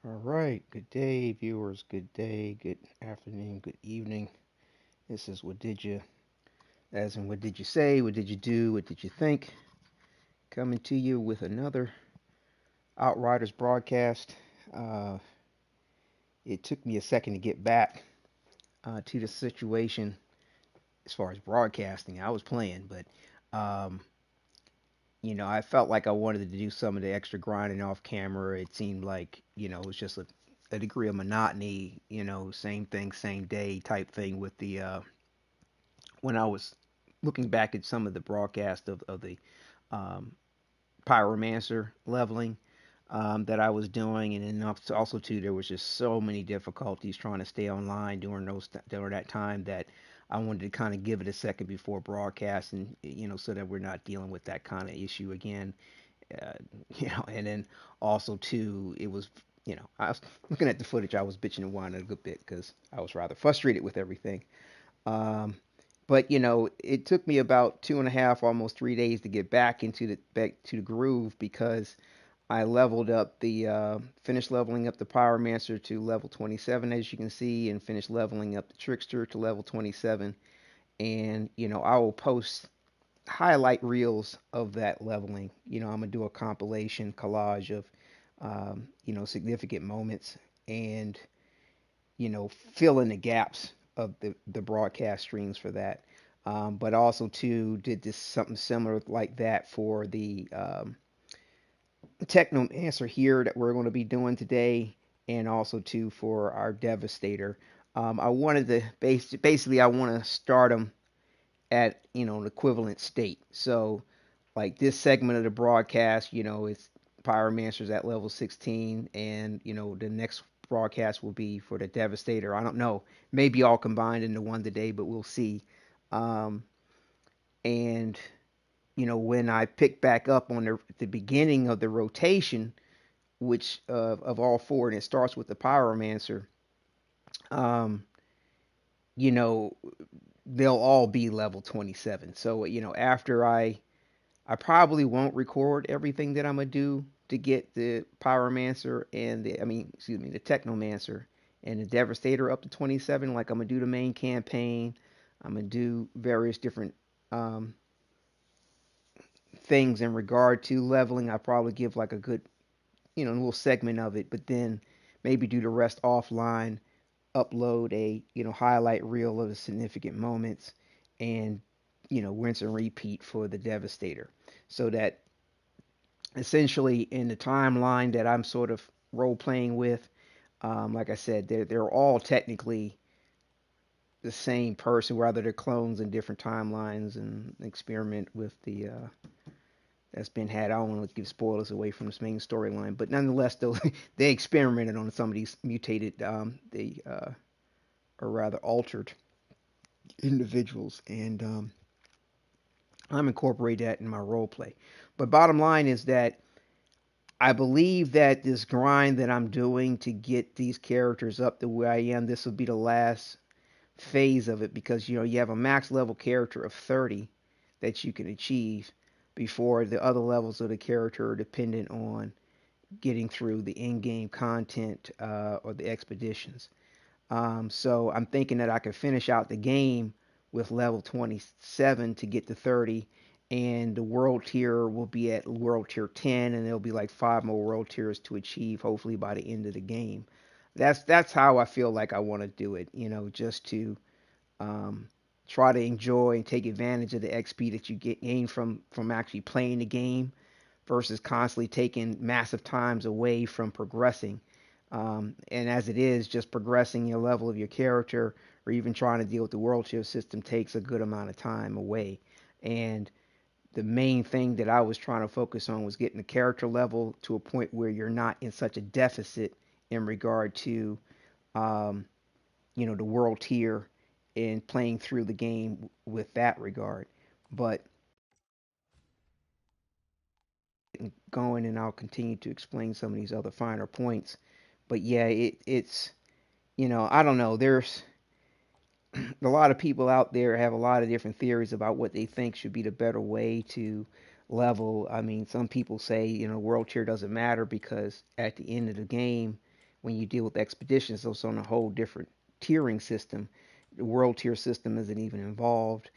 All right, good day, viewers. Good day, good afternoon, good evening. This is Wadidja. As in, what did you say? What did you do? What did you think? Coming to you with another Outriders broadcast. Uh, it took me a second to get back to the situation as far as broadcasting. I was playing, but um, I felt like I wanted to do some of the extra grinding off camera. It seemed like, it was just a degree of monotony, same thing, same day type thing with the when I was looking back at some of the broadcast of the um, pyromancer leveling that I was doing, and then also too there was just so many difficulties trying to stay online during that time that I wanted to kind of give it a second before broadcasting, so that we're not dealing with that kind of issue again. uh, and then also too, it was, I was looking at the footage, I was bitching and whining a good bit because I was rather frustrated with everything. Um, but it took me about 2.5, almost 3 days to get back to the groove because I leveled up finished leveling up the Pyromancer to level 27, as you can see, and finished leveling up the Trickster to level 27. And I will post highlight reels of that leveling. I'm gonna do a compilation collage of significant moments and fill in the gaps of the broadcast streams for that. But also too did this something similar like that for the Technomancer here that we're going to be doing today, and also too for our Devastator. I wanted to basically I want to start them at an equivalent state. So like this segment of the broadcast, it's Pyromancer's at level 16, and the next broadcast will be for the Devastator. I don't know, maybe all combined into one today, but we'll see. Um, and when I pick back up on the beginning of the rotation, which of all four, and it starts with the Pyromancer, um, you know, they'll all be level 27. So after I probably won't record everything that I'm gonna do to get the Pyromancer and the Technomancer and the Devastator up to 27. Like I'm gonna do the main campaign. I'm gonna do various different um, things in regard to leveling. I probably give like a good, little segment of it, but then maybe do the rest offline. Upload a highlight reel of the significant moments, and rinse and repeat for the Devastator, so that essentially in the timeline that I'm sort of role playing with, like I said, they're all technically the same person, rather they're clones in different timelines and experiment with the that's been had. I don't want to give spoilers away from this main storyline, but nonetheless, though they experimented on some of these mutated, they or rather altered individuals, and I'm incorporating that in my role play. But bottom line is that I believe that this grind that I'm doing to get these characters up to where I am, this will be the last phase of it, because you have a max level character of 30 that you can achieve before the other levels of the character are dependent on getting through the in-game content or the expeditions. So I'm thinking that I could finish out the game with level 27 to get to 30, and the world tier will be at world tier 10, and there'll be like 5 more world tiers to achieve, hopefully by the end of the game. That's how I feel like I want to do it. Just to um, try to enjoy and take advantage of the XP that you gain from actually playing the game versus constantly taking massive times away from progressing. And as it is, just progressing your level of your character or even trying to deal with the world tier system takes a good amount of time away. And the main thing that I was trying to focus on was getting the character level to a point where you're not in such a deficit in regard to, um, the world tier and playing through the game with that regard. But going, and I'll continue to explain some of these other finer points. But yeah, it's I don't know. There's a lot of people out there have a lot of different theories about what they think should be the better way to level. I mean, some people say world tier doesn't matter because at the end of the game, when you deal with expeditions, it's on a whole different tiering system. The world tier system isn't even involved.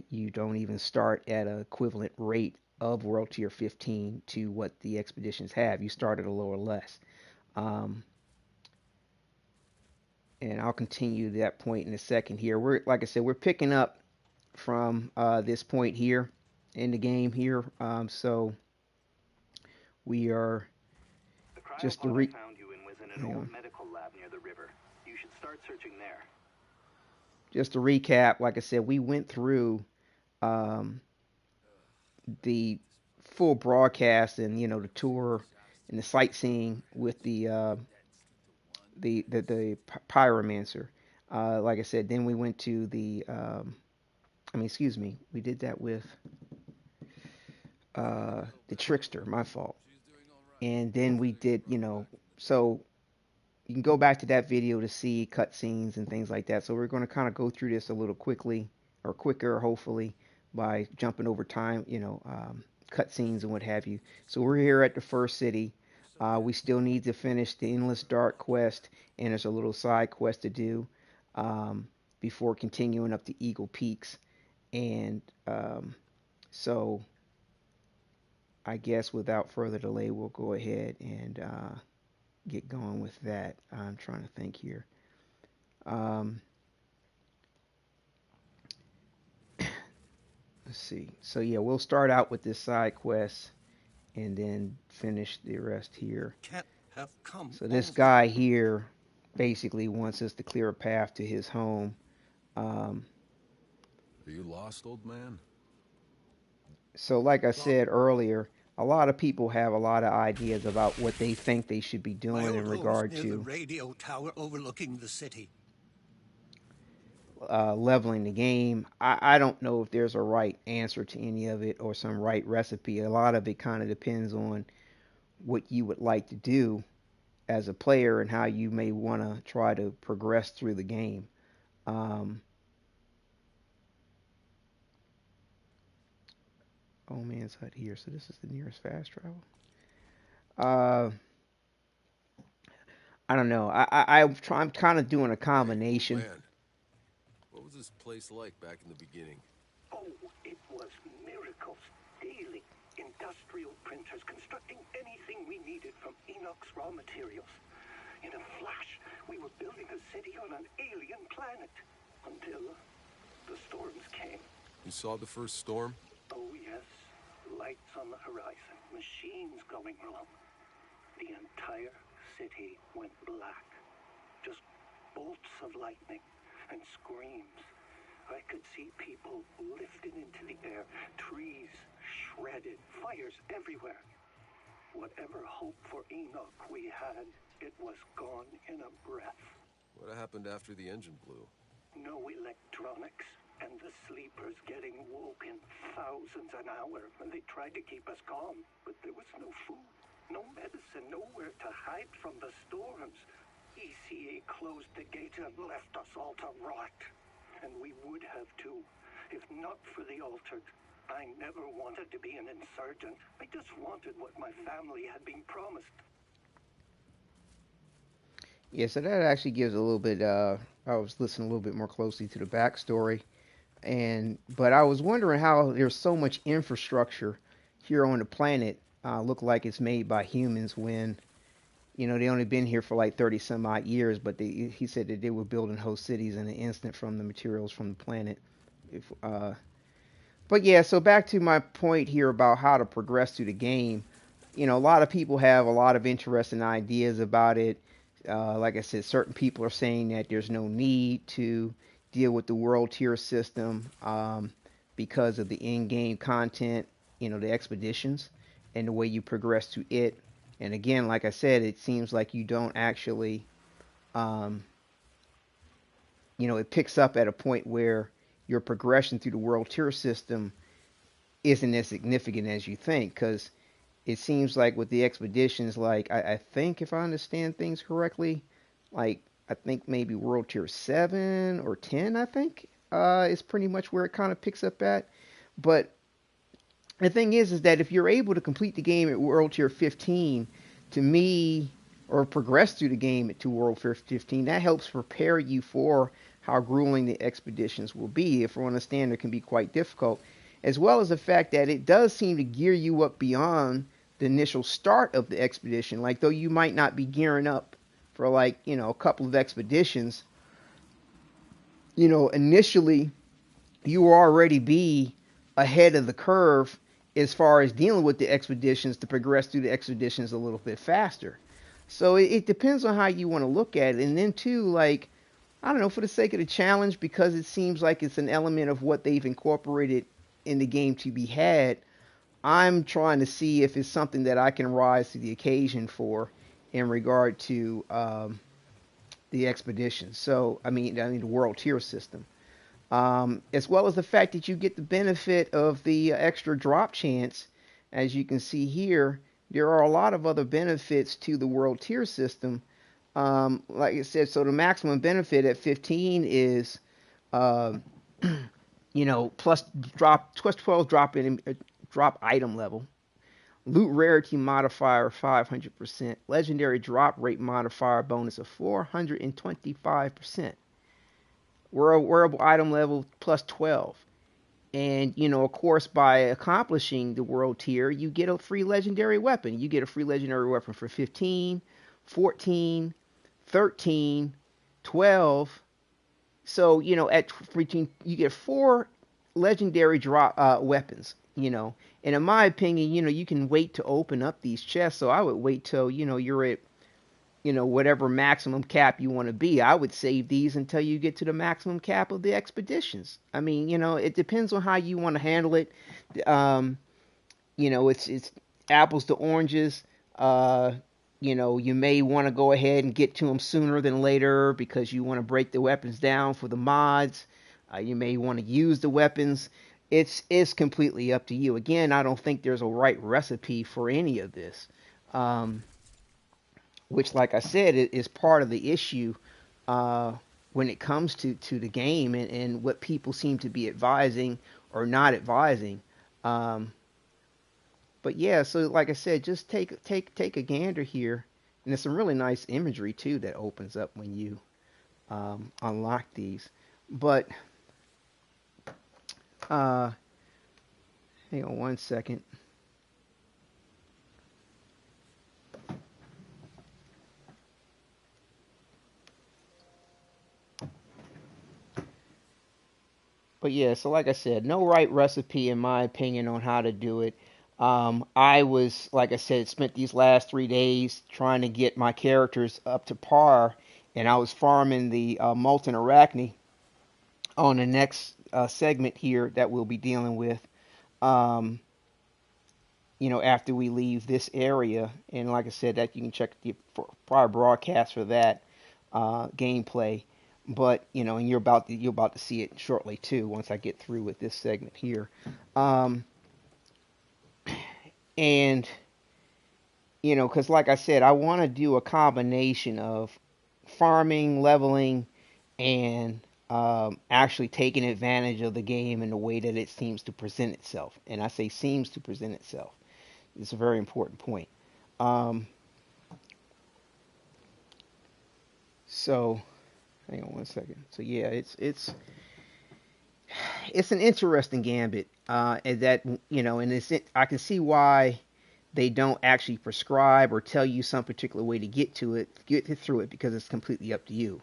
You don't even start at an equivalent rate of world tier 15 to what the expeditions have. You start at a lower less. Um, and I'll continue that point in a second here. We're like I said, we're picking up from this point here in the game here. So we are just to I found you in was in an hang old on. medical lab near the river. You should start searching there. Just to recap, like I said, we went through um, the full broadcast and the tour and the sightseeing with the pyromancer. Like I said, then we went to excuse me, we did that with the trickster. My fault. And then we did, so you can go back to that video to see cutscenes and things like that. So we're going to kind of go through this a little quickly or quicker, hopefully, by jumping over time, cutscenes and what have you. So we're here at the first city. We still need to finish the Endless Dark quest, and there's a little side quest to do before continuing up to Eagle Peaks. And so I guess without further delay, we'll go ahead and get going with that. I'm trying to think here. Um, let's see. So yeah, we'll start out with this side quest and then finish the rest here. So this guy here basically wants us to clear a path to his home. Are you lost, old man? So like I said earlier, a lot of people have a lot of ideas about what they think they should be doing in regard to the radio tower overlooking the city. Leveling the game. I don't know if there's a right answer to any of it or some right recipe. A lot of it kind of depends on what you would like to do as a player and how you may want to try to progress through the game. Oh man's hut here, so this is the nearest fast travel. Uh, I don't know. I'm kind of doing a combination. Hey, what was this place like back in the beginning? Oh, it was miracles daily. Industrial printers constructing anything we needed from Enoch's raw materials. In a flash, we were building a city on an alien planet. Until the storms came. You saw the first storm? Oh, yes. Lights on the horizon. Machines going wrong. The entire city went black. Just bolts of lightning and screams. I could see people lifted into the air, trees shredded, fires everywhere. Whatever hope for Enoch we had, it was gone in a breath. What happened after the engine blew? No electronics, and the sleepers getting woke in thousands an hour when they tried to keep us calm. But there was no food, no medicine, nowhere to hide from the storms. ECA closed the gates and left us all to rot. And we would have too, if not for the altered. I never wanted to be an insurgent. I just wanted what my family had been promised. Yeah, so that actually gives a little bit. I was listening a little bit more closely to the backstory, but I was wondering how there's so much infrastructure here on the planet. Look like it's made by humans when they only been here for like 30 some odd years, but he said that they were building host cities in an instant from the materials from the planet. But yeah, so back to my point here about how to progress through the game. A lot of people have a lot of interesting ideas about it. Like I said, certain people are saying that there's no need to deal with the world tier system because of the in-game content, the expeditions and the way you progress through it. And again, like I said, it seems like you don't actually, it picks up at a point where your progression through the world tier system isn't as significant as you think, because it seems like with the expeditions, like I think if I understand things correctly, like I think maybe World Tier 7 or 10, I think, is pretty much where it kind of picks up at. But the thing is that if you're able to complete the game at World Tier 15, to me, or progress through the game to World 15, that helps prepare you for how grueling the expeditions will be. If we understand, it can be quite difficult, as well as the fact that it does seem to gear you up beyond the initial start of the expedition. Like, though you might not be gearing up for, like, a couple of expeditions, initially you will already be ahead of the curve as far as dealing with the expeditions to progress through the expeditions a little bit faster. So it depends on how you want to look at it. And then too, like, I don't know, for the sake of the challenge, because it seems like it's an element of what they've incorporated in the game to be had, I'm trying to see if it's something that I can rise to the occasion for in regard to the expedition. So I mean the world tier system, as well as the fact that you get the benefit of the extra drop chance. As you can see here, there are a lot of other benefits to the world tier system. Like I said, so the maximum benefit at 15 is, uh, plus 12 drop item level, loot rarity modifier 500%, legendary drop rate modifier bonus of 425%, wearable item level plus 12. And, of course, by accomplishing the world tier, you get a free legendary weapon. You get a free legendary weapon for 15, 14, 13, 12. So, at 14, you get 4 legendary drop weapons, And in my opinion, you can wait to open up these chests. So I would wait till, you're at, whatever maximum cap you want to be. I would save these until you get to the maximum cap of the expeditions. I mean, it depends on how you want to handle it. It's apples to oranges. You may want to go ahead and get to them sooner than later because you want to break the weapons down for the mods. You may want to use the weapons. It's completely up to you. Again, I don't think there's a right recipe for any of this. Which, like I said, is part of the issue when it comes to the game and what people seem to be advising or not advising. But yeah, so like I said, just take a gander here, and there's some really nice imagery too that opens up when you unlock these. But hang on one second. But yeah, so like I said, no right recipe in my opinion on how to do it. I was, like I said, spent these last 3 days trying to get my characters up to par, and I was farming the molten arachne on the next segment here that we'll be dealing with. After we leave this area, and like I said, that you can check the prior broadcast for that gameplay. But and you're about to see it shortly too once I get through with this segment here. And because like I said, I want to do a combination of farming, leveling, and actually taking advantage of the game in the way that it seems to present itself. And I say seems to present itself. It's a very important point. So hang on one second. So yeah, it's an interesting gambit, and that and I can see why they don't actually prescribe or tell you some particular way to get through it, because it's completely up to you.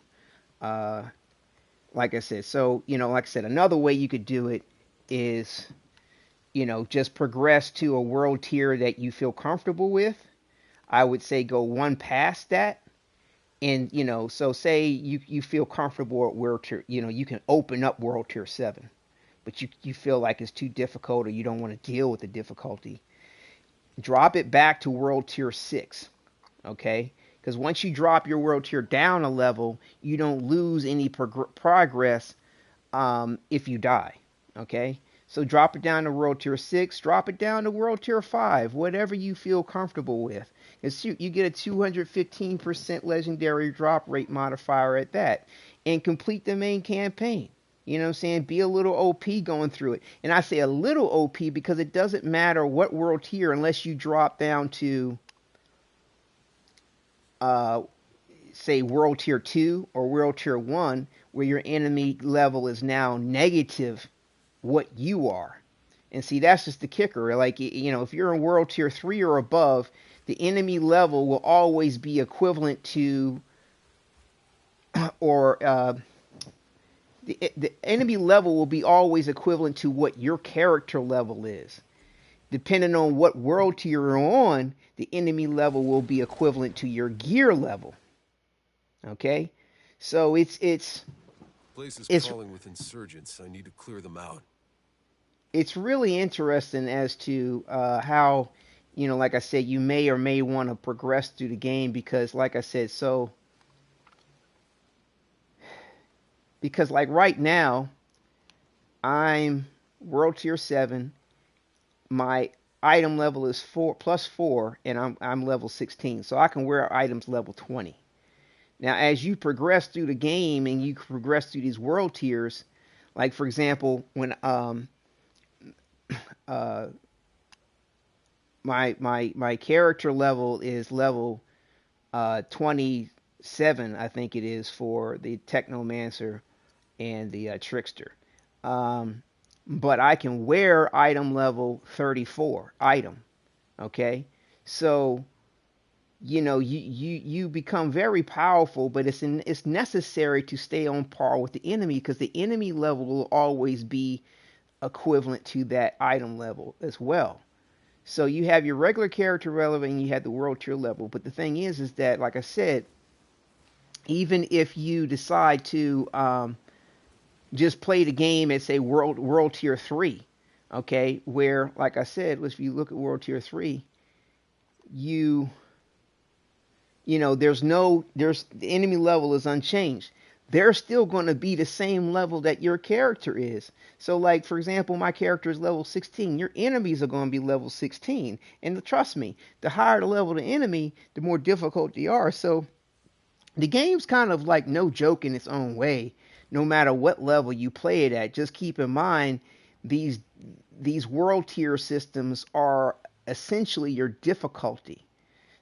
Like I said, so like I said, another way you could do it is just progress to a world tier that you feel comfortable with. I would say go one past that. And, so say you feel comfortable at world tier, you can open up world tier 7, but you feel like it's too difficult or you don't want to deal with the difficulty. Drop it back to world tier 6, okay? Because once you drop your world tier down a level, you don't lose any progress if you die, okay? So drop it down to world tier 6, drop it down to world tier 5, whatever you feel comfortable with. You get a 215% legendary drop rate modifier at that. And complete the main campaign. You know what I'm saying? Be a little OP going through it. And I say a little OP because it doesn't matter what world tier unless you drop down to uh, say World Tier 2 or World Tier 1, where your enemy level is now negative what you are. And see, that's just the kicker. Like, if you're in World Tier 3 or above, the enemy level will always be equivalent to, or the enemy level will be always equivalent to what your character level is. Depending on what world tier you're on, the enemy level will be equivalent to your gear level. Okay, so it's Place is it's crawling with insurgents. I need to clear them out. it's really interesting as to how, like I said, you may or may want to progress through the game because, like I said, because like right now, I'm World Tier 7. My item level is 4 + 4, and I'm level 16, so I can wear items level 20. Now, as you progress through the game and you progress through these world tiers, like for example, when uh, my character level is level 27, I think it is, for the Technomancer and the Trickster. Um, but I can wear item level 34 item. Okay, so you become very powerful, but it's necessary to stay on par with the enemy because the enemy level will always be equivalent to that item level as well. So you have your regular character level and you have the world tier level. But the thing is that, like I said, even if you decide to just play the game at say world tier 3, okay, where like I said, if you look at world tier 3, you there's the enemy level is unchanged. They're still going to be the same level that your character is. So, like, for example, my character is level 16. Your enemies are going to be level 16. And trust me, the higher the level of the enemy, the more difficult they are. So, the game's kind of like no joke in its own way. No matter what level you play it at, just keep in mind these world tier systems are essentially your difficulty.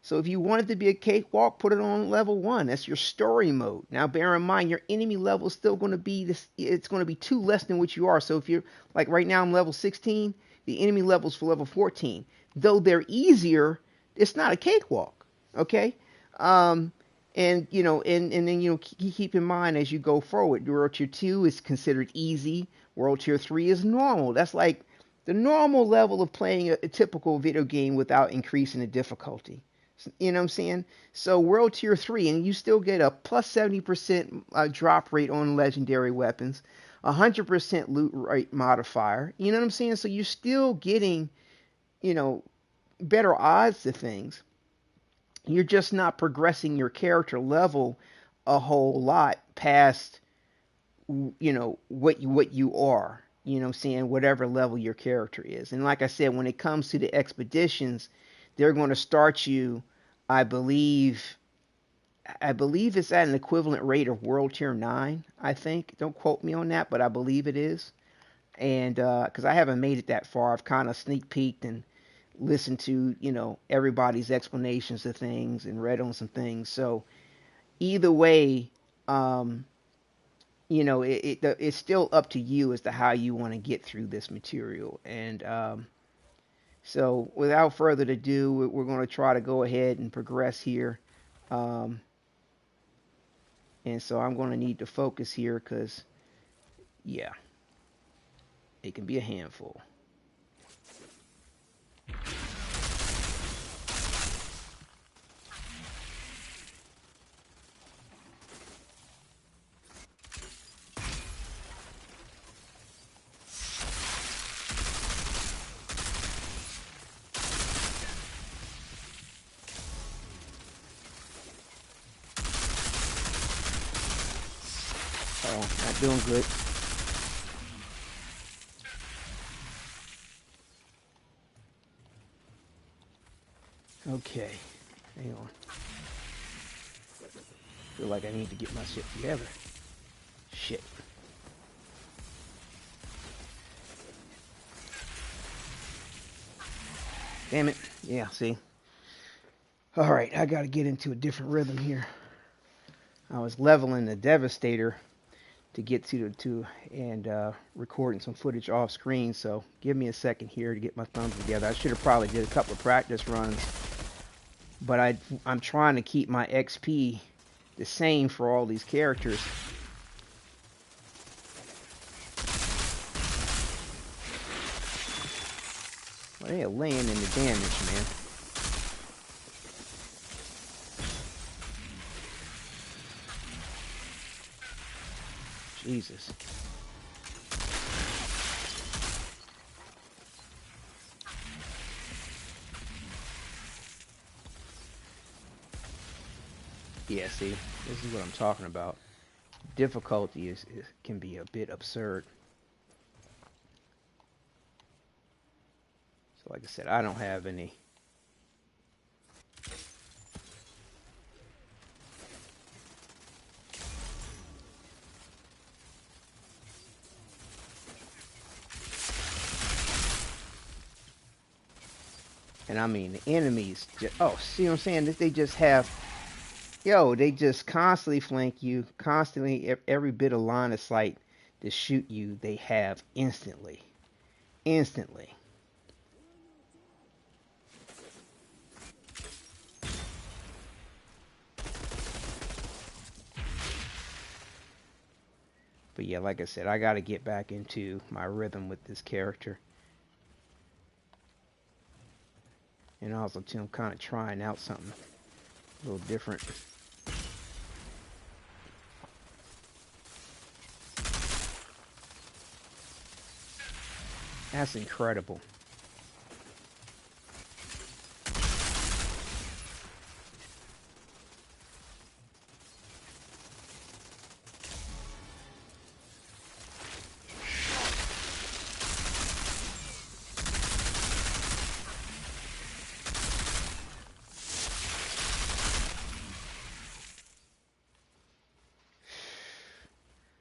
So if you want it to be a cakewalk, put it on level 1. That's your story mode. Now bear in mind your enemy level is still going to be this. It's going to be 2 less than what you are. So if you're like right now I'm level 16, the enemy level's for level 14. Though they're easier, it's not a cakewalk. Okay. And then keep in mind as you go forward, World Tier 2 is considered easy. World Tier 3 is normal. That's like the normal level of playing a typical video game without increasing the difficulty. You know what I'm saying? So World Tier 3, and you still get a plus 70% drop rate on legendary weapons, 100% loot rate modifier. You know what I'm saying? So you're still getting, better odds to things. You're just not progressing your character level a whole lot past, what you are. You know what I'm saying? Whatever level your character is. And like I said, when it comes to the expeditions, they're going to start you, I believe it's at an equivalent rate of World Tier 9, I think. Don't quote me on that, but I believe it is. And because I haven't made it that far, I've kind of sneak peeked and listened to, everybody's explanations of things and read on some things. So either way, it's still up to you as to how you want to get through this material. And so without further ado, we're going to try to go ahead and progress here. Um, and so I'm going to need to focus here because, yeah, it can be a handful. Oh, not doing good. Okay, hang on. Feel like I need to get my shit together. Shit. Damn it. Yeah, see. All right, I got to get into a different rhythm here. I was leveling the Devastator to get to and recording some footage off screen. So give me a second here to get my thumbs together. I should have probably did a couple of practice runs, but I'm trying to keep my XP the same for all these characters. Well, they are laying in the damage, man. Jesus. Yeah, see, this is what I'm talking about. Difficulty can be a bit absurd. So like I said, I don't have any. And I mean, the enemies, oh, see what I'm saying? They just have, they just constantly flank you, constantly, every bit of line of sight to shoot you, they have instantly. Instantly. But yeah, like I said, I got to get back into my rhythm with this character. And also, too, I'm kind of trying out something a little different. That's incredible.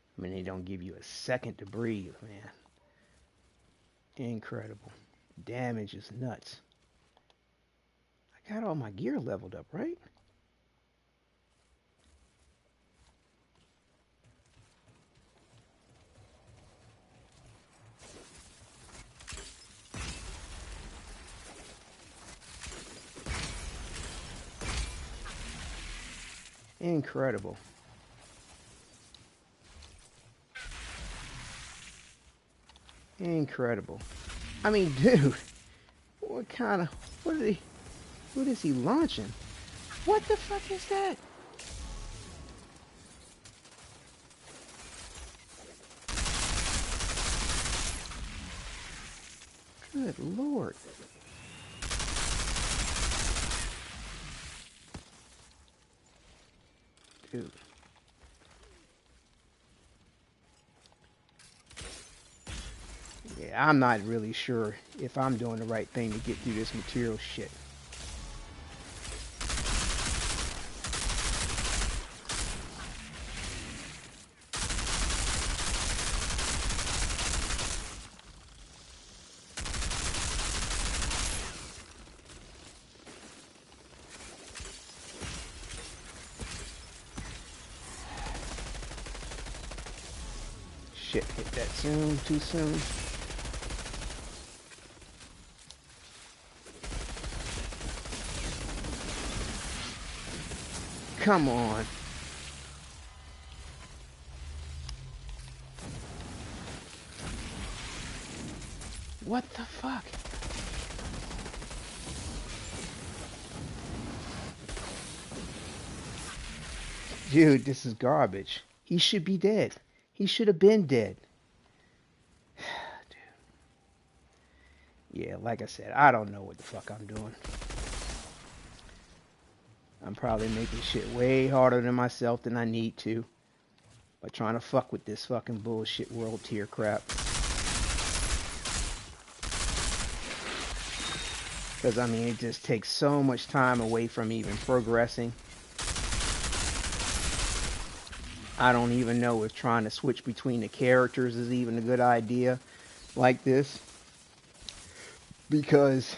I mean, they don't give you a second to breathe, man. Incredible. Damage is nuts. I got all my gear leveled up, right? Incredible. Incredible. I mean, dude, what is he launching? What the fuck is that? Good lord. Dude. Yeah, I'm not really sure if I'm doing the right thing to get through this material shit. Shit, hit that soon, too soon. Come on. What the fuck? Dude, this is garbage. He should be dead. He should have been dead. Dude. Yeah, like I said, I don't know what the fuck I'm doing. I'm probably making shit way harder than myself than I need to by trying to fuck with this fucking bullshit world tier crap. Because, I mean, it just takes so much time away from even progressing. I don't even know if trying to switch between the characters is even a good idea like this. Because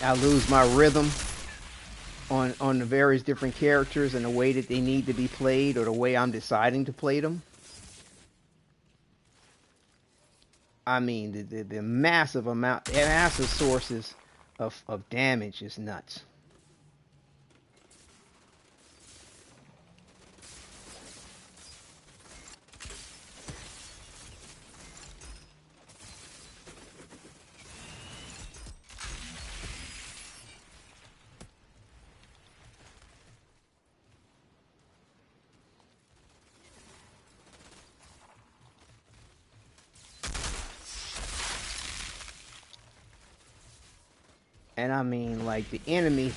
I lose my rhythm on the various different characters and the way that they need to be played or the way I'm deciding to play them. I mean, the massive sources of damage is nuts. And I mean, like, the enemy,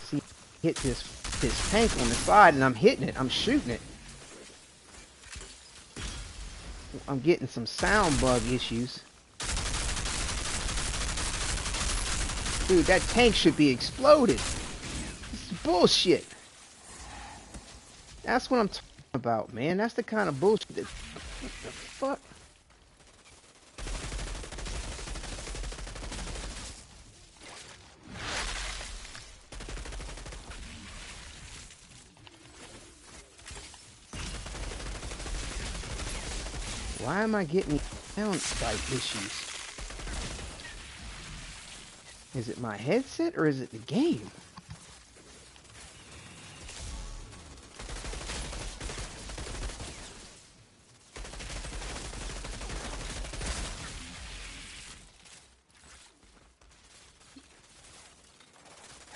see, hit this tank on the side, and I'm hitting it. I'm shooting it. I'm getting some sound bug issues. Dude, that tank should be exploded. This is bullshit. That's what I'm talking about, man. That's the kind of bullshit that... What the fuck? Why am I getting sound spike issues? Is it my headset or is it the game?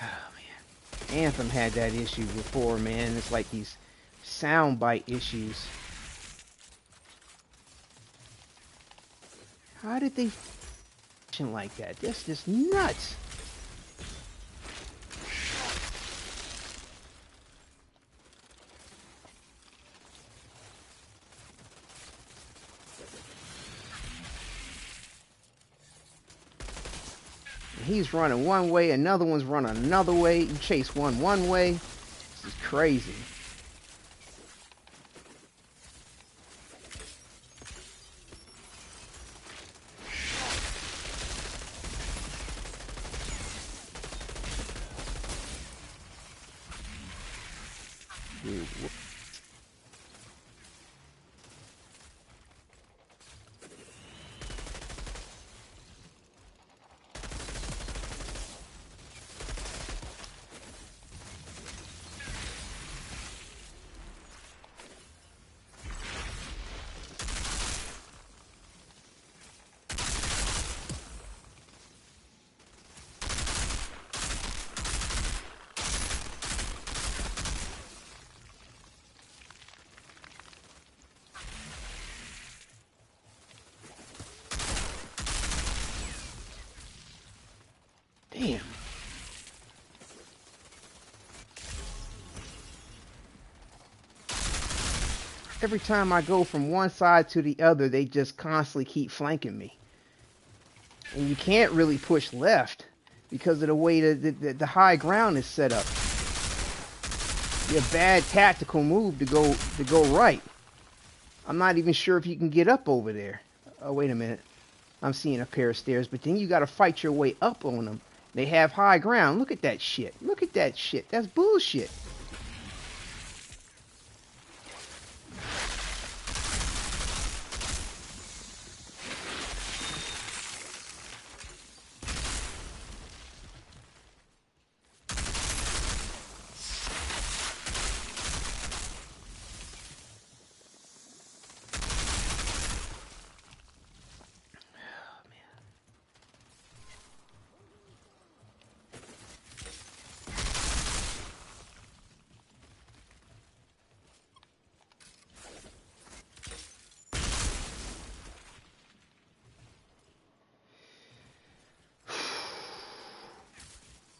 Oh man. Anthem had that issue before, man. It's like these sound bite issues. How did they function like that? That's just nuts. He's running one way, another one's running another way. You chase one way. This is crazy. Dude, damn. Every time I go from one side to the other, they just constantly keep flanking me. And you can't really push left because of the way the high ground is set up. Be a bad tactical move to go right. I'm not even sure if you can get up over there. Oh, wait a minute. I'm seeing a pair of stairs, but then you got to fight your way up on them. They have high ground. Look at that shit. Look at that shit. That's bullshit.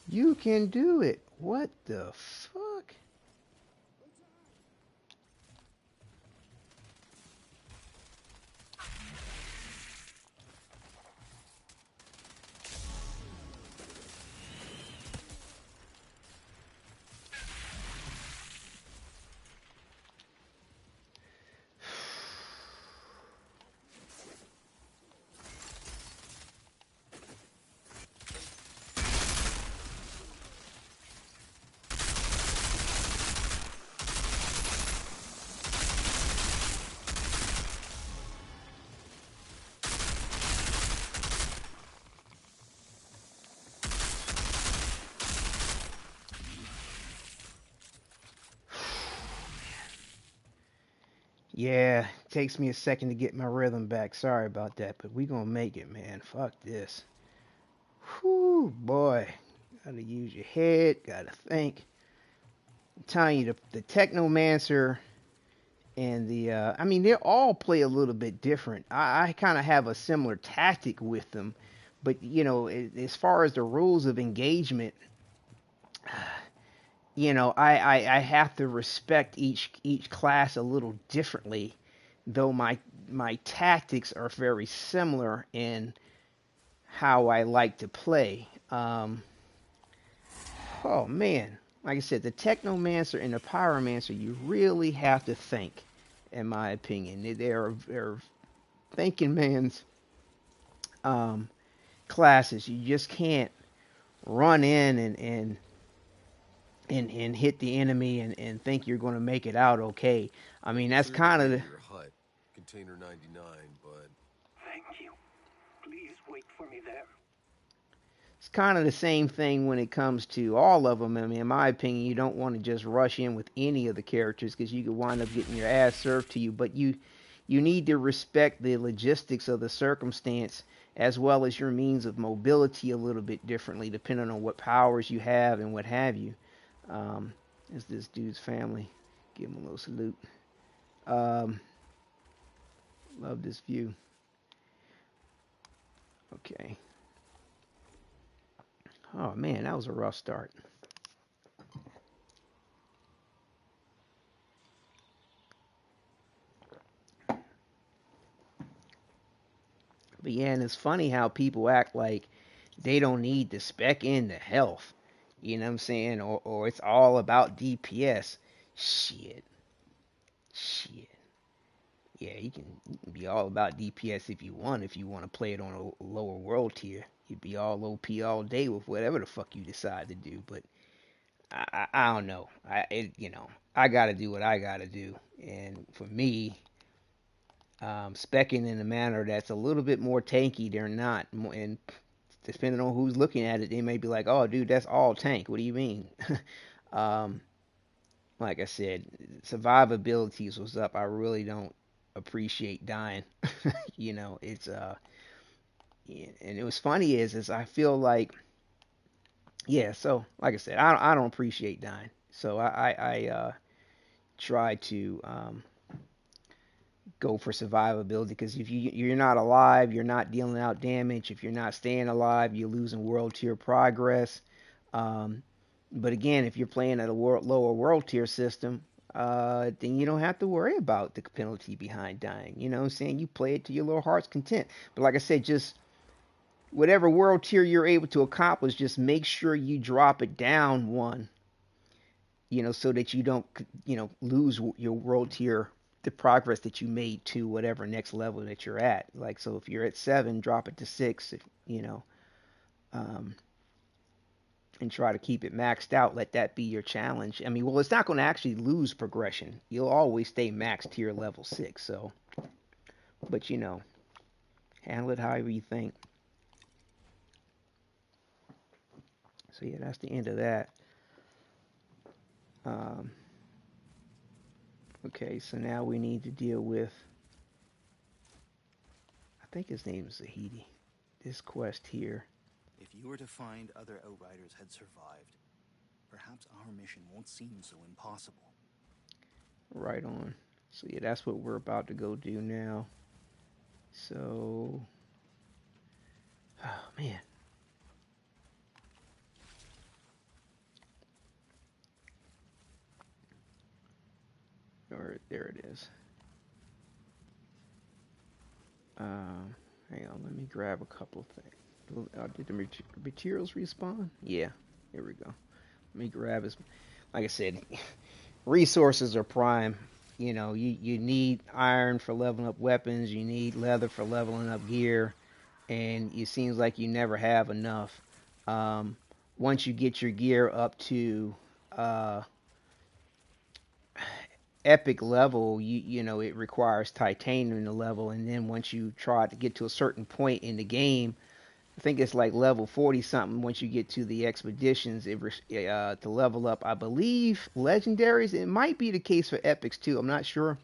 You can do it. What the fuck? Yeah, it takes me a second to get my rhythm back. Sorry about that, but we gonna make it, man. Fuck this. Whew, boy. Gotta use your head, gotta think. I'm telling you, the Technomancer and I mean, they all play a little bit different. I kind of have a similar tactic with them, but as far as the rules of engagement, I have to respect each class a little differently, though my tactics are very similar in how I like to play. Oh man, like I said, the Technomancer and the Pyromancer, you really have to think, in my opinion. They're thinking man's um, classes. You just can't run in and hit the enemy and think you're going to make it out okay. I mean, that's Cleared the kind way of to the, your hut, container 99, but Thank you. Please wait for me there. it's kind of the same thing when it comes to all of them. I mean, in my opinion, you don't want to just rush in with any of the characters because you could wind up getting your ass served to you. But you need to respect the logistics of the circumstance as well as your means of mobility a little bit differently, depending on what powers you have and what have you. Um, is this dude's family? Give him a little salute. Um, love this view. Okay. Oh man, that was a rough start. But yeah, and it's funny how people act like they don't need to spec in the health. You know what I'm saying? Or it's all about DPS. Shit. Shit. Yeah, you can be all about DPS if you want. If you want to play it on a lower world tier, you'd be all OP all day with whatever the fuck you decide to do. But I don't know. I gotta do what I gotta do. And for me, specking in a manner that's a little bit more tanky, they're not. And depending on who's looking at it, they may be like, "Oh, dude, that's all tank. What do you mean?" um, like I said, survivability was up. I really don't appreciate dying. It's yeah, and it was funny is I feel like yeah. So like I said, I don't appreciate dying. So I try to go for survivability because if you're not alive, you're not dealing out damage. If you're not staying alive, you're losing world tier progress. Um, but again, if you're playing at a lower world tier system, then you don't have to worry about the penalty behind dying. You know what I'm saying? You play it to your little heart's content. But like I said, just whatever world tier you're able to accomplish, just make sure you drop it down one, so that you don't, lose your world tier, the progress that you made to whatever next level that you're at. Like, so if you're at 7, drop it to 6, um, and try to keep it maxed out. Let that be your challenge. I mean, well, it's not going to actually lose progression. You'll always stay max tier level 6. So, but handle it however you think. So yeah, that's the end of that. Um, okay, so now we need to deal with. I think his name is Zahidi. This quest here. If you were to find other Outriders had survived, perhaps our mission won't seem so impossible. Right on. So yeah, that's what we're about to go do now. So, oh man. Or there it is. Hang on, let me grab a couple things. Did the materials respawn? Yeah, here we go. Let me grab his. Like I said, resources are prime. You need iron for leveling up weapons. You need leather for leveling up gear, and it seems like you never have enough. Um, Once you get your gear up to epic level, it requires titanium to level, and then once you try to get to a certain point in the game, I think it's like level 40 something. Once you get to the expeditions, to level up, I believe legendaries. It might be the case for epics too. I'm not sure.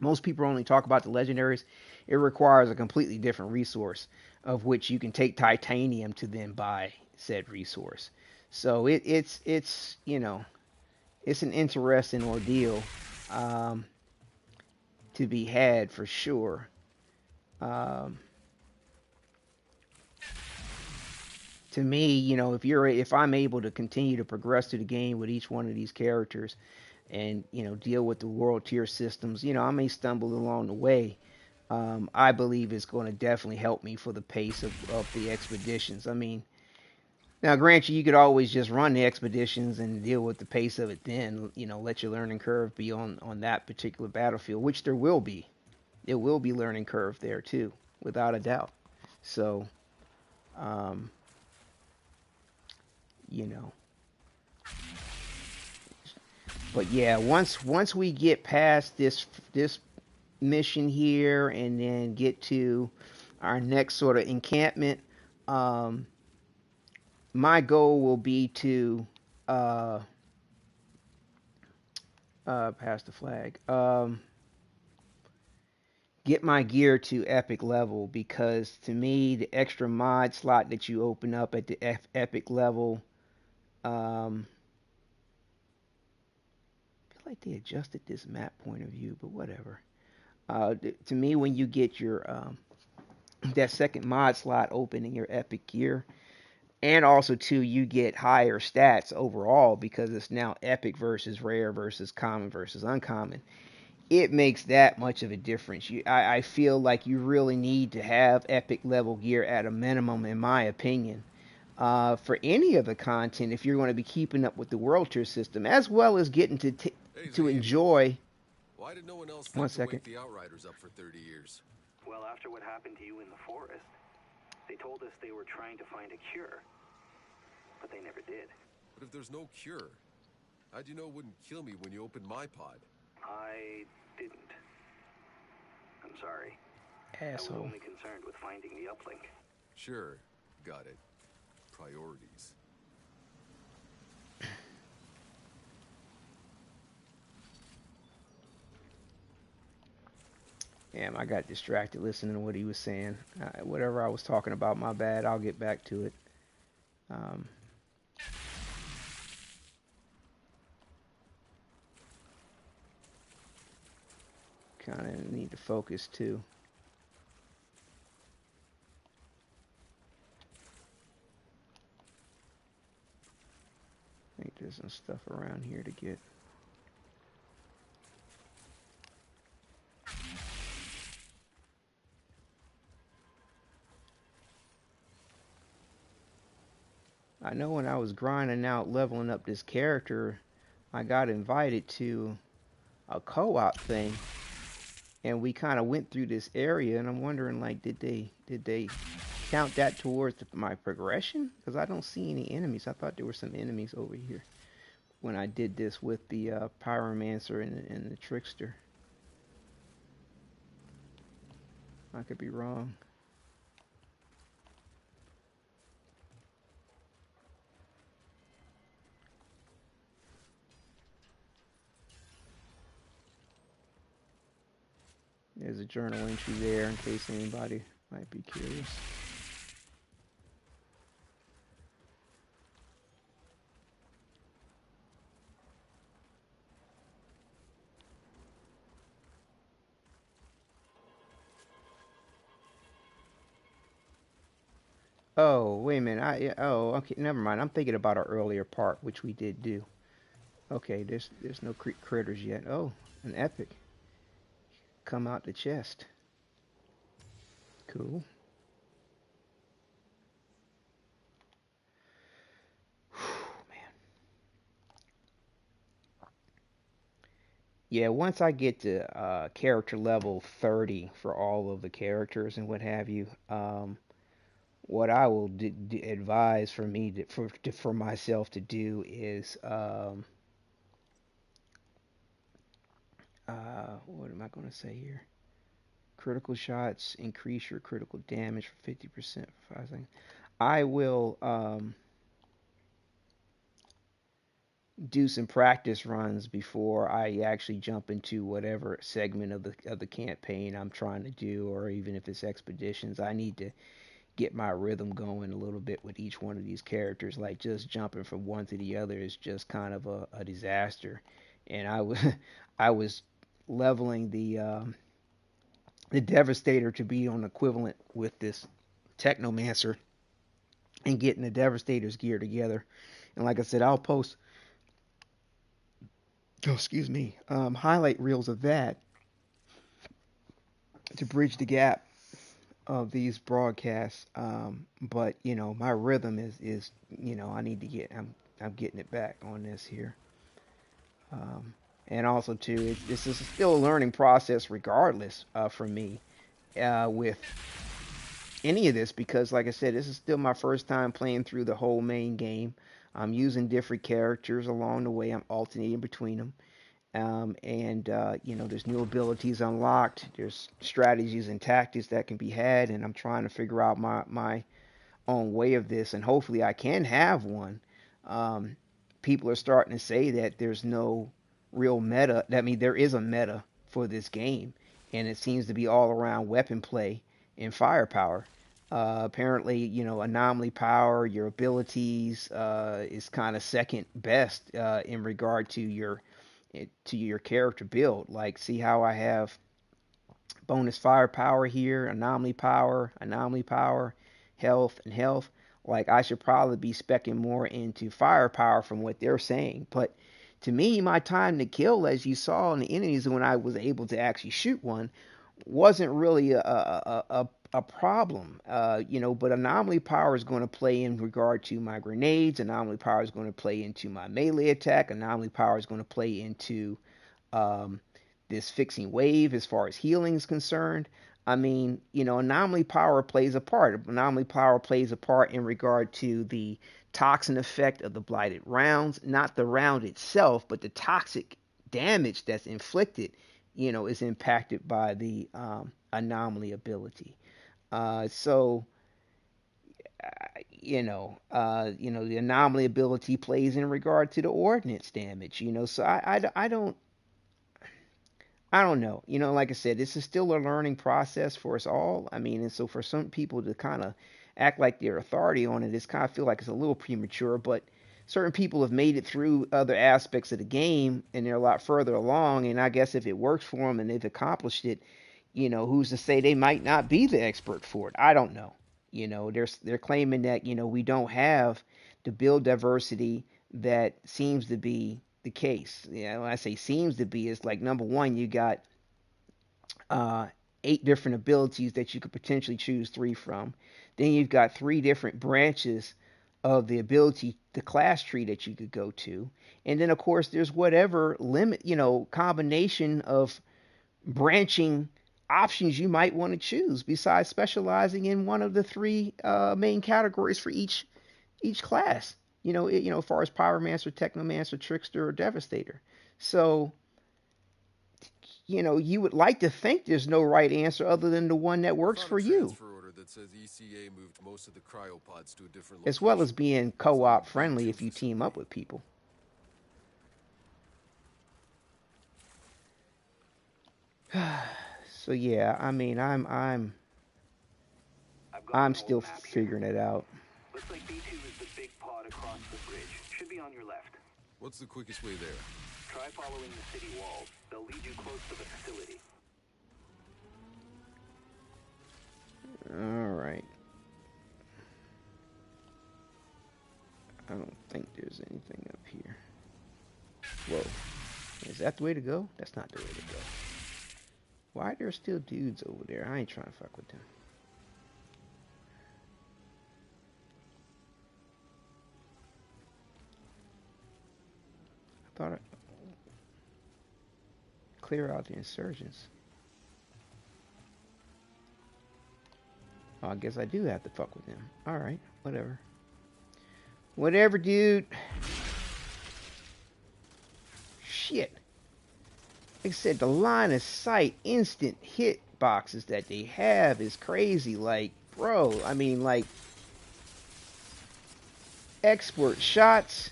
Most people only talk about the legendaries. It requires a completely different resource, of which you can take titanium to then buy said resource. So it's it's an interesting ordeal um, to be had for sure. Um, to me, if I'm able to continue to progress through the game with each one of these characters, and deal with the world tier systems, I may stumble along the way. I believe it's going to definitely help me for the pace of the expeditions. I mean, now grant you could always just run the expeditions and deal with the pace of it. Then let your learning curve be on that particular battlefield, which there will be. There will be learning curve there too, without a doubt. So, um, you know, but yeah, once we get past this mission here and then get to our next sort of encampment, um, my goal will be to uh, pass the flag. Get my gear to epic level, because to me the extra mod slot that you open up at the epic level, um, I feel like they adjusted this map point of view, but whatever. To me, when you get your that second mod slot open in your epic gear, and also too, you get higher stats overall because it's now epic versus rare versus common versus uncommon. It makes that much of a difference. I feel like you really need to have epic level gear at a minimum, in my opinion, for any of the content if you're going to be keeping up with the world tier system, as well as getting Hey, to Zane. enjoy. Why did no one else One think to second. wake the Outriders up for 30 years? Well, after what happened to you in the forest, they told us they were trying to find a cure, but they never did. But if there's no cure, how'd you know it wouldn't kill me when you opened my pod? I didn't. I'm sorry. I was Asshole. only concerned with finding the uplink. Sure, got it. Priorities. Damn, I got distracted listening to what he was saying. Whatever I was talking about, my bad. I'll get back to it. Um, kind of need to focus too. I think there's some stuff around here to get. I know when I was grinding out, leveling up this character, I got invited to a co-op thing, and we kind of went through this area, and I'm wondering, like, did they count that towards my progression? Because I don't see any enemies. I thought there were some enemies over here when I did this with the pyromancer and the trickster. I could be wrong. There's a journal entry there in case anybody might be curious. Oh, wait a minute. Oh, okay. Never mind. I'm thinking about our earlier part, which we did do. Okay, there's no critters yet. Oh, an epic. Come out the chest. Cool. Man. Yeah, once I get to character level 30 for all of the characters and what have you, what I will advise for me for myself to do is what am I going to say here? Critical shots increase your critical damage for 50% for 5 seconds. I will do some practice runs before I actually jump into whatever segment of the campaign I'm trying to do, or even if it's expeditions. I need to get my rhythm going a little bit with each one of these characters. Like just jumping from one to the other is just kind of a disaster. And I was I was leveling the Devastator to be on equivalent with this Technomancer and getting the Devastator's gear together. And like I said, I'll post, oh, excuse me, highlight reels of that to bridge the gap of these broadcasts. But you know, my rhythm is I need to get I'm getting it back on this here. And also too, this is still a learning process regardless for me with any of this because like I said, this is still my first time playing through the whole main game. I'm using different characters along the way. I'm alternating between them. And there's new abilities unlocked. There's strategies and tactics that can be had, and I'm trying to figure out my own way of this, and hopefully I can have one. Um, People are starting to say that there's no real meta. I mean, there is a meta for this game, and it seems to be all around weapon play and firepower. Apparently, anomaly power, your abilities is kind of second best in regard to your character build. Like, see how I have bonus firepower here, anomaly power, health, and health. Like, I should probably be specking more into firepower from what they're saying. But to me, my time to kill, as you saw in the enemies when I was able to actually shoot one, wasn't really a problem. But anomaly power is going to play in regard to my grenades. Anomaly power is going to play into my melee attack. Anomaly power is going to play into um, this fixing wave as far as healing is concerned. I mean, anomaly power plays a part. Anomaly power plays a part in regard to the toxin effect of the blighted rounds, not the round itself, but the toxic damage that's inflicted, is impacted by the anomaly ability. So the anomaly ability plays in regard to the ordnance damage. So I don't know. Like I said, this is still a learning process for us all. I mean, and so for some people to kind of act like they're authority on it, it's kind of feel like it's a little premature. But certain people have made it through other aspects of the game, and they're a lot further along. And I guess if it works for them and they've accomplished it, who's to say they might not be the expert for it? I don't know. They're claiming that we don't have the build diversity that seems to be the case. When I say seems to be, it's like number one, you got uh, 8 different abilities that you could potentially choose 3 from. Then you've got 3 different branches of the ability, the class tree that you could go to. And then, of course, there's whatever limit, combination of branching options you might want to choose besides specializing in one of the 3 main categories for each class. As far as Pyromancer, Technomancer, Trickster, or Devastator. So, you would like to think there's no right answer other than the one that works for you, transfer order that says ECA moved most of the cryopods to a different as location. well as being co-op friendly if you team up with people. So yeah, I mean, I'm still figuring it out. Looks like B2 is the big pod across the bridge. Should be on your left. What's the quickest way there? Try following the city walls. They'll lead you close to the facility. All right. I don't think there's anything up here. Whoa. Is that the way to go? That's not the way to go. Why are there still dudes over there? I ain't trying to fuck with them. I thought I'd clear out the insurgents. Oh, I guess I do have to fuck with them. Alright, whatever. Whatever, dude. Shit. Like I said, the line of sight instant hit boxes that they have is crazy. Like, bro, I mean, like, expert shots,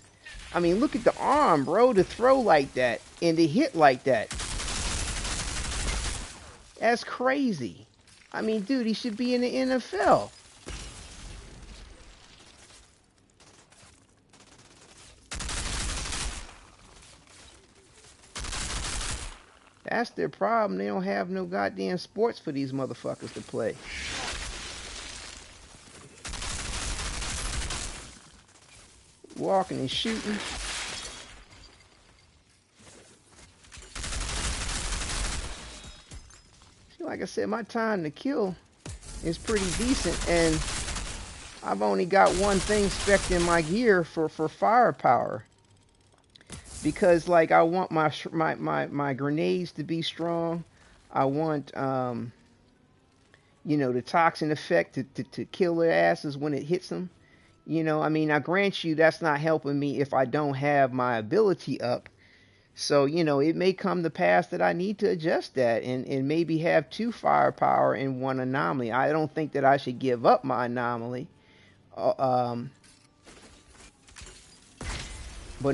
I mean, look at the arm, bro, to throw like that and to hit like that. That's crazy. I mean, dude, he should be in the NFL. That's their problem. They don't have no goddamn sports for these motherfuckers to play. Walking and shooting. See, like I said, my time to kill is pretty decent, and I've only got one thing spec'd in my gear for firepower. Because like I want my grenades to be strong. I want the toxin effect to kill their asses when it hits them. I mean, I grant you that's not helping me if I don't have my ability up. So, it may come to pass that I need to adjust that and maybe have 2 firepower and 1 anomaly. I don't think that I should give up my anomaly. But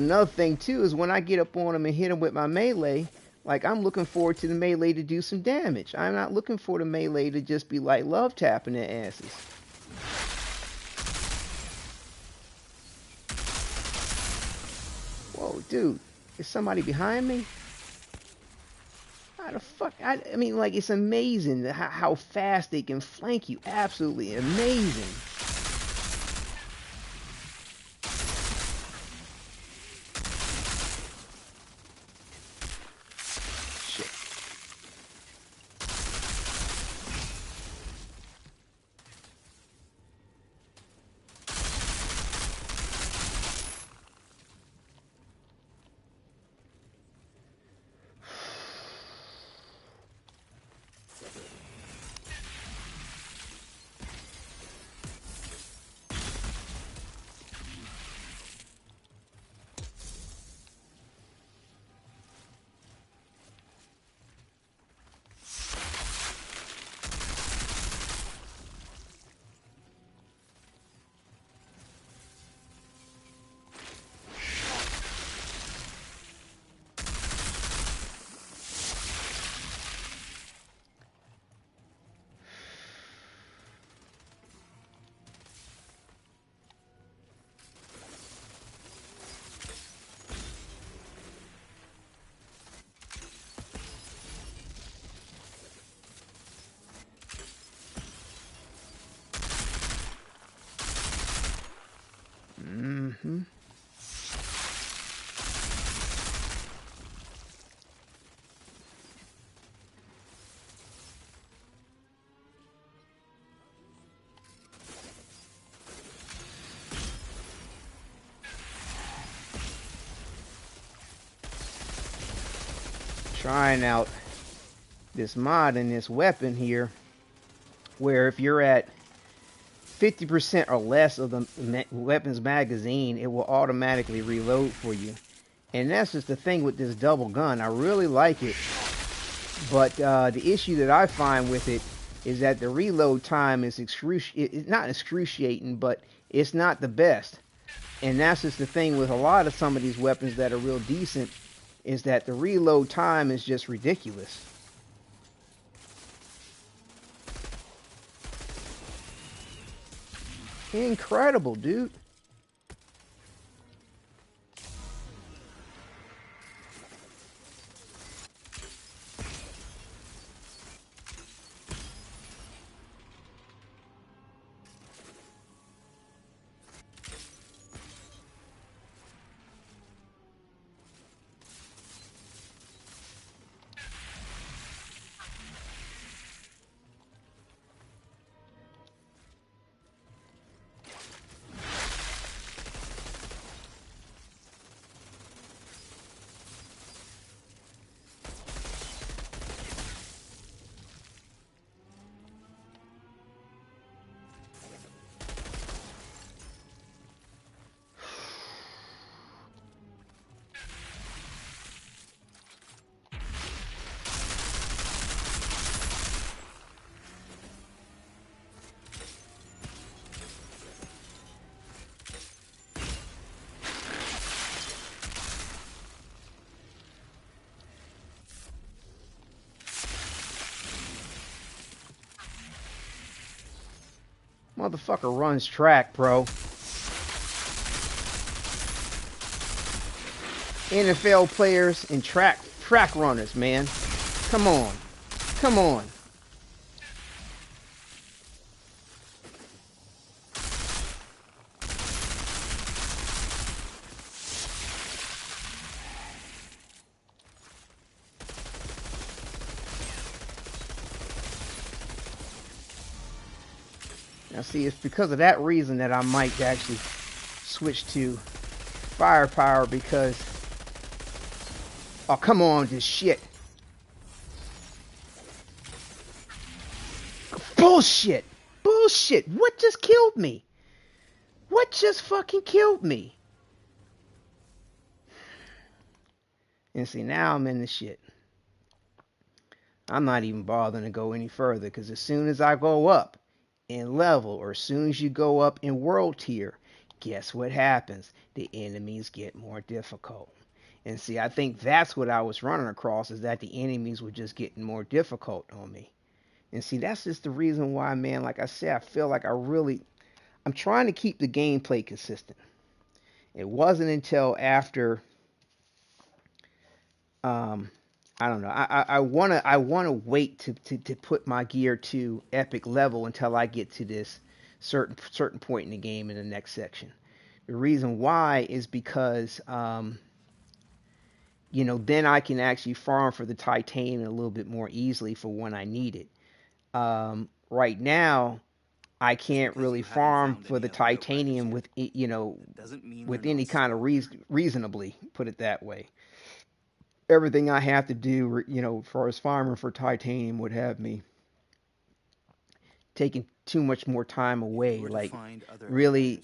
another thing too is when I get up on them and hit them with my melee, like I'm looking forward to the melee to do some damage. I'm not looking for the melee to just be like love tapping their asses. Whoa, dude, is somebody behind me? How the fuck? I mean, like, it's amazing how fast they can flank you. Absolutely amazing. Mm-hmm. Trying out this mod in this weapon here, where if you're at 50% or less of the weapon's magazine, it will automatically reload for you. And that's just the thing with this double gun. I really like it, but the issue that I find with it is that the reload time is not excruciating, but it's not the best. And that's just the thing with a lot of some of these weapons that are real decent, is that the reload time is just ridiculous. Incredible, dude. Motherfucker runs track, bro. NFL players and track runners, man. Come on. Come on. Now see, it's because of that reason that I might actually switch to firepower because... Oh, come on, this shit. Bullshit. Bullshit. What just killed me? What just fucking killed me? And see, now I'm in the shit. I'm not even bothering to go any further because as soon as I go up in level or as soon as you go up in world tier, guess what happens? The enemies get more difficult. And see, I think that's what I was running across is that the enemies were just getting more difficult on me. And see, that's just the reason why, man, like I said, I feel like I'm trying to keep the gameplay consistent. It wasn't until after, I don't know, I wanna wait to put my gear to epic level until I get to this certain point in the game in the next section. The reason why is because, then I can actually farm for the titanium a little bit more easily for when I need it. Right now, I can't really farm for the titanium with with any kind of reasonably, put it that way. Everything I have to do, as far as farming for titanium would have me taking too much more time away. Like, really,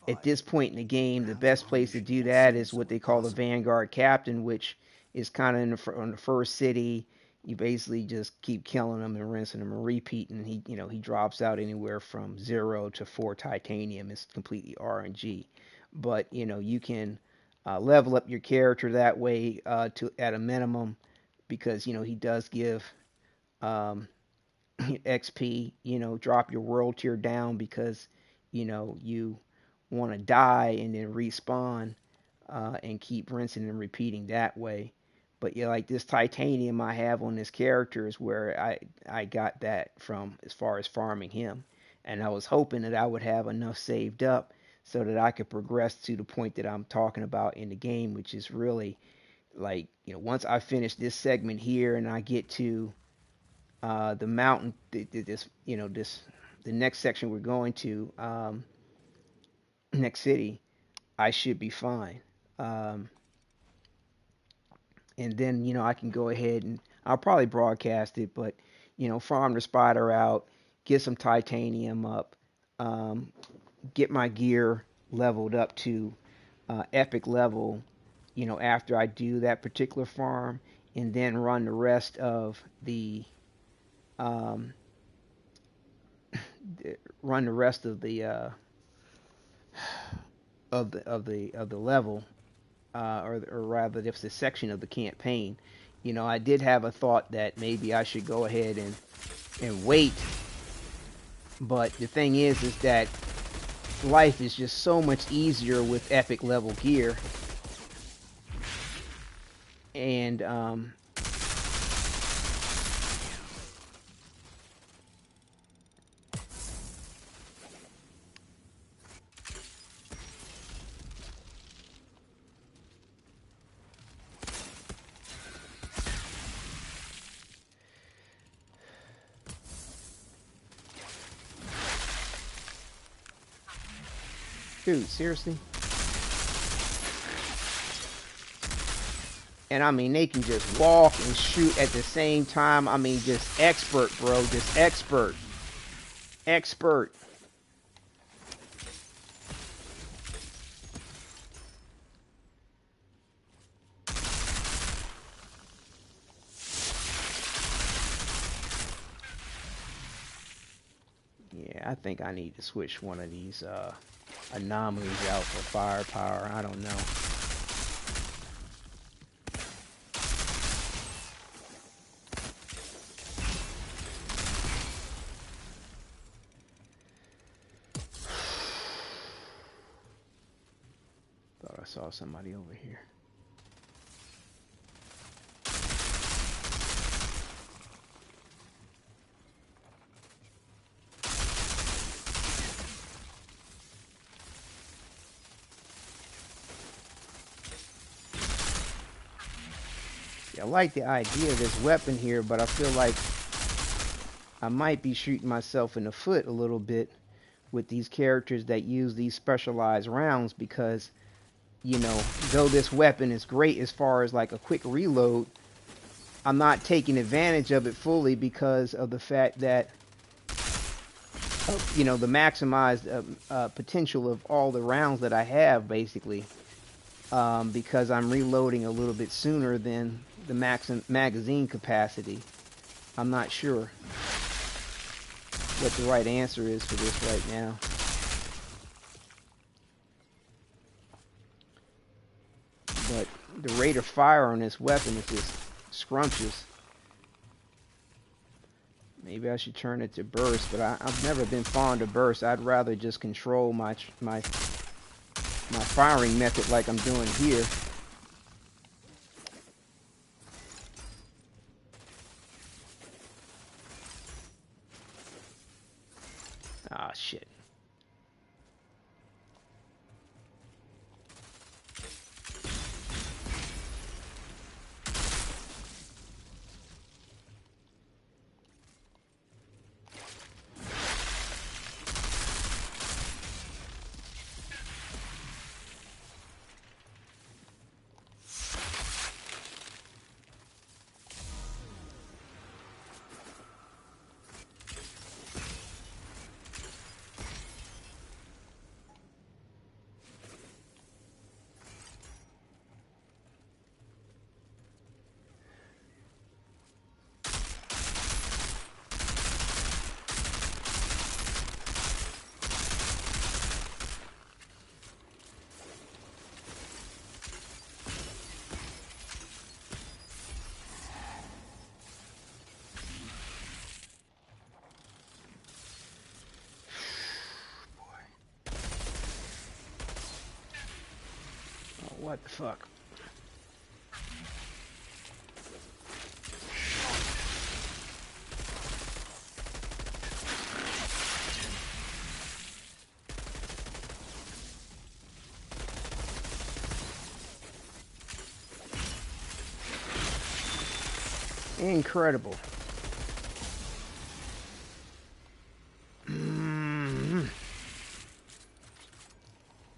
at this point in the game, the best place to do that is what they call the Vanguard Captain, which is kind of on the first city. You basically just keep killing them and rinsing them and repeating. He drops out anywhere from 0 to 4 titanium. It's completely RNG. But, you can level up your character that way to at a minimum because, he does give XP, drop your world tier down because, you want to die and then respawn and keep rinsing and repeating that way. But yeah, like this titanium I have on this character is where I got that from as far as farming him. And I was hoping that I would have enough saved up so that I could progress to the point that I'm talking about in the game, which is really like, once I finish this segment here and I get to the mountain, the next section we're going to, next city, I should be fine. And then, I can go ahead and I'll probably broadcast it, but, farm the spider out, get some titanium up, get my gear leveled up to epic level, after I do that particular farm, and then run the rest of the um, run the rest of the level, or rather, if it's a section of the campaign. I did have a thought that maybe I should go ahead and wait, but the thing is that life is just so much easier with epic level gear, and dude, seriously? And I mean, they can just walk and shoot at the same time. I mean, just expert, bro. Just expert. Expert. Yeah, I think I need to switch one of these anomalies out for firepower. I don't know. saw somebody over here. I like the idea of this weapon here, but I feel like I might be shooting myself in the foot a little bit with these characters that use these specialized rounds, because, you know, though this weapon is great as far as like a quick reload, I'm not taking advantage of it fully because of the fact that, you know, the maximized potential of all the rounds that I have, basically, because I'm reloading a little bit sooner than the magazine capacity. I'm not sure what the right answer is for this right now. But the rate of fire on this weapon is just scrumptious. Maybe I should turn it to burst, but I've never been fond of burst. I'd rather just control my firing method like I'm doing here. Ah, shit. What the fuck? Incredible.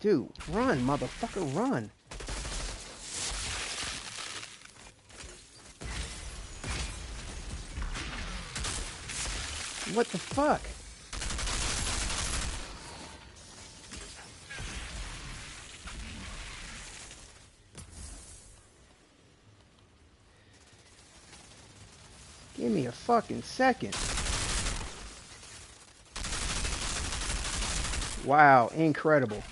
Dude, run, motherfucker, run. What the fuck? Give me a fucking second. Wow, incredible.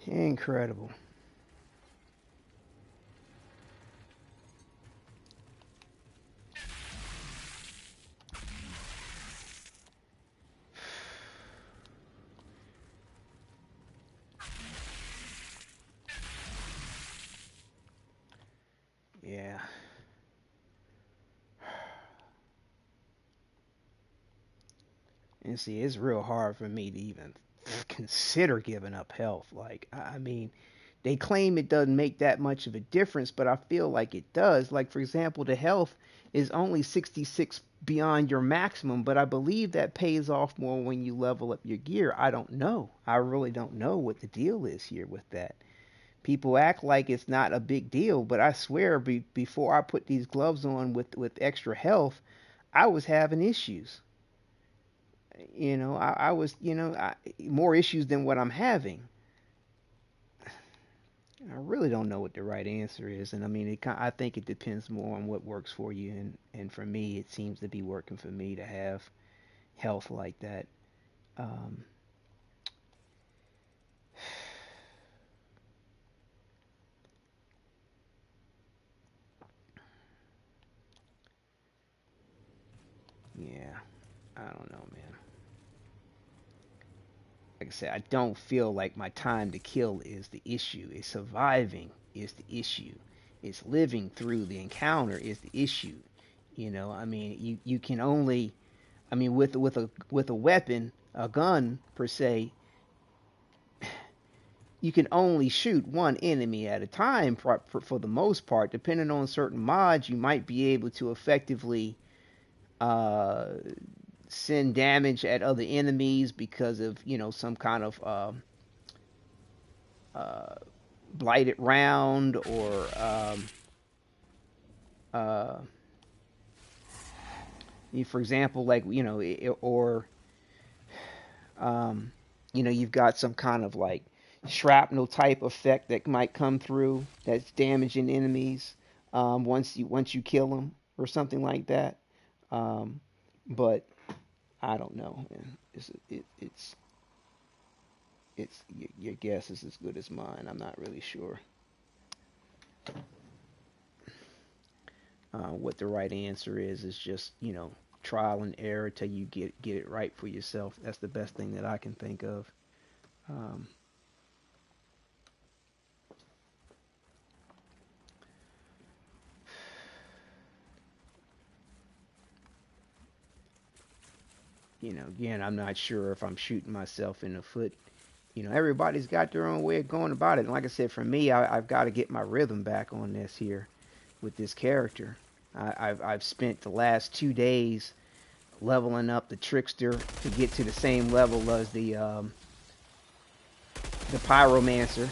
Incredible. Yeah. And see, it's real hard for me to even consider giving up health. Like, I mean, they claim it doesn't make that much of a difference, but I feel like it does. Like, for example, the health is only 66 beyond your maximum, but I believe that pays off more when you level up your gear. I don't know. I really don't know what the deal is here with that. People act like it's not a big deal, but I swear, before I put these gloves on with extra health, I was having issues. You know, I was, more issues than what I'm having. I really don't know what the right answer is, and I mean, I think it depends more on what works for you, and for me, it seems to be working for me to have health like that. Um, Yeah, I don't know, man. Like I said, I don't feel like my time to kill is the issue. It's surviving is the issue. It's living through the encounter is the issue. You know, I mean, you can only, I mean, with a weapon, a gun per se, you can only shoot one enemy at a time for the most part. Depending on certain mods, you might be able to effectively uh, send damage at other enemies because of some kind of uh, blighted round or uh, for example, like or um, you've got some kind of like shrapnel type effect that might come through that's damaging enemies once you kill them or something like that. Um, but I don't know, man. It's your guess is as good as mine. I'm not really sure what the right answer is. Is just trial and error till you get it right for yourself. That's the best thing that I can think of. Um, Again, I'm not sure if I'm shooting myself in the foot. Everybody's got their own way of going about it. And like I said, for me, I've got to get my rhythm back on this here with this character. I've spent the last 2 days leveling up the trickster to get to the same level as the pyromancer.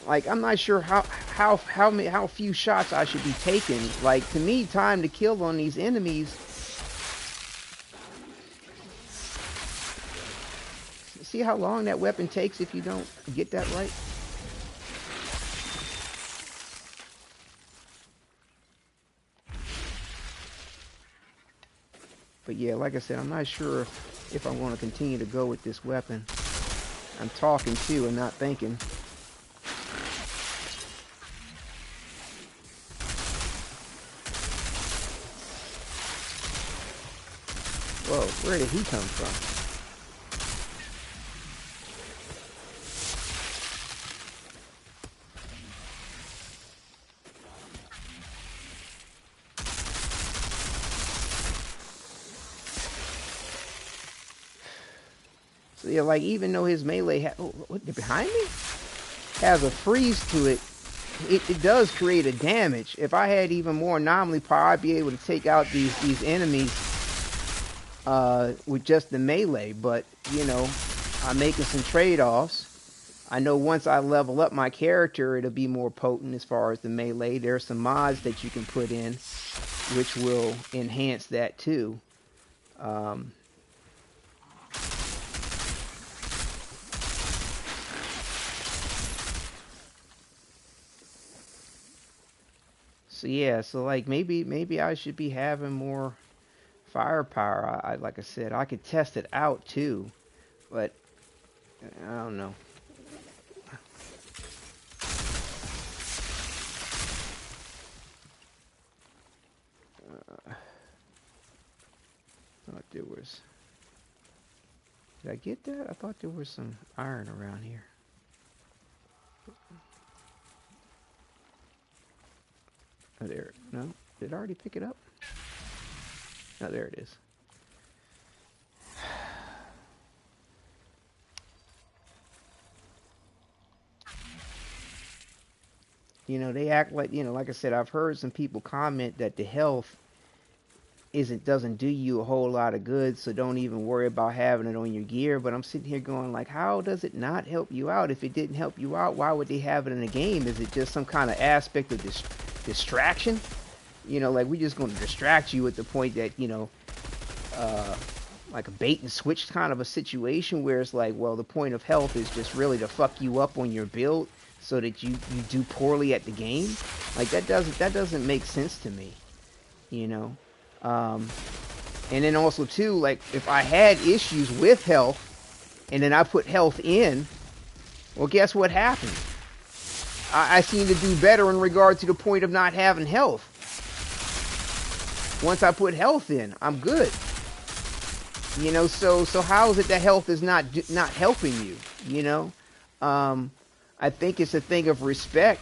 Like, I'm not sure how few shots I should be taking. Like, to me, time to kill on these enemies. See how long that weapon takes if you don't get that right? But yeah, like I said, I'm not sure if I want to continue to go with this weapon. I'm talking too and not thinking. Whoa, where did he come from? So yeah, like even though his melee what behind me has a freeze to it, it does create a damage. If I had even more anomaly power, I'd be able to take out these enemies with just the melee. But I'm making some trade-offs. I know once I level up my character, it'll be more potent as far as the melee. There are some mods that you can put in, which will enhance that too. So yeah, so like maybe I should be having more firepower. Like I said, I could test it out too, but I don't know. I thought there was. Did I get that? I thought there was some iron around here. Oh, there. No, did I already pick it up? Oh, there it is. They act like, like I said, I've heard some people comment that the health doesn't do you a whole lot of good, so don't even worry about having it on your gear. But I'm sitting here going like, how does it not help you out? If it didn't help you out, why would they have it in the game? Is it just some kind of aspect of distraction? Like we're just going to distract you at the point that, like a bait and switch kind of a situation where it's like, well, the point of health is just really to fuck you up on your build so that you do poorly at the game. Like that doesn't make sense to me, and then also too, like if I had issues with health and then I put health in, well, guess what happened? I seem to do better in regard to the point of not having health. Once I put health in, I'm good. You know, so how is it that health is not helping you? You know, um, I think it's a thing of respect,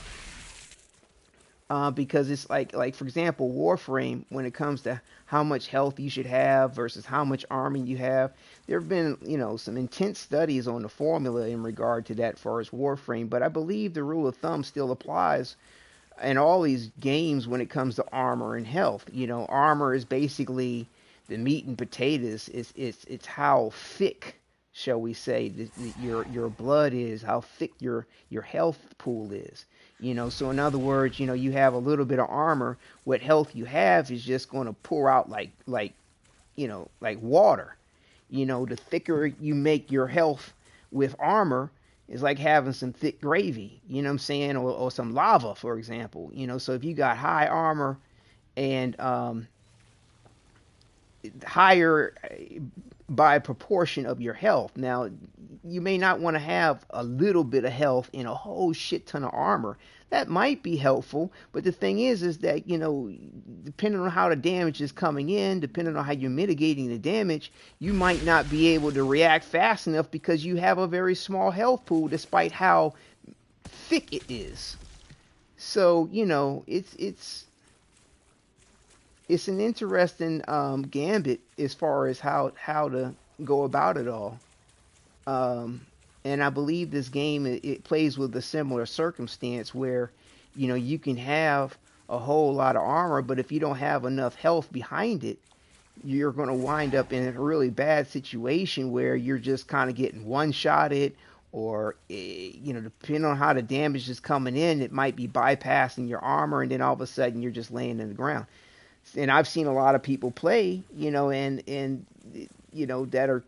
because it's like for example, Warframe, when it comes to how much health you should have versus how much armor you have. There have been, some intense studies on the formula in regard to that for as Warframe, but I believe the rule of thumb still applies in all these games when it comes to armor and health. Armor is basically the meat and potatoes. It's how thick, shall we say, your blood is, how thick your health pool is. So in other words, you have a little bit of armor. What health you have is just going to pour out like water. The thicker you make your health with armor, is like having some thick gravy, you know what I'm saying, or some lava, for example. So if you got high armor and higher by proportion of your health. Now, you may not want to have a little bit of health and a whole shit ton of armor. That might be helpful, but the thing is that, depending on how the damage is coming in, depending on how you're mitigating the damage, you might not be able to react fast enough because you have a very small health pool despite how thick it is. So, it's an interesting gambit as far as how to go about it all. Um, and I believe this game, it plays with a similar circumstance where, you can have a whole lot of armor, but if you don't have enough health behind it, you're going to wind up in a really bad situation where you're just kind of getting one-shotted, or depending on how the damage is coming in, it might be bypassing your armor, and then all of a sudden you're just laying in the ground. And I've seen a lot of people play, and that are,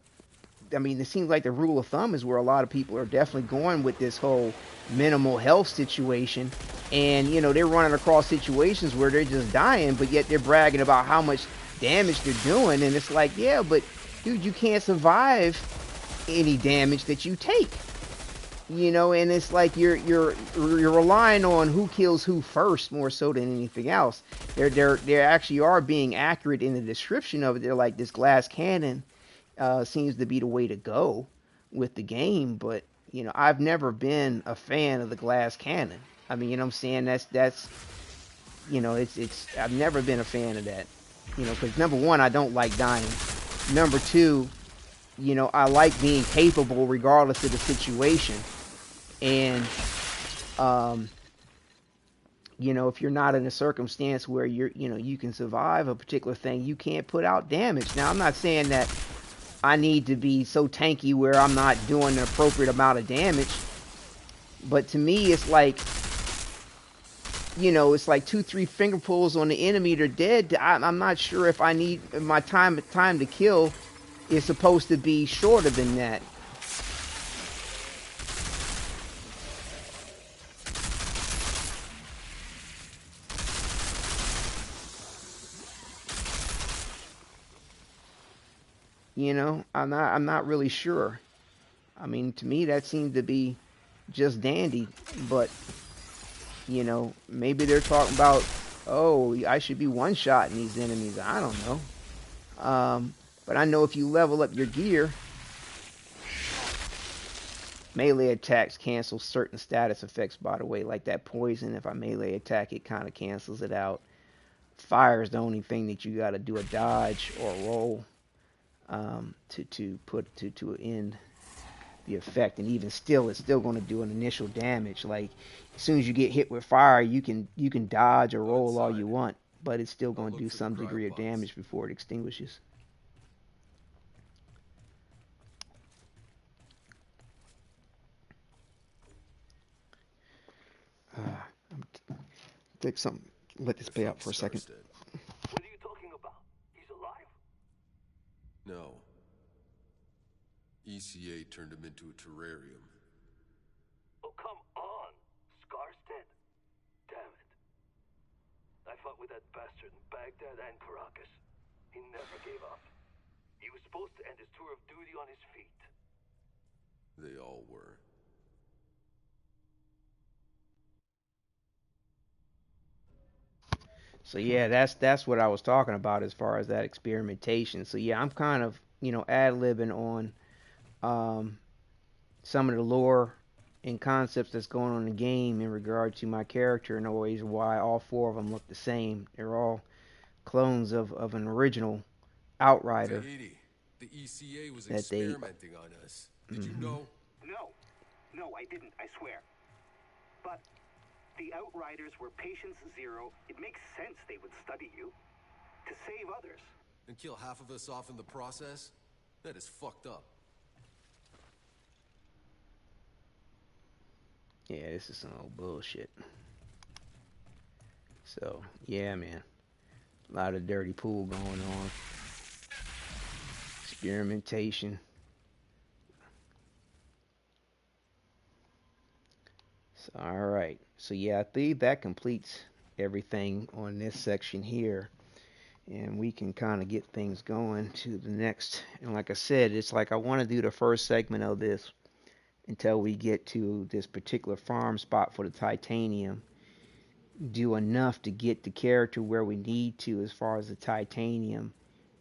I mean, it seems like the rule of thumb is where a lot of people are definitely going with this whole minimal health situation. And, they're running across situations where they're just dying, but yet they're bragging about how much damage they're doing. And it's like, yeah, but dude, you can't survive any damage that you take. And it's like you're relying on who kills who first more so than anything else. They actually are being accurate in the description of it. They're like, this glass cannon seems to be the way to go with the game, but I've never been a fan of the glass cannon. I mean, I'm saying? That's it's I've never been a fan of that. Because number one, I don't like dying. Number two, I like being capable regardless of the situation. And if you're not in a circumstance where you can survive a particular thing, you can't put out damage. Now, I'm not saying that I need to be so tanky where I'm not doing an appropriate amount of damage, but to me, it's like, it's like 2-3 finger pulls on the enemy, they're dead. I'm not sure if I need my time to kill is supposed to be shorter than that. I'm not really sure. I mean, to me, that seemed to be just dandy. But, maybe they're talking about, oh, I should be one-shotting these enemies. I don't know. But I know if you level up your gear, melee attacks cancel certain status effects, by the way. Like that poison, if I melee attack, it kind of cancels it out. Fire is the only thing that you got to do a dodge or a roll to end the effect, and even still, it's still going to do an initial damage. Like as soon as you get hit with fire, you can dodge or roll all you want, but it's still going to do some degree of damage before it extinguishes. Take some. Let this play out for a second. What are you talking about? He's alive? No. ECA turned him into a terrarium. Oh, come on. Scar's dead. Damn it. I fought with that bastard in Baghdad and Caracas. He never gave up. He was supposed to end his tour of duty on his feet. They all were. So yeah, that's what I was talking about as far as that experimentation. So yeah, I'm kind of ad libbing on um, some of the lore and concepts that's going on in the game in regard to my character and always why all four of them look the same. They're all clones of an original Outrider Tahiti, the ECA was that they. experimenting on us. Did you Hmm. know? No, no, I didn't, I swear. But the Outriders were patients zero. It makes sense they would study you to save others. And kill half of us off in the process? That is fucked up. Yeah, this is some old bullshit. So yeah, man, a lot of dirty pool going on, experimentation. So, all right. So yeah, I think that completes everything on this section here, and we can kind of get things going to the next. And like I said, it's like I want to do the first segment of this until we get to this particular farm spot for the titanium. Do enough to get the character where we need to as far as the titanium,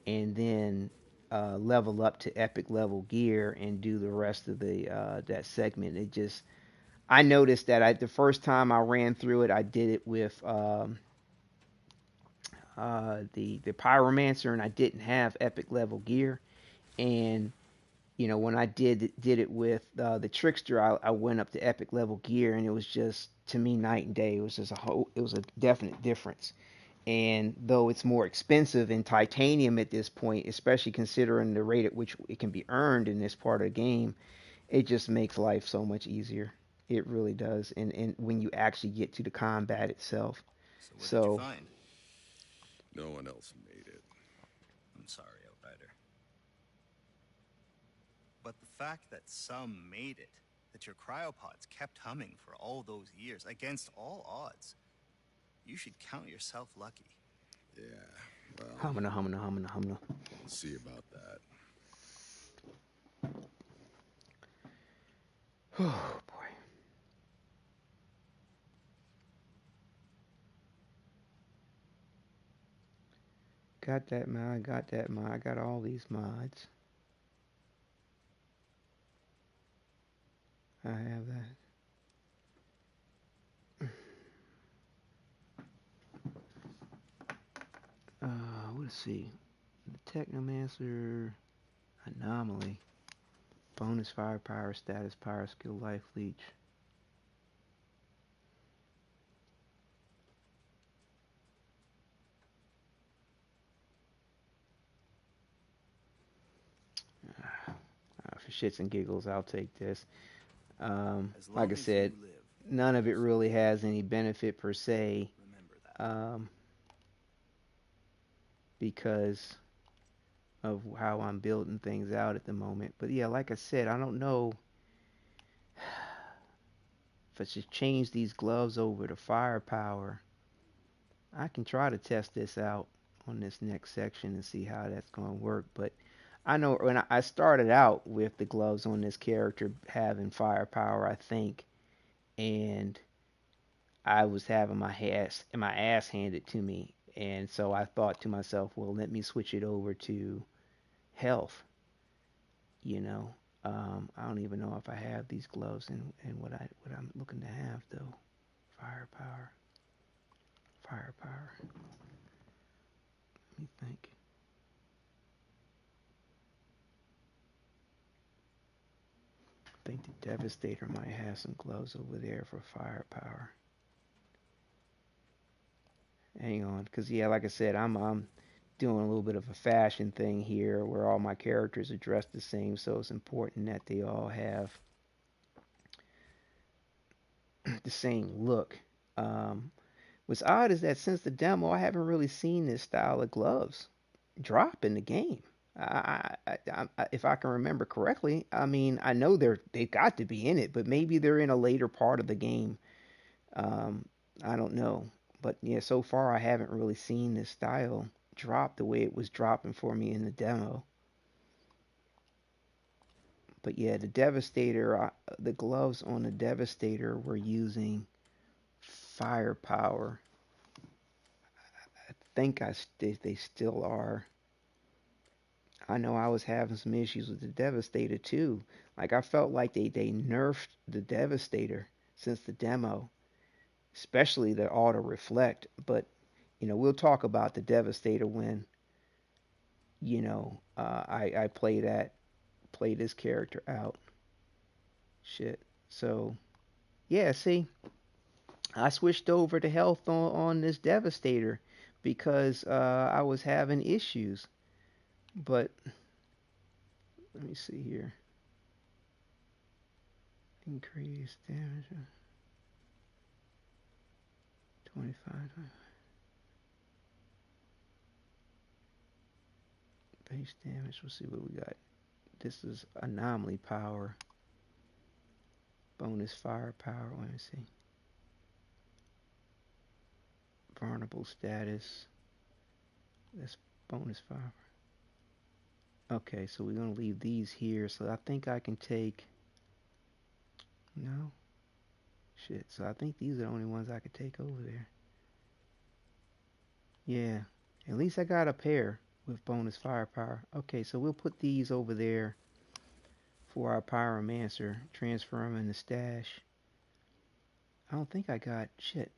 and then level up to epic level gear and do the rest of the that segment. It just I noticed that the first time I ran through it, I did it with the pyromancer, and I didn't have epic level gear. And when I did it with the trickster, I went up to epic level gear, and it was just to me night and day. It was a definite difference. And though it's more expensive in titanium at this point, especially considering the rate at which it can be earned in this part of the game, it just makes life so much easier. It really does. And when you actually get to the combat itself. So what did you So, find? No one else made it. I'm sorry, Outrider. But the fact that some made it, that your cryopods kept humming for all those years, against all odds, you should count yourself lucky. Yeah, well, humana, humana, humana, humana. we'll see about that. Oh, boy. Got that mod, got that mod, I got all these mods. I have that. Let's see. The Technomancer anomaly. Bonus firepower, status, power, skill, life, leech. For shits and giggles, I'll take this. As Like long I as you said, live, none of it really has any benefit per se, remember that. um, because of how I'm building things out at the moment. But yeah, like I said, I don't know if I should change these gloves over to firepower. I can try to test this out on this next section and see how that's going to work. But I know when I started out with the gloves on this character having firepower, I think, and I was having my ass handed to me, and so I thought to myself, well, let me switch it over to health. You know, I don't even know if I have these gloves and what I'm looking to have though. Firepower, firepower. Let me think. I think the Devastator might have some gloves over there for firepower. Hang on, because yeah, like I said, I'm doing a little bit of a fashion thing here where all my characters are dressed the same, so it's important that they all have the same look. Um, what's odd is that since the demo, I haven't really seen this style of gloves drop in the game. If I can remember correctly, I mean, I know they've got to be in it, but maybe they're in a later part of the game. Um, I don't know, but yeah, so far I haven't really seen this style drop the way it was dropping for me in the demo. But yeah, the Devastator, the gloves on the Devastator were using firepower. think they still are. I know I was having some issues with the Devastator too. Like I felt like they nerfed the Devastator since the demo, especially the auto reflect. But we'll talk about the Devastator when I play this character out. Shit. So yeah, see, I switched over to health on this Devastator because I was having issues. But let me see here. Increase damage 25 base damage. We'll see what we got. This is anomaly power, bonus firepower. Let me see. Vulnerable status. That's bonus fire. Okay, so we're gonna leave these here. So I think I can take. No. Shit. So I think these are the only ones I could take over there. Yeah. At least I got a pair with bonus firepower. Okay, so we'll put these over there for our pyromancer. Transfer them in the stash. I don't think I got shit.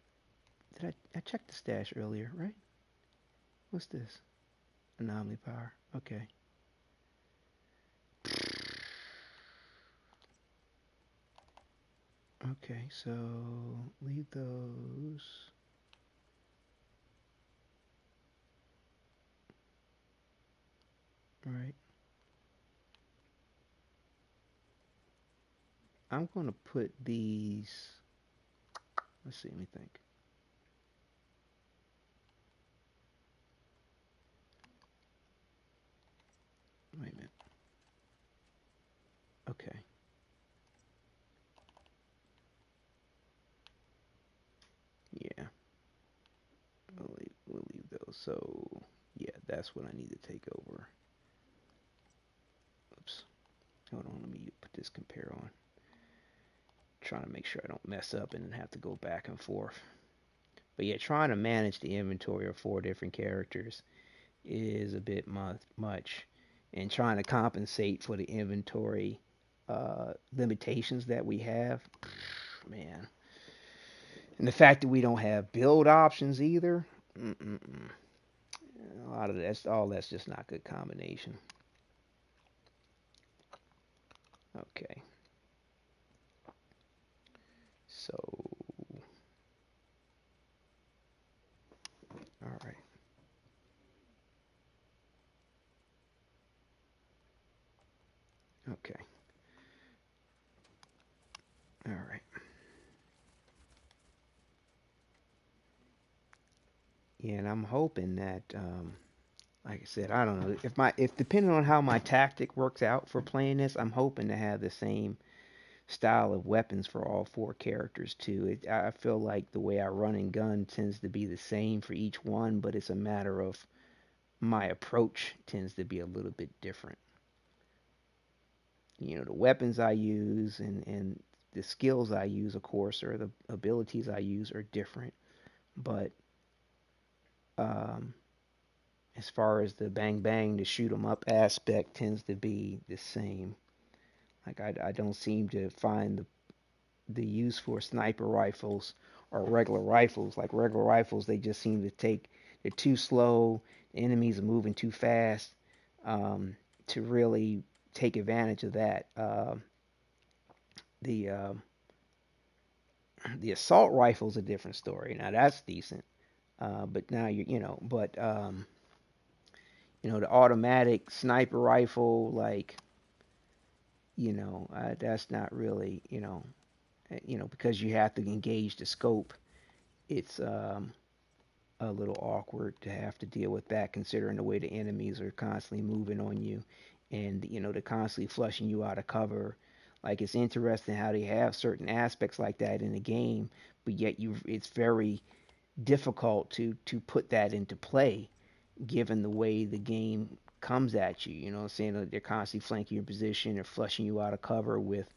Did I checked the stash earlier, right? What's this? Anomaly power. Okay. Okay, so leave those. Right. I'm gonna put these. Let's see. Let me think. Wait a minute. Okay. Yeah. We'll leave those. So yeah, that's what I need to take over. Oops. Hold on. Let me put this compare on. Trying to make sure I don't mess up and then have to go back and forth. But yeah, trying to manage the inventory of 4 different characters is a bit much, and trying to compensate for the inventory limitations that we have, man. And the fact that we don't have build options either. Mm-mm-mm. A lot of that's just not good combination. Okay, so all right, okay, all right. Yeah, and I'm hoping that, like I said, I don't know if depending on how my tactic works out for playing this, I'm hoping to have the same style of weapons for all 4 characters too. I feel like the way I run and gun tends to be the same for each one, but it's a matter of my approach tends to be a little bit different. The weapons I use and the skills I use, of course, or the abilities I use are different, but um, as far as the bang bang, the shoot 'em up aspect tends to be the same. Like I don't seem to find the use for sniper rifles or regular rifles. Like regular rifles, they just seem to they're too slow. Enemies are moving too fast to really take advantage of that. The the assault rifle's a different story. Now that's decent, but now the automatic sniper rifle, like that's not really because you have to engage the scope. It's a little awkward to have to deal with that, considering the way the enemies are constantly moving on you, and they're constantly flushing you out of cover. Like it's interesting how they have certain aspects like that in the game, but yet it's very difficult to put that into play, given the way the game comes at you. You know what I'm saying? They're constantly flanking your position, they're flushing you out of cover with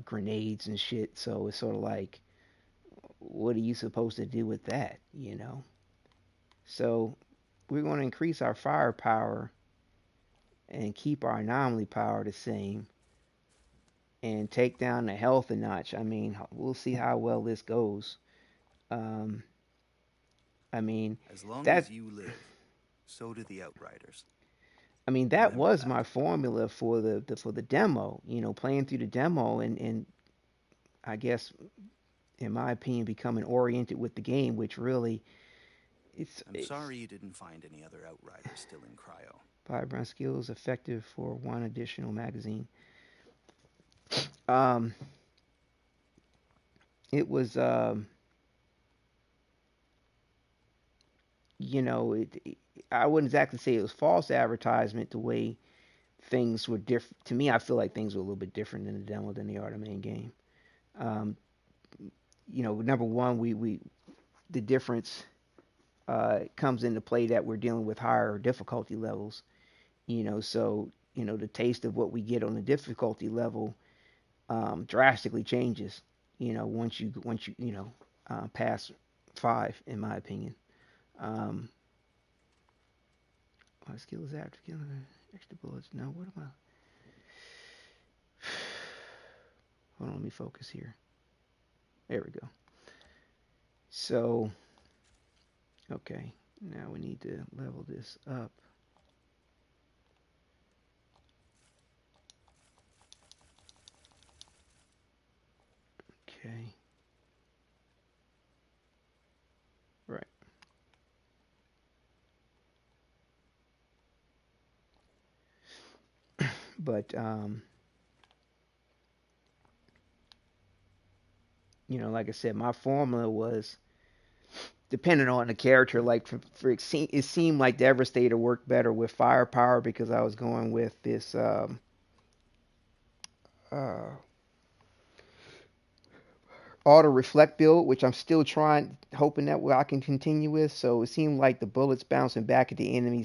grenades and shit. So it's sort of like, what are you supposed to do with that? So we're going to increase our firepower and keep our anomaly power the same and take down the health a notch. I mean, we'll see how well this goes. Um, I mean, As long that as you live, so do the Outriders. that Remember was that. my formula for the demo. Playing through the demo and I guess in my opinion becoming oriented with the game, which really I'm it's sorry you didn't find any other Outriders still in cryo. firebrand skills effective for one additional magazine. Um, it was I wouldn't exactly say it was false advertisement the way things were different. To me, I feel like things were a little bit different in the demo than they are the main game. Um, number one, we the difference comes into play that we're dealing with higher difficulty levels. So the taste of what we get on the difficulty level drastically changes. Once you pass 5, in my opinion. Um, my skill is after killing extra bullets. No, what am I? Hold on, let me focus here. There we go. So, okay, now we need to level this up. Okay. Right. But like I said, my formula was depending on the character. Like it seemed like Devastator worked better with firepower because I was going with this uh, auto reflect build, which I'm still trying, hoping that I can continue with. So it seemed like the bullets bouncing back at the enemy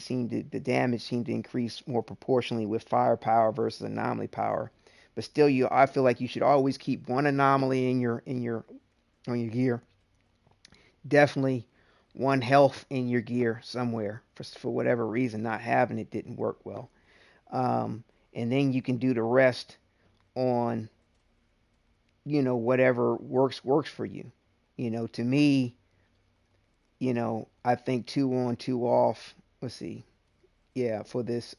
the damage seemed to increase more proportionally with firepower versus anomaly power. But still, I feel like you should always keep one anomaly in your on your gear. Definitely one health in your gear somewhere for whatever reason. Not having it didn't work well. Um, and then you can do the rest on whatever works for you. To me, I think 2 on 2 off. Let's see. Yeah, for this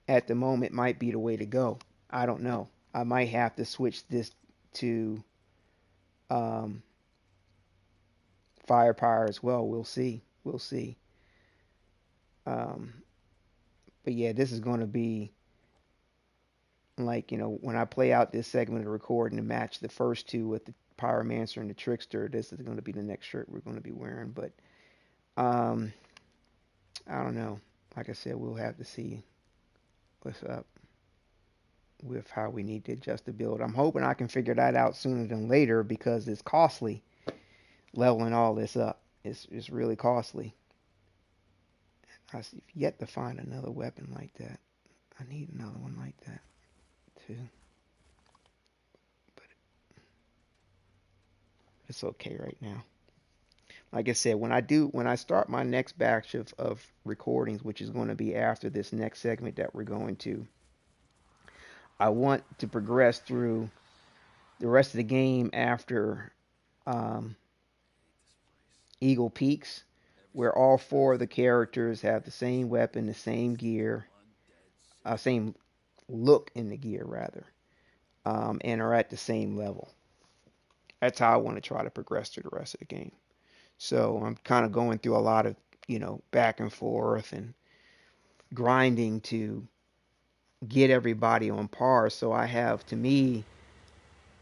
at the moment might be the way to go. I don't know. I might have to switch this to um, firepower as well. We'll see. We'll see. Um, but yeah, this is going to be like when I play out this segment of the recording to match the first two with the Pyromancer and the Trickster. This is going to be the next shirt we're going to be wearing. But um, I don't know. Like I said, we'll have to see what's up with how we need to adjust the build. I'm hoping I can figure that out sooner than later because it's costly leveling all this up. It's really costly. I've yet to find another weapon like that. I need another one like that too. But it's okay right now. Like I said, when I start my next batch of recordings, which is going to be after this next segment that we're going to, I want to progress through the rest of the game after um, Eagle Peaks, where all 4 of the characters have the same weapon, the same gear, same look in the gear rather, and are at the same level. That's how I want to try to progress through the rest of the game. So I'm kind of going through a lot of back and forth and grinding to get everybody on par. So I have, to me,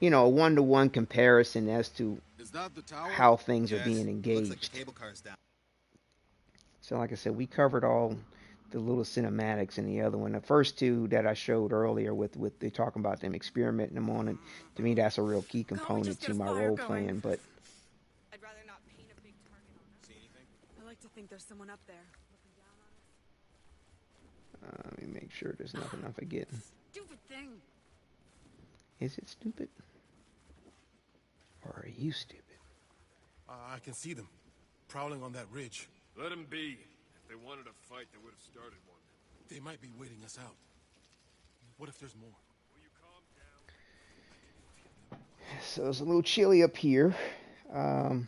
a one-to-one comparison as to Is that the tower? how things are Yes, being looks like the engaged. cable car's down. So like I said, we covered all the little cinematics in the other one. The first two that I showed earlier with they talking about them experimenting them on it. To me, that's a real key Can't we component just get to a my fire role going? playing. But I'd rather not paint a big target on us. See anything? I like to think there's someone up there looking down on us. let me make sure there's nothing I'm forgetting. Stupid thing. Is it stupid? Or are you stupid? I can see them. prowling on that ridge. Let them be. If they wanted a fight, they would have started one. They might be waiting us out. What if there's more? Will you calm down? So it's a little chilly up here. I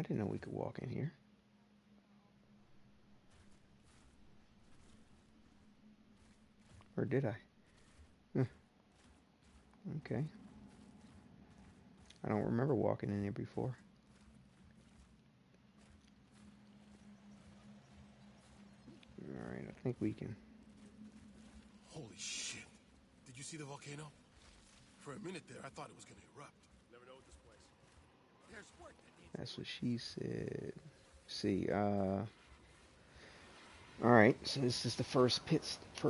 didn't know we could walk in here. Or did I? Okay. I don't remember walking in here before. Alright, I think we can. Holy shit. Did you see the volcano? For a minute there, I thought it was gonna erupt. Never know with this place. There's work that needs. That's what she said. See, alright, so this is the first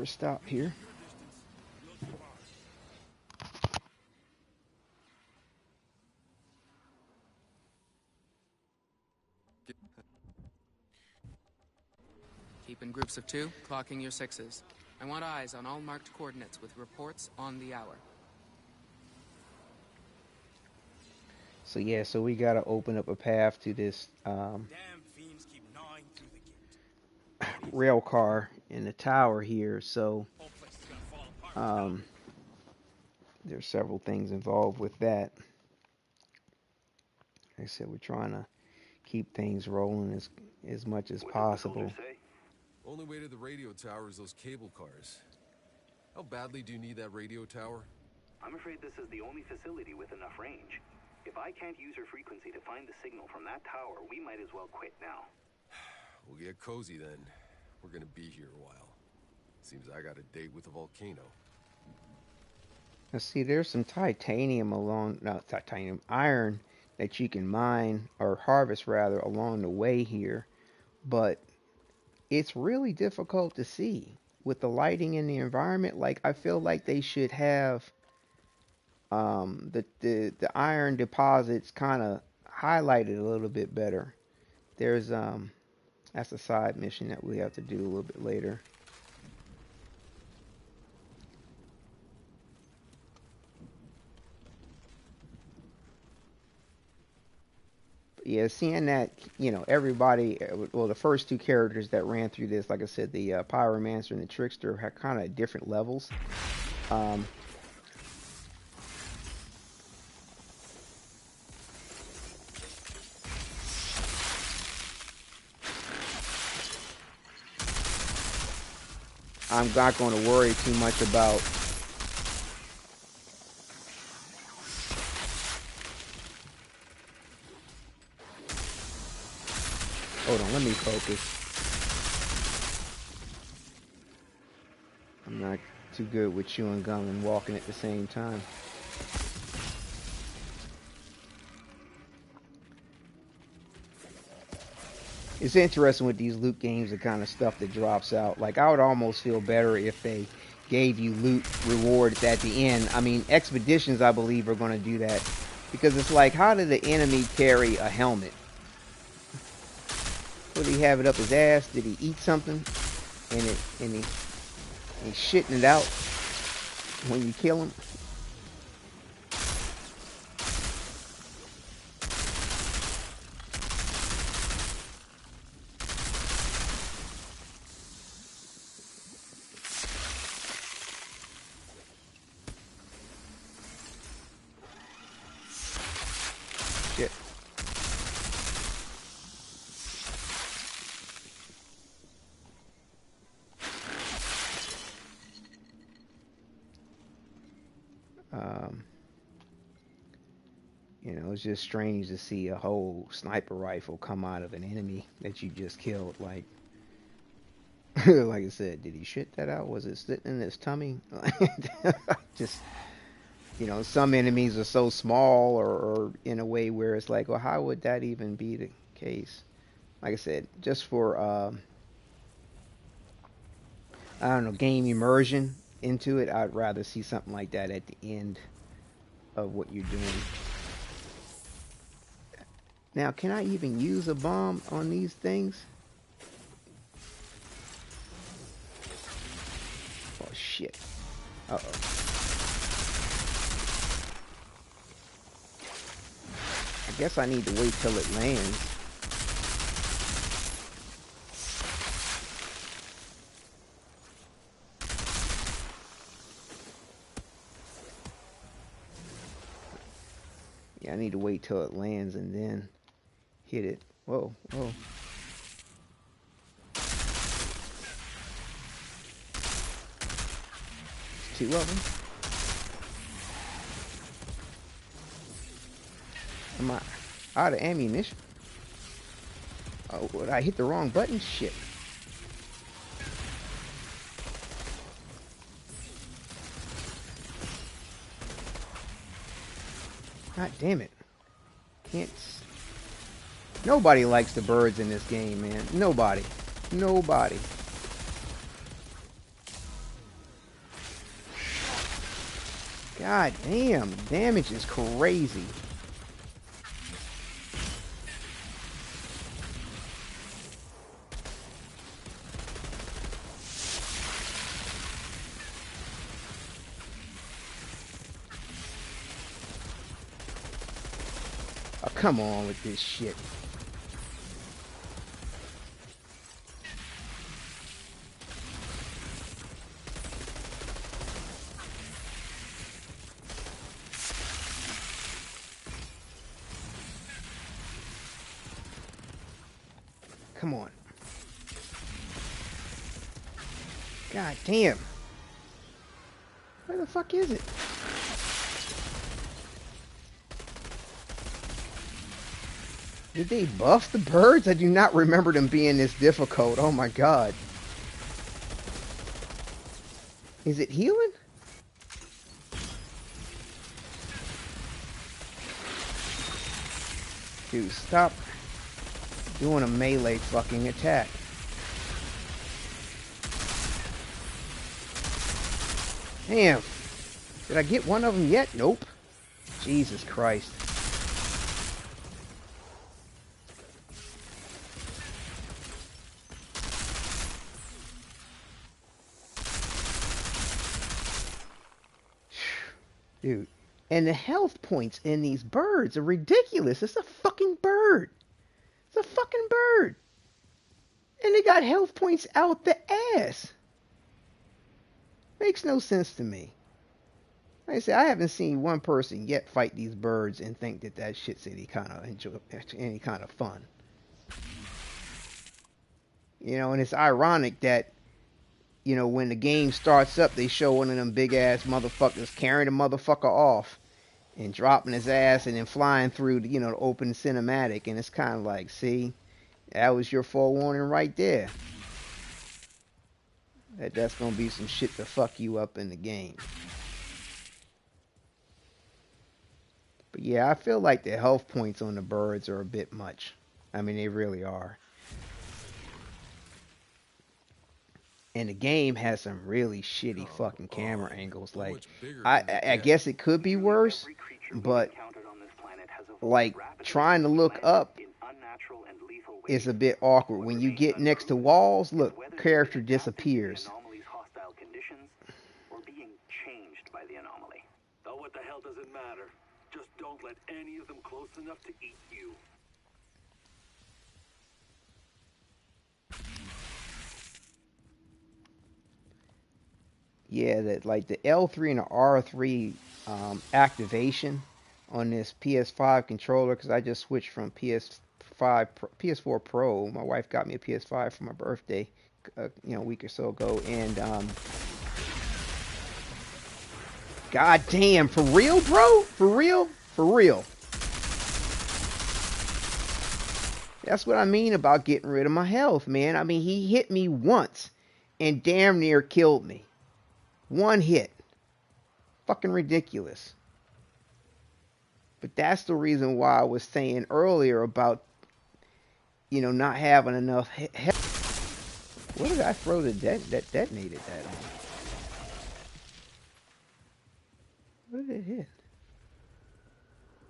stop here. Keep in groups of 2, clocking your 6s. I want eyes on all marked coordinates with reports on the hour. So yeah, so we gotta open up a path to this Damn fiends keep gnawing through the gate. rail car in the tower here. So Whole place is gonna fall apart. there's several things involved with that. Like I said, we're trying to keep things rolling as much as What did the possible. soldier say? Only way to the radio tower is those cable cars. How badly do you need that radio tower? I'm afraid this is the only facility with enough range. If I can't use her frequency to find the signal from that tower, we might as well quit now. We'll get cozy then. We're gonna be here a while. Seems I got a date with the volcano. Now see, there's some iron that you can mine, or harvest rather, along the way here. But it's really difficult to see with the lighting in the environment. Like, I feel like they should have the iron deposits kind of highlighted a little bit better. There's that's a side mission that we have to do a little bit later. But yeah, seeing that, you know, everybody, well, the first two characters that ran through this, like I said, the Pyromancer and the Trickster, had kind of different levels. I'm not going to worry too much about hold on, let me focus. I'm not too good with chewing gum and walking at the same time. It's interesting with these loot games, the kind of stuff that drops out. Like, I would almost feel better if they gave you loot rewards at the end. I mean, expeditions, I believe, are going to do that. Because it's like, how did the enemy carry a helmet? Would he have it up his ass? Did he eat something? And he's shitting it out when you kill him? Shit. You know, it's just strange to see a whole sniper rifle come out of an enemy that you just killed. Like, like I said, did he shit that out? Was it sitting in his tummy? Just, you know, some enemies are so small, or in a way where it's like, well, how would that even be the case? Like I said, just for, I don't know, game immersion into it, I'd rather see something like that at the end of what you're doing. Now, can I even use a bomb on these things? Oh, shit. shit. Uh-oh. I guess I need to wait till it lands. Yeah, I need to wait till it lands and then hit it. Whoa, whoa. Two of them. Am I out of ammunition? Oh, I hit the wrong button? Shit. God damn it. Can't. Nobody likes the birds in this game, man. Nobody. Nobody. God damn. The damage is crazy. Oh, come on with this shit. Come on. God damn. Where the fuck is it? Did they buff the birds? I do not remember them being this difficult. Oh my god. Is it healing? Dude, stop doing a melee fucking attack. Damn. Did I get one of them yet? Nope. Jesus Christ. Dude. And the health points in these birds are ridiculous. It's a fucking bird. It's a fucking bird. And they got health points out the ass. Makes no sense to me. Like I said, I haven't seen one person yet fight these birds and think that that shit's any kind of fun. You know, and it's ironic that, you know, when the game starts up, they show one of them big ass motherfuckers carrying the motherfucker off and dropping his ass and then flying through, you know, the open cinematic. And it's kind of like, see, that was your forewarning right there. That's going to be some shit to fuck you up in the game. But yeah, I feel like the health points on the birds are a bit much. I mean, they really are. And the game has some really shitty fucking camera angles. Like, I guess it could be worse, but like trying to look up is a bit awkward. When you get next to walls, look, character disappears. Oh, what the hell does it matter? Just don't let any of them close enough to eat you. Yeah, that like the L3 and the R3 activation on this PS5 controller, because I just switched from PS4 Pro. My wife got me a PS5 for my birthday, you know, a week or so ago, and god damn, for real, bro? For real? For real? That's what I mean about getting rid of my health, man. I mean, he hit me once and damn near killed me. One hit. Fucking ridiculous. But that's the reason why I was saying earlier about, you know, not having enough health. What did I throw that detonated that on? What did it hit?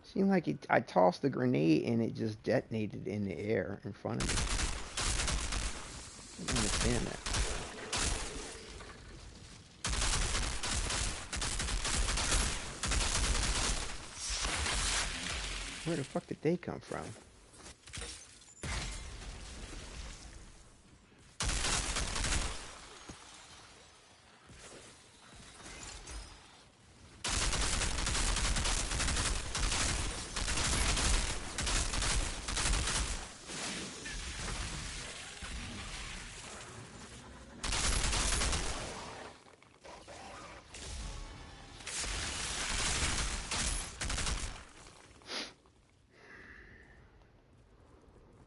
Seemed like I tossed the grenade and it just detonated in the air in front of me. I don't understand that. Where the fuck did they come from?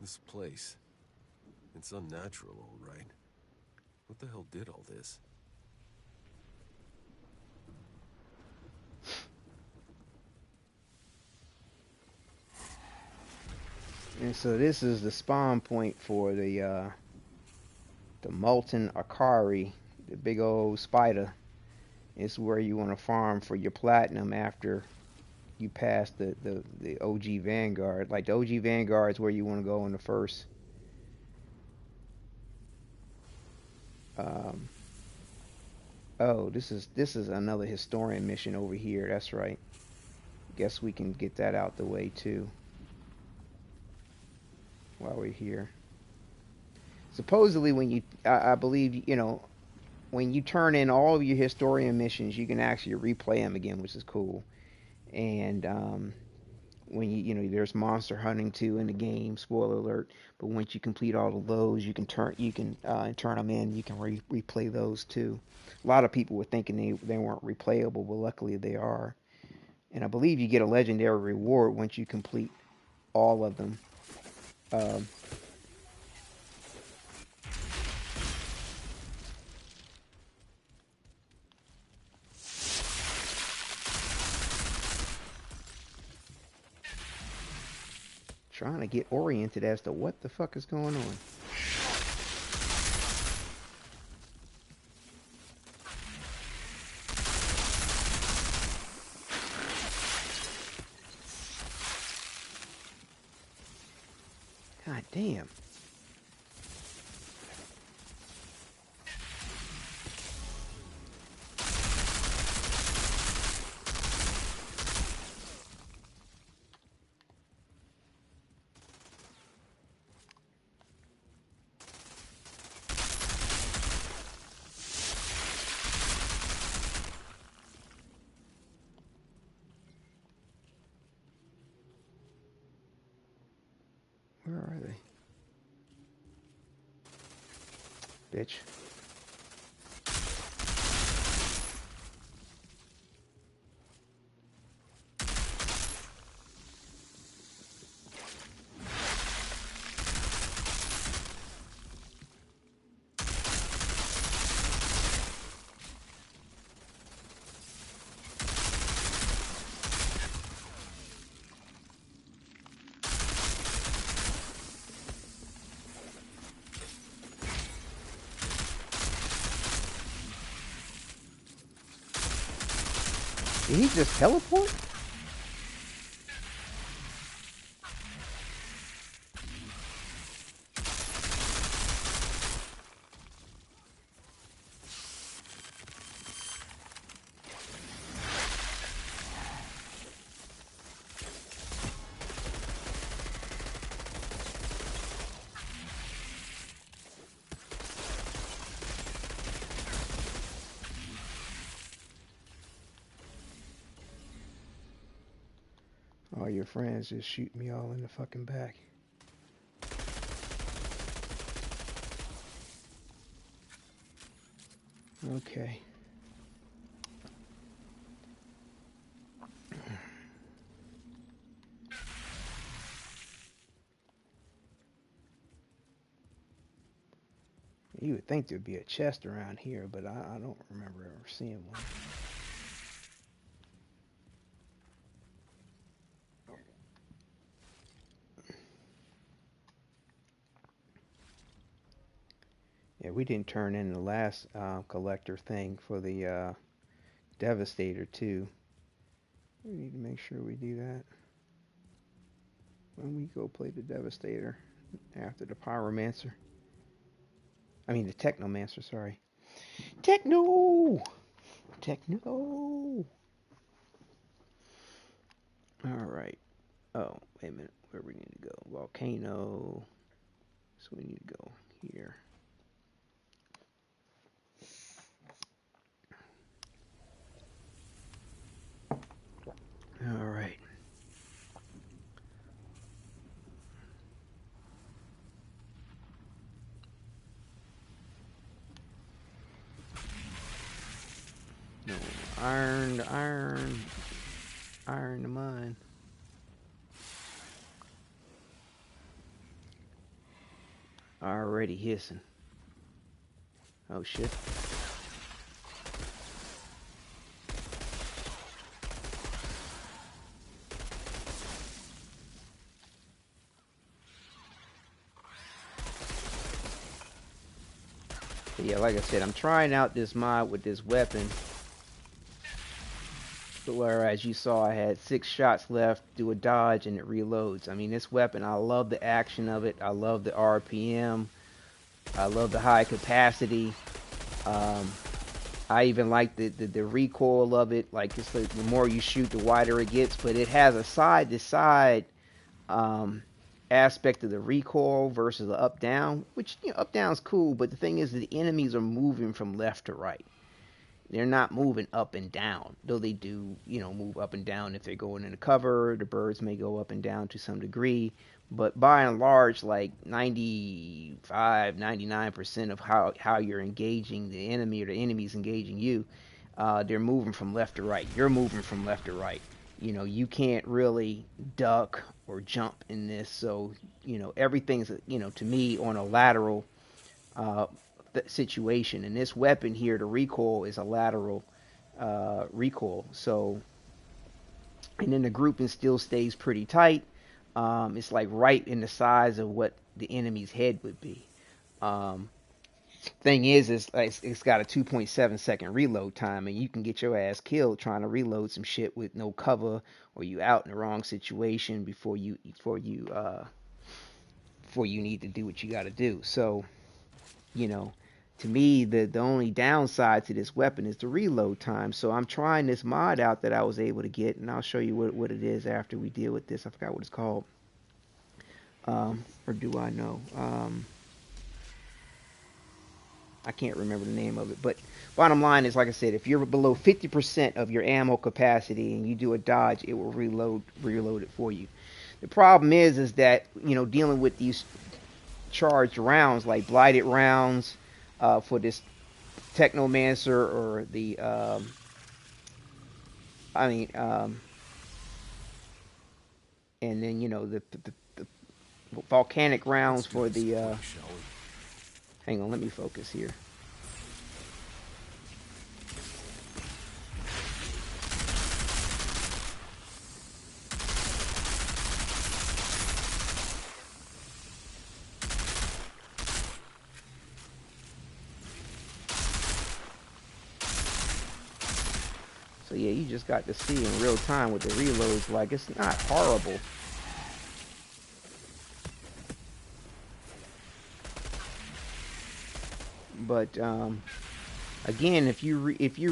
This place. It's unnatural, all right. What the hell did all this? And so this is the spawn point for the molten Akari, the big old spider. It's where you want to farm for your platinum after you pass the OG Vanguard. Like the OG Vanguard is where you want to go in the first. Um, oh, this is another historian mission over here. That's right. Guess we can get that out the way too while we're here. Supposedly, when I believe, when you turn in all of your historian missions, you can actually replay them again, which is cool. And when there's monster hunting too in the game. Spoiler alert. But once you complete all of those, you can turn them in. You can replay those too. A lot of people were thinking they weren't replayable, but luckily they are. And I believe you get a legendary reward once you complete all of them. Um, Trying to get oriented as to what the fuck is going on. God damn. Where are they? Bitch. Did he just teleport? All your friends just shoot me all in the fucking back. Okay. You would think there'd be a chest around here, but I don't remember ever seeing one. Yeah, we didn't turn in the last collector thing for the Devastator too. We need to make sure we do that when we go play the Devastator after the Pyromancer. I mean the Technomancer, sorry. Techno! Techno! Alright. Oh, wait a minute. Where we need to go? Volcano. So we need to go here. All right. No, iron to mine. Already hissing. Oh shit. But yeah, like I said, I'm trying out this mod with this weapon. Where, as you saw, I had 6 shots left, do a dodge, and it reloads. I mean, this weapon, I love the action of it. I love the RPM. I love the high capacity. I even like the recoil of it. Like, it's like the more you shoot, the wider it gets. But it has a side-to-side aspect of the recoil versus the up-down, which, you know, up-down's cool. But the thing is, the enemies are moving from left to right. They're not moving up and down, though they do, you know, move up and down if they're going into cover. The birds may go up and down to some degree, but by and large, like 95, 99% of how you're engaging the enemy or the enemy's engaging you, they're moving from left to right. You're moving from left to right. You know, you can't really duck or jump in this, so, you know, everything's, you know, to me, on a lateral situation. And this weapon here, the recoil, is a lateral recoil. So, and then the grouping still stays pretty tight. It's like right in the size of what the enemy's head would be. Thing is it's got a 2.7 second reload time, and you can get your ass killed trying to reload some shit with no cover, or you out in the wrong situation before you need to do what you got to do. So, you know, to me, the only downside to this weapon is the reload time. So I'm trying this mod out that I was able to get, and I'll show you what it is after we deal with this. I forgot what it's called. Or do I know? I can't remember the name of it. But bottom line is, like I said, if you're below 50% of your ammo capacity and you do a dodge, it will reload it for you. The problem is that, you know, dealing with these charged rounds, like blighted rounds, for this Technomancer, or the and then, you know, the volcanic rounds for the hang on, let me focus here. So yeah, you just got to see in real time with the reloads. Like, it's not horrible. But again, if you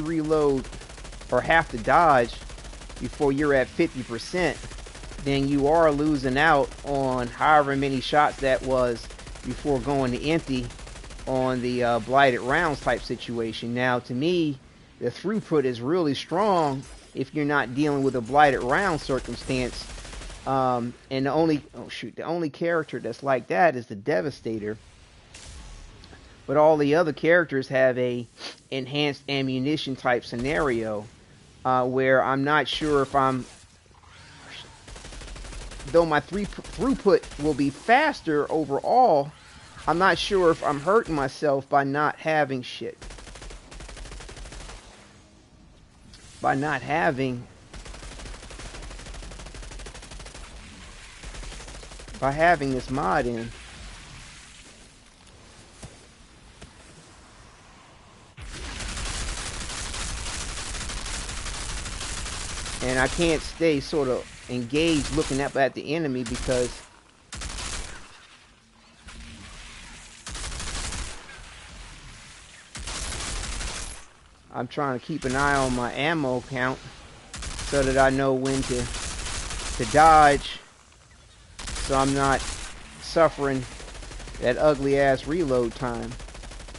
reload or have to dodge before you're at 50%, then you are losing out on however many shots that was before going to empty on the blighted rounds type situation. Now, to me, the throughput is really strong if you're not dealing with a blighted round circumstance. And the only character that's like that is the Devastator. But all the other characters have a enhanced ammunition type scenario, where I'm not sure if though my throughput will be faster overall, I'm not sure if I'm hurting myself by not having shit. By not having this mod in. And I can't stay sort of engaged looking up at the enemy because I'm trying to keep an eye on my ammo count so that I know when to dodge so I'm not suffering that ugly ass reload time.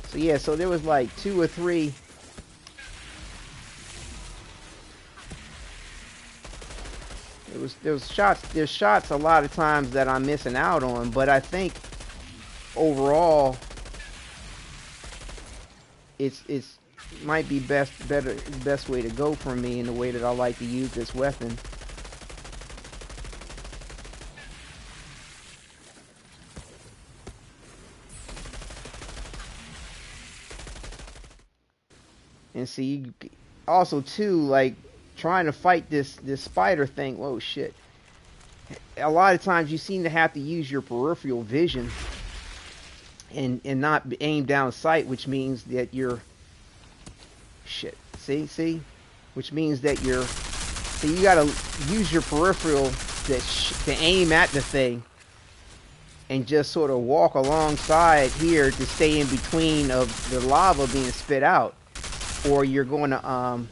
So yeah, so there was like 2 or 3. There's shots a lot of times that I'm missing out on, but I think overall it's might be best way to go for me in the way that I like to use this weapon. And see, also too, like trying to fight this spider thing. Whoa, shit! A lot of times you seem to have to use your peripheral vision and not aim down sight, which means that you're shit. See, which means that you're. So you gotta use your peripheral to aim at the thing, and just sort of walk alongside here to stay in between of the lava being spit out, or you're gonna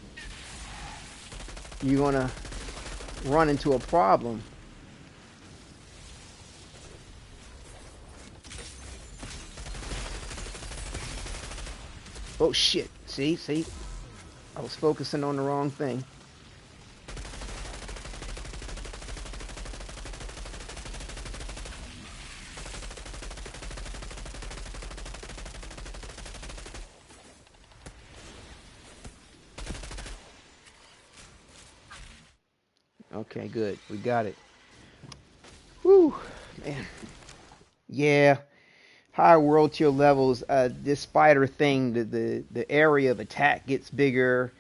run into a problem. Oh shit! See, I was focusing on the wrong thing. Okay, good. We got it. Whew, man. Yeah. Higher world tier levels, this spider thing, the area of attack gets bigger.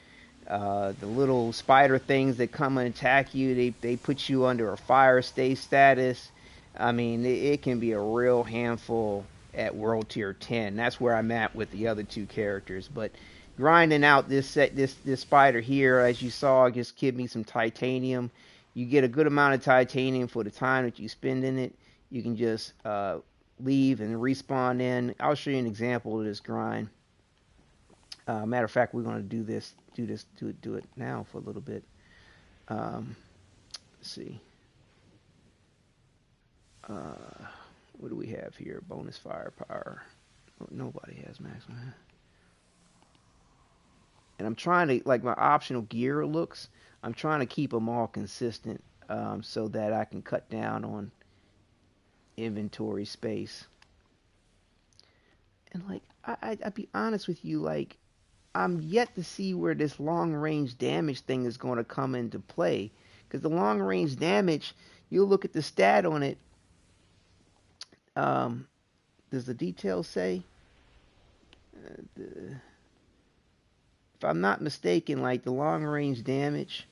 The little spider things that come and attack you, they put you under a fire stay status. I mean, it can be a real handful at world tier 10. That's where I'm at with the other 2 characters. But grinding out this spider here, as you saw, just give me some titanium. You get a good amount of titanium for the time that you spend in it. You can just leave and respawn in. I'll show you an example of this grind. Matter of fact, we're going to do it now for a little bit. Let's see. What do we have here? Bonus firepower. Oh, nobody has maximum. And I'm trying to, like my optional gear looks, I'm trying to keep them all consistent so that I can cut down on inventory space. And like I'd be honest with you, like I'm yet to see where this long range damage thing is going to come into play, because the long range damage, you'll look at the stat on it. Does the details say? If I'm not mistaken, like the long range damage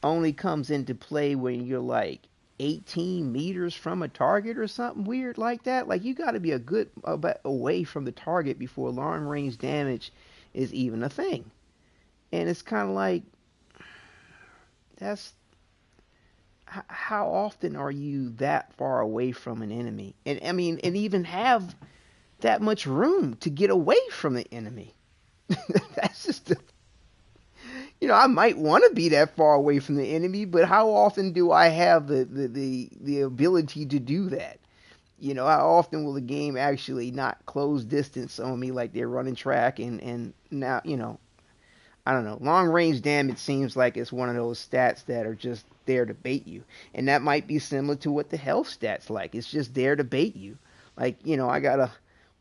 only comes into play when you're like 18 meters from a target or something weird like that. Like you got to be a good bit away from the target before long range damage is even a thing. And it's kind of like, that's how often are you that far away from an enemy? And I mean, and even have that much room to get away from the enemy. That's just I might want to be that far away from the enemy, but how often do I have the ability to do that? How often will the game actually not close distance on me like they're running track and now, I don't know. Long range damage seems like it's one of those stats that are just there to bait you. And that might be similar to what the health stats like. It's just there to bait you. Like, I got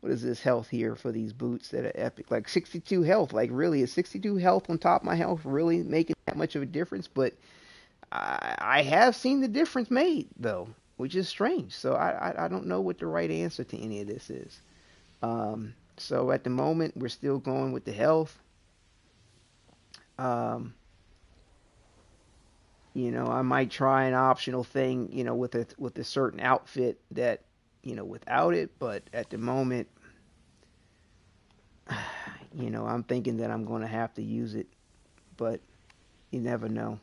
what is this health here for these boots that are epic? Like 62 health. Like really, is 62 health on top of my health really making that much of a difference? But I have seen the difference made though, which is strange. So I don't know what the right answer to any of this is. So at the moment, we're still going with the health. I might try an optional thing, with a certain outfit that, without it, but at the moment, I'm thinking that I'm going to have to use it, but you never know.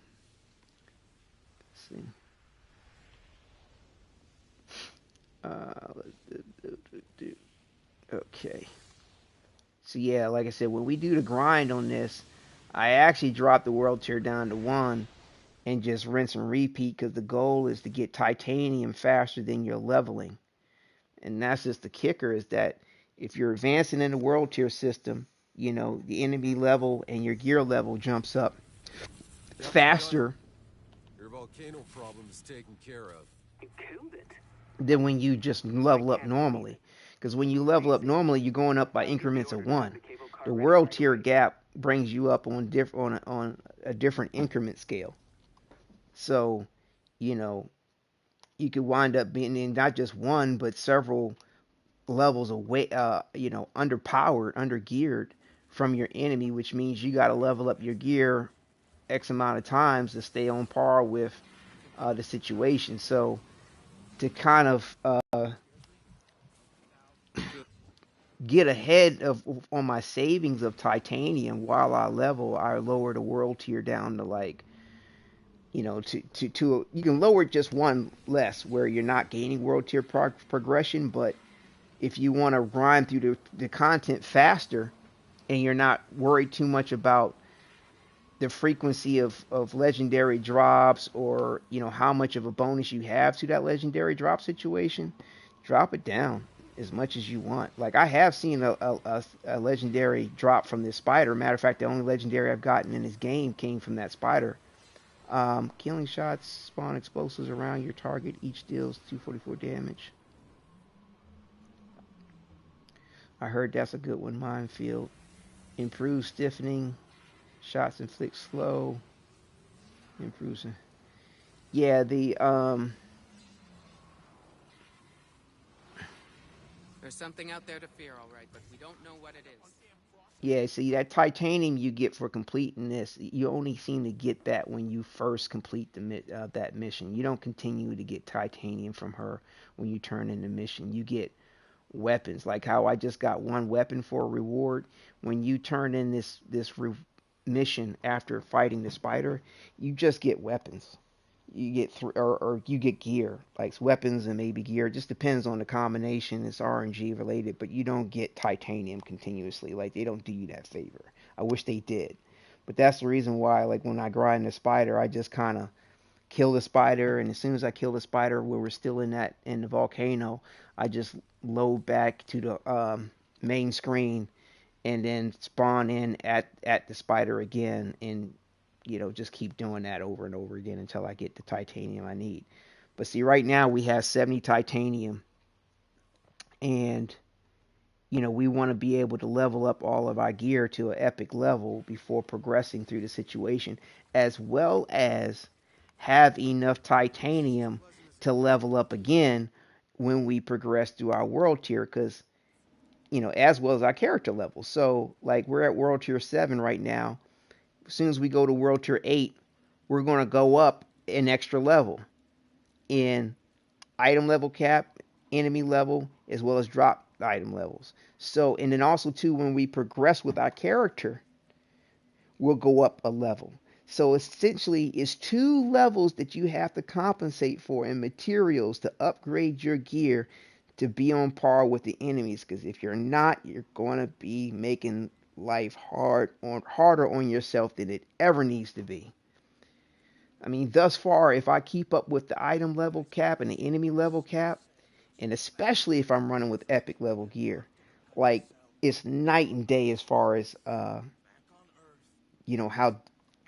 Let's see. Okay. So yeah, like I said, when we do the grind on this, I actually dropped the world tier down to 1, and just rinse and repeat because the goal is to get titanium faster than you're leveling. And that's just the kicker is that if you're advancing in the world tier system, the enemy level and your gear level jumps up Captain Gunner, faster your volcano problem is taken care of. You killed it. than when you just I level up can't believe normally. it. Because when you level up Amazing. normally, you're going up by I'll give the increments order of to have one. the cable car The ready world right tier away. gap brings you up on a different increment scale. So, you know, you could wind up being in not just one but several levels of weight, underpowered, undergeared from your enemy, which means you got to level up your gear X amount of times to stay on par with the situation. So to kind of get ahead of on my savings of titanium while I level, I lower the world tier down to like to you can lower it just one less where you're not gaining world tier progression, but if you want to grind through the content faster and you're not worried too much about the frequency of legendary drops or how much of a bonus you have to that legendary drop situation, drop it down as much as you want. Like I have seen a legendary drop from this spider. Matter of fact, the only legendary I've gotten in this game came from that spider. Killing shots spawn explosives around your target. Each deals 244 damage. I heard that's a good one. Minefield. Improves stiffening. Shots inflict slow. Improves. Yeah, There's something out there to fear, all right, but we don't know what it is. yeah. See that titanium you get for completing this. You only seem to get that when you first complete that mission. You don't continue to get titanium from her when you turn in the mission. You get weapons, like how I just got one weapon for a reward. When you turn in mission after fighting the spider, you just get weapons. You get or you get gear, like weapons and maybe gear. It just depends on the combination. It's RNG related, but you don't get titanium continuously. Like they don't do you that favor. I wish they did, but that's the reason why. Like when I grind the spider, I just kind of kill the spider, and as soon as I kill the spider, where we're still in the volcano, I just load back to the main screen and then spawn in at the spider again, and just keep doing that over and over again until I get the titanium I need. But see, right now we have 70 titanium, and we want to be able to level up all of our gear to an epic level before progressing through the situation, as well as have enough titanium to level up again when we progress through our world tier, because as well as our character level. So like we're at world tier 7 right now. As soon as we go to world tier 8, we're going to go up an extra level in item level cap, enemy level, as well as drop item levels. So, and then also too, when we progress with our character, we'll go up a level. So essentially, it's two levels that you have to compensate for in materials to upgrade your gear to be on par with the enemies. Because if you're not, you're going to be making life harder on yourself than it ever needs to be. I mean, thus far, if I keep up with the item level cap and the enemy level cap, and especially if I'm running with epic level gear, like it's night and day as far as how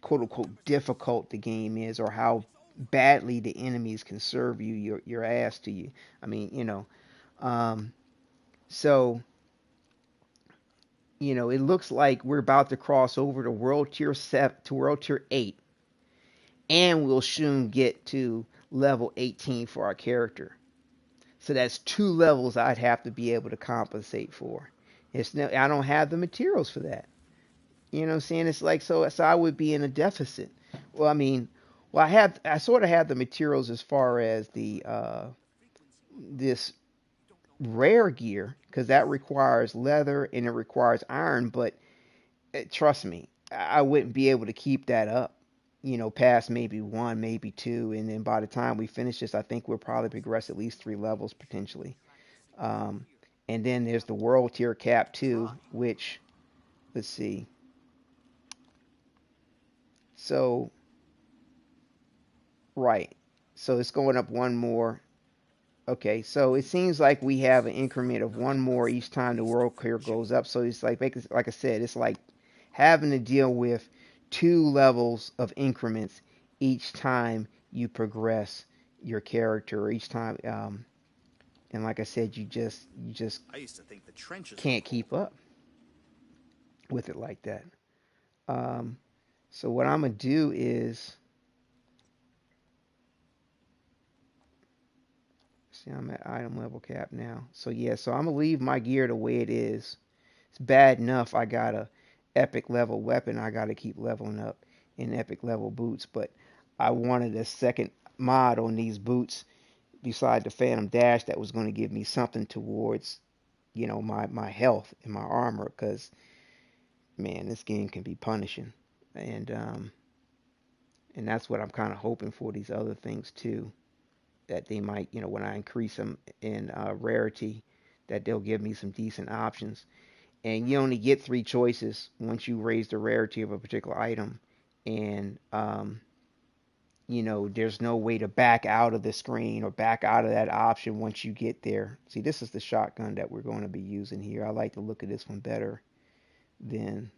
quote unquote difficult the game is, or how badly the enemies can serve your ass to you. I mean, um, so it looks like we're about to cross over to world tier 7 to world tier 8, and we'll soon get to level 18 for our character. So that's two levels I'd have to be able to compensate for. I don't have the materials for that. You know what I'm saying? It's like so I would be in a deficit. Well, I mean, I sort of have the materials as far as the this rare gear, because that requires leather and it requires iron, but trust me, I wouldn't be able to keep that up, past maybe one, maybe two, and then by the time we finish this, I think we'll probably progress at least 3 levels potentially. Um, and then there's the world tier cap too, which, let's see. So Right. So it's going up one more. Okay, so it seems like we have an increment of one more each time the world clear goes up. So it's like I said, it's like having to deal with two levels of increments each time you progress your character. Each time, and like I said, you just I used to think the trenches were can't cool. keep up with it like that. Um, so what I'm gonna do is, see, I'm at item level cap now. So yeah, so I'm gonna leave my gear the way it is. It's bad enough I got a epic level weapon I got to keep leveling up in epic level boots, but I wanted a second mod on these boots beside the Phantom Dash that was going to give me something towards, my health and my armor, because man, this game can be punishing, and and that's what I'm kind of hoping for these other things too, that they might, when I increase them in rarity, that they'll give me some decent options. And you only get three choices once you raise the rarity of a particular item, and there's no way to back out of the screen or back out of that option once you get there. See, this is the shotgun that we're going to be using here. I like the look of this one better than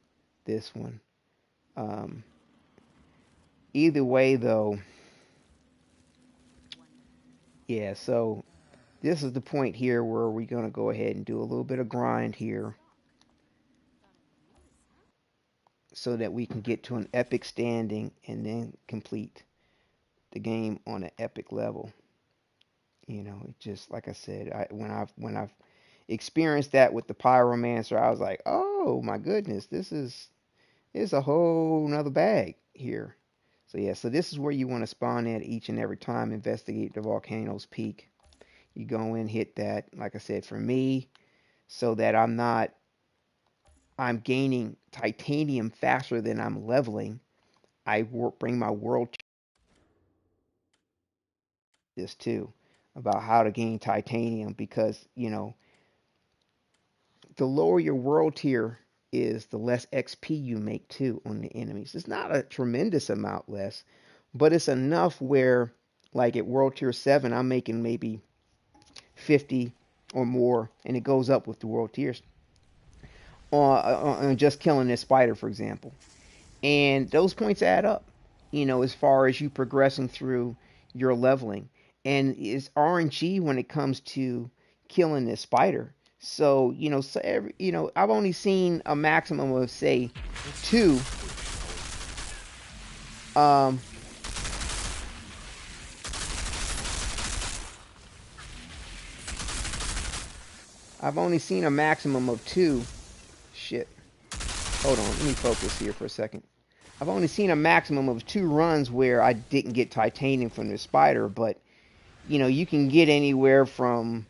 this one. um, Either way though, yeah, so this is the point here where we're going to go ahead and do a little bit of grind here so that we can get to an epic standing and then complete the game on an epic level. It just, like I said, when I've experienced that with the Pyromancer, I was like, oh my goodness, this is a whole nother bag here. So yeah, so this is where you want to spawn at each and every time. Investigate the volcano's peak. You go in, hit that. Like I said, for me, so that I'm gaining titanium faster than I'm leveling. I bring my world to this too, about how to gain titanium, because the lower your world tier is, the less XP you make too on the enemies. It's not a tremendous amount less, but it's enough where, like at world tier 7, I'm making maybe 50 or more, and it goes up with the world tiers on just killing this spider, for example. And those points add up, as far as you progressing through your leveling. And it's RNG when it comes to killing this spider. So, I've only seen a maximum of, say, two. Um, I've only seen a maximum of two. Shit. Hold on, let me focus here for a second. I've only seen a maximum of two runs where I didn't get titanium from the spider, but you can get anywhere from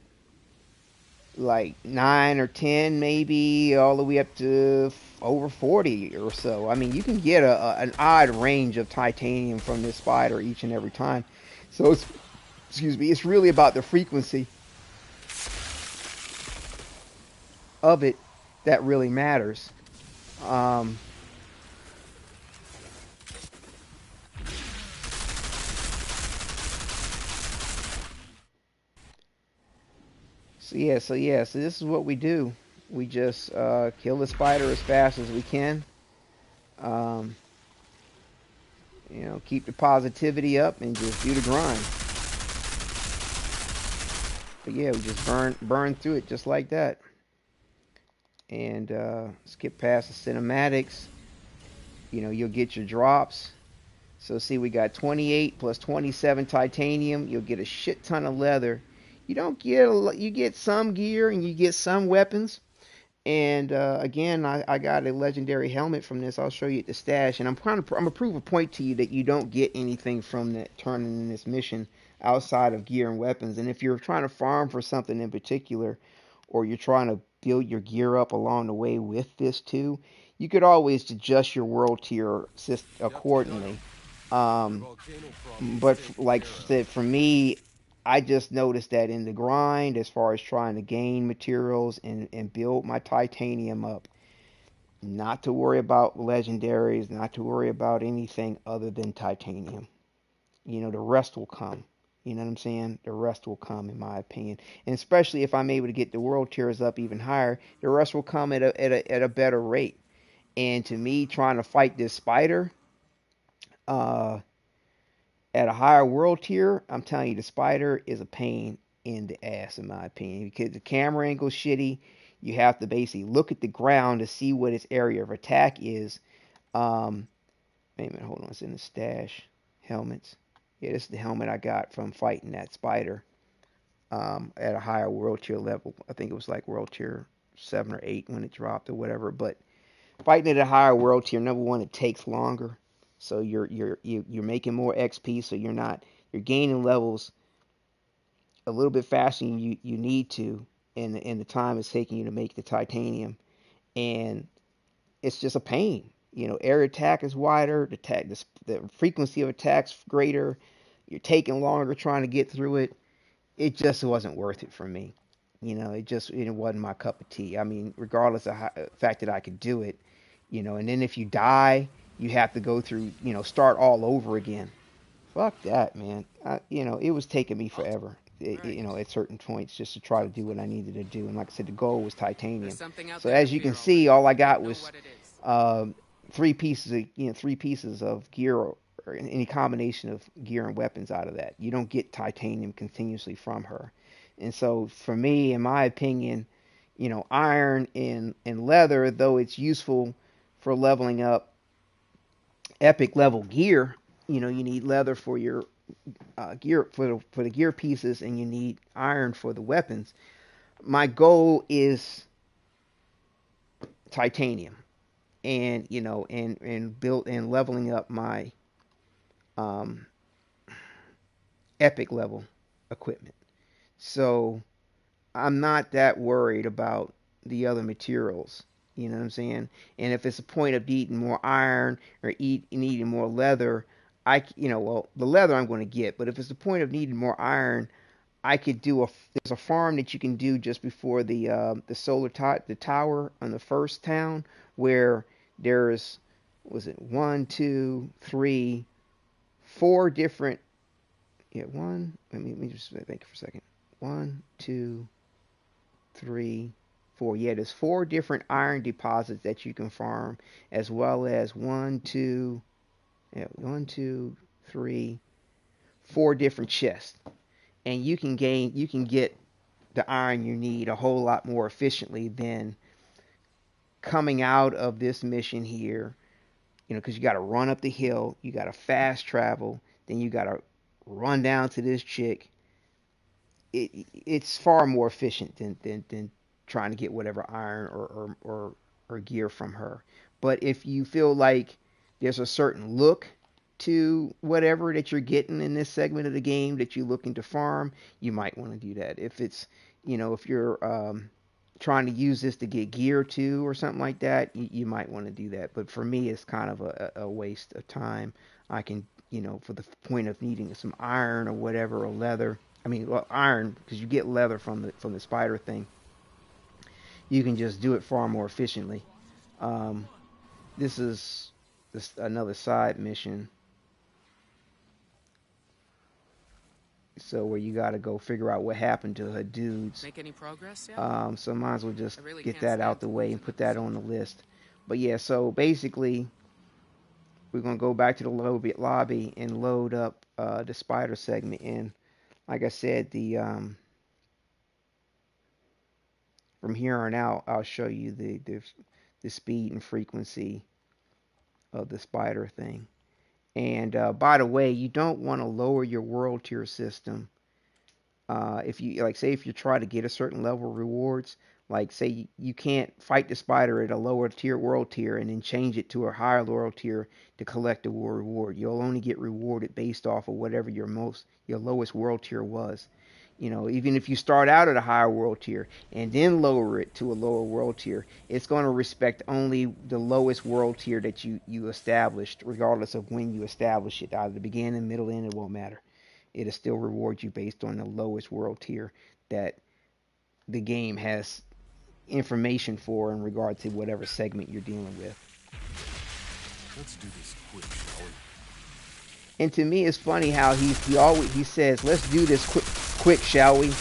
like 9 or 10, maybe all the way up to over 40 or so. I mean, you can get an odd range of titanium from this spider each and every time. So it's really about the frequency of it that really matters. Um, so this is what we do. We just kill the spider as fast as we can. Um, keep the positivity up and just do the grind. But yeah, we just burn through it just like that. And skip past the cinematics. You'll get your drops. So see, we got 28 plus 27 titanium. You'll get a shit ton of leather. You don't get you get some gear and you get some weapons. And again, I got a legendary helmet from this. I'll show you at the stash. And I'm gonna prove a point to you that you don't get anything from that turning in this mission outside of gear and weapons. And if you're trying to farm for something in particular, or you're trying to build your gear up along the way with this too, you could always adjust your world tier accordingly. Um, but like I said, for me, I just noticed that in the grind, as far as trying to gain materials and build my titanium up, not to worry about legendaries, not to worry about anything other than titanium. The rest will come. You know what I'm saying? The rest will come, in my opinion, and especially if I'm able to get the world tiers up even higher, the rest will come at a better rate. And to me, trying to fight this spider uh, at a higher world tier, I'm telling you, the spider is a pain in the ass, in my opinion, because the camera angle's shitty. You have to basically look at the ground to see what its area of attack is. Um, Wait a minute, hold on, it's in the stash. Helmets. Yeah, this is the helmet I got from fighting that spider at a higher world tier level. I think it was like world tier 7 or 8 when it dropped or whatever. But fighting at a higher world tier, number one, it takes longer. So you're making more XP, so you're gaining levels a little bit faster than you need to, and the time it's taking you to make the titanium, and it's just a pain. Area attack is wider, the frequency of attacks greater. You're taking longer trying to get through it. It just wasn't worth it for me. It wasn't my cup of tea. I mean, regardless of the fact that I could do it, and then if you die, you have to go through, start all over again. Fuck that, man. It was taking me forever. At certain points, just to try to do what I needed to do. And like I said, the goal was titanium. So as you can see, all I got was uh, three pieces of gear, or any combination of gear and weapons out of that. You don't get titanium continuously from her. And so for me, in my opinion, iron and leather, though it's useful for leveling up epic level gear, you need leather for your gear for the gear pieces, and you need iron for the weapons. My goal is titanium, and built and leveling up my um, epic level equipment. So I'm not that worried about the other materials. You know what I'm saying? And if it's a point of needing more iron or needing more leather, well, the leather I'm going to get. But if it's the point of needing more iron, I could do there's a farm that you can do just before the tower on the first town, where there's, was it one, two, three, four different, yeah, one, let me just think for a second. One, two, three, four. Yeah, there's four different iron deposits that you can farm, as well as one, two, three, four different chests. And you can get the iron you need a whole lot more efficiently than coming out of this mission here, because you got to run up the hill, you got to fast travel, then you got to run down to this chick. It's far more efficient than trying to get whatever iron or gear from her. But if you feel like there's a certain look to whatever that you're getting in this segment of the game that you're looking to farm, you might want to do that. If you're trying to use this to get gear too or something like that, you might want to do that. But for me, it's kind of a waste of time. I can, for the point of needing some iron or whatever, or leather. I mean, well, iron, because you get leather from the spider thing. You can just do it far more efficiently. Um, this is another side mission. So where you got to go figure out what happened to her dudes. Make any progress yet? So might as well just really get can't that out stand the to way lose and put another that on the soldier. list. But yeah, so basically we're gonna go back to the lobby and load up the spider segment. And like I said, from here on out, I'll show you the speed and frequency of the spider thing. And by the way, you don't want to lower your world tier system. If you like, say if you try to get a certain level of rewards, like say you can't fight the spider at a lower tier world tier and then change it to a higher world tier to collect a reward. You'll only get rewarded based off of whatever your lowest world tier was. Even if you start out at a higher world tier and then lower it to a lower world tier, it's going to respect only the lowest world tier that you established, regardless of when you establish it. Either the beginning, middle, end, it won't matter. It'll still reward you based on the lowest world tier that the game has information for in regard to whatever segment you're dealing with. Let's do this quick, shall we? And to me, it's funny how he says, "Let's do this quick, shall we?"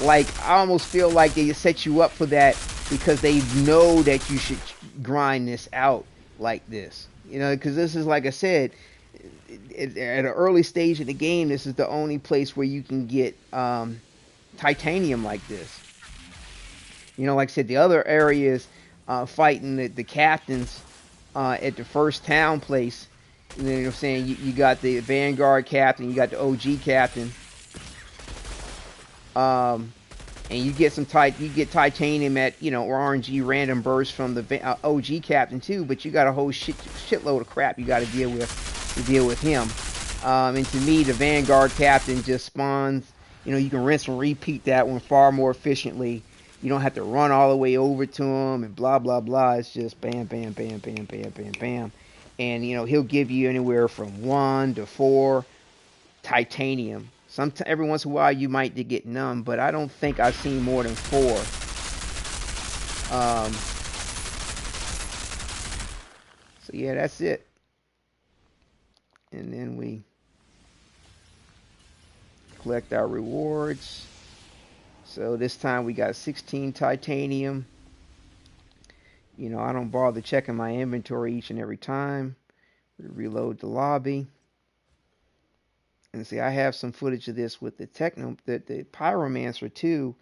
Like I almost feel like they set you up for that because they know that you should grind this out like this. You know, because this is like I said, at an early stage of the game, this is the only place where you can get titanium like this. You know, like I said, the other areas fighting the captains at the first town place. You know what I'm saying? You got the Vanguard captain, you got the OG captain, um, and you get you get titanium at or RNG random bursts from the OG captain too. But you got a whole shitload of crap you got to deal with him. And to me, the Vanguard captain just spawns. You can rinse and repeat that one far more efficiently. You don't have to run all the way over to him and blah blah blah. It's just bam, bam, bam, bam, bam, bam, bam, and he'll give you anywhere from 1 to 4 titanium. Every once in a while you might get none, but I don't think I've seen more than 4. So yeah, that's it. And then we collect our rewards. So this time we got 16 titanium. I don't bother checking my inventory each and every time. Reload the lobby. And see, I have some footage of this with the Pyromancer too.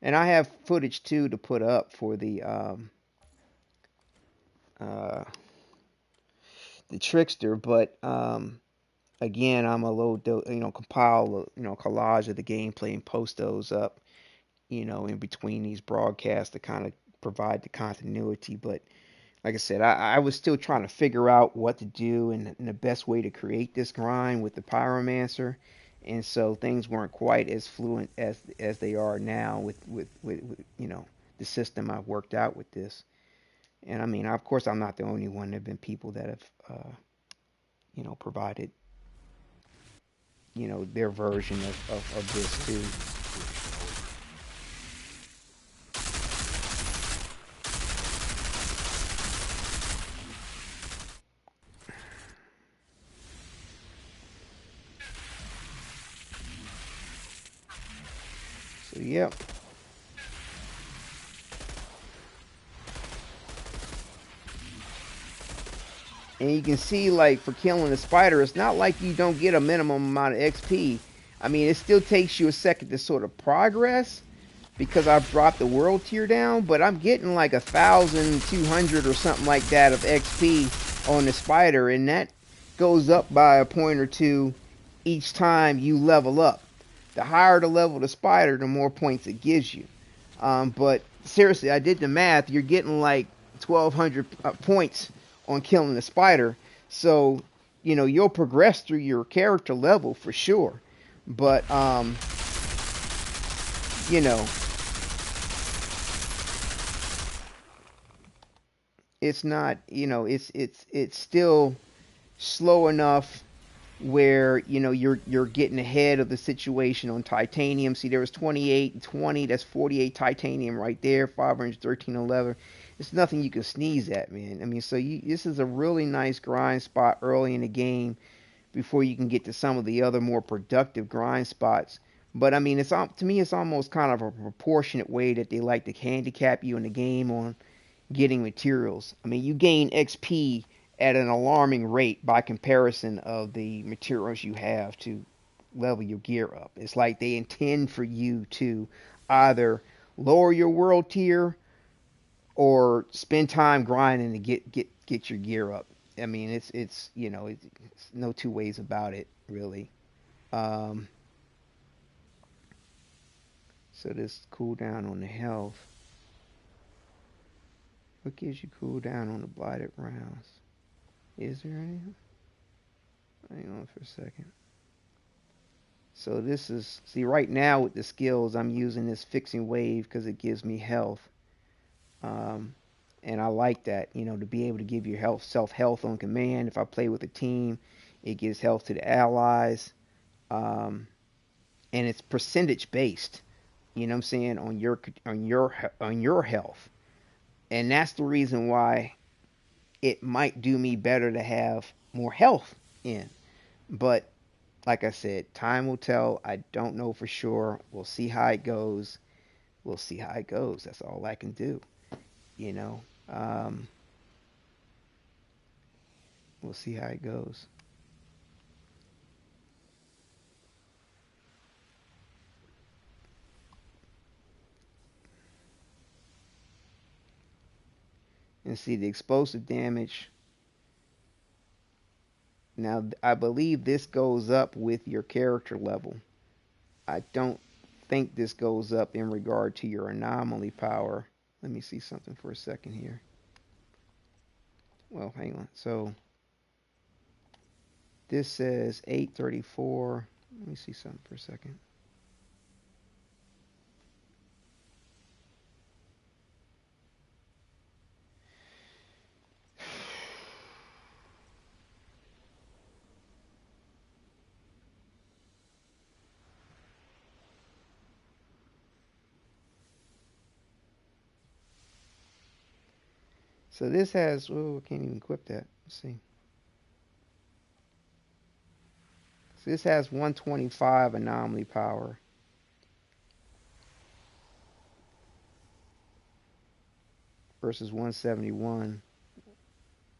And I have footage too to put up for the Trickster, but again, I'm a compile collage of the gameplay and post those up, in between these broadcasts to kind of provide the continuity. But like I said, I was still trying to figure out what to do and the best way to create this grind with the Pyromancer, and so things weren't quite as fluent as they are now with the system I've worked out with this. And I mean, of course, I'm not the only one. There've been people that have provided their version of this too. So yep. And you can see, like, for killing the spider, it's not like you don't get a minimum amount of XP. I mean, it still takes you a second to sort of progress because I've dropped the world tier down, but I'm getting like 1,200 or something like that of XP on the spider, and that goes up by a point or two each time you level up. The higher the level of the spider, the more points it gives you. But seriously, I did the math. You're getting like 1,200 points on killing the spider. So, you'll progress through your character level for sure. But, it's not, it's still slow enough where you're getting ahead of the situation on titanium. See, there was 28 and 20. That's 48 titanium right there. 513 11. It's nothing you can sneeze at, man. I mean, so this is a really nice grind spot early in the game before you can get to some of the other more productive grind spots. But I mean, to me, it's almost kind of a proportionate way that they like to handicap you in the game on getting materials. I mean, you gain XP at an alarming rate by comparison of the materials you have to level your gear up. It's like they intend for you to either lower your world tier or spend time grinding to get your gear up. I mean, it's no two ways about it, really. Um, so this cooldown on the health. What gives you cooldown on the blighted rounds? Is there any? Hang on for a second. So this is, see, right now with the skills, I'm using this fixing wave because it gives me health. And I like that, to be able to give your self-health on command. If I play with a team, it gives health to the allies. And it's percentage based, you know what I'm saying, on your health. And that's the reason why it might do me better to have more health in. But like I said, time will tell. I don't know for sure. We'll see how it goes. We'll see how it goes. That's all I can do. You know, um, we'll see how it goes. And see the explosive damage. Now, I believe this goes up with your character level. I don't think this goes up in regard to your anomaly power. Let me see something for a second here. Well, hang on. So this says 834. Let me see something for a second. So this has, oh, I can't even equip that. Let's see. So this has 125 anomaly power versus 171,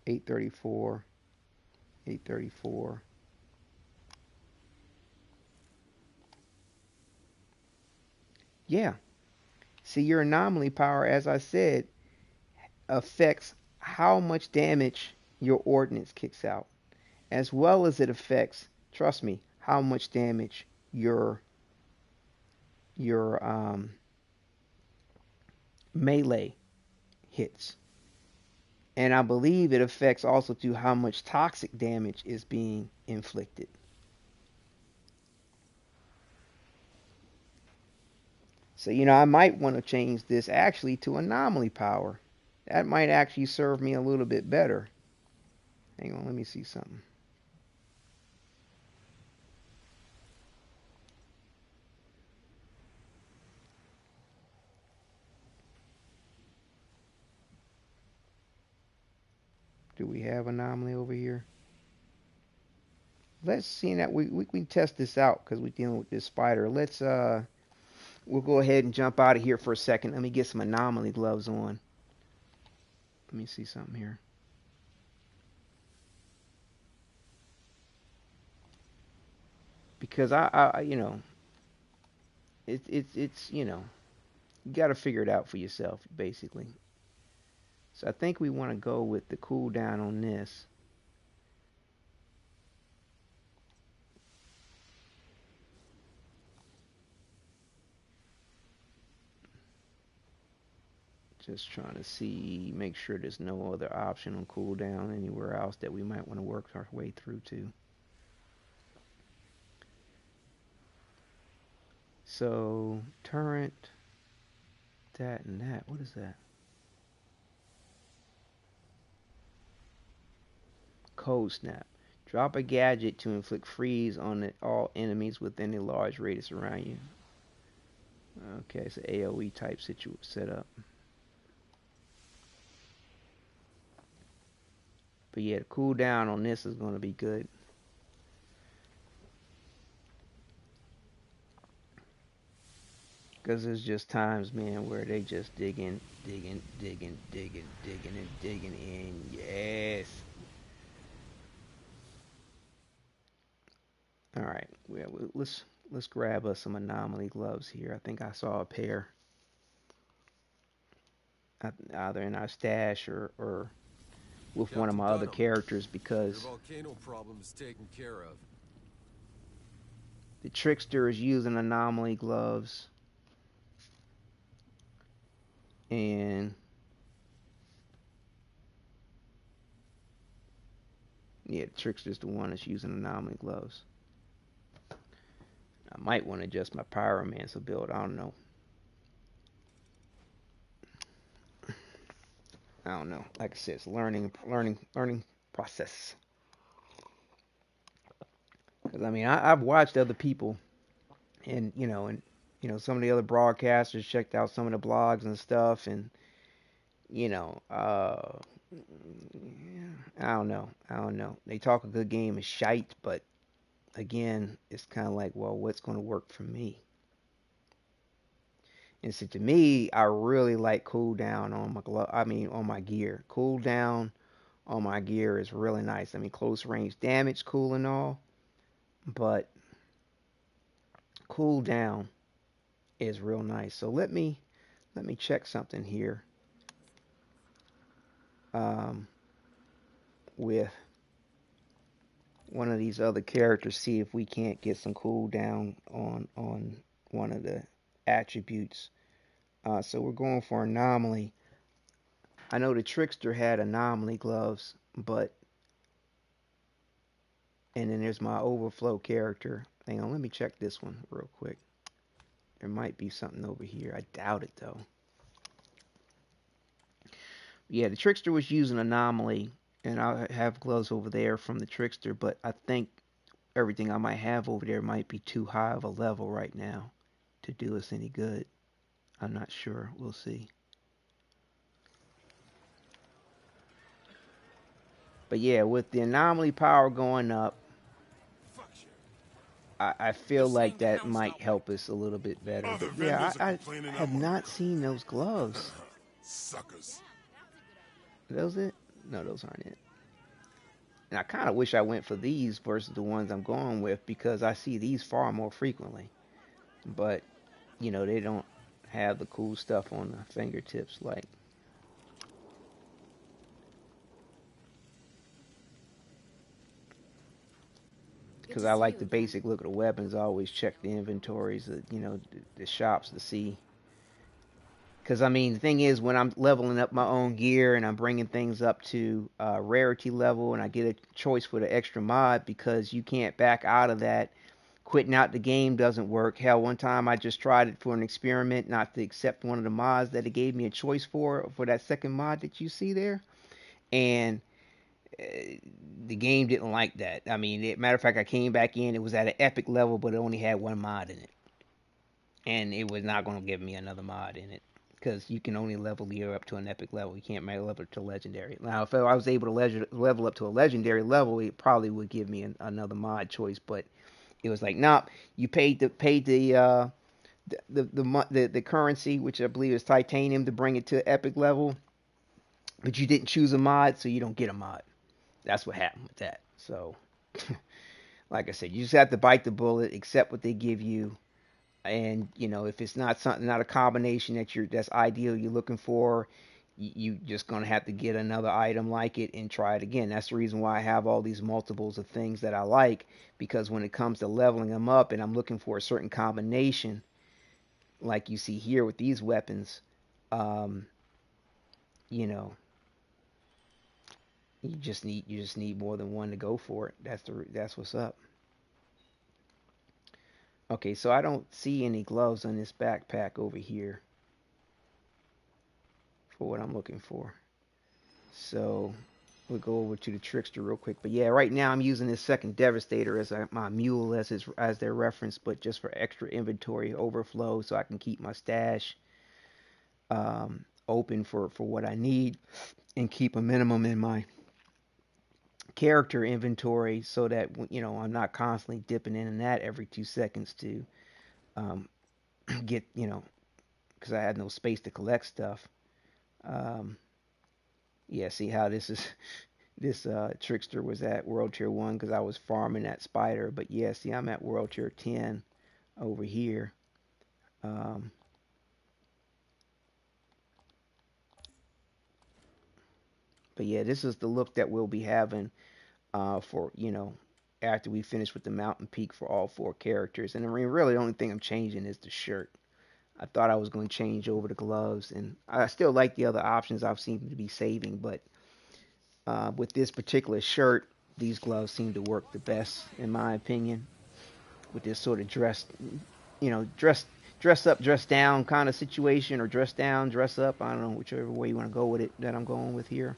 834, 834. Yeah. See, your anomaly power, as I said, affects how much damage your ordnance kicks out, as well as it affects, trust me, how much damage your melee hits. And I believe it affects also to how much toxic damage is being inflicted. So, I might want to change this actually to anomaly power. That might actually serve me a little bit better. Hang on, let me see something. Do we have anomaly over here? Let's see that we can test this out because we're dealing with this spider. We'll go ahead and jump out of here for a second. Let me get some anomaly gloves on. Let me see something here. Because it's you got to figure it out for yourself basically. So I think we want to go with the cooldown on this. Just trying to see, make sure there's no other option on cooldown anywhere else that we might want to work our way through to. So, turret, that and that. What is that? Cold snap. Drop a gadget to inflict freeze on all enemies within a large radius around you. Okay, it's an AoE type setup. But yeah, the cooldown on this is going to be good. Because there's just times, man, where they just digging in. Yes. All right. Let's grab us some anomaly gloves here. I think I saw a pair, either in our stash or with one of Captain my other Dunham, characters your because volcano problem is taken care of. the trickster is using anomaly gloves, and yeah, the trickster's the one that's using anomaly gloves. I might want to adjust my pyromancer build. I don't know. I don't know. Like I said, it's learning process. Because I mean, I've watched other people, and some of the other broadcasters checked out some of the blogs and stuff, and you know, uh, I don't know. They talk a good game of shite, but again, it's kind of like, well, what's going to work for me? And so to me, I really like cooldown on my glove. I mean, on my gear. Cooldown on my gear is really nice. I mean, close range damage, cool and all, but cooldown is real nice. So let me check something here um, with one of these other characters. See if we can't get some cooldown on one of the attributes. So we're going for anomaly. I know the trickster had anomaly gloves, but and then there's my overflow character. Hang on, let me check this one real quick. There might be something over here. I doubt it though. Yeah, the trickster was using anomaly, and I have gloves over there from the trickster, but I think everything I might have over there might be too high of a level right now to do us any good. I'm not sure. We'll see. But yeah, with the anomaly power going up, I feel like that might help us a little bit better. Other But yeah, vendors are I complaining have I'm on not seen those gloves. suckers. Are those it? No, those aren't it. And I kind of wish I went for these versus the ones I'm going with because I see these far more frequently. But, they don't have the cool stuff on the fingertips like. Good Because to I see like you the again. basic look of the weapons. I always check the inventories, the shops to see. Because, I mean, the thing is, when I'm leveling up my own gear and I'm bringing things up to rarity level and I get a choice for the extra mod because you can't back out of that, quitting out the game doesn't work. Hell, one time I just tried it for an experiment not to accept one of the mods that it gave me a choice for that second mod that you see there. And uh, the game didn't like that. I mean, matter of fact, I came back in. It was at an epic level, but it only had one mod in it, and it was not going to give me another mod in it because you can only level gear up to an epic level. You can't level up to legendary. Now, if I was able to level up to a legendary level, it probably would give me another mod choice. But it was like, nah, you paid the currency, which I believe is titanium, to bring it to epic level, but you didn't choose a mod, so you don't get a mod. That's what happened with that. So, like I said, you just have to bite the bullet, accept what they give you, and if it's not something, not a combination that's ideal you're looking for, you just gonna have to get another item like it and try it again. That's the reason why I have all these multiples of things that I like, because when it comes to leveling them up and I'm looking for a certain combination, like you see here with these weapons, um, you know, you just need more than one to go for it. That's what's up. Okay, so I don't see any gloves on this backpack over here for what I'm looking for. So we'll go over to the trickster real quick. But yeah, right now I'm using this second devastator as my mule as their reference, but just for extra inventory overflow, so I can keep my stash open for what I need and keep a minimum in my character inventory so that I'm not constantly dipping in and that every 2 seconds to um, get because I had no space to collect stuff. Um, yeah, see how this trickster was at World Tier 1 because I was farming that spider. But yeah, see, I'm at World Tier 10 over here. Um, but yeah, this is the look that we'll be having for after we finish with the mountain peak for all four characters. And I mean, really, the only thing I'm changing is the shirt. I thought I was going to change over the gloves, and I still like the other options I've seen to be saving, but with this particular shirt, these gloves seem to work the best, in my opinion, with this sort of dress up, dress down kind of situation, or dress down, dress up. I don't know, whichever way you want to go with it that I'm going with here.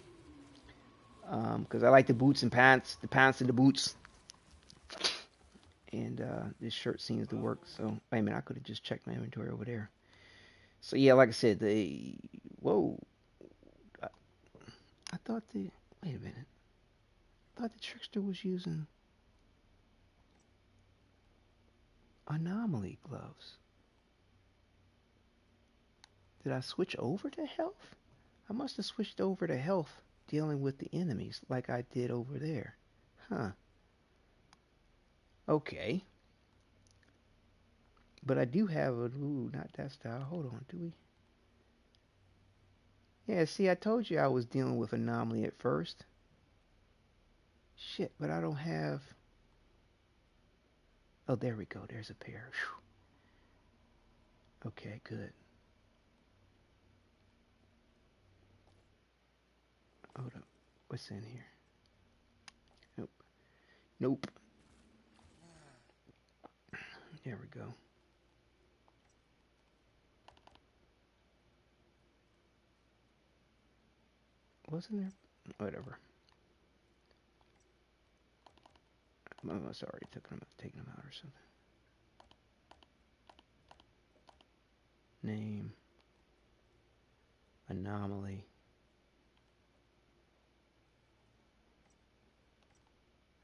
Because I like the boots and pants, the pants and the boots, and this shirt seems to work. So, wait a minute, I could have just checked my inventory over there. So yeah, like I said, whoa, I, I thought wait a minute, I thought the trickster was using. Anomaly gloves. Did I switch over to health? I must have switched over to health dealing with the enemies like I did over there. Huh. Okay. But I do have a... Ooh, not that style. Hold on, do we? Yeah, see, I told you I was dealing with anomaly at first. Shit, but I don't have... Oh, there we go. There's a pair. Whew. Okay, good. Hold up. What's in here? Nope. Nope. There we go. Wasn't there? Whatever. I must have already taken them out or something. Name. Anomaly.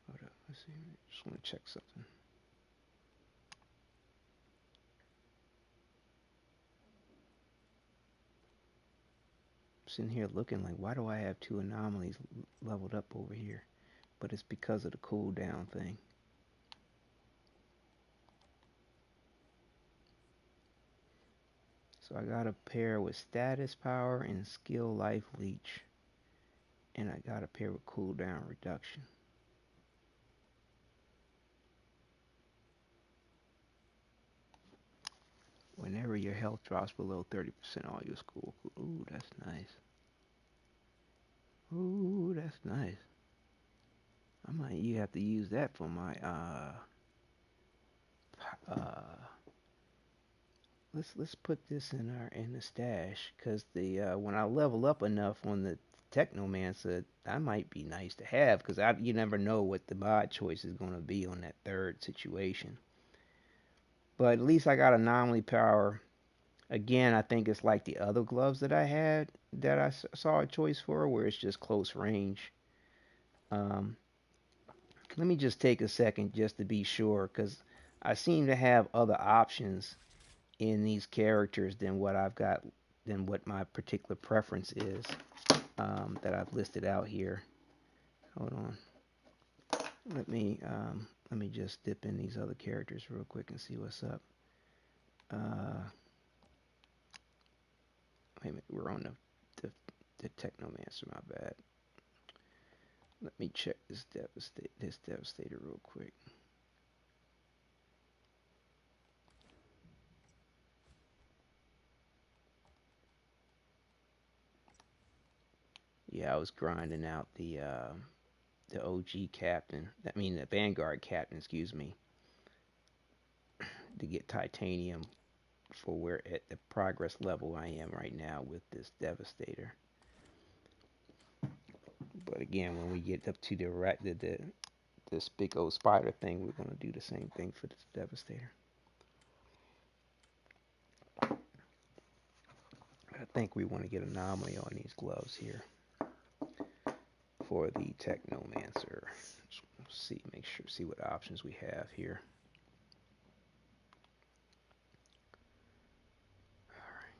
Hold up. Let's see. Just want to check something. Sitting here looking like, why do I have two anomalies leveled up over here? But it's because of the cooldown thing. So I got a pair with status power and skill life leech. And I got a pair with cooldown reduction. Whenever your health drops below 30%, all your school. Ooh, that's nice. Ooh, that's nice. I might you have to use that for my let's put this in the stash, because the when I level up enough on the Technomancer, that might be nice to have, because you never know what the mod choice is going to be on that third situation. But at least I got anomaly power. Again, I think it's like the other gloves that I had that I saw a choice for, where it's just close range. Um, Let me just take a second just to be sure, because I seem to have other options in these characters than what I've got, than what my particular preference is, that I've listed out here. Hold on. Let me just dip in these other characters real quick and see what's up. Wait a minute, we're on the Technomancer, my bad. Let me check this Devastator real quick. Yeah, I was grinding out the OG captain. I mean, the Vanguard captain, excuse me, to get titanium for where at the progress level I am right now with this Devastator. But again, when we get up to this big old spider thing, we're gonna do the same thing for this Devastator. I think we want to get anomaly on these gloves here for the Technomancer. See, see what options we have here. Alright.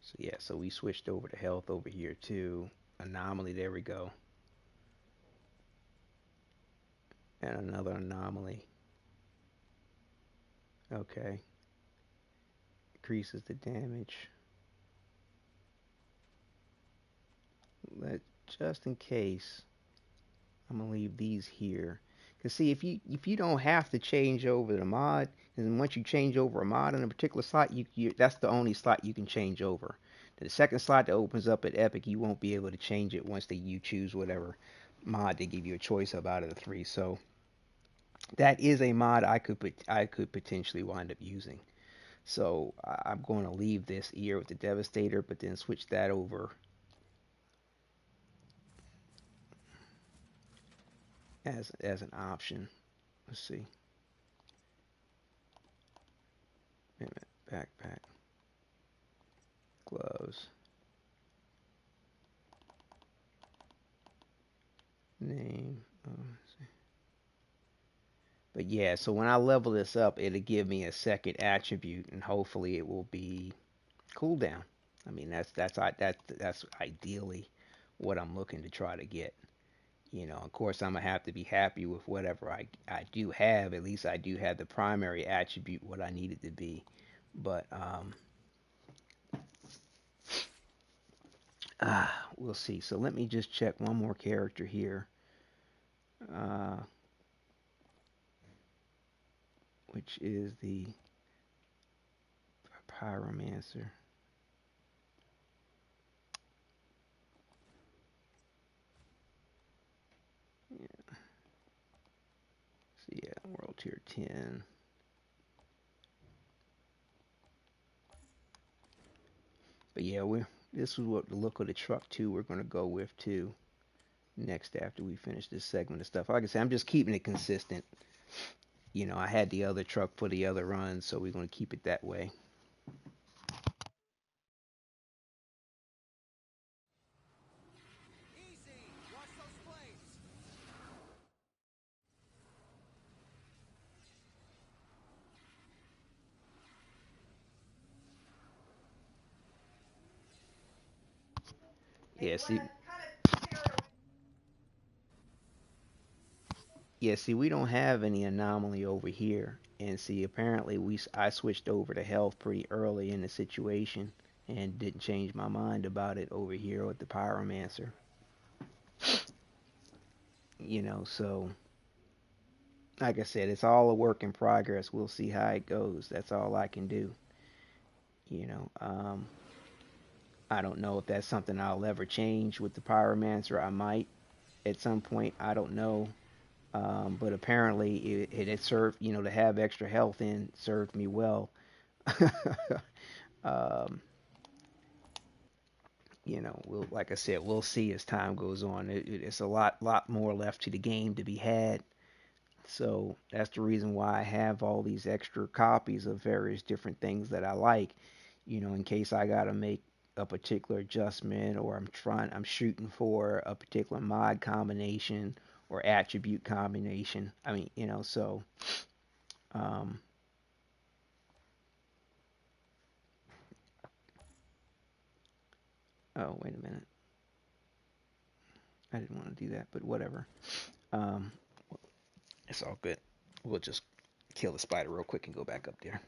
So yeah, so we switched over to health over here too. Anomaly, there we go. And another anomaly. Okay. Increases the damage. Just in case, I'm gonna leave these here. Cause see, if you don't have to change over the mod, and once you change over a mod in a particular slot, that's the only slot you can change over. The second slot that opens up at Epic, you won't be able to change it once you choose whatever mod they give you a choice of out of the three. So that is a mod I could potentially wind up using. So I'm going to leave this here with the Devastator, but then switch that over as an option. Let's see. Wait a minute. Backpack. Gloves. Name. Let's see. But But yeah, so when I level this up, it'll give me a second attribute, and hopefully it will be cooldown. I mean, that's ideally what I'm looking to try to get. Of course, I'm gonna have to be happy with whatever I do have. At least I do have the primary attribute what I need it to be. But we'll see. So let me just check one more character here, uh, which is the Pyromancer. Yeah. So yeah, World Tier 10. But yeah, this is what the look of the truck too. We're gonna go with too next after we finish this segment of stuff. Like I said, I'm just keeping it consistent. I had the other truck for the other run, so we're gonna keep it that way. Yeah, see, we don't have any anomaly over here, and see, apparently I switched over to health pretty early in the situation, and didn't change my mind about it over here with the Pyromancer. So like I said, it's all a work in progress. We'll see how it goes. That's all I can do. You know, um, I don't know if that's something I'll ever change with the Pyromancer. I might at some point. I don't know. But apparently it served, to have extra health in served me well. um, like I said, we'll see as time goes on. It's a lot more left to the game to be had. So that's the reason why I have all these extra copies of various different things that I like, in case I gotta make a particular adjustment, or I'm shooting for a particular mod combination or attribute combination. I mean, so um, oh, wait a minute. I didn't want to do that, but whatever. Um, it's all good. We'll just kill the spider real quick and go back up there.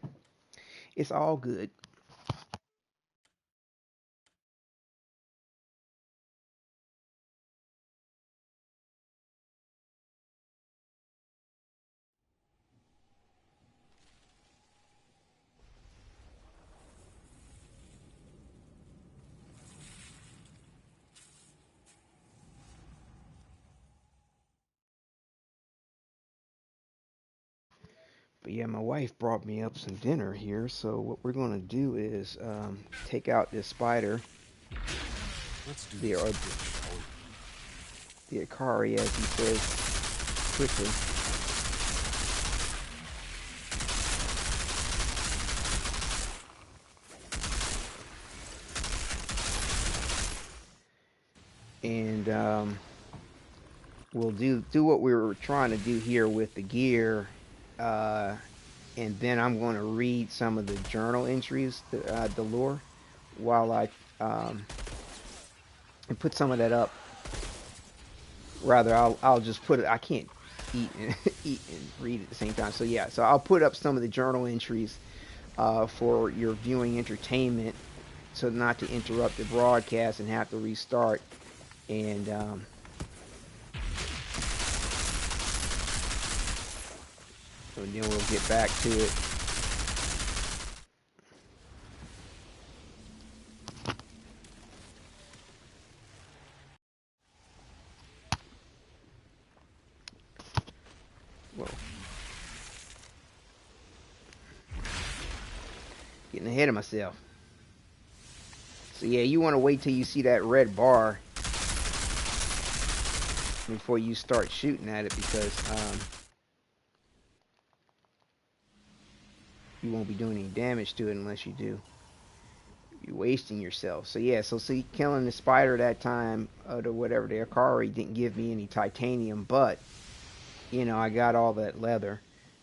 It's all good. But yeah, my wife brought me up some dinner here, so what we're going to do is take out this spider, Let's do the this or quick, shall we? the Akari, as he says, quickly. And we'll do what we were trying to do here with the gear, uh, and then I'm going to read some of the journal entries, the lore, while I and put some of that up. Rather, I'll just put it. I can't eat and eat and read at the same time. So yeah, so I'll put up some of the journal entries for your viewing entertainment, so not to interrupt the broadcast and have to restart. And then we'll get back to it. Whoa. Getting ahead of myself. So yeah, you want to wait till you see that red bar before you start shooting at it, because you won't be doing any damage to it unless you do. You're wasting yourself. So yeah, so see, killing the spider that time, or whatever, the Akari, didn't give me any titanium, but I got all that leather.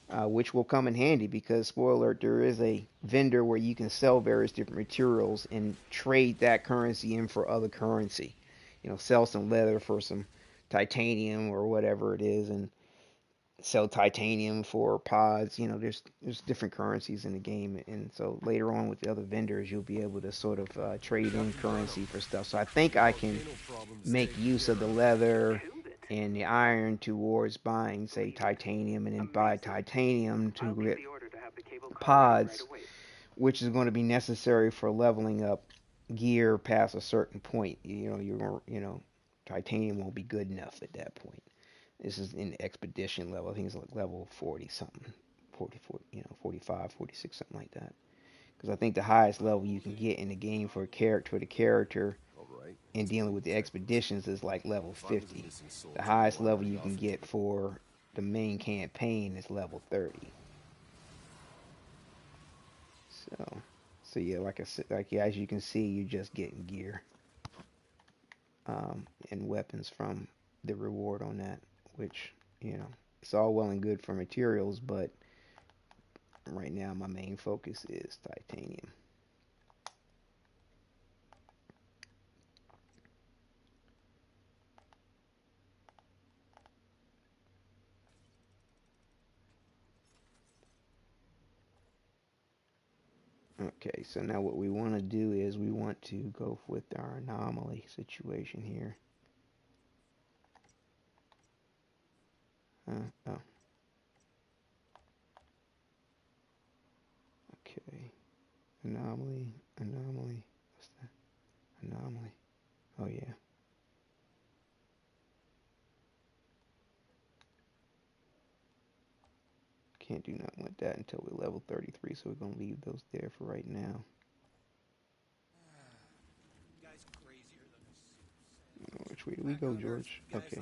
which will come in handy because, spoiler alert, there is a vendor where you can sell various different materials and trade that currency in for other currency. Sell some leather for some titanium or whatever it is, and sell titanium for pods. There's different currencies in the game, and so later on with the other vendors, you'll be able to sort of trade in currency for stuff. So I think I can make use of the leather and the iron towards buying, say, titanium, and then buy titanium to get pods, which is going to be necessary for leveling up gear past a certain point. Titanium won't be good enough at that point. This is in the expedition level. I think it's like level 40 something, 44, 45, 46, something like that. Because I think the highest level you can get in the game for the character in dealing with the expeditions is like level 50. The highest level you can get for the main campaign is level 30. So yeah, like I said, as you can see, you're just getting gear and weapons from the reward on that, which it's all well and good for materials, but right now my main focus is titanium. Okay, so now what we want to do is we want to go with our anomaly situation here. Oh. Okay. Anomaly. What's that? Anomaly. Oh, yeah. Can't do nothing with that until we're level 33, so we're going to leave those there for right now. Which way do we go, George? Okay.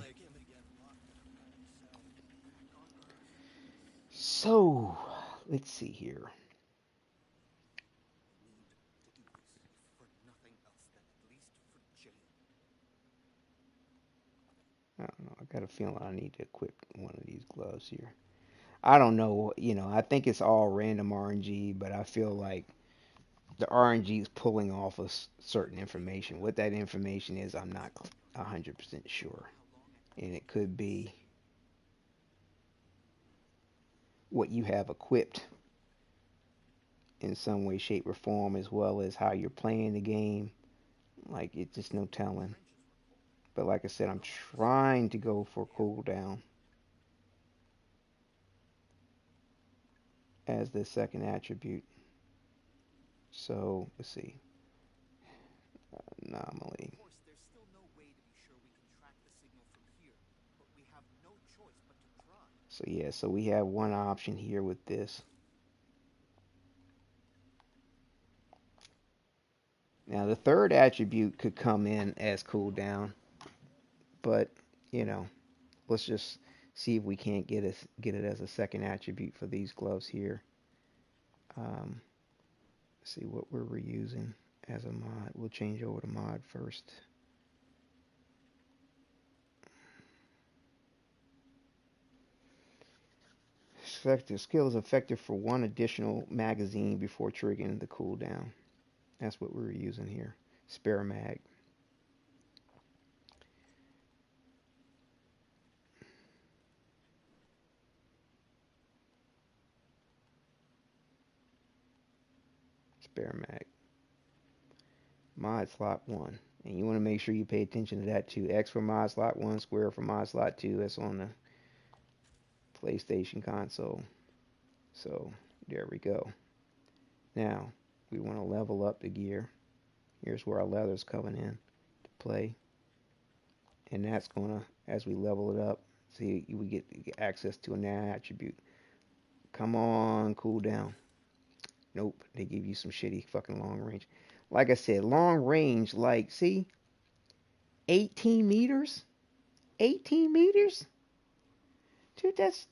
So, let's see here. I don't know. I got a feeling I need to equip one of these gloves here. I don't know. I think it's all random RNG, but I feel like the RNG is pulling off of certain information. What that information is, I'm not 100% sure. And it could be what you have equipped in some way, shape, or form, as well as how you're playing the game. Like, it's just no telling. But like I said, I'm trying to go for cooldown as the second attribute. So, let's see. Anomaly. So yeah, so we have one option here with this. Now the third attribute could come in as cooldown, but let's just see if we can't get it as a second attribute for these gloves here. See what we're reusing as a mod. We'll change over to mod first. Effective skill is effective for one additional magazine before triggering the cooldown. That's what we're using here. Spare mag. Spare mag. Mod slot 1. And you want to make sure you pay attention to that too. X for mod slot 1, square for mod slot 2. That's on the PlayStation console. So there we go. Now we want to level up the gear. Here's where our leather's coming in to play. And that's going to, as we level it up, see, we get access to an attribute. Come on, cool down. Nope, they give you some shitty fucking long range. Like I said, long range, like, see? 18 meters? 18 meters? Dude, that's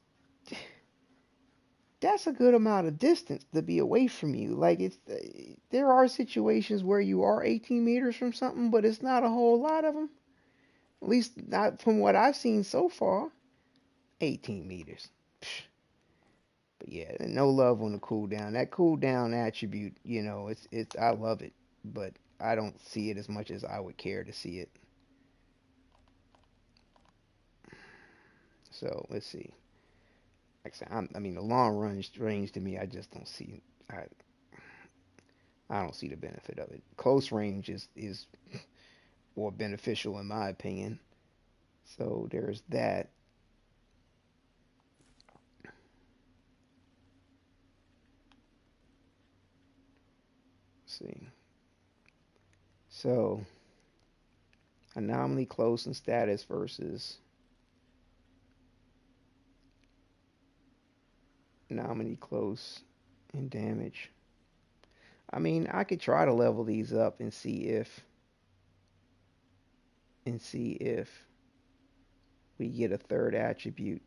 a good amount of distance to be away from you. Like, there are situations where you are 18 meters from something, but it's not a whole lot of them. At least not from what I've seen so far. 18 meters. Psh. yeah, no love on the cooldown. That cooldown attribute, it's I love it, but I don't see it as much as I would care to see it. So let's see. Like I said, I mean, the long range to me, I just don't see. I don't see the benefit of it. Close range is more beneficial in my opinion. So there's that. Let's see. So anomaly close and status versus anomaly close and damage. I mean, I could try to level these up and see if we get a third attribute.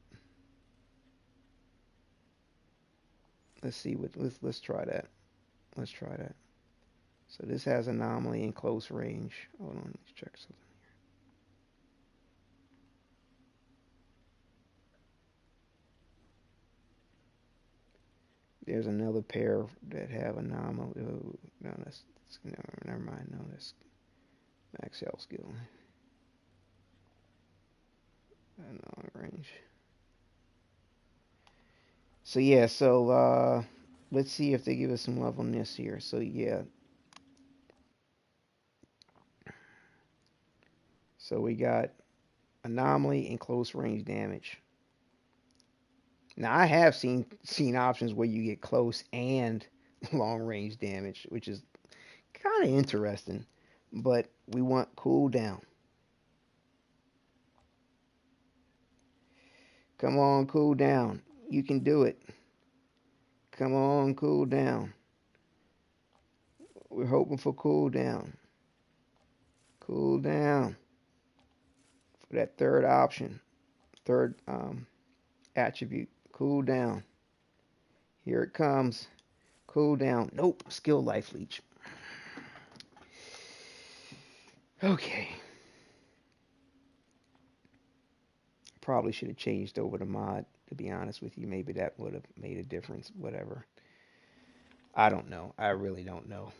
Let's try that. Let's try that. So this has anomaly in close range. Hold on, let's check something. There's another pair that have anomaly. Oh, no, that's never mind. No, that's max health skill. Long range. So yeah, let's see if they give us some love on this here. So yeah. So we got anomaly and close range damage. Now I have seen options where you get close and long range damage, which is kind of interesting. But we want cooldown. Come on, cool down. You can do it. Come on, cool down. We're hoping for cool down. Cool down for that third option, third attribute. Cool down. Here it comes. Cool down. Nope. Skill life leech. Okay. Probably should have changed over the mod, to be honest with you. Maybe that would have made a difference. Whatever. I don't know. I really don't know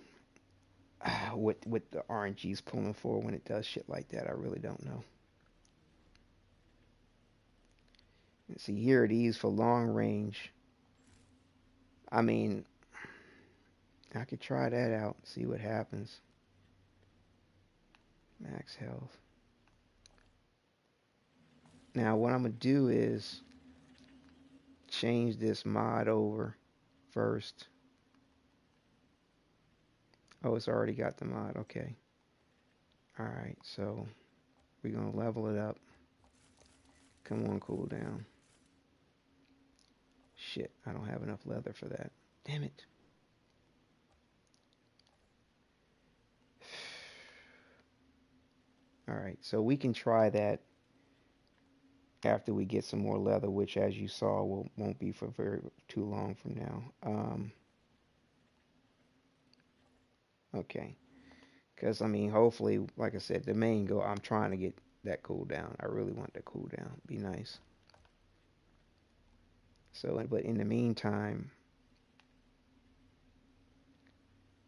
what the RNG's pulling for when it does shit like that. I really don't know. And see, here it is for long range. I mean, I could try that out, see what happens. Max health. Now, what I'm going to do is change this mod over first. Oh, it's already got the mod. Okay. Alright, so we're going to level it up. Come on, cool down. Shit, I don't have enough leather for that. Damn it. Alright, so we can try that after we get some more leather, which, as you saw, won't be for too long from now. Okay. Because, I mean, hopefully, like I said, the main goal, I'm trying to get that cooldown. I really want that cooldown. Be nice. So, but in the meantime,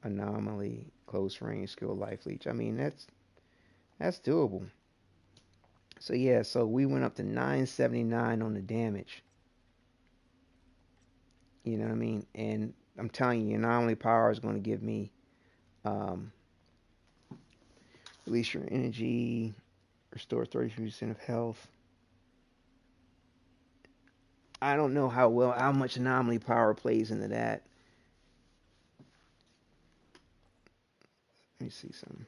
anomaly, close range, skill, life leech. I mean, that's doable. So yeah, so we went up to 979 on the damage. You know what I mean? And I'm telling you, anomaly power is going to give me um, release your energy, restore 33% of health. I don't know how much anomaly power plays into that. Let me see something.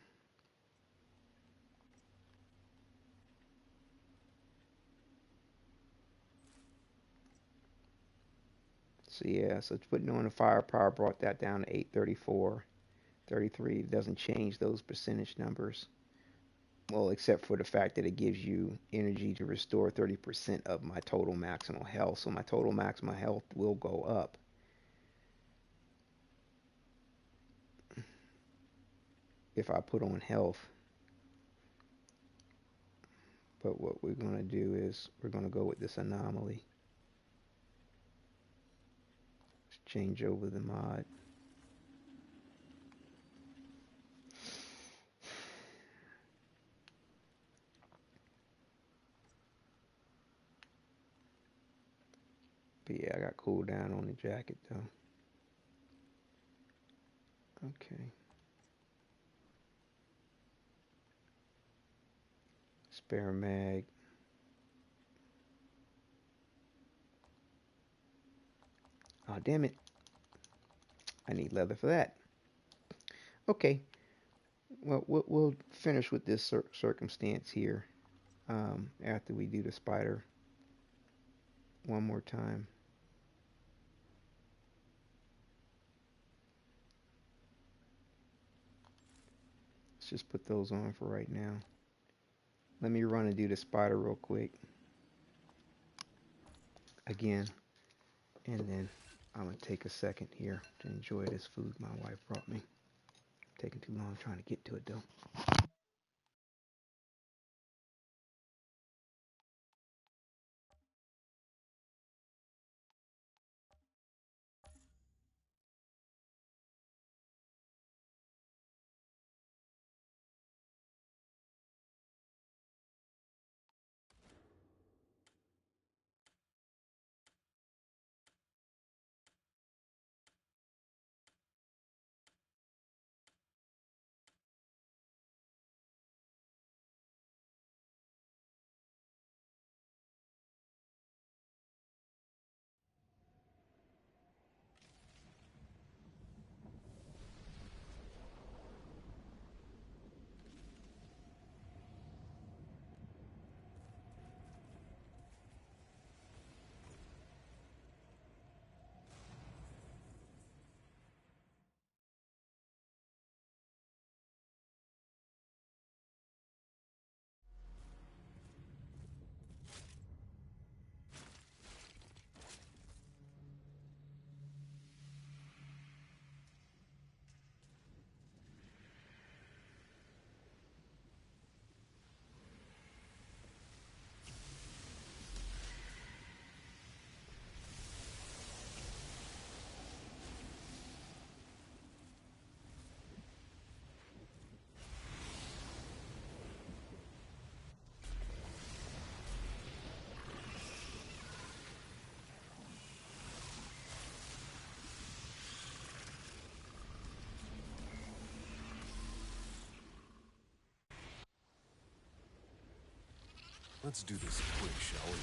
So yeah, so putting on the firepower brought that down to 834, 33. It doesn't change those percentage numbers. Well, except for the fact that it gives you energy to restore 30% of my total maximal health. So my total maximal health will go up. If I put on health. But what we're going to do is we're going to go with this anomaly. change over the mod. But yeah, I got cooldown on the jacket though. Okay. Spare mag. Oh, damn it. I need leather for that. Okay. Well, we'll finish with this circumstance here after we do the spider one more time. Let's just put those on for right now. Let me run and do the spider real quick. Again. And then I'm going to take a second here to enjoy this food my wife brought me. Taking too long trying to get to it though. Let's do this quick, shall we?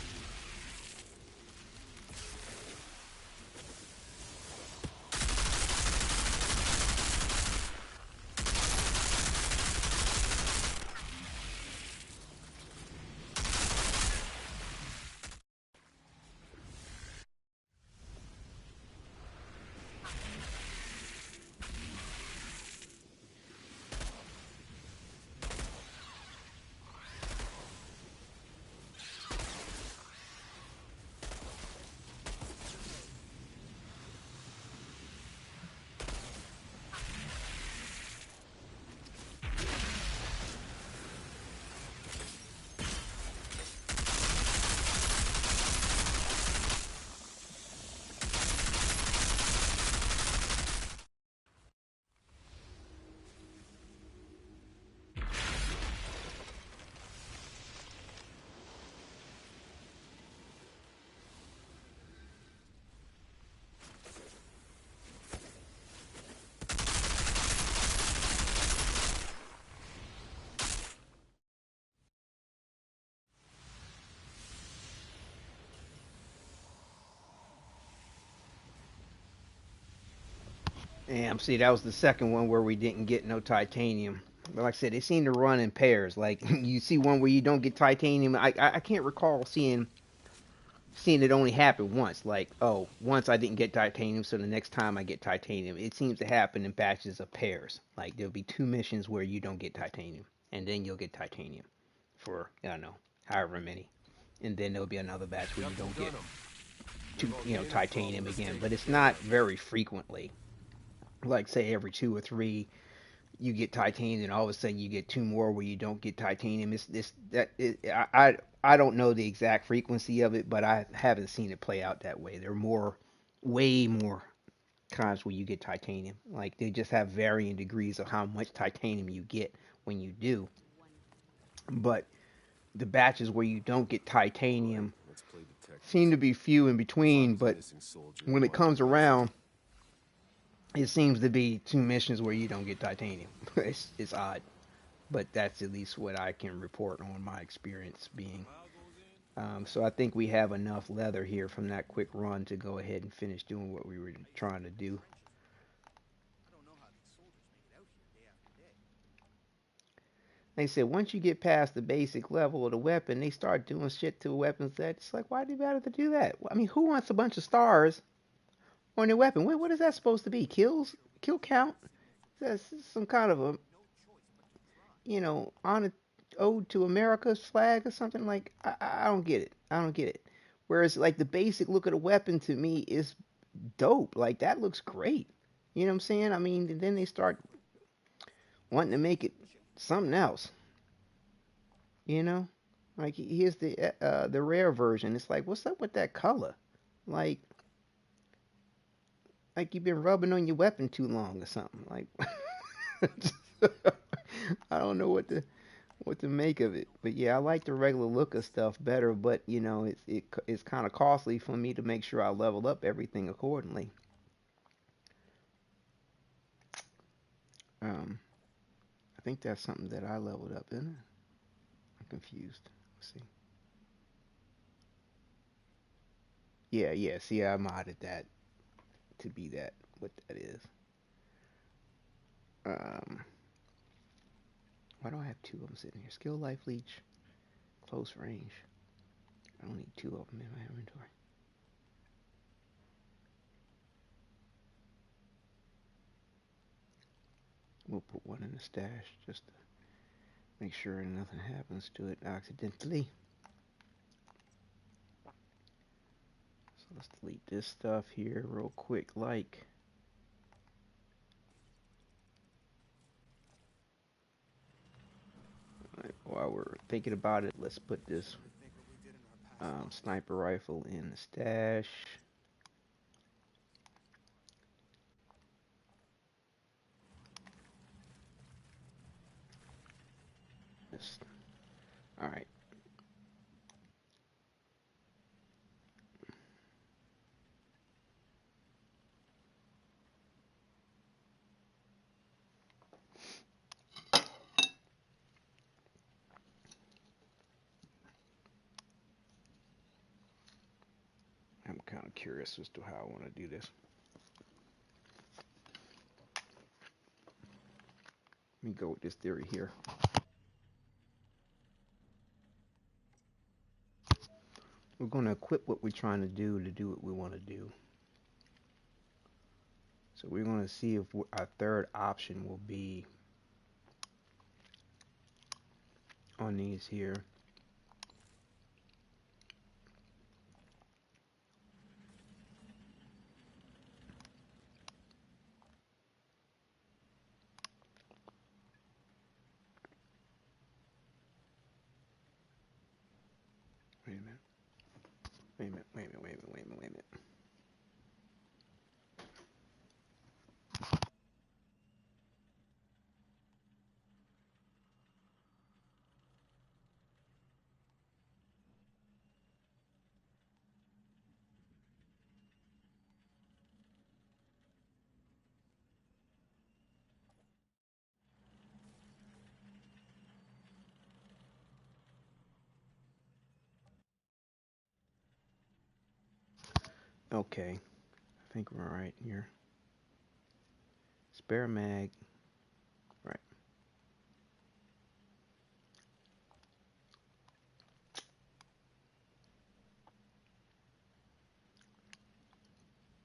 Damn, see, that was the second one where we didn't get no titanium. But like I said, they seem to run in pairs. Like you see one where you don't get titanium. I can't recall seeing it only happen once. Like, oh, once I didn't get titanium, so the next time I get titanium. It seems to happen in batches of pairs. Like there'll be two missions where you don't get titanium, and then you'll get titanium for I don't know however many, and then there'll be another batch where you don't get titanium again. But it's not very frequently. Like say every 2 or 3 you get titanium, and all of a sudden you get two more where you don't get titanium. It's this that it, I don't know the exact frequency of it, but I haven't seen it play out that way. They're more, way more kinds where you get titanium. Like they just have varying degrees of how much titanium you get when you do. But the batches where you don't get All right, titanium let's play detective. seem to be few in We between, found his but missing soldier. when it Marked comes him easy. around, it seems to be two missions where you don't get titanium. It's odd, but that's at least what I can report on my experience being. So I think we have enough leather here from that quick run to go ahead and finish doing what we were I used to trying to think the do. trenches were easy. I don't know how these soldiers make it out here day after day. They said once you get past the basic level of the weapon, they start doing shit to weapons that's like, why do you bother to do that? I mean, who wants a bunch of stars on their weapon? What is that supposed to be? Kills? Kill count? That's some kind of a, No choice but to try. on a ode to America's flag or something. Like, I don't get it. I don't get it. Whereas, like, the basic look of the weapon to me is dope. Like, that looks great. You know what I'm saying? I mean, and then they start wanting to make it something else. You know, like here's the rare version. It's like, what's up with that color? Like, like you've been rubbing on your weapon too long or something. Like, I don't know what to make of it. But yeah, I like the regular look of stuff better. But you know, it's kind of costly for me to make sure I level up everything accordingly. Um, I think that's something that I leveled up, isn't it? I'm confused. Let's see. Yeah, yeah. See, I modded that to be that what that is. Um, why do I have two of them sitting here? Skill, life, leech, close range. I don't need two of them in my inventory. We'll put one in the stash just to make sure nothing happens to it accidentally. So let's delete this stuff here real quick. Like, while we're thinking about it, let's put this sniper rifle in the stash. This, all right. I'm kind of curious as to how I want to do this. Let me go with this theory here. We're going to equip what we're trying to do what we want to do. So we're going to see if our third option will be on these here. Wait a minute. Wait a minute. Wait a minute. Wait a minute. Wait a minute. Wait a minute. Okay. I think we're all right here. Spare mag. Right.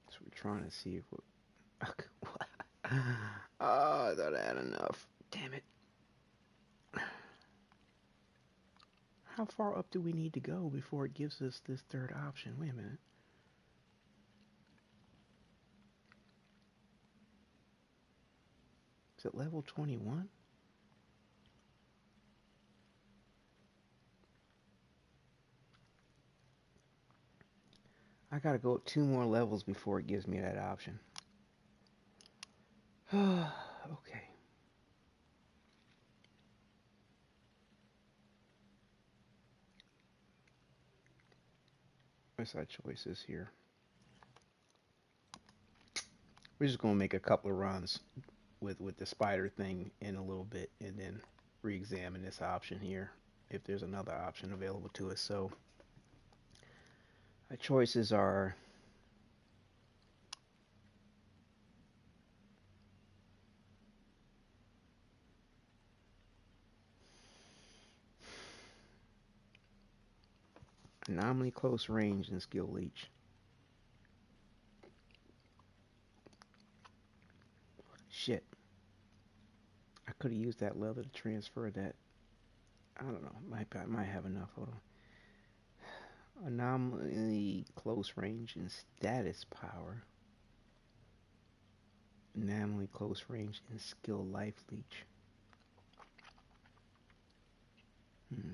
So we're trying to see if we. Oh, I thought I had enough. Damn it. How far up do we need to go before it gives us this third option? Wait a minute. Is it level 21? I gotta go up two more levels before it gives me that option. Okay. What's our choices here? We're just gonna make a couple of runs with the spider thing in a little bit, and then re-examine this option here if there's another option available to us. So our choices are anomaly, close range, and skill leech. Shit, I could have used that leather to transfer that. I don't know. I might have enough. Hold on. Anomaly, close range, and status power. Anomaly, close range, and skill life leech. Hmm.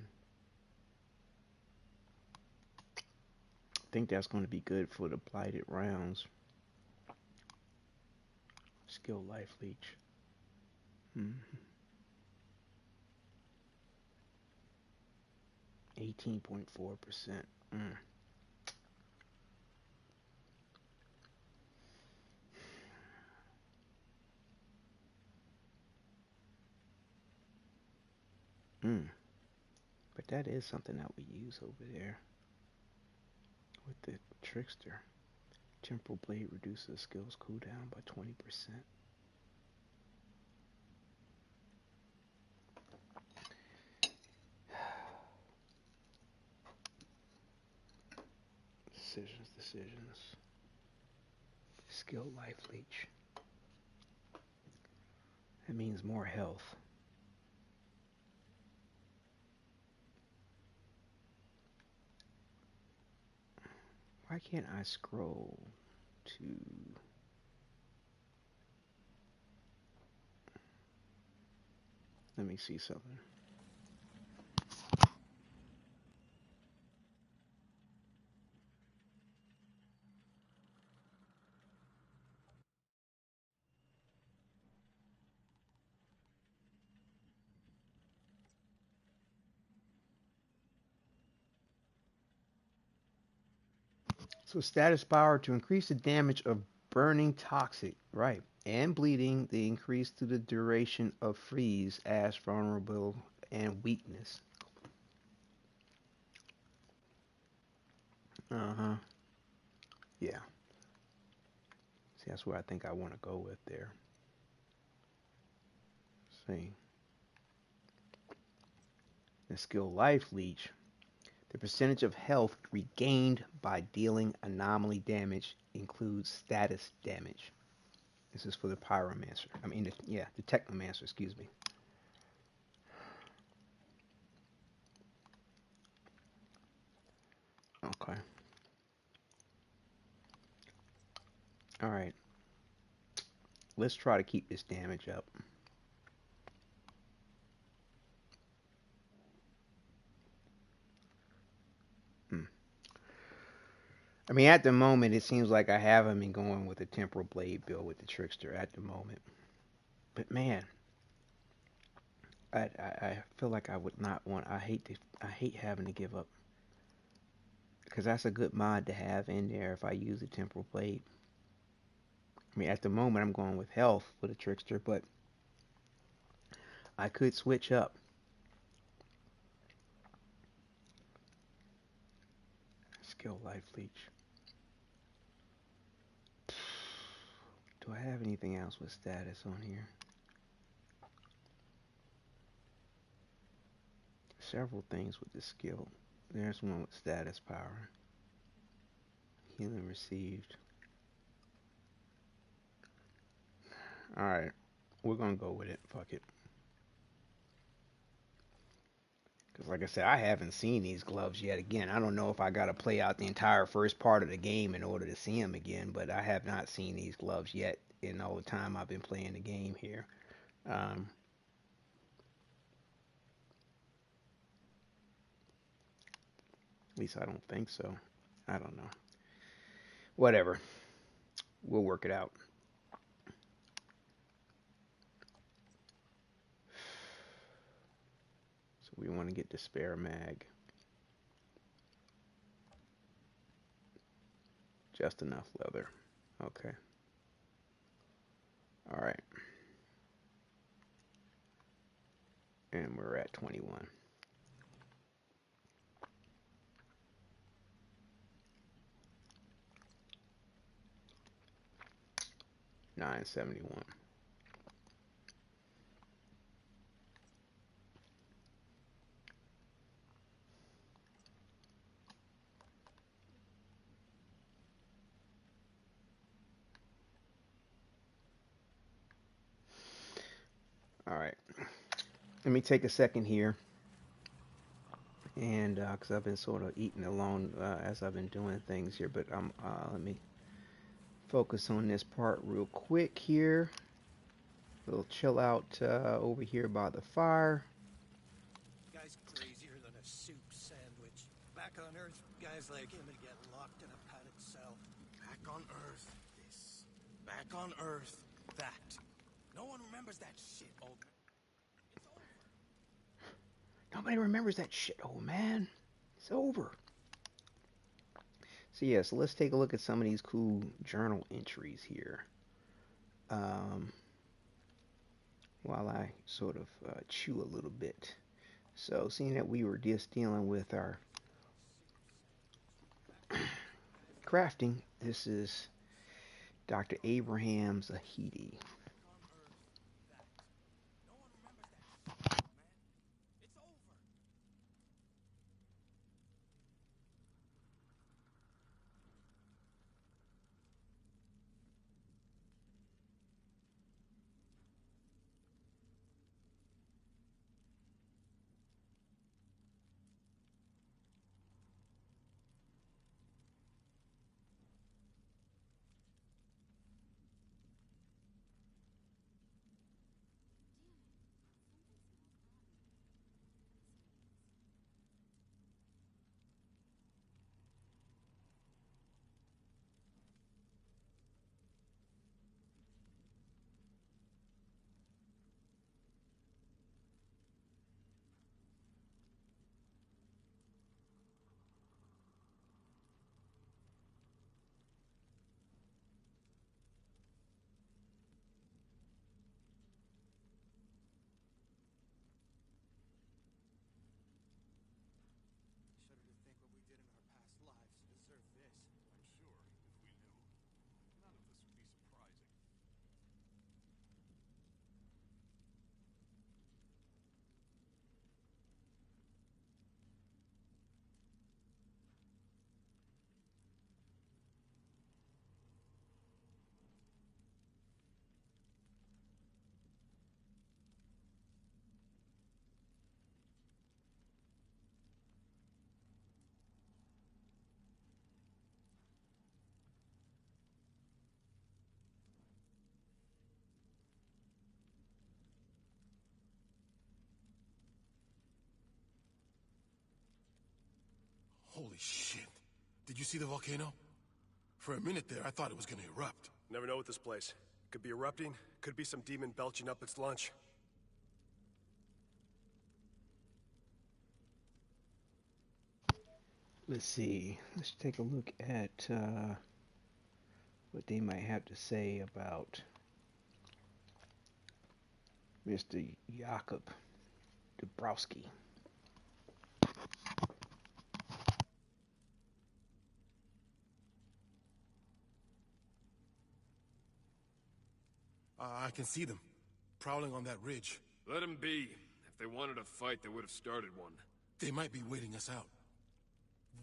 I think that's going to be good for the blighted rounds. Skill life leech. Hmm. 18.4%. Mm. But that is something that we use over there with the trickster. Temporal blade reduces skills cooldown by 20%. Decisions. Skill life leech. That means more health. Why can't I scroll to... Let me see something. So status power to increase the damage of burning toxic, right, and bleeding. The increase to the duration of freeze, as vulnerable, and weakness. Uh-huh. Yeah. See, that's where I think I want to go with there. Let's see. The skill life leech. The percentage of health regained by dealing anomaly damage includes status damage. This is for the pyromancer. The technomancer, excuse me. Okay. All right. Let's try to keep this damage up. Hmm. At the moment, it seems like I haven't been going with the temporal blade build with the trickster at the moment. But man, I feel like I would not want. I hate having to give up because that's a good mod to have in there if I use the temporal blade. At the moment, I'm going with health for the trickster, but I could switch up. Skill life leech. Do I have anything else with status on here? Several things with the skill. There's one with status power. Healing received. Alright. We're gonna go with it. Fuck it. Because like I said, I haven't seen these gloves yet. Again, I don't know if I gotta play out the entire first part of the game in order to see them again, but I have not seen these gloves yet in all the time I've been playing the game here. Um, at least I don't think so. I don't know. Whatever. We'll work it out. We want to get the spare mag. Just enough leather. Okay. All right. And we're at 21. $9.71. All right. Let me take a second here, and because I've been sort of eating alone as I've been doing things here, but let me focus on this part real quick here. We'll chill out over here by the fire. Guy's crazier than a soup sandwich. Back on Earth, guys like him would get locked in a padded cell. Back on Earth, this. Back on Earth, that. No one remembers that shit, old man. It's over. Nobody remembers that shit, old man. It's over. So yeah, so let's take a look at some of these cool journal entries here. While I sort of chew a little bit. So seeing that we were just dealing with our crafting, this is Dr. Abraham Zahidi. Shudder to think what we did in our past lives to deserve this. I'm sure, if we knew, none of this would be surprising. Holy shit. Did you see the volcano? For a minute there, I thought it was gonna erupt. Never know with this place. Could be erupting, could be some demon belching up its lunch. Let's see. Let's take a look at what they might have to say about Mr. Jakob Dabrowski. I can see them, prowling on that ridge. Let them be. If they wanted a fight, they would have started one. They might be waiting us out.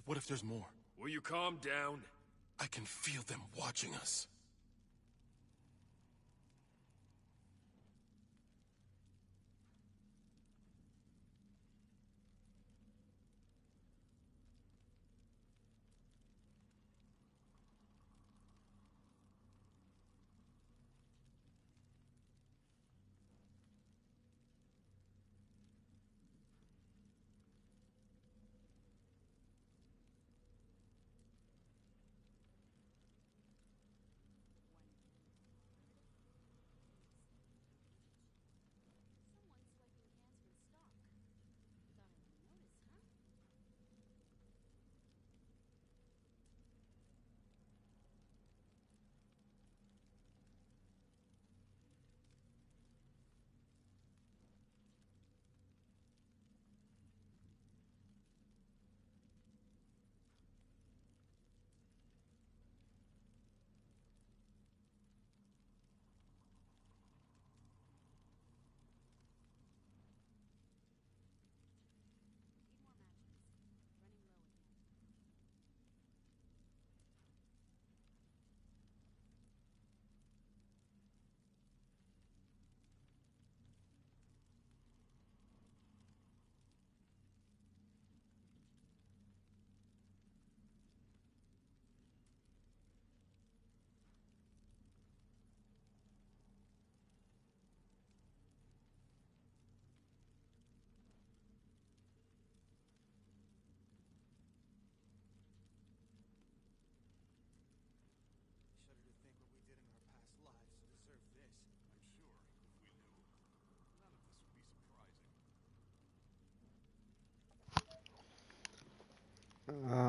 What if there's more? Will you calm down? I can feel them watching us.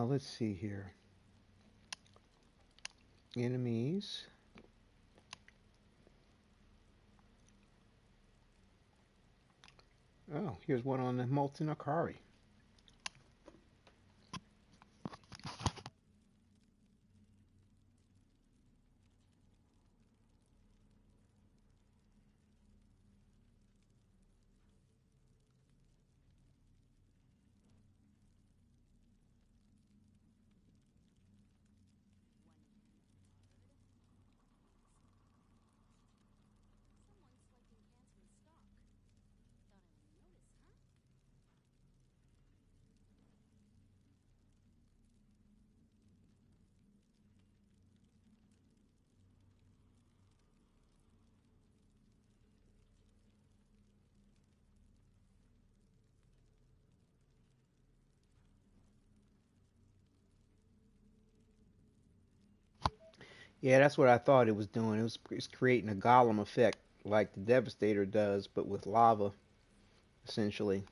Let's see here. Enemies. Oh, here's one on the Molten Akari. Yeah, that's what I thought it was doing. It's creating a golem effect like the Devastator does, but with lava, essentially,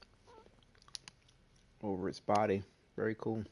over its body. Very cool.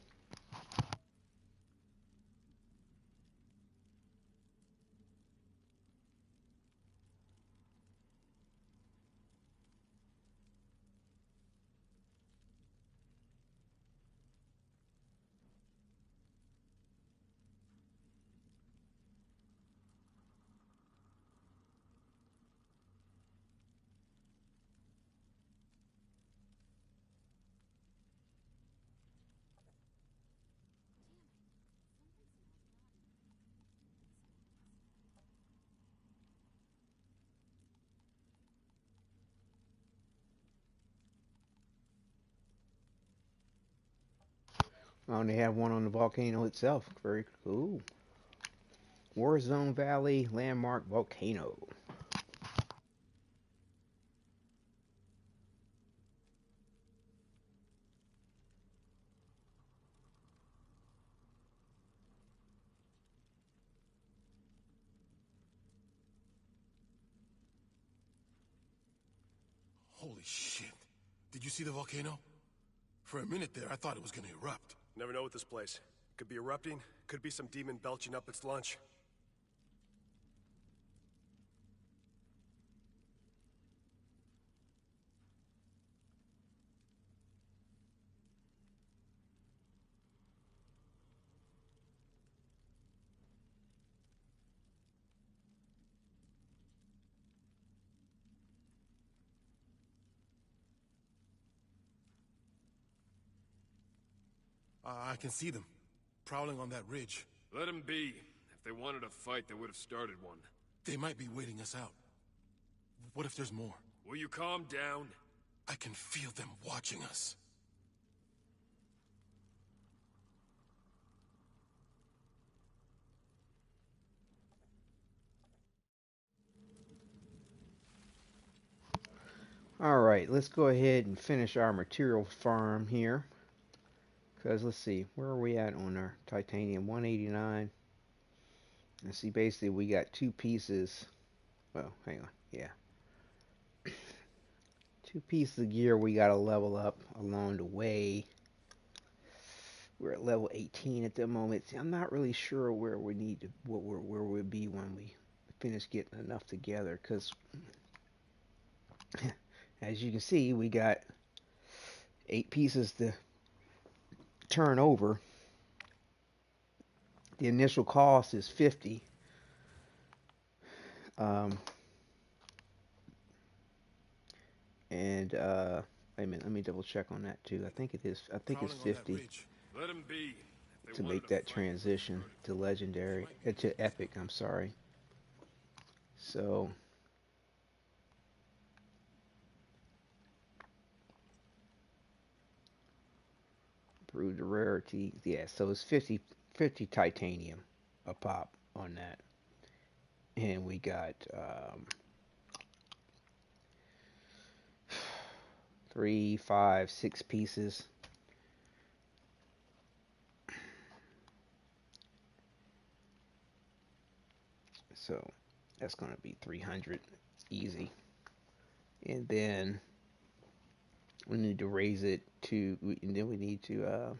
Oh, and they have one on the volcano itself. Very cool. Warzone Valley Landmark Volcano. Holy shit. Did you see the volcano? For a minute there, I thought it was gonna erupt. Never know with this place. Could be erupting, could be some demon belching up its lunch. I can see them, prowling on that ridge. Let them be. If they wanted a fight, they would have started one. They might be waiting us out. What if there's more? Will you calm down? I can feel them watching us. Alright, let's go ahead and finish our material farm here. Because let's see, where are we at on our titanium? 189. And see, basically, we got two pieces. Well, hang on. Yeah. Two pieces of gear we got to level up along the way. We're at level 18 at the moment. See, I'm not really sure where we need to, where we'll be when we finish getting enough together. Because, as you can see, we got 8 pieces to turn over. The initial cost is 50. And wait a minute, let me double check on that too. I think it is. I think it's 50 Let them be. to make that transition to legendary, to epic. I'm sorry. So brewed the rarity. Yeah, so it's 50 titanium a pop on that, and we got 3, 5, 6 pieces. So that's gonna be 300 easy, and then we need to raise it to. And then we need to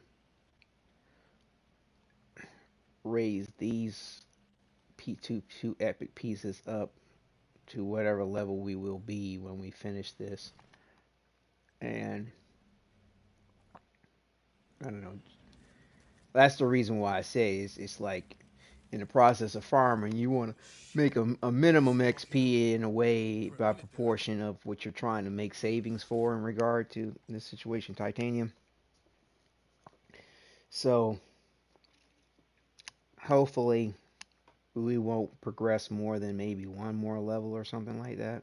raise these two epic pieces up to whatever level we will be when we finish this. And I don't know. That's the reason why I say it's like in the process of farming, you want to make a minimum XP in a way by proportion of what you're trying to make savings for in regard to in this situation titanium. So hopefully we won't progress more than maybe one more level or something like that.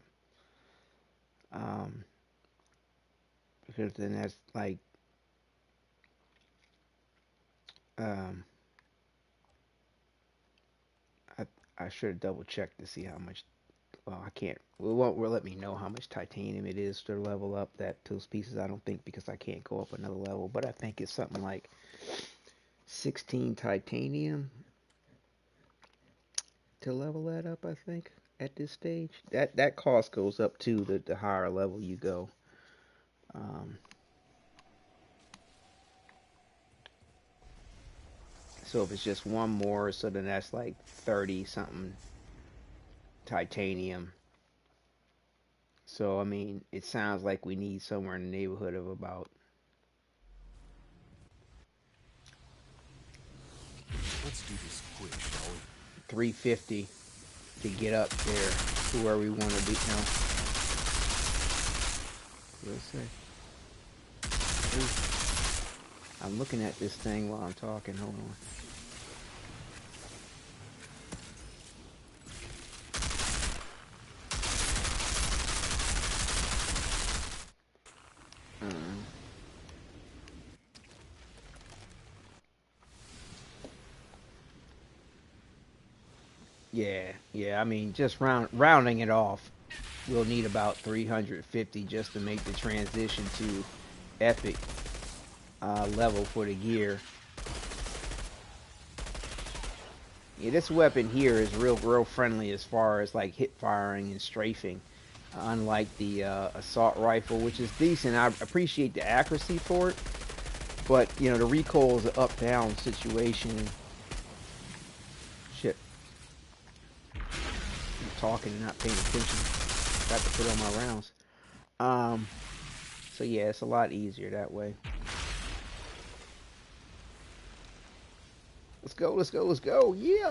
Um, because then that's like um, I I should have double checked to see how much. Well, I can't. It won't let me know how much titanium it is to level up that those pieces. I don't think because I can't go up another level. But I think it's something like 16 titanium to level that up. I think at this stage that cost goes up to the higher level you go. Um, so if it's just one more, so then that's like 30 something titanium. So I mean, it sounds like we need somewhere in the neighborhood of about Let's do this quick, shall we? 350 to get up there to where we want to be. No, let's say. I'm looking at this thing while I'm talking. Hold on. Yeah. I mean, just rounding it off, we'll need about 350 just to make the transition to epic level for the gear. Yeah, this weapon here is real friendly as far as like hip firing and strafing, unlike the assault rifle, which is decent. I appreciate the accuracy for it, but you know the recoil is an up-down situation. Shit, I'm talking and not paying attention. Got to put on my rounds. Um, so yeah, it's a lot easier that way. Let's go, let's go, let's go. Yeah.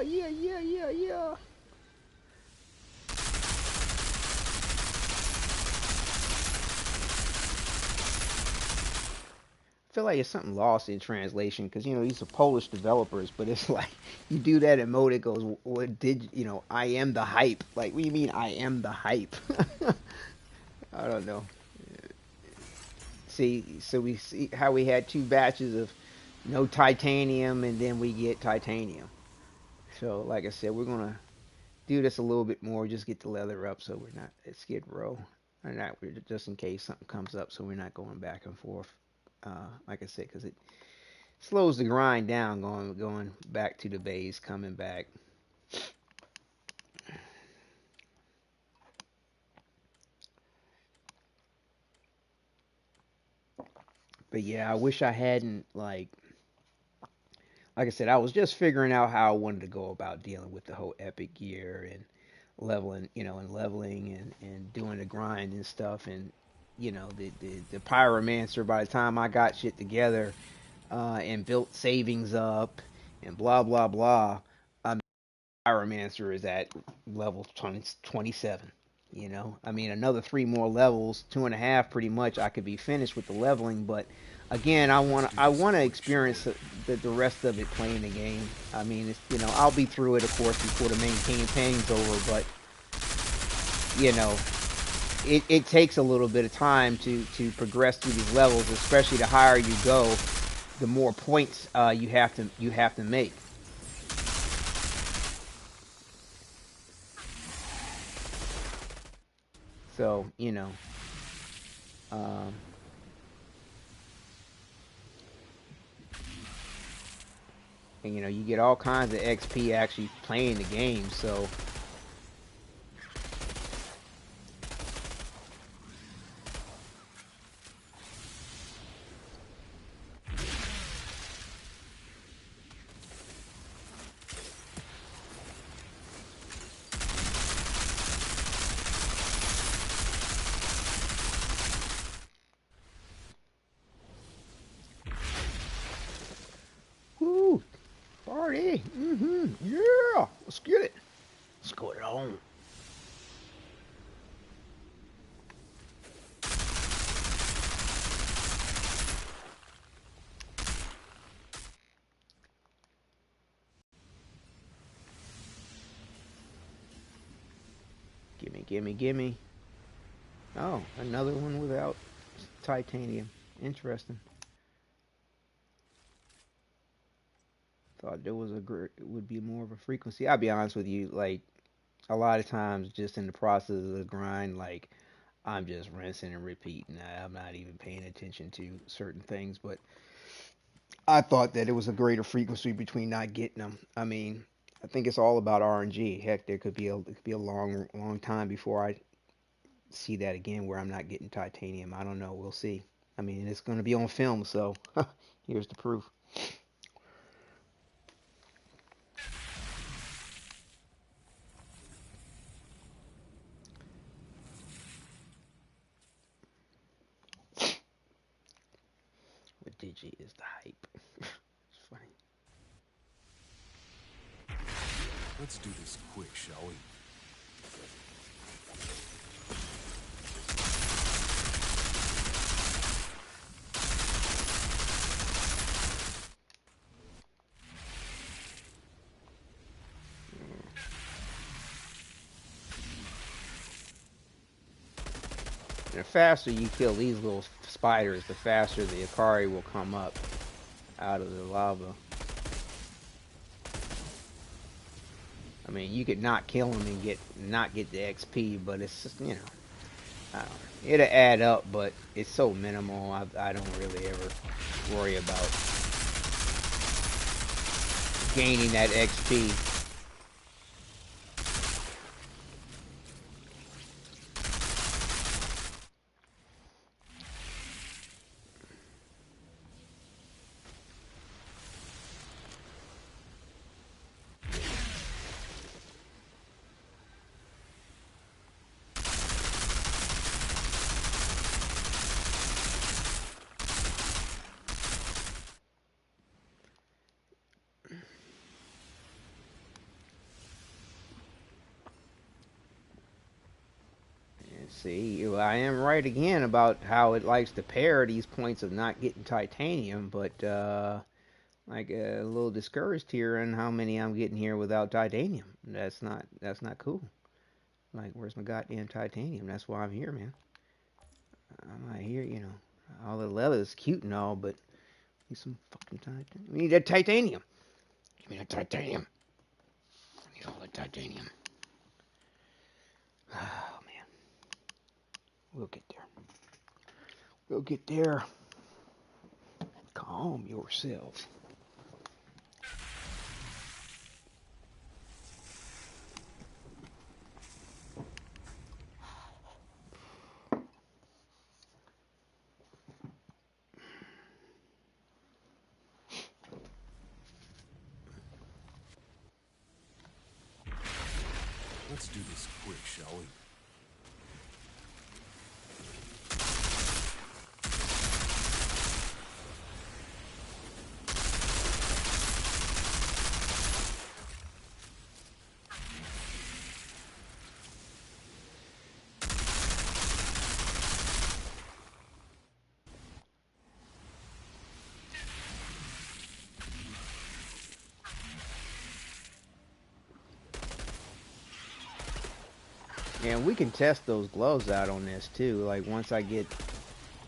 I feel like it's something lost in translation because you know these are Polish developers, but it's like you do that in mode, it goes, "What did you know? I am the hype." Like, what do you mean I am the hype? I don't know. See, so we see how we had two batches of no titanium, and then we get titanium. So, like I said, we're gonna do this a little bit more, just get the leather up, so we're not at Skid Row, or not, just in case something comes up, so we're not going back and forth. Like I said, because it slows the grind down going back to the base, coming back. But yeah, I wish I hadn't like I said, I was just figuring out how I wanted to go about dealing with the whole epic gear and leveling, and leveling and doing the grind and stuff, and the pyromancer. By the time I got shit together and built savings up and blah blah blah, pyromancer is at level 27. I mean, another three more levels, two and a half, pretty much. I could be finished with the leveling, but again, I want to experience the rest of it playing the game. I mean, it's, I'll be through it, of course, before the main campaign's over, but you know, it takes a little bit of time to progress through these levels, especially the higher you go, the more points you have to make. So, um, and you get all kinds of XP actually playing the game. So, party. Yeah. Let's get it. Let's go it on. Gimme, gimme, gimme. Oh, another one without titanium. Interesting. Thought there was it would be more of a frequency. I'll be honest with you, like a lot of times, just in the process of the grind, like I'm just rinsing and repeating. I'm not even paying attention to certain things, but I thought that it was a greater frequency between not getting them. I mean, I think it's all about RNG. Heck, there could be a long time before I see that again where I'm not getting titanium. I don't know. We'll see. I mean, it's going to be on film, so here's the proof. Wadidja is the hype. It's funny. Let's do this quick, shall we? And the faster you kill these little spiders, the faster the Ikari will come up out of the lava. I mean, you could not kill them and not get the XP, but it's just, you know, I don't know. It'll add up, but it's so minimal. I don't really ever worry about gaining that XP. See, I am right again about how it likes to pair these points of not getting titanium, but like a little discouraged here on how many I'm getting here without titanium. That's not cool. Like, where's my goddamn titanium? That's why I'm here, man. I'm not here, you know. All the leather is cute and all, but need some fucking titanium. We need that titanium. Give me that titanium. I need all that titanium. Oh man, we'll get there. We'll get there. Calm yourself. Let's do this quick, shall we? And we can test those gloves out on this too. Like once I get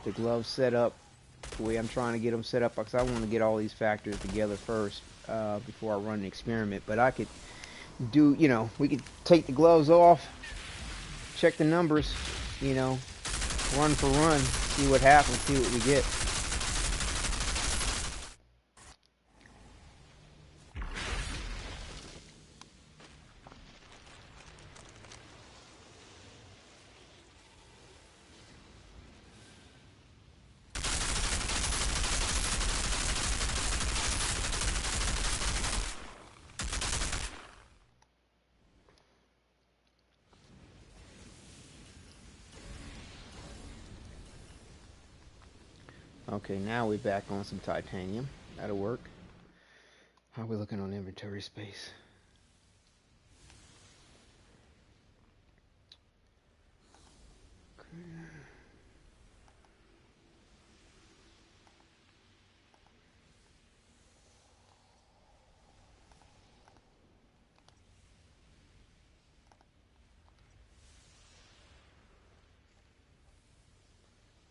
the gloves set up the way I'm trying to get them set up, because I want to get all these factors together first before I run an experiment. But I could do, you know, we could take the gloves off, check the numbers, you know, run for run, see what happens, see what we get. Okay, now we're back on some titanium. That'll work. How are we looking on inventory space?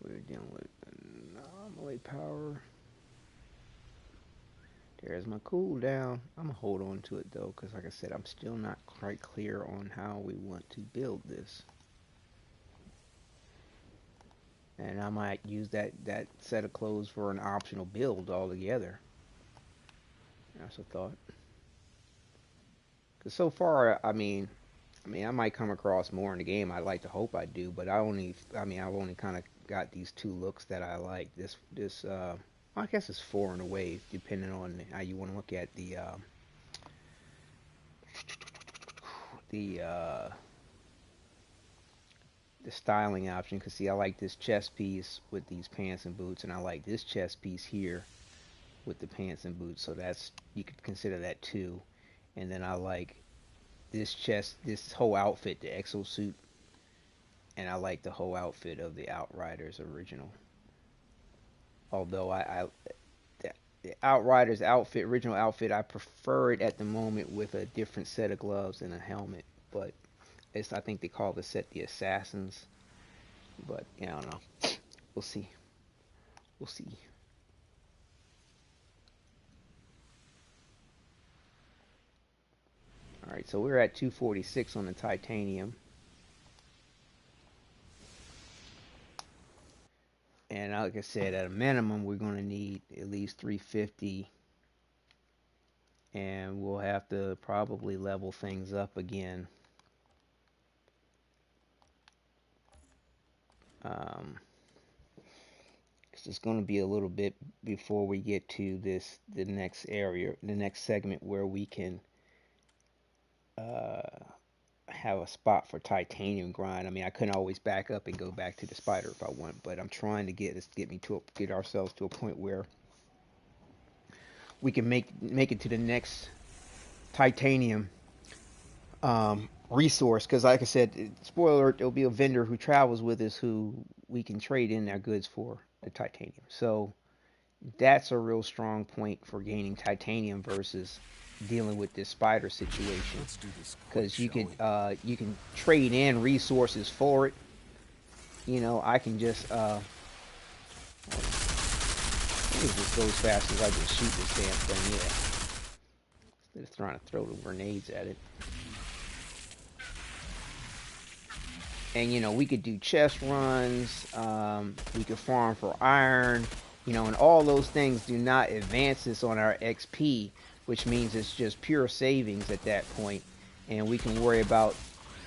We're dealing with anomaly power. There's my cooldown. I'm gonna hold on to it though, because like I said, I'm still not quite clear on how we want to build this. And I might use that set of clothes for an optional build altogether. That's a thought. Because so far, I mean, I might come across more in the game. I'd like to hope I do, but I've only kind of got these two looks that I like. This, I guess it's four in a way, depending on how you want to look at the the styling option. Because see, I like this chest piece with these pants and boots, and I like this chest piece here with the pants and boots. So that's, you could consider that two. And then I like this whole outfit, the exosuit, and I like the whole outfit of the Outriders original. Although the Outriders outfit, original outfit, I prefer it at the moment with a different set of gloves and a helmet. But I think they call the set the Assassins. But yeah, I don't know. We'll see. We'll see. All right, so we're at 246 on the titanium. And like I said, at a minimum, we're going to need at least 350. And we'll have to probably level things up again. Because it's going to be a little bit before we get to the next area, the next segment where we can have a spot for titanium grind. I mean, I couldn't always back up and go back to the spider if I want, but I'm trying to get ourselves to a point where we can make it to the next titanium resource. Because like I said, spoiler alert, there'll be a vendor who travels with us who we can trade in their goods for the titanium. So that's a real strong point for gaining titanium versus dealing with this spider situation, because you can trade in resources for it. You know, I can just it just goes fast as I just shoot this damn thing. Yeah, instead of trying to throw the grenades at it. And you know, we could do chest runs. We could farm for iron. You know, and all those things do not advance us on our XP, which means it's just pure savings at that point. And we can worry about,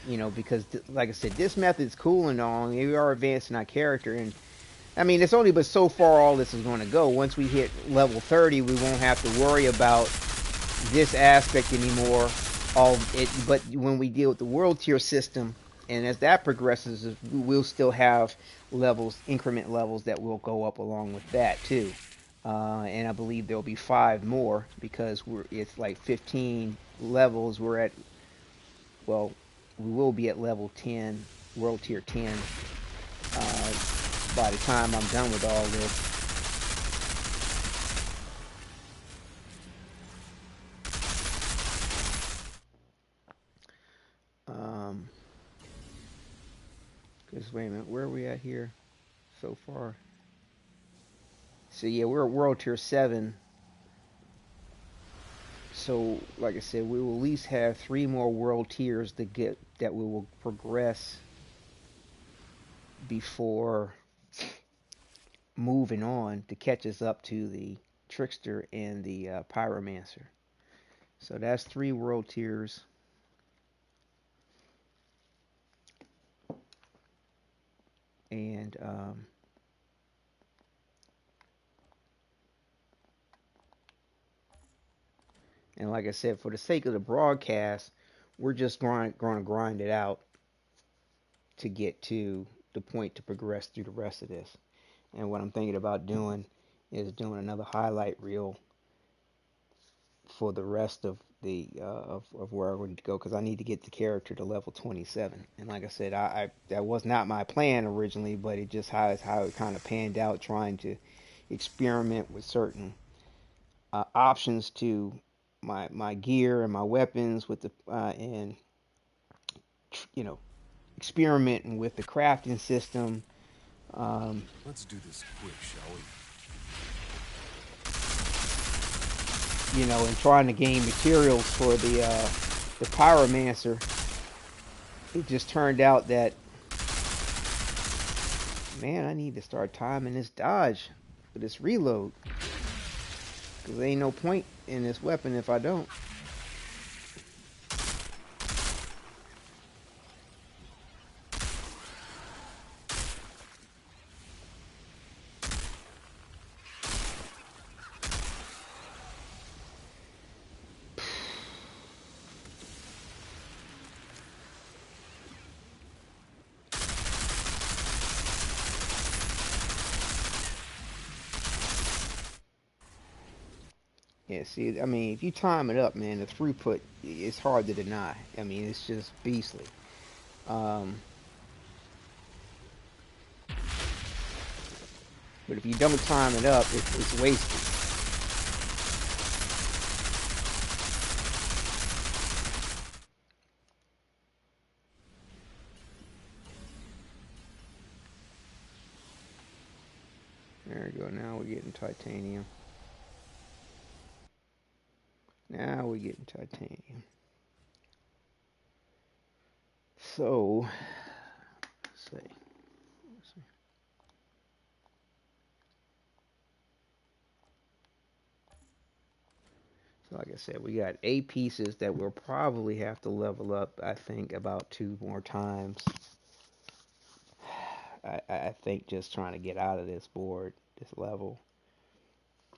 you know, because like I said, this method's cool and all, and we are advancing our character. And I mean, it's only but so far all this is going to go. Once we hit level 30, we won't have to worry about this aspect anymore. But when we deal with the world tier system, and as that progresses, we'll still have levels, increment levels that will go up along with that too. And I believe there'll be 5 more, because it's like 15 levels. We're at, well, we will be at level 10, world tier 10, by the time I'm done with all this. Because wait a minute, where are we at here so far? So yeah, we're at world tier 7. So like I said, we will at least have 3 more world tiers to get that we will progress before moving on to catch us up to the trickster and the pyromancer. So that's 3 world tiers. And like I said, for the sake of the broadcast, we're just going to grind it out to get to the point to progress through the rest of this. And what I'm thinking about doing is doing another highlight reel for the rest of the of where I need to go because I need to get the character to level 27. And like I said, I that was not my plan originally, but it just how it kind of panned out trying to experiment with certain options to my gear and my weapons with the and you know experimenting with the crafting system. Let's do this quick, shall we? And trying to gain materials for the pyromancer. It just turned out that, man, I need to start timing this dodge for this reload because there ain't no point in this weapon if I don't. Yeah, see, I mean, if you time it up, man, the throughput it's hard to deny. I mean, it's just beastly. Um, but if you don't time it up, it's wasted. There we go. Now we're getting titanium. Now we're getting titanium. So, let's see. So like I said, we got 8 pieces that we'll probably have to level up, I think, about 2 more times. I think just trying to get out of this board, this level.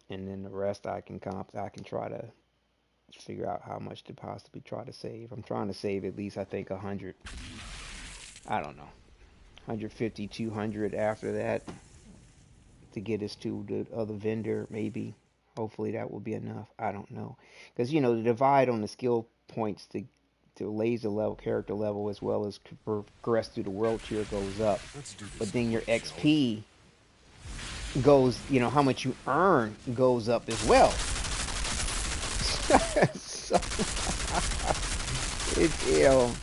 And then the rest I can try to figure out how much to possibly try to save. I'm trying to save at least, I think, 100. I don't know. 150, 200 after that to get us to the other vendor, maybe. Hopefully that will be enough. I don't know. Because, the divide on the skill points to laser level, character level, as well as progress through the world tier goes up. But then your XP goes, how much you earn goes up as well. So, it's,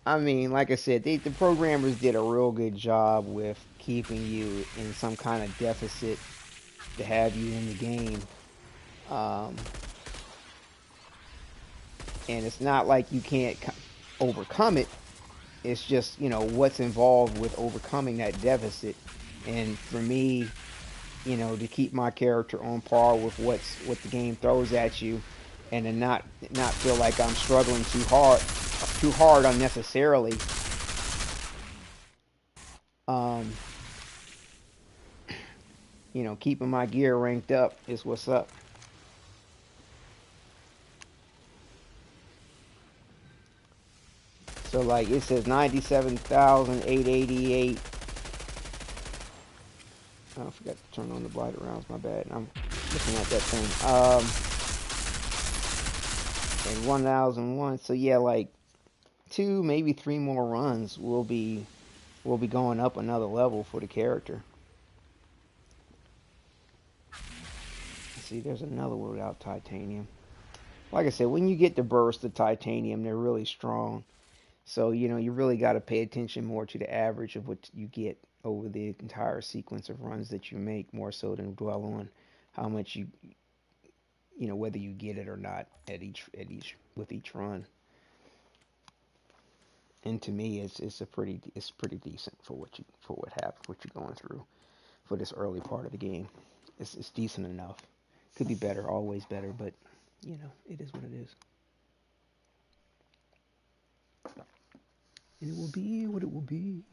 I mean, like I said, the programmers did a real good job with keeping you in some kind of deficit to have you in the game. And it's not like you can't overcome it. It's just, what's involved with overcoming that deficit. And for me, to keep my character on par with what the game throws at you, and to not feel like I'm struggling too hard unnecessarily. Keeping my gear ranked up is what's up. So like it says 97,888. Oh, I forgot to turn on the blighted rounds. My bad. I'm looking at that thing. And 1,001. So yeah, like 2, maybe 3 more runs will be going up another level for the character. See, there's another one without titanium. Like I said, when you get the burst of titanium, they're really strong. So, you really got to pay attention more to the average of what you get over the entire sequence of runs that you make, more so than dwell on how much whether you get it or not with each run. And to me, it's pretty decent for what you're going through for this early part of the game. It's decent enough. Could be better, always better, but it is what it is. And it will be what it will be.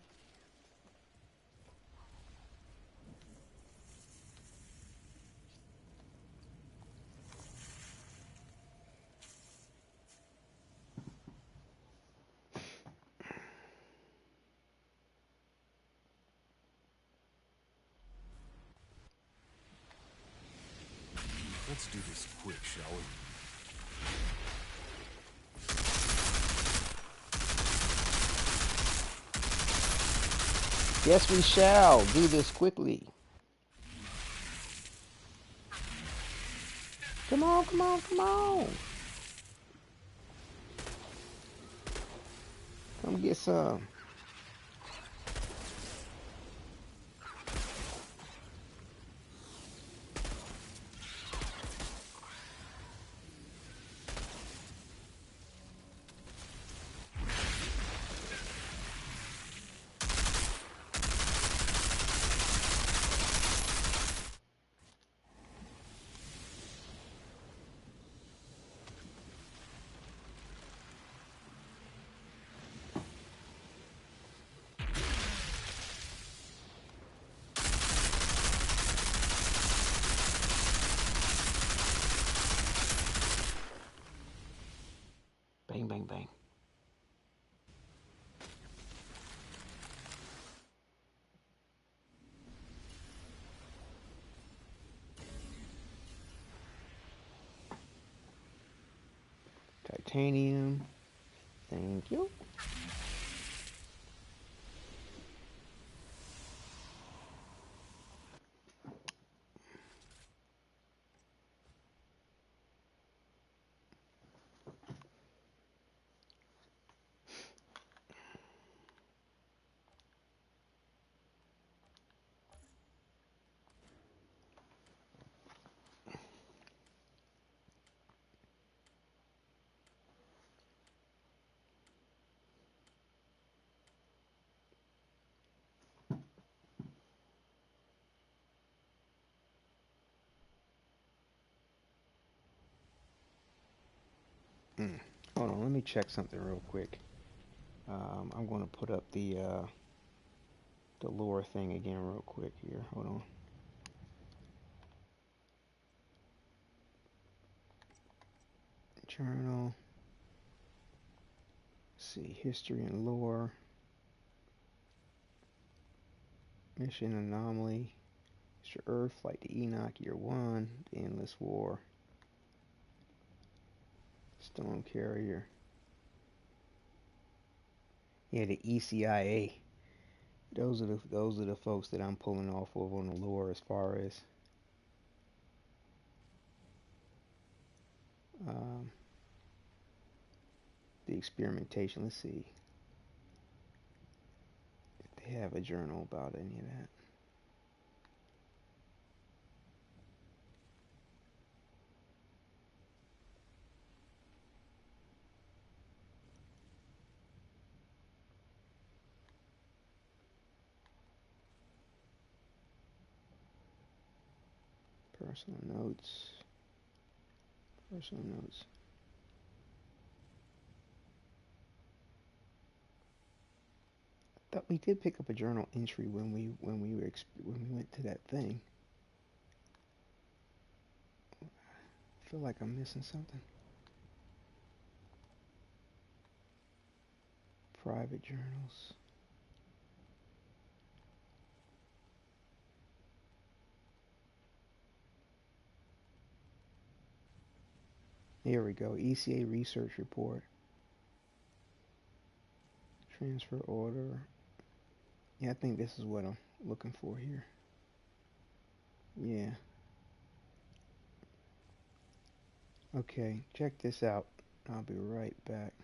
Let's do this quick, shall we? Yes, we shall do this quickly. Come on, come on, come on. Come get some. Bang, bang, bang. Titanium. Thank you. Hold on, let me check something real quick. I'm going to put up the lore thing again real quick here. Hold on. Journal. Let's see, history and lore. Mission anomaly. Mr. Earth, Flight to Enoch, Year 1, The Endless War. Stone Carrier. Yeah, the ECIA. Those are the folks that I'm pulling off of on the lore as far as the experimentation. Let's see if they have a journal about any of that. Personal notes. Personal notes. I thought we did pick up a journal entry when we went to that thing. I feel like I'm missing something. Private journals. Here we go. ECA research report. Transfer order. Yeah, I think this is what I'm looking for here. Yeah. Okay, check this out. I'll be right back.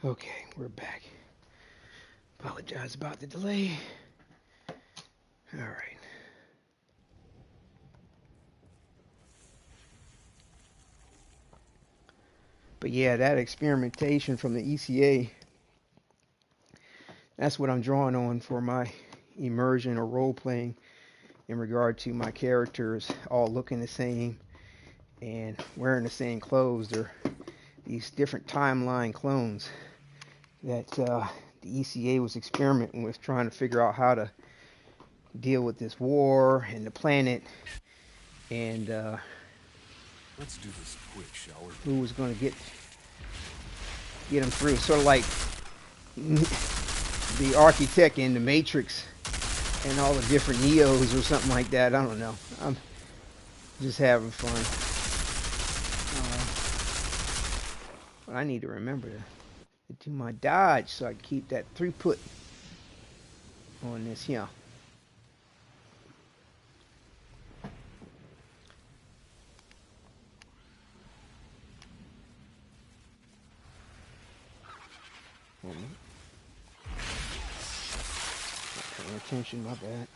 Okay, we're back. Apologize about the delay. All right. But yeah, that experimentation from the ECA, that's what I'm drawing on for my immersion or role playing in regard to my characters all looking the same and wearing the same clothes. They're these different timeline clones that the ECA was experimenting with, trying to figure out how to deal with this war and the planet and Let's do this quick, shall we? who was going to get them through. Sort of like the architect in the Matrix and all the different Neos or something like that. I don't know. I'm just having fun. But I need to remember to do my dodge so I can keep that throughput on this here. Not paying attention, my bad.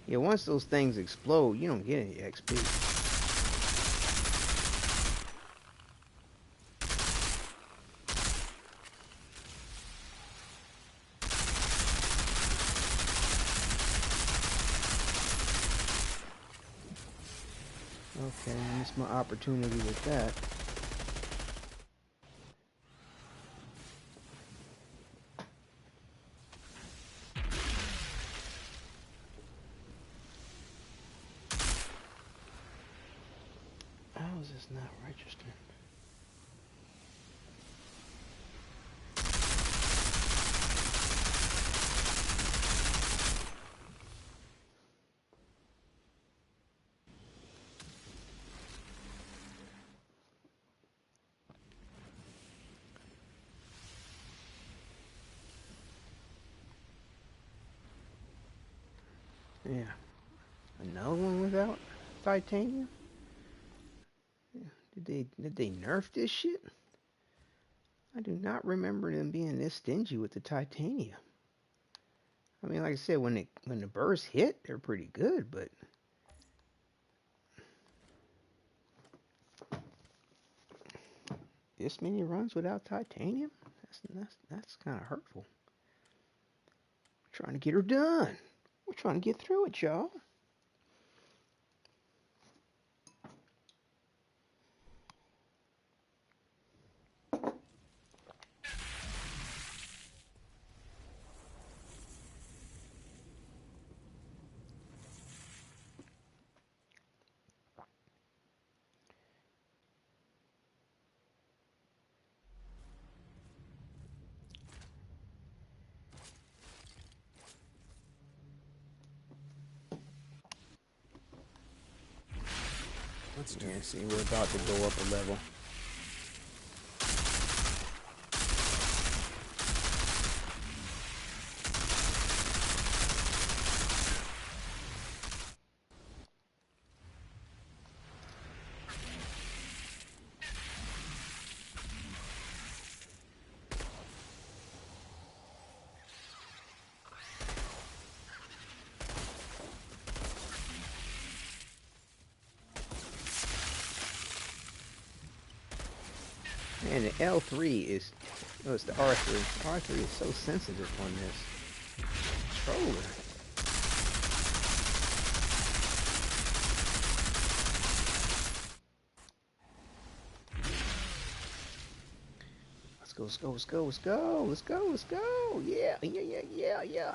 Yeah, once those things explode, you don't get any XP. Okay, I missed my opportunity with that. How is this not registered? Yeah. Another one without titanium? Did they nerf this shit? I do not remember them being this stingy with the titanium. I mean, like I said, when the bursts hit, they're pretty good, but this many runs without titanium? That's kind of hurtful. We're trying to get her done. We're trying to get through it, y'all. Let's do Yeah, this. see, we're about to go up a level. And the L3 is, oh, it's the R3. R3 is so sensitive on this controller. Let's go, let's go, let's go, let's go, let's go, let's go. Yeah, yeah, yeah, yeah, yeah.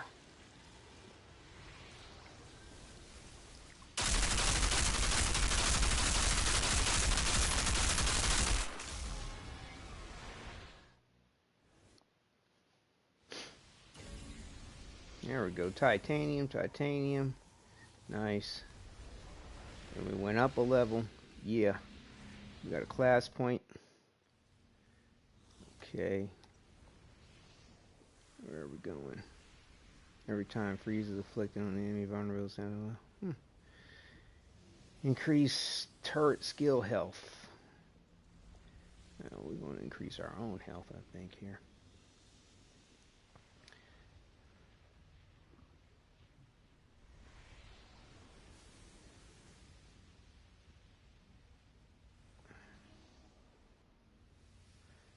There we go. Titanium, titanium. Nice. And we went up a level. Yeah. We got a class point. Okay. Where are we going? Every time freeze is afflicted on the enemy vulnerable. Increase turret skill health. We're going to increase our own health, I think, here.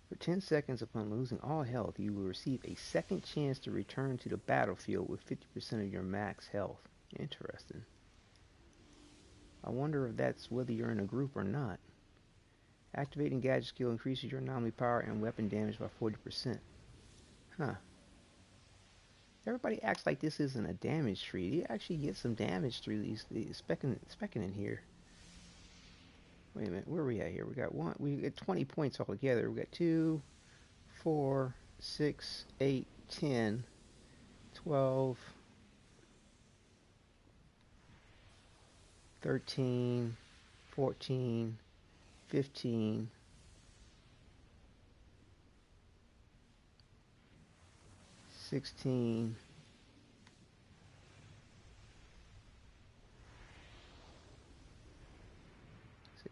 For 10 seconds upon losing all health, you will receive a second chance to return to the battlefield with 50% of your max health. Interesting. I wonder if that's whether you're in a group or not. Activating gadget skill increases your anomaly power and weapon damage by 40%. Huh. Everybody acts like this isn't a damage tree. You actually get some damage through these specking in here. Wait a minute, where are we at here? We got 20 points altogether. We got 2, 4, 6, 8, 10, 12, 13, 14, 15, 16,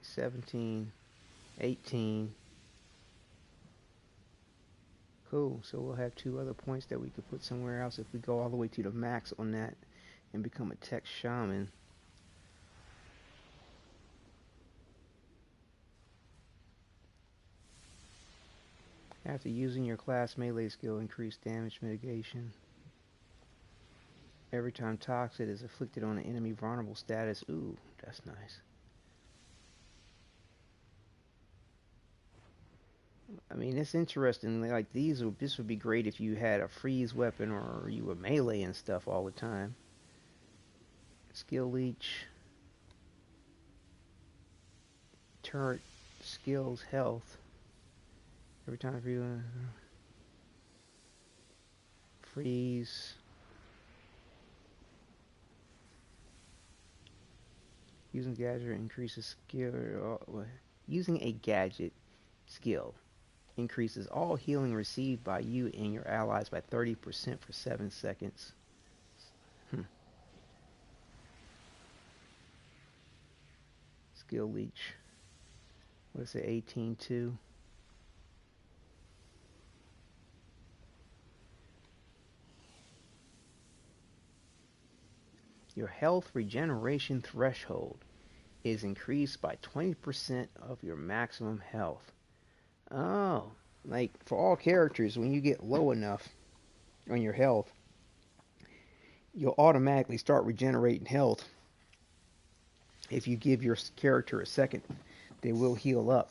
17, 18. Cool, so we'll have 2 other points that we could put somewhere else if we go all the way to the max on that and become a tech shaman. After using your class melee skill, increase damage mitigation. Every time toxic is afflicted on an enemy vulnerable status. Ooh, that's nice. I mean, it's interesting. Like this would be great if you had a freeze weapon or you were melee and stuff all the time. Skill leech. Turret skills health. Every time you freeze. Using gadget increases skill. Using a gadget skill increases all healing received by you and your allies by 30% for 7 seconds. Skill leech. What is it? 18-2. Your health regeneration threshold is increased by 20% of your maximum health. Oh, like for all characters, when you get low enough on your health, you'll automatically start regenerating health. If you give your character a second, they will heal up.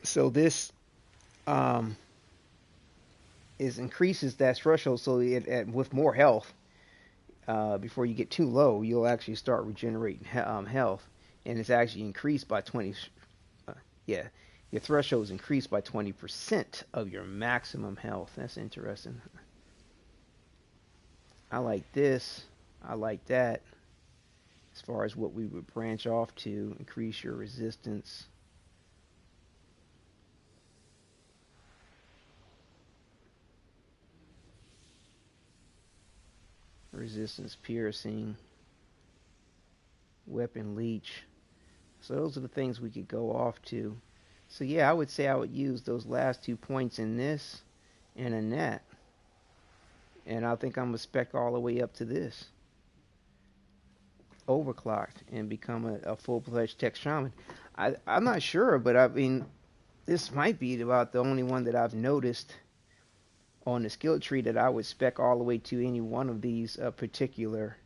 So this increases that threshold, so with more health, before you get too low, you'll actually start regenerating health, and it's actually increased by 20. Yeah, your threshold is increased by 20% of your maximum health. That's interesting. I like this. I like that. As far as what we would branch off to, increase your resistance. Resistance piercing. Weapon leech. So those are the things we could go off to. So yeah, I would say I would use those last 2 points in this and in that. And I think I'm going to spec all the way up to this. Overclocked and become a full-fledged tech shaman. I'm not sure, but I mean, this might be about the only one that I've noticed on the skill tree that I would spec all the way to any one of these particular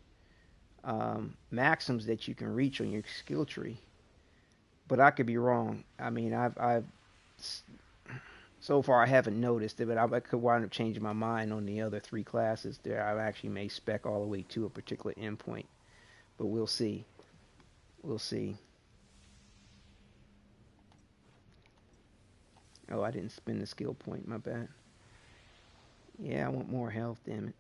maxims that you can reach on your skill tree. But I could be wrong. I mean, I've so far I haven't noticed it, but I could wind up changing my mind on the other 3 classes there. I actually may spec all the way to a particular endpoint, but we'll see. We'll see. Oh, I didn't spend the skill point. My bad. Yeah, I want more health. Damn it.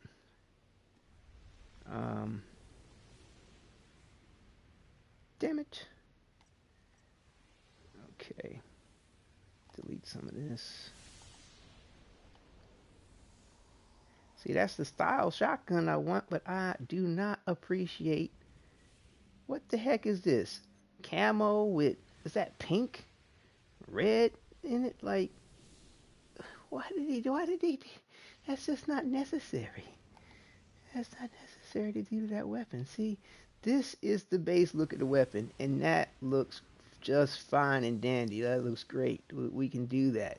Damn it. Okay. Delete some of this. See, that's the style shotgun I want, but I do not appreciate. What the heck is this? Camo with, is that pink, red in it? Like, why did he, that's just not necessary. That's not necessary to do that weapon. See, this is the base look of the weapon, and that looks just fine and dandy. That looks great. We can do that.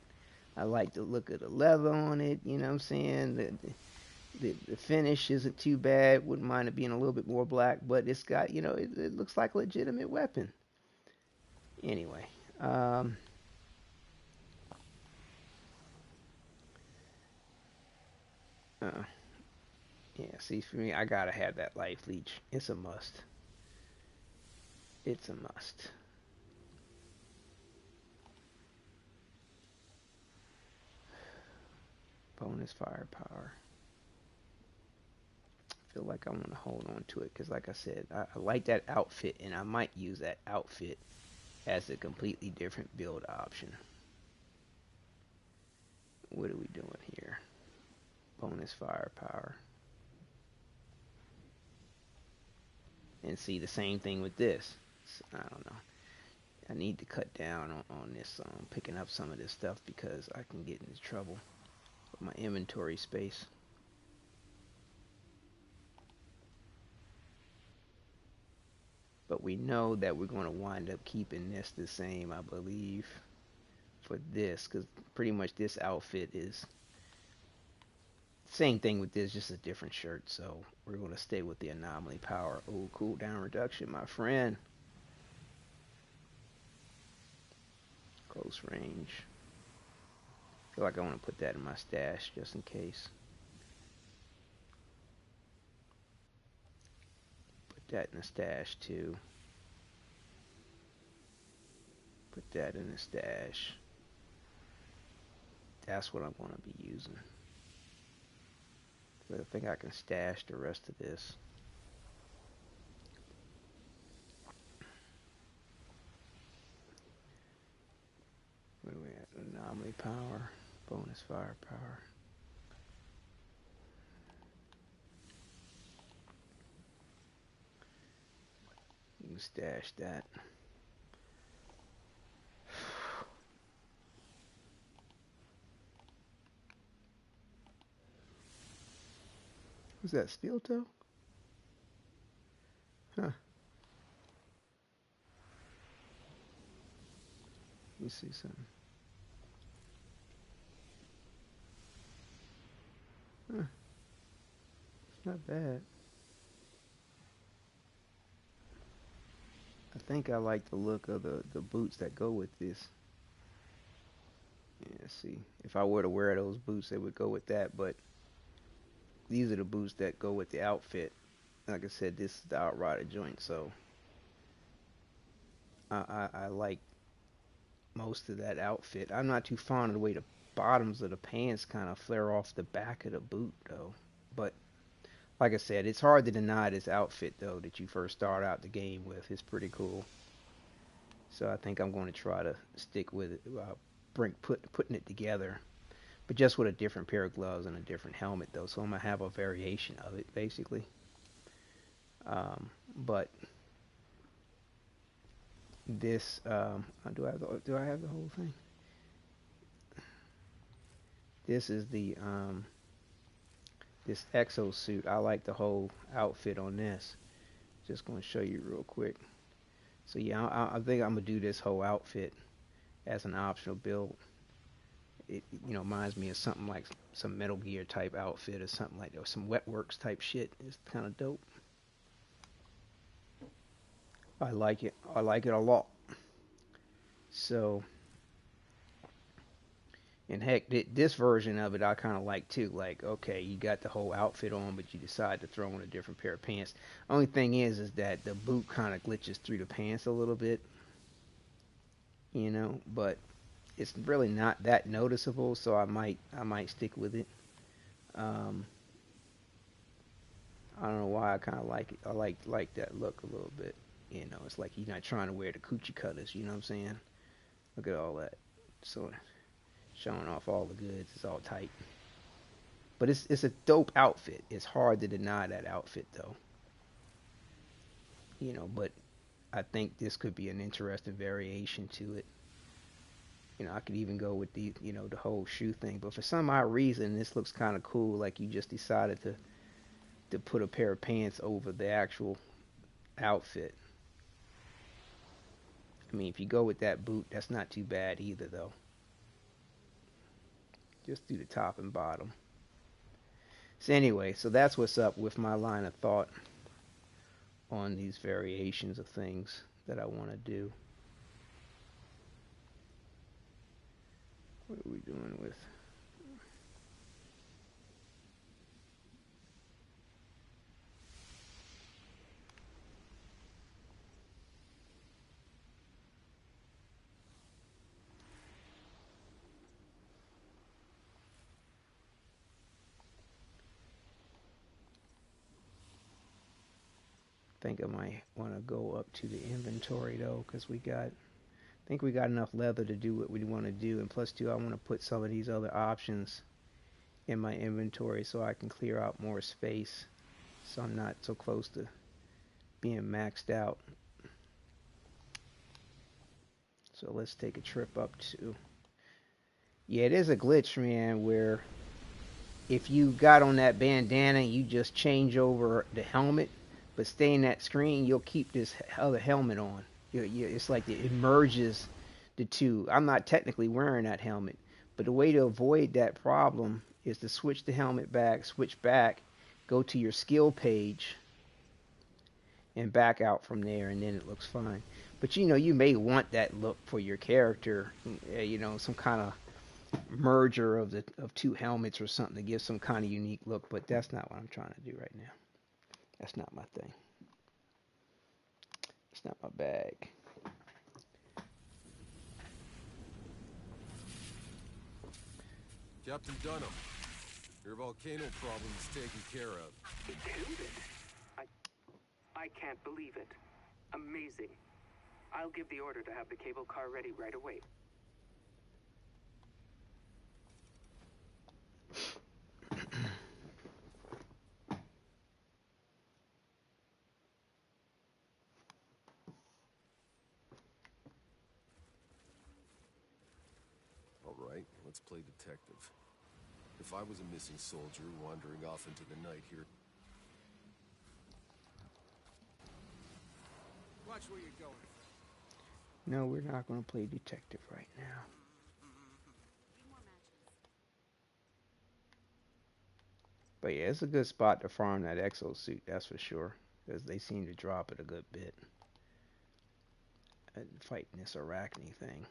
I like the look of the leather on it, you know what I'm saying? The finish isn't too bad. Wouldn't mind it being a little bit more black, but it's got, it looks like a legitimate weapon. Anyway, uh, yeah, see, for me, I gotta have that life leech. It's a must. It's a must. Bonus firepower. I feel like I want to hold on to it because, like I said, I like that outfit, and I might use that outfit as a completely different build option. What are we doing here? Bonus firepower. And see, the same thing with this. I don't know. I need to cut down on this, picking up some of this stuff because I can get into trouble with my inventory space. But we know that we're going to wind up keeping this the same, I believe, for this, because pretty much this outfit is same thing with this, just a different shirt. So we're going to stay with the anomaly power. Oh, cooldown reduction, my friend. Close range. I feel like I want to put that in my stash just in case. Put that in the stash too. Put that in the stash. That's what I'm going to be using. So I think I can stash the rest of this. Where do we at? Anomaly power. Bonus firepower. You can stash that. Was that steel toe? Huh. Let me see something. Huh. It's not bad. I think I like the look of the boots that go with this. Yeah, see. If I were to wear those boots, they would go with that, but these are the boots that go with the outfit. Like I said, this is the Outrider joint, so I like most of that outfit. I'm not too fond of the way the bottoms of the pants kind of flare off the back of the boot, though. But like I said, it's hard to deny this outfit, though, that you first start out the game with. It's pretty cool. So I think I'm going to try to stick with it, putting it together, but just with a different pair of gloves and a different helmet, though. So I'm gonna have a variation of it, basically. But this, do I have the whole thing? This is the this exosuit. I like the whole outfit on this. Just going to show you real quick. So yeah, I think I'm gonna do this whole outfit as an optional build. It reminds me of something like some Metal Gear type outfit or something like that, or some Wetworks type shit. It's kind of dope. I like it. I like it a lot. So, and heck, this version of it I kind of like too. Like, okay, you got the whole outfit on, but you decide to throw on a different pair of pants. Only thing is that the boot kind of glitches through the pants a little bit, but it's really not that noticeable. So I might stick with it. I don't know why I kind of like it. I like that look a little bit. It's like you're not trying to wear the coochie cutters. You know what I'm saying? Look at all that. So showing off all the goods. It's all tight. But it's a dope outfit. It's hard to deny that outfit though. But I think this could be an interesting variation to it. I could even go with the whole shoe thing. But for some odd reason, this looks kind of cool. Like you just decided to put a pair of pants over the actual outfit. I mean, if you go with that boot, that's not too bad either, though. Just do the top and bottom. So anyway, so that's what's up with my line of thought on these variations of things that I want to do. What are we doing with? I think I might want to go up to the inventory though, because I think we got enough leather to do what we want to do, and plus two, I want to put some of these other options in my inventory so I can clear out more space, so I'm not so close to being maxed out. So let's take a trip up to. Yeah, it is a glitch, man, where if you got on that bandana, you just change over the helmet, but stay in that screen, you'll keep this other helmet on. It's like it merges the two. I'm not technically wearing that helmet, but the way to avoid that problem is to switch the helmet back, switch back, go to your skill page, and back out from there, and then it looks fine. But you may want that look for your character, some kind of merger of two helmets or something to give some kind of unique look, but that's not what I'm trying to do right now. That's not my thing. It's not my bag. Captain Dunham, your volcano problem is taken care of. It killed it. I can't believe it. Amazing. I'll give the order to have the cable car ready right away. All right, let's play detective. If I was a missing soldier wandering off into the night here... Watch where you're going. No, we're not going to play detective right now. But yeah, it's a good spot to farm that exosuit, that's for sure. Because they seem to drop it a good bit. Fighting this Arachne thing.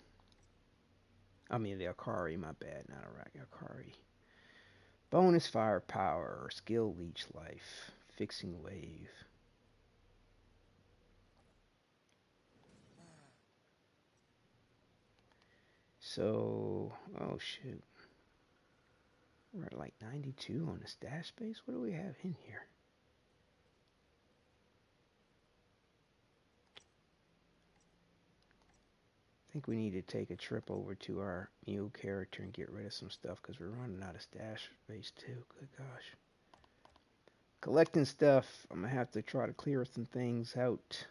I mean, the Akari, my bad, not Arachne, Akari. Bonus firepower, skill leech life, fixing wave. So, oh shoot. We're at like 92 on the stash space. What do we have in here? I think we need to take a trip over to our mule character and get rid of some stuff because we're running out of stash space too. Good gosh. Collecting stuff. I'm going to have to try to clear some things out.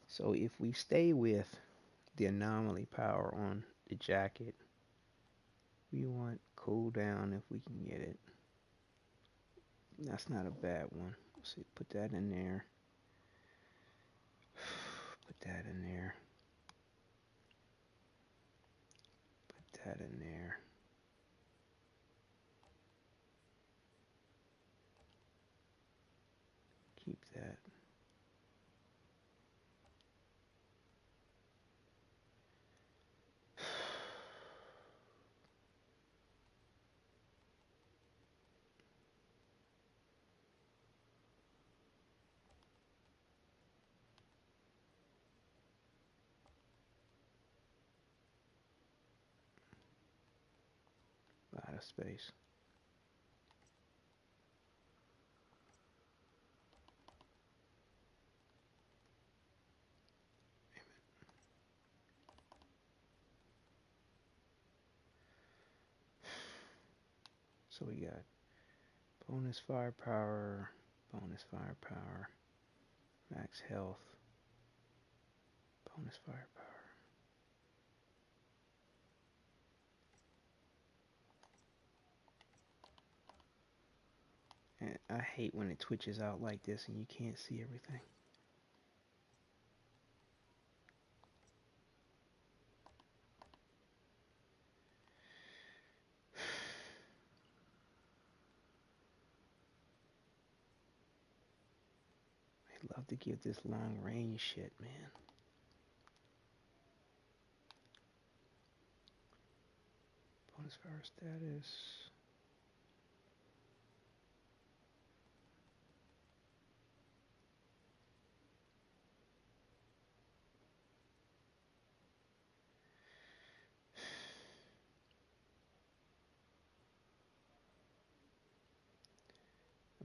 So if we stay with the anomaly power on the jacket, we want cooldown if we can get it. That's not a bad one. Let's see, put that in there. Put that in there. Put that in there. Keep that. A lot of space. So we got bonus firepower, max health, bonus firepower. And I hate when it twitches out like this and you can't see everything. I'd love to give this long range shit, man. Bonus fire status.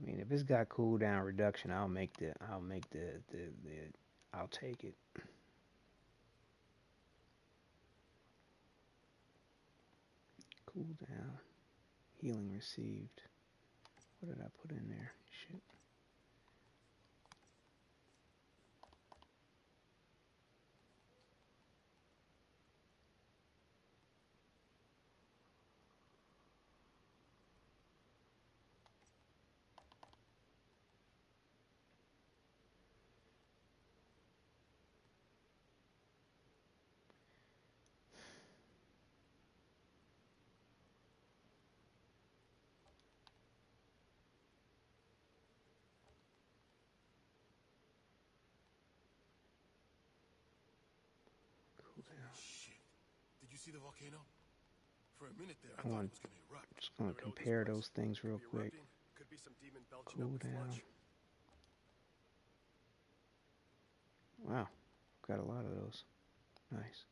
I mean, if it's got cooldown reduction, I'll take it. Cooldown, healing received. What did I put in there? Shit. Cooldown. Shit. Did you see the volcano? For a minute there, I I thought want. it was gonna erupt. Just gonna Never know with compare this those place. things real Could be quick. erupting. Could be some demon belching out with Cooldown. sludge. Wow, got a lot of those. Nice.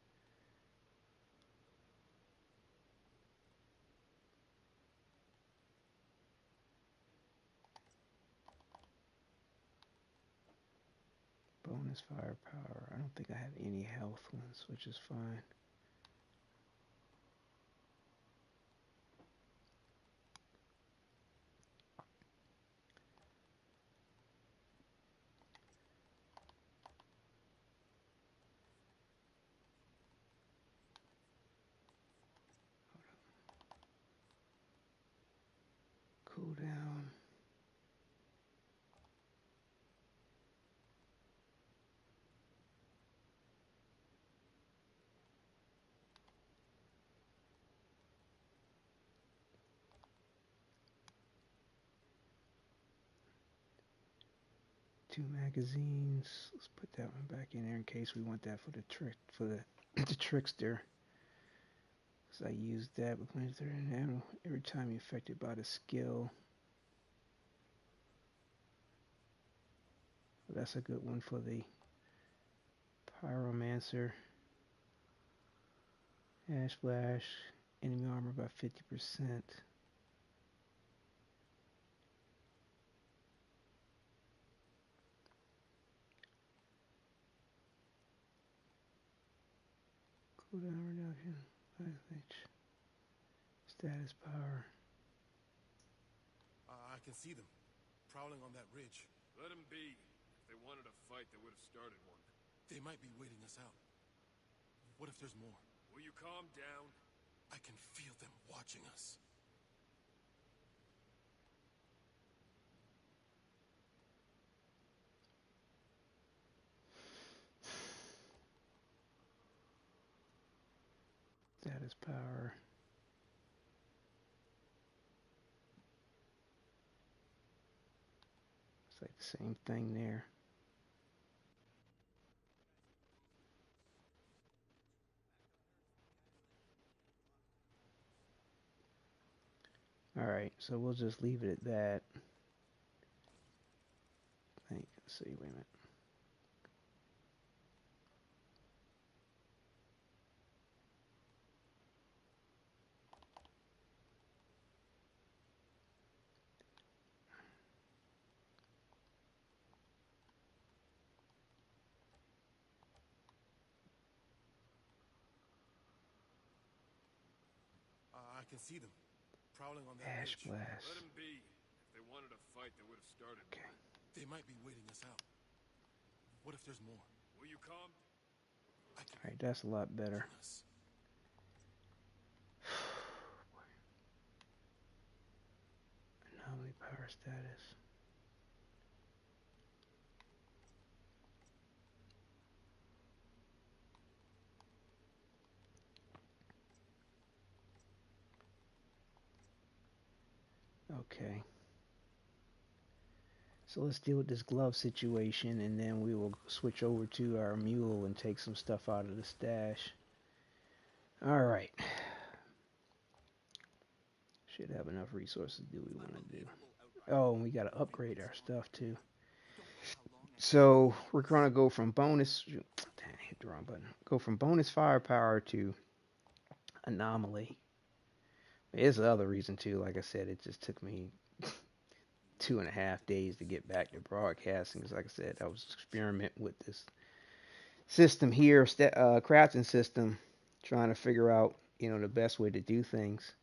Bonus firepower. I don't think I have any health ones, which is fine. Cooldown. Two magazines. Let's put that one back in there in case we want that for the the trickster. Cause I used that with my third ammo. Every time you're affected by the skill. So that's a good one for the Pyromancer. Ash Flash. Enemy armor by 50%. Cooldown reduction. 5H. Status power. I can see them. Prowling on that ridge. Let them be. If they wanted a fight, they would have started one. They might be waiting us out. What if there's more? Will you calm down? I can feel them watching us. Status power. It's like the same thing there. Alright, so we'll just leave it at that. Let's see, wait a minute. I can see them. prowling on that Ash ridge. blast. Let them be. If they wanted a fight, they would have started Okay. one. They might be waiting us out. What if there's more? Will you come? I can All right, that's a lot better. join us. Anomaly power status. Okay. So let's deal with this glove situation, and then we will switch over to our mule and take some stuff out of the stash. All right. Should have enough resources to do what we want to do. Oh, and we got to upgrade our stuff too. So we're going to go from bonus. Damn, I hit the wrong button. Go from bonus firepower to anomaly. There's the other reason too. Like I said, it just took me 2.5 days to get back to broadcasting. Because like I said, I was experimenting with this system here, crafting system, trying to figure out, the best way to do things.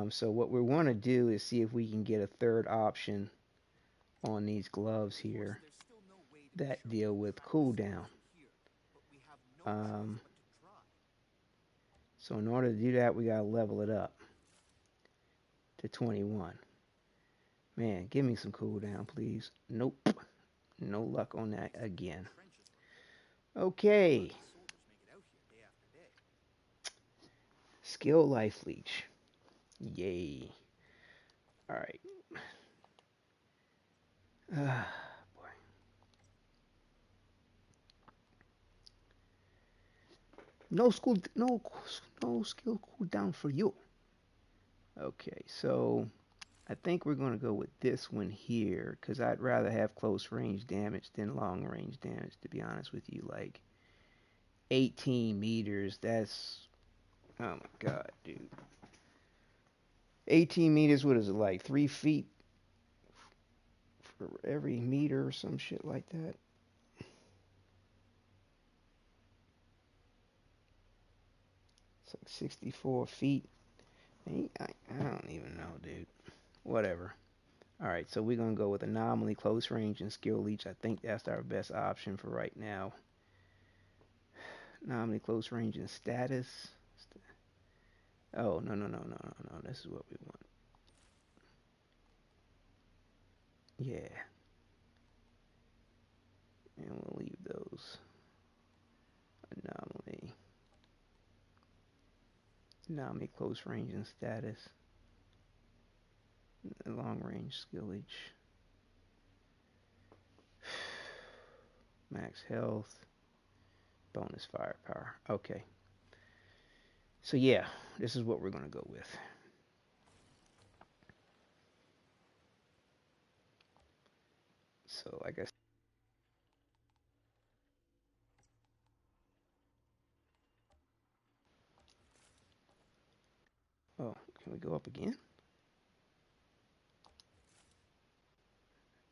So what we want to do is see if we can get a third option on these gloves here that deal with cooldown. So in order to do that, we gotta level it up to 21. Man, give me some cooldown, please. Nope. No luck on that again. Okay. Skill life leech. Yay. Alright. Boy. No skill cooldown for you. Okay, so I think we're going to go with this one here, because I'd rather have close range damage than long range damage, to be honest with you. Like 18 meters, that's, oh my god, dude. 18 meters, what is it, like 3 feet for every meter or some shit like that? It's like 64 feet. I don't even know, dude. Whatever. Alright, so we're going to go with anomaly, close range, and skill leech. I think that's our best option for right now. Anomaly, close range, and status. Oh, no. This is what we want. Yeah. And we'll leave those. Anomaly, close range, and status. Long range, skill leech. Max health. Bonus firepower. Okay. So yeah, this is what we're going to go with. So I guess. Oh, can we go up again?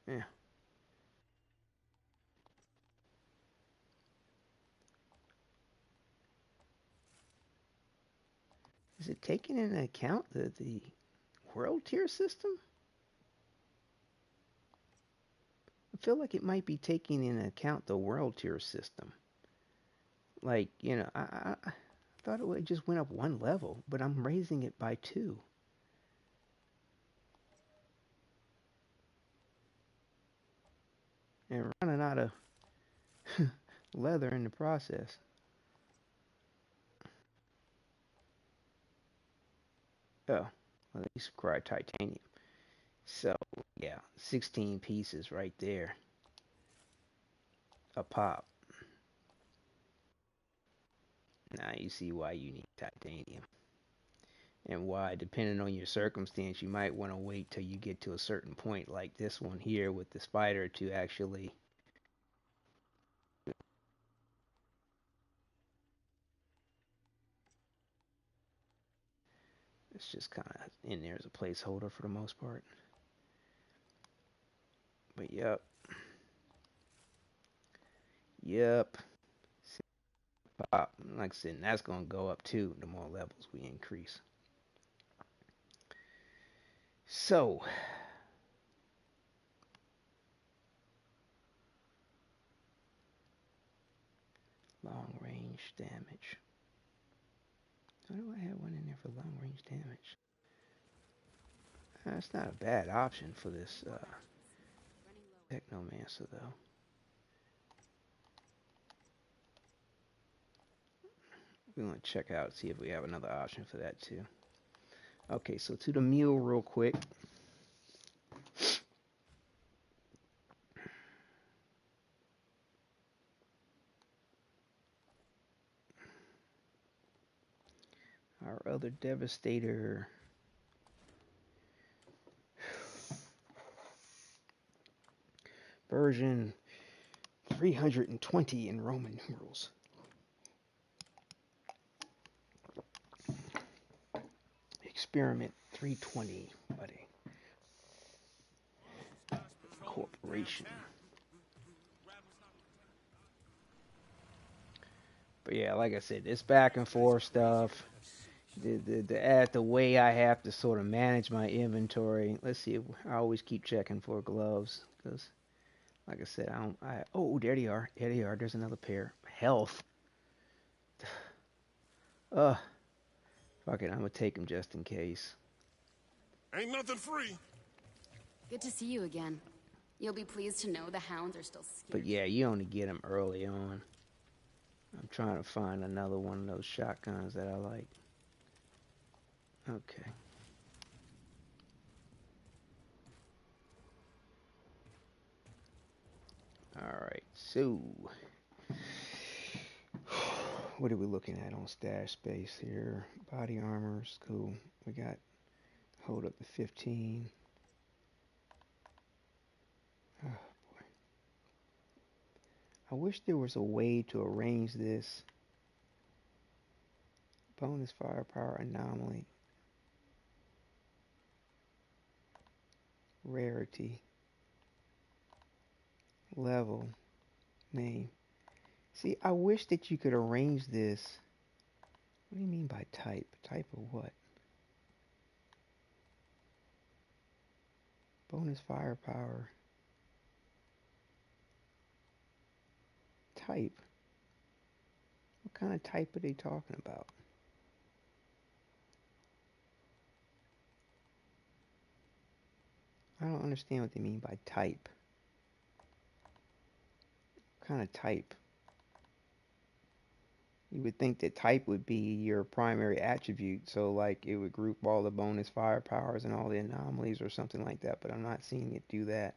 Yeah. Is it taking into account the world tier system? I feel like it might be taking into account the world tier system. Like, I thought it just went up 1 level, but I'm raising it by 2. And running out of leather in the process. Oh, well, at least cried titanium. So, yeah, 16 pieces right there. A pop. Now you see why you need titanium. And why, depending on your circumstance, you might want to wait till you get to a certain point, like this one here with the spider, to actually. It's just kind of in there as a placeholder for the most part. But yep. Pop. Like I said, that's going to go up too the more levels we increase. So, long range damage. Why do I have one in there for long range damage? That's not a bad option for this Technomancer, though. We want to check out, see if we have another option for that too. Okay, so to the mule real quick. Our other Devastator. Version 320 in Roman numerals. Experiment 320, buddy. Corporation. But yeah, like I said, this back and forth stuff. The way I have to sort of manage my inventory. Let's see. I always keep checking for gloves because, like I said, oh, there they are. There they are. There's another pair. Health. Fuck it. I'm gonna take them just in case. Ain't nothing free. Good to see you again. You'll be pleased to know the hounds are still scared. But yeah, you only get them early on. I'm trying to find another one of those shotguns that I like. Okay. Alright, so what are we looking at on stash space here? Body armors, cool. We got hold up to 15. Oh boy. I wish there was a way to arrange this. Bonus firepower anomaly. Rarity. Level. Name. See, I wish that you could arrange this. What do you mean by type? Type of what? Bonus firepower. Type. What kind of type are they talking about? I don't understand what they mean by type. What kind of type? You would think that type would be your primary attribute, so like it would group all the bonus firepowers and all the anomalies or something like that, but I'm not seeing it do that.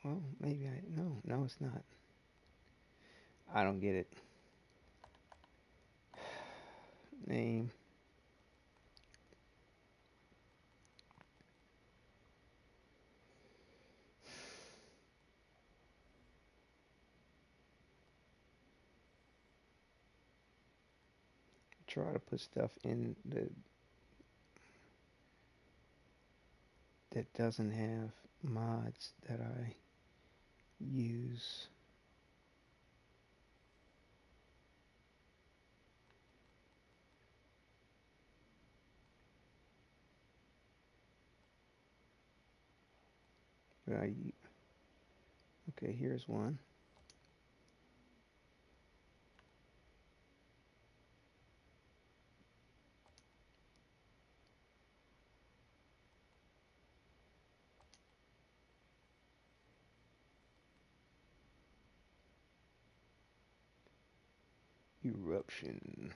Well, maybe no, it's not. I don't get it. Name. Try to put stuff in that doesn't have mods that I use. Okay, here's one. Eruption.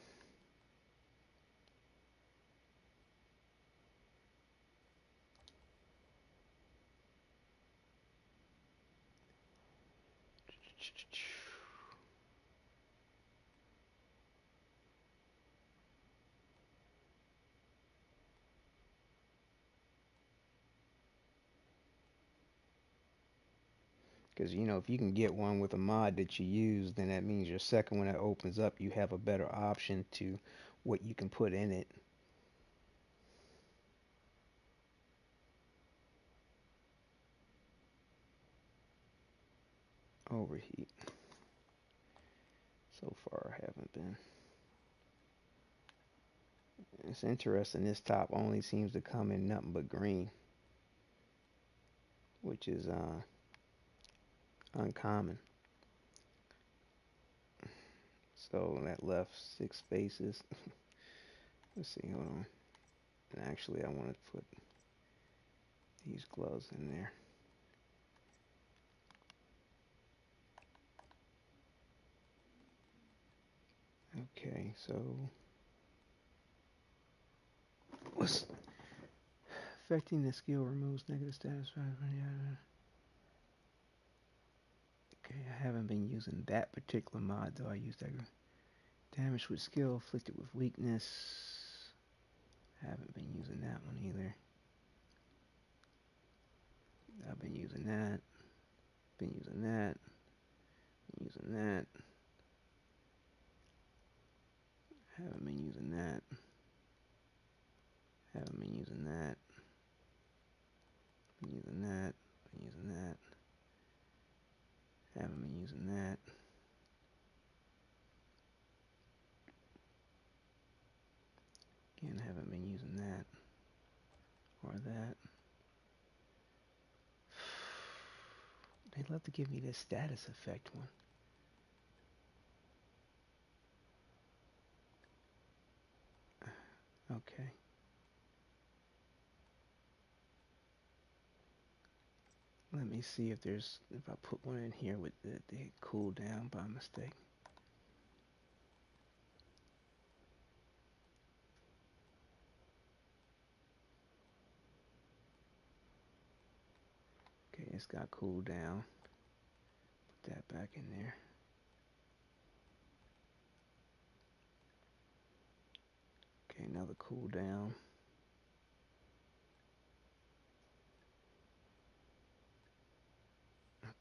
Because, you know, if you can get one with a mod that you use, then that means your second one that opens up, you have a better option to what you can put in it. Overheat. So far, I haven't been. It's interesting. This top only seems to come in nothing but green, which is uncommon. So that left 6 spaces. Let's see. Hold on. And actually, I want to put these gloves in there. Okay, so what's affecting the skill removes negative status. Okay, I haven't been using that particular mod though. I used that damage with skill afflicted with weakness. Haven't been using that one either. I've been using that. Been using that. Been using that. Haven't been using that. Haven't been using that. Been using that. Been using that. Haven't been using that. Again, haven't been using that. Or that. They'd love to give me this status effect one. Okay. Let me see if I put one in here with the cooldown by mistake. Okay, it's got cooldown. Put that back in there. Okay, another cooldown.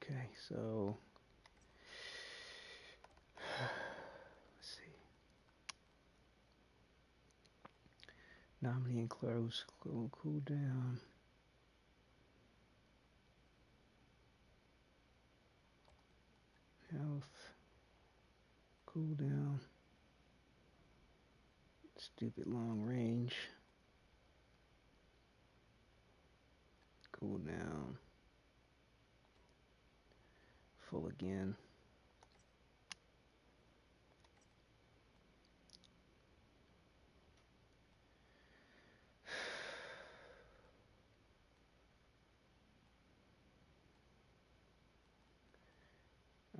Okay, so let's see. Nominee and close cooldown. Health. Cooldown. Stupid long range. Cooldown. Full again.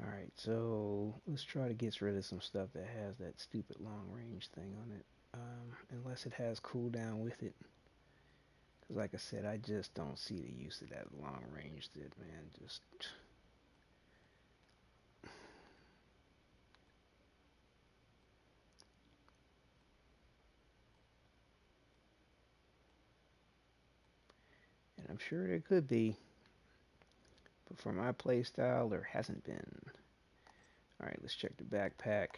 Alright, so let's try to get rid of some stuff that has that stupid long range thing on it. Unless it has cooldown with it. Because like I said, I just don't see the use of that long range did, man. Just... And I'm sure there could be. But for my playstyle, there hasn't been. Alright, let's check the backpack.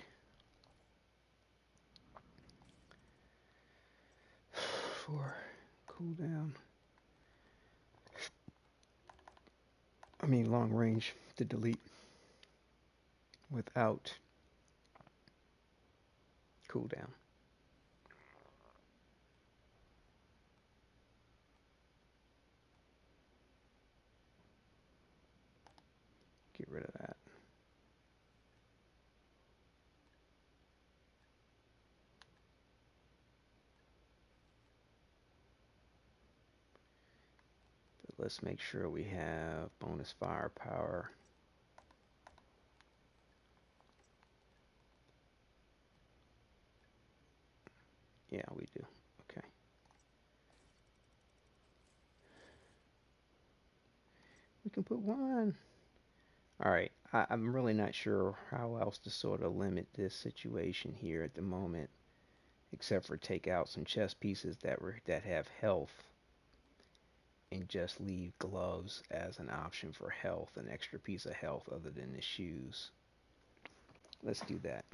For cooldown. I mean long range to delete without cooldown. Get rid of that. But let's make sure we have bonus firepower. Yeah, we do. Okay. We can put one. Alright, I'm really not sure how else to sort of limit this situation here at the moment, except for take out some chest pieces that have health and just leave gloves as an option for health, an extra piece of health other than the shoes. Let's do that.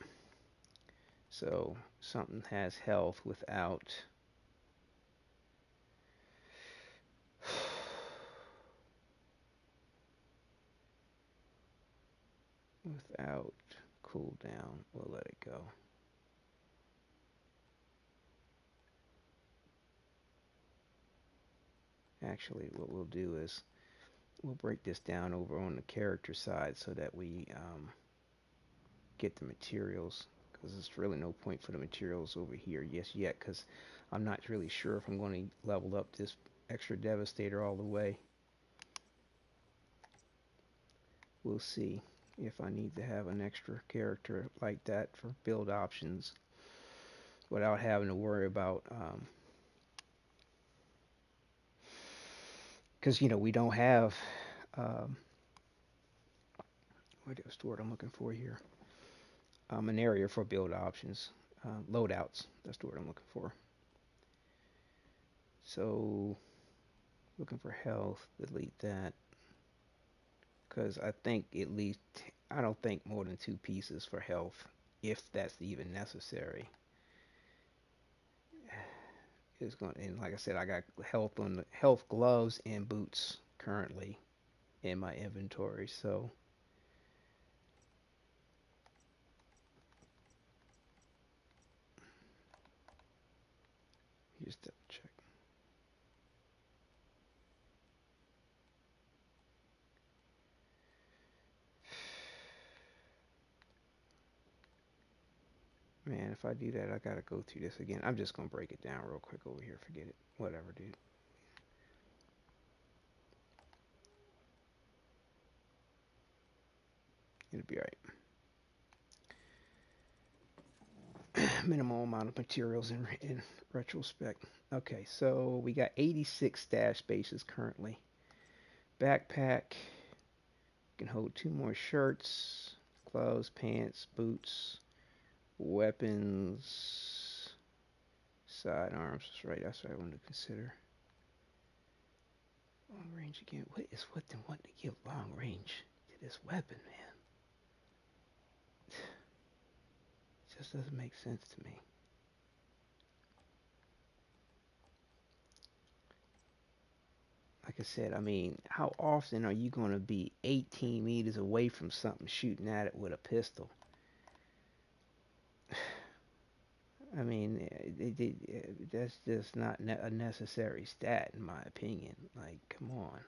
So something has health without without cooldown. We'll let it go. Actually, what we'll do is we'll break this down over on the character side so that we get the materials, because there's really no point for the materials over here yet, because I'm not really sure if I'm going to level up this extra Devastator all the way. We'll see if I need to have an extra character like that for build options without having to worry about because we don't have what's the word I'm looking for here, an area for build options, loadouts, that's the word I'm looking for. So looking for health, delete that, because I think at least, I don't think more than 2 pieces for health, if that's even necessary. It's going, and like I said, I got health on the health gloves and boots currently in my inventory, so just double check. Man, if I do that, I gotta go through this again. I'm just gonna break it down real quick over here. Forget it. Whatever, dude. It'll be alright. Minimal amount of materials in retrospect. Okay, so we got 86 stash spaces currently. Backpack can hold 2 more shirts, gloves, pants, boots, weapons, sidearms. That's right. That's what I wanted to consider. Long range again. What is with them wanting to give long range to this weapon, man? It just doesn't make sense to me. Like I said, I mean, how often are you going to be 18 meters away from something shooting at it with a pistol? I mean, that's just not a necessary stat, in my opinion. Like, come on.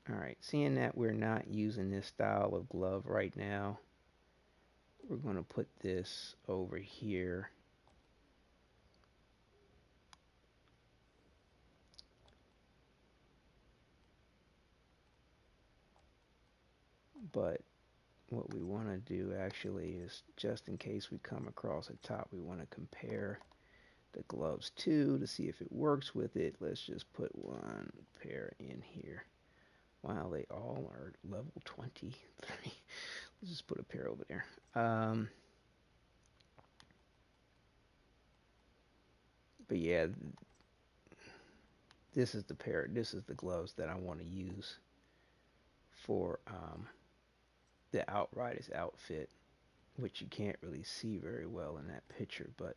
Alright, seeing that we're not using this style of glove right now, we're going to put this over here. But what we want to do actually is, just in case we come across a top we want to compare the gloves to see if it works with it, let's just put one pair in here. Wow, they all are level 23. Let's just put a pair over there. But yeah, this is the gloves that I want to use for the Outriders outfit, which you can't really see very well in that picture, but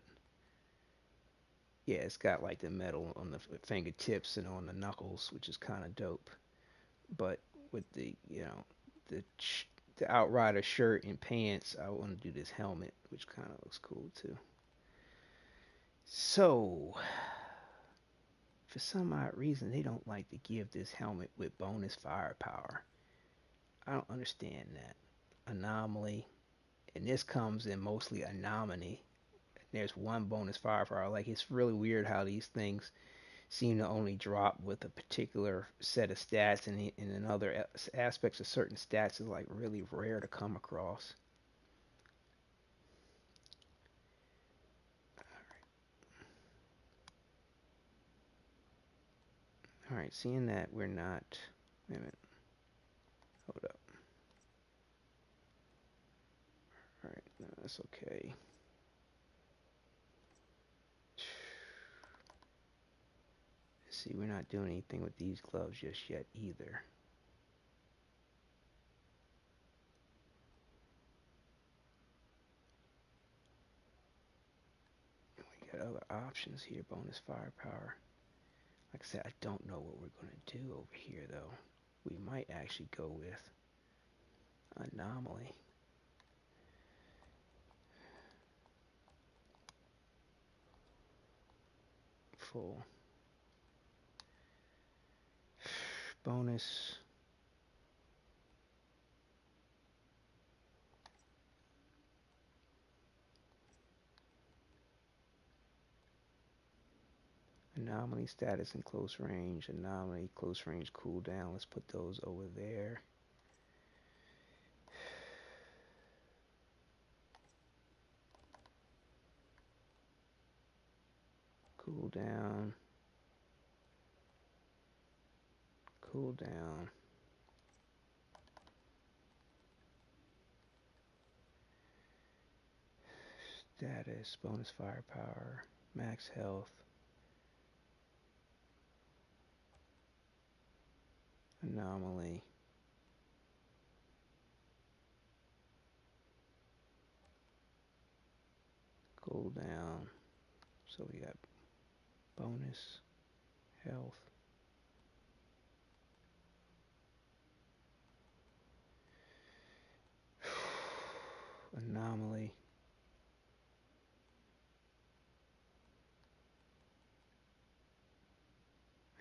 yeah, it's got like the metal on the fingertips and on the knuckles, which is kind of dope. But with the, the the Outrider shirt and pants, I want to do this helmet, which kind of looks cool too. So, for some odd reason, they don't like to give this helmet with bonus firepower. I don't understand that. Anomaly, and this comes in mostly anomaly. There's one bonus firepower. Like, it's really weird how these things seem to only drop with a particular set of stats, and in other aspects of certain stats is like really rare to come across. All right, seeing that we're not. Wait a minute. Hold up. All right, no, that's okay. See, we're not doing anything with these gloves just yet either. We got other options here, bonus firepower. Like I said, I don't know what we're going to do over here, though. We might actually go with anomaly. full. Bonus. Anomaly status in close range. Anomaly close range cooldown. Let's put those over there. Cooldown. Cooldown. Status. Bonus firepower. Max health. Anomaly. Cooldown. So we got bonus health. Anomaly.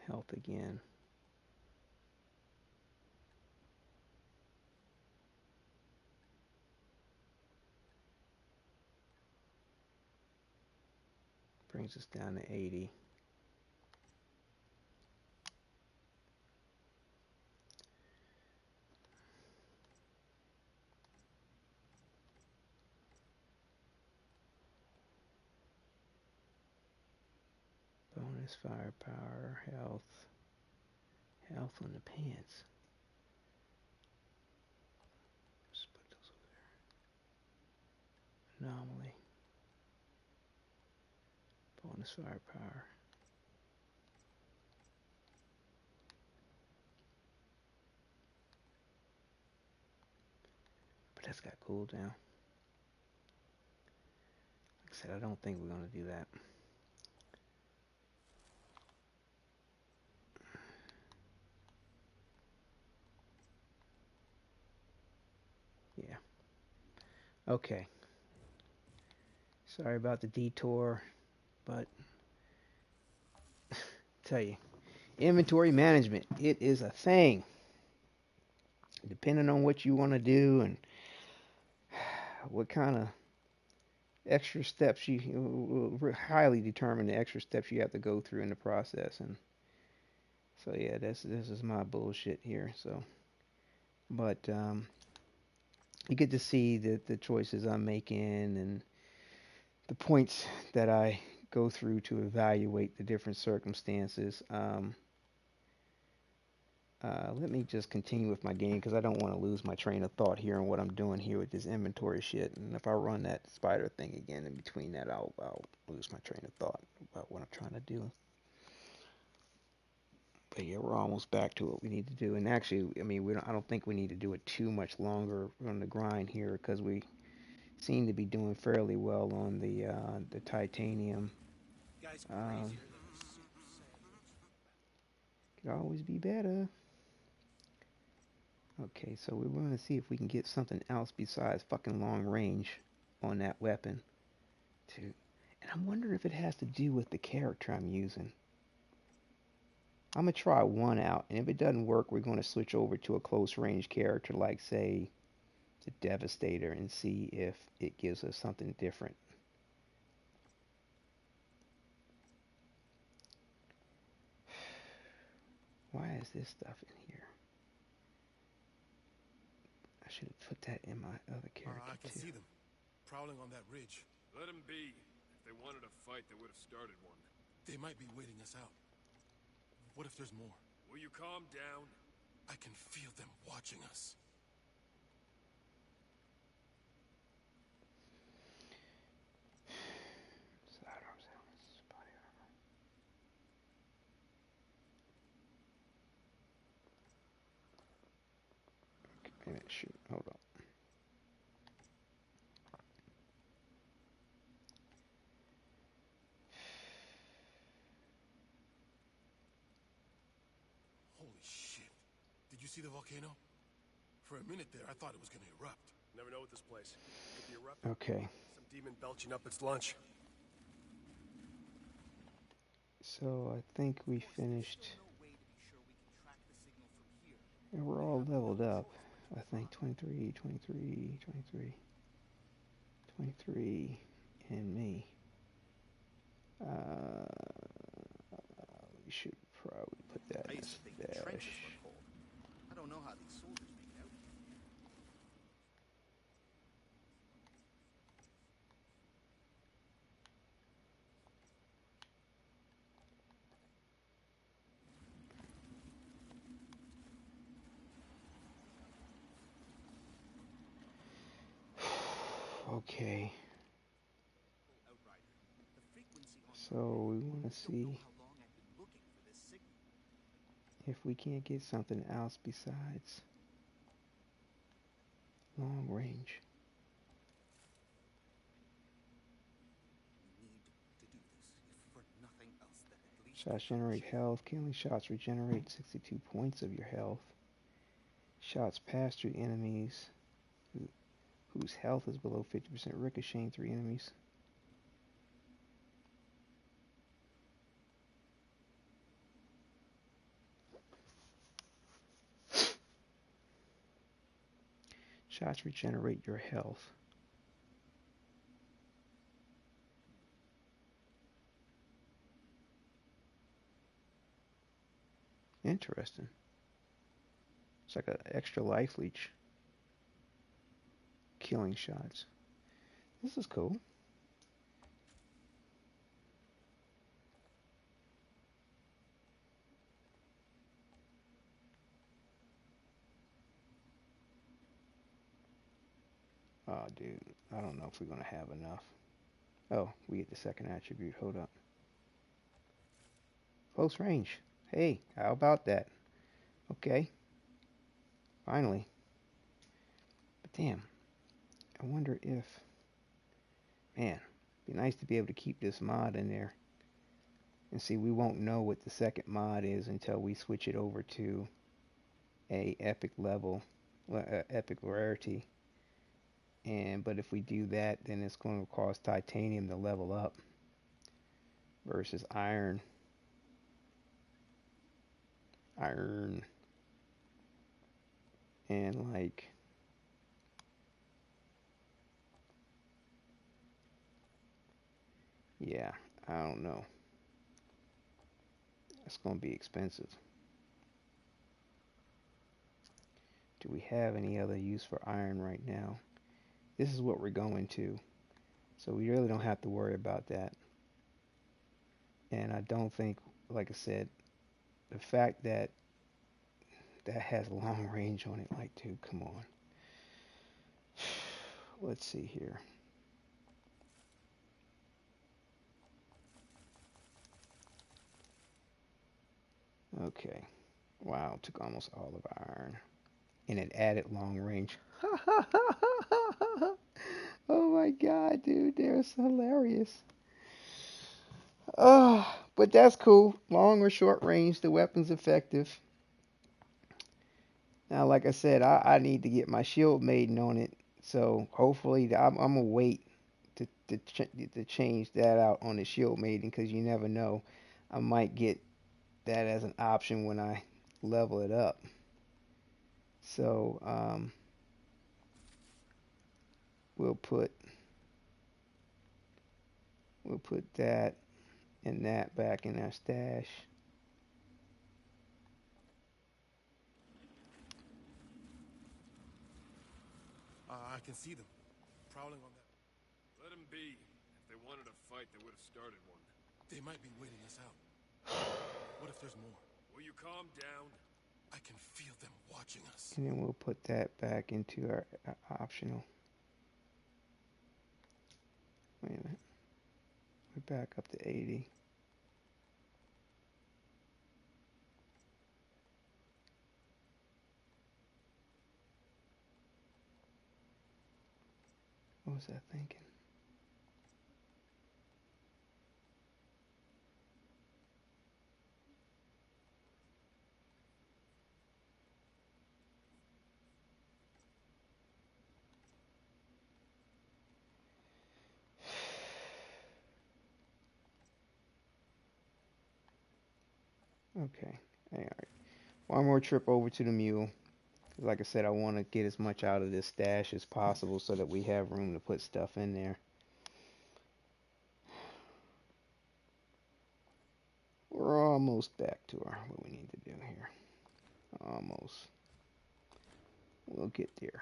Health again. Brings us down to 80. Bonus firepower, health. Health on the pants. Just put those over there. Anomaly. Bonus firepower. But that's got cooldown. Like I said, I don't think we're going to do that. Yeah. Okay. Sorry about the detour, but tell you, inventory management, it is a thing. Depending on what you want to do and what kind of extra steps you will highly determine the extra steps you have to go through in the process. And so yeah, this is my bullshit here. So, but you get to see the choices I'm making and the points that I go through to evaluate the different circumstances. Let me just continue with my game because I don't want to lose my train of thought here on what I'm doing here with this inventory shit. And if I run that spider thing again in between that, I'll lose my train of thought about what I'm trying to do. But yeah, we're almost back to what we need to do. And actually, I mean, I don't think we need to do it too much longer on the grind here because we seem to be doing fairly well on the titanium. Could always be better. Okay, so we're going to see if we can get something else besides fucking long range on that weapon. And I'm wondering if it has to do with the character I'm using. I'm going to try one out, and if it doesn't work, we're going to switch over to a close range character like, say, the Devastator and see if it gives us something different. Why is this stuff in here? I should have put that in my other character I can see them, prowling on that ridge. Let them be. If they wanted a fight, they would have started one. They might be waiting us out. What if there's more? Will you calm down? I can feel them watching us. Sidearms, helmets, body armor. Okay, shoot, hold on. Holy shit. Did you see the volcano? For a minute there, I thought it was gonna erupt. Never know with this place. Could be erupting. Okay. Some demon belching up its lunch. So I think we finished. And we're all leveled up. I think 23, 23, 23, 23, and me. We should probably put that I in used to think the a trenches stash. were cold. I don't know how these soldiers make it out here. Okay. Outrider. The frequency on So we want to don't know see how long I've been looking for this signal. if we can't get something else besides long range. We need to do this, if for nothing else than at least Shots generate health. Killing shots regenerate 62 points of your health. Shots pass through enemies whose health is below 50% ricocheting through enemies. Shots regenerate your health. Interesting. It's like an extra life leech. Killing shots. This is cool. Oh, dude. I don't know if we're going to have enough. Oh, we get the second attribute. Hold up. Close range. Hey, how about that? Okay. Finally. But damn. I wonder if... Man, it'd be nice to be able to keep this mod in there. And see, we won't know what the second mod is until we switch it over to a epic level, epic rarity. But if we do that, then it's going to cost titanium to level up versus iron. And like, yeah, I don't know. It's going to be expensive. Do we have any other use for iron right now? This is what we're going to. So we really don't have to worry about that. And I don't think, like I said, the fact that that has long range on it, like, dude, come on. Let's see here. Okay. Wow, took almost all of iron. And it added long range. Oh my god, dude, they're so hilarious. But that's cool. Long or short range, the weapon's effective. Now, like I said, I need to get my shield maiden on it. So hopefully, I'm gonna wait to change that out on the shield maiden, because you never know. I might get that as an option when I level it up. So we'll put that and that back in our stash. I can see them. Prowling on that. Let them be. If they wanted a fight, they would have started one. They might be waiting us out. What if there's more? Will you calm down? I can feel them watching us. And then we'll put that back into our optional. Wait a minute. We're back up to 80. What was I thinking? Okay. All right. One more trip over to the mule. Like I said, I want to get as much out of this stash as possible so that we have room to put stuff in there. We're almost back to what we need to do here. Almost. We'll get there.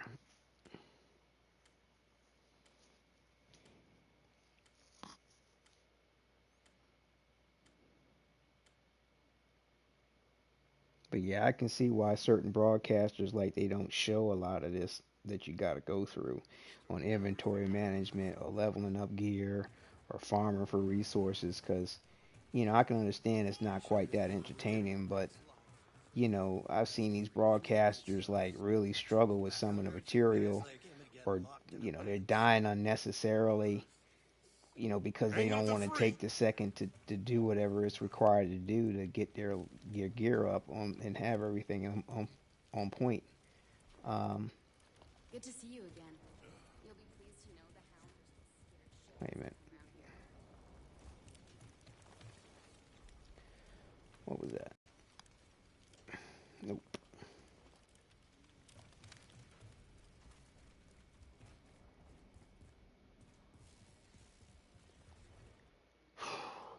But yeah, I can see why certain broadcasters like they don't show a lot of this that you got to go through on inventory management or leveling up gear or farming for resources because I can understand it's not quite that entertaining, but I've seen these broadcasters like really struggle with some of the material or they're dying unnecessarily because they don't want to take the second to do whatever it's required to do to get their gear up on and have everything on point. Um, Good to see you again. You'll be pleased to know the hounds are some scared Wait a minute. shitless around here. What was that? Nope.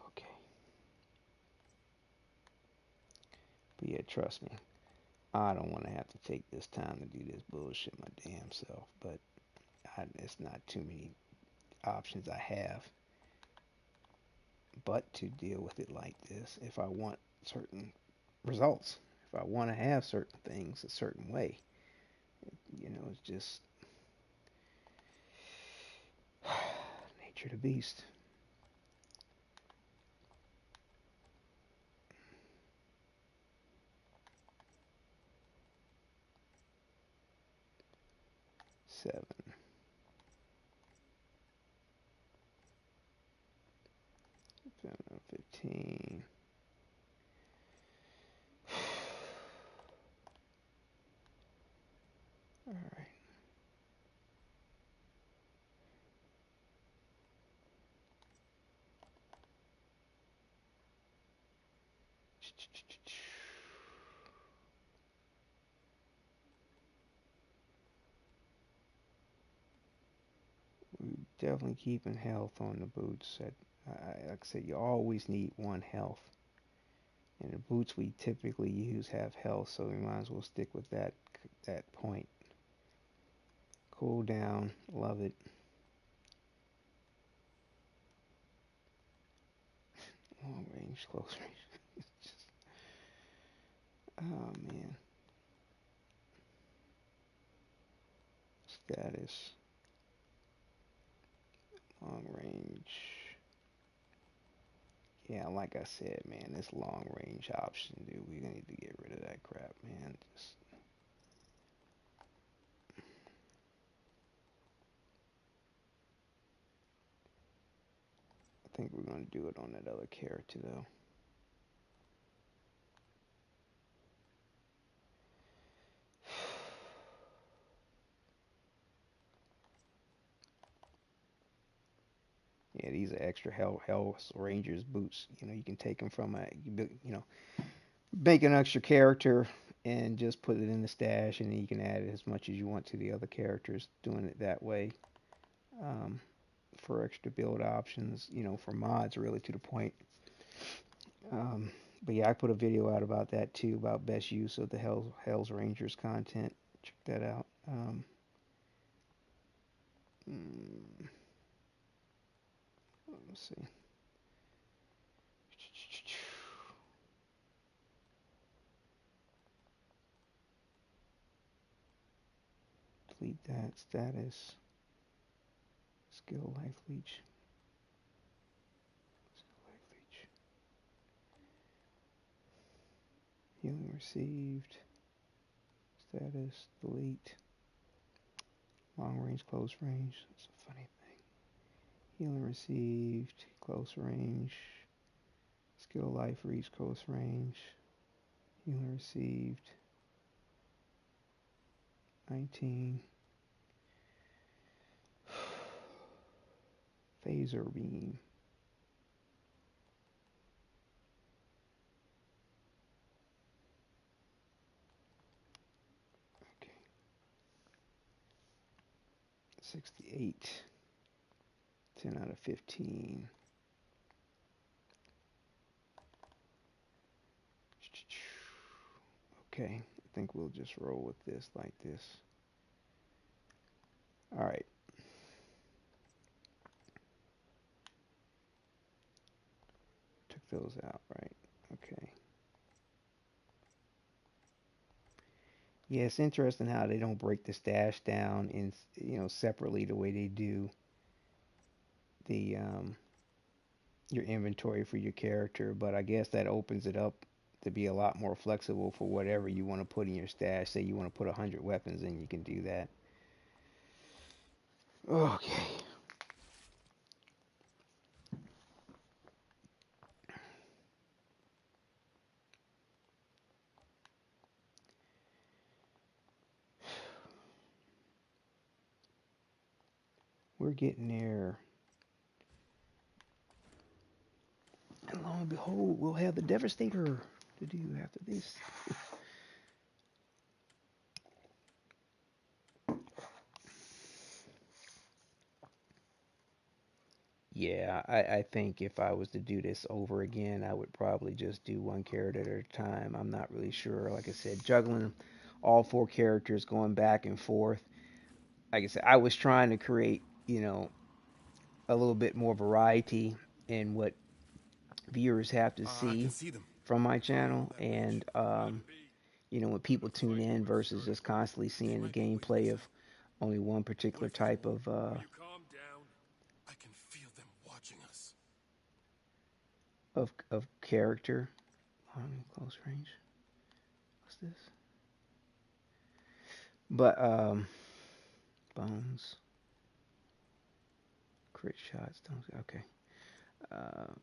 Okay. But yeah, trust me. I don't want to have to take this time to do this bullshit my damn self, but it's not too many options I have but to deal with it like this if I want certain results. If I want to have certain things a certain way, it's just nature of the beast. Seven, 15. All right. We're definitely keeping health on the boots. Like I said, you always need one health. And the boots we typically use have health, so we might as well stick with that point. Cool down, love it. Long range, close range. Just, oh man. Status, long range. Yeah, like I said, man, this long range option, dude, we need to get rid of that crap, man. Just I think we're gonna do it on that other character though. Yeah, these are extra Hell's Rangers boots. You can take them from make an extra character and just put it in the stash, and then you can add it as much as you want to the other characters. Doing it that way um, for extra build options. For mods, really to the point. Um, but yeah, I put a video out about that too, about best use of the Hell's Rangers content. Check that out. Mm, let's see. Delete that status. Skill life leech. Skill life leech. Healing received. Status. Delete. Long range, close range. That's a funny thing. Healing received. Close range. Skill life reach close range. Healing received. 19. Phaser beam. 68. 10 out of 15. Okay, I think we'll just roll with this like this. All right. Took those out, right? Okay. Yeah, it's interesting how they don't break the stash down in separately the way they do the your inventory for your character, but I guess that opens it up to be a lot more flexible for whatever you want to put in your stash. Say you want to put 100 weapons in, you can do that. Okay. We're getting there. And lo and behold, we'll have the Devastator to do after this. Yeah, I think if I was to do this over again, I would probably just do one character at a time. I'm not really sure. Like I said, juggling all four characters, going back and forth. Like I said, I was trying to create, a little bit more variety in what viewers have to I can see see them. from my channel, and when people tune in versus just constantly seeing the gameplay of only one particular type of Will you calm down? I can feel them watching us. of character. Close range. What's this? But bones, crit shots. Don't okay. Uh,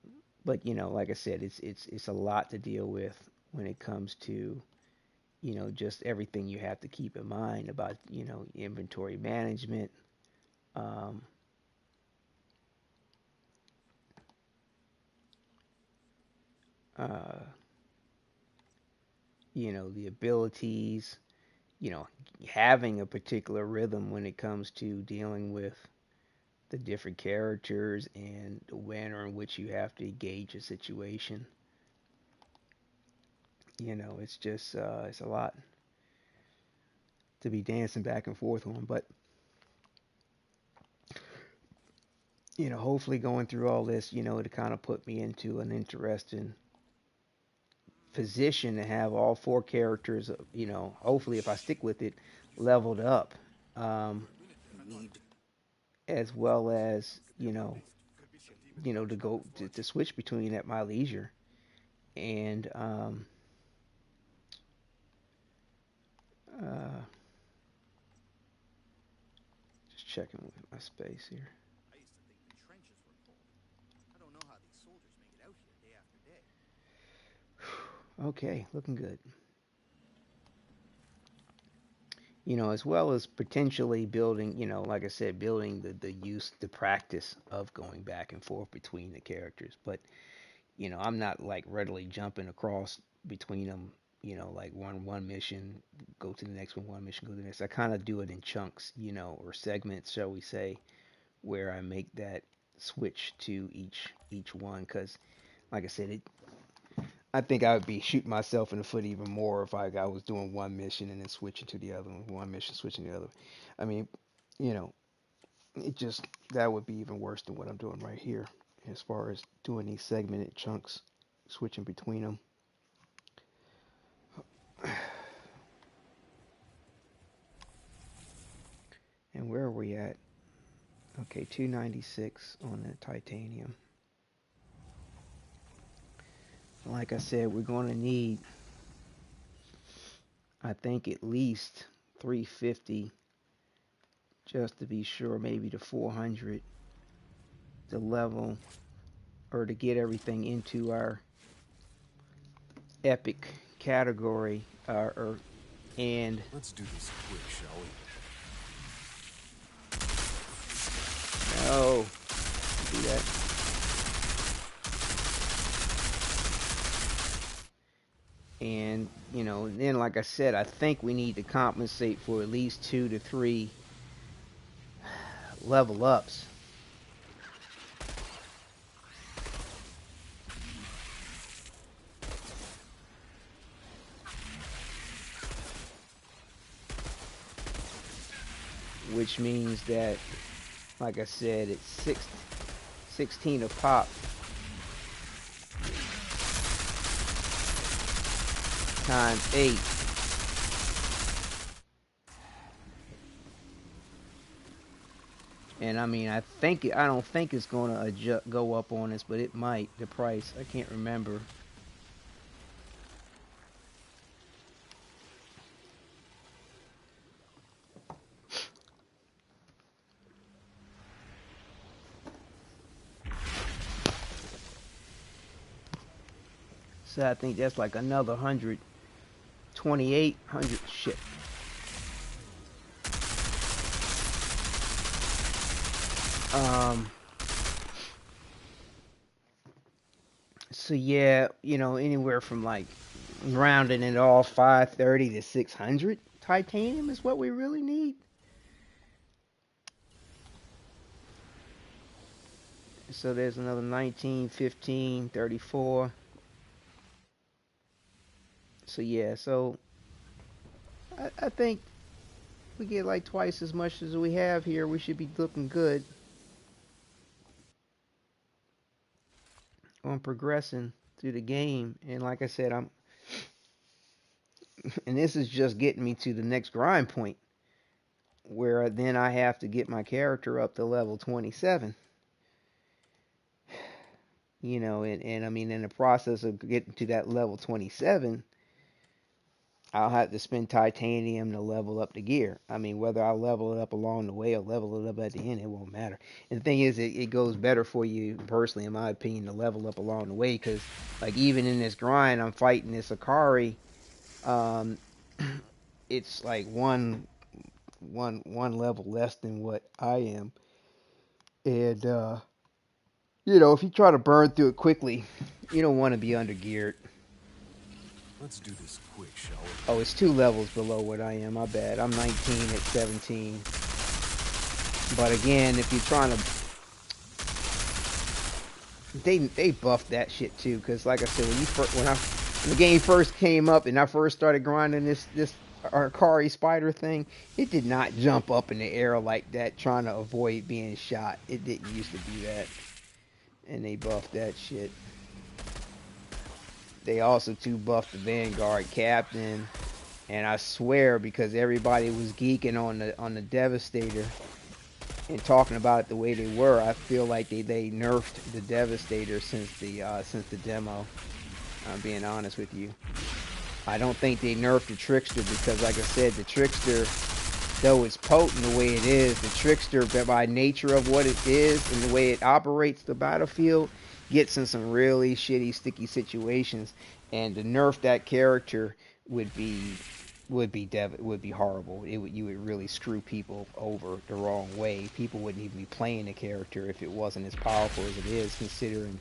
but like I said, it's a lot to deal with when it comes to just everything you have to keep in mind about inventory management. Um, uh, the abilities, having a particular rhythm when it comes to dealing with the different characters and the manner in which you have to engage a situation. It's just it's a lot to be dancing back and forth on, but hopefully going through all this, to kind of put me into an interesting position to have all four characters, hopefully if I stick with it, leveled up, um, as well as to go to switch between at my leisure, and uh, just checking with my space here. I used to think the trenches were cold. I don't know how these soldiers make it out here day after day. Okay, looking good. As well as potentially building, like I said, building the practice of going back and forth between the characters. But, I'm not like readily jumping across between them, like one mission, go to the next one mission, go to the next. I kind of do it in chunks, or segments, shall we say, where I make that switch to each one. Because, like I said, I think I would be shooting myself in the foot even more if I was doing one mission and then switching to the other one mission, switching to the other. I mean, you know, it just that would be even worse than what I'm doing right here as far as doing these segmented chunks, switching between them. And where are we at? Okay, 296 on the titanium. Like I said, we're going to need, I think, at least 350 just to be sure, maybe to 400 to level or to get everything into our epic category. And Let's do this quick, shall we? no, do that. And then like I said, I think we need to compensate for at least 2 to 3 level ups. Which means that, like I said, it's 16 a pop. Times 8. And I mean, I don't think it's gonna go up on us, but it might. The price, I can't remember. So I think that's like another 128, 100 shit. So yeah, you know, anywhere from like rounding it all 530 to 600 titanium is what we really need. So there's another 19, 15, 34. So yeah, so I think we get like twice as much as we have here. We should be looking good on progressing through the game. And like I said, and this is just getting me to the next grind point, where then I have to get my character up to level 27. You know, and I mean, in the process of getting to that level 27, I'll have to spend titanium to level up the gear. I mean, whether I level it up along the way or level it up at the end, it won't matter. And the thing is, it goes better for you personally, in my opinion, to level up along the way, because like even in this grind, I'm fighting this Akari. It's like one level less than what I am, and you know, if you try to burn through it quickly, you don't want to be under geared. Let's do this quick, shall we? Oh, it's 2 levels below what I am. My bad. I'm 19 at 17. But again, if you're trying to, they buffed that shit too. Cause like I said, when the game first came up and I first started grinding this Arcari spider thing, it did not jump up in the air like that, trying to avoid being shot. It didn't used to do that, and they buffed that shit. They also too buffed the Vanguard captain, and I swear because everybody was geeking on the Devastator and talking about it the way they were, I feel like they nerfed the Devastator since the demo. I'm being honest with you. I don't think they nerfed the Trickster because, like I said, the Trickster, though it's potent the way it is, the Trickster, by nature of what it is and the way it operates the battlefield, gets in some really shitty, sticky situations, and to nerf that character would be horrible. You would really screw people over the wrong way. People wouldn't even be playing the character if it wasn't as powerful as it is, considering,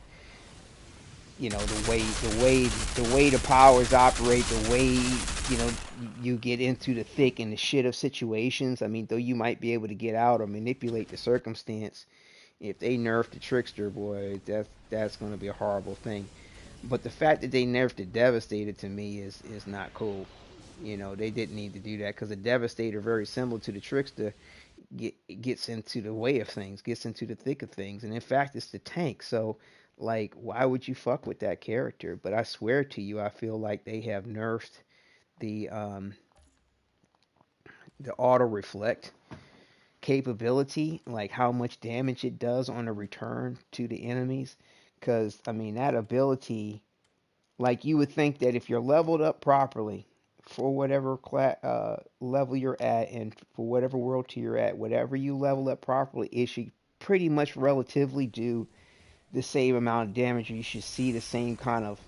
you know, the way the powers operate, the way, you know, you get into the thick and the shit of situations. I mean, though you might be able to get out or manipulate the circumstance, if they nerf the Trickster, boy, that's going to be a horrible thing. But the fact that they nerfed the Devastator to me is not cool. You know, they didn't need to do that because the Devastator, very similar to the Trickster, gets into the way of things, gets into the thick of things, and in fact, it's the tank. So, like, why would you fuck with that character? But I swear to you, I feel like they have nerfed the auto reflect capability, like how much damage it does on a return to the enemies. Because I mean, that ability, like, you would think that if you're leveled up properly for whatever level you're at, and for whatever world tier you're at, whatever you level up properly, it should pretty much relatively do the same amount of damage. You should see the same kind of,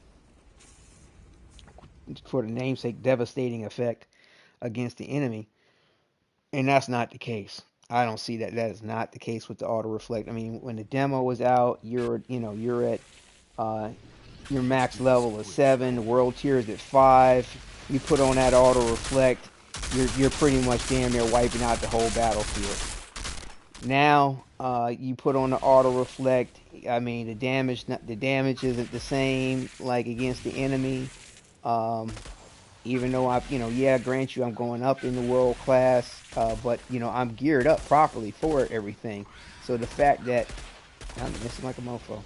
for the namesake, devastating effect against the enemy. And that's not the case. I don't see that. That is not the case with the auto reflect. I mean, when the demo was out, you're at your max level is 7. The world tier is at 5. You put on that auto reflect, you're pretty much damn near wiping out the whole battlefield. Now you put on the auto reflect. I mean, the damage isn't the same like against the enemy. Um, Even though yeah, grant you, I'm going up in the world class, but I'm geared up properly for everything. So the fact that I'm missing like a mofo,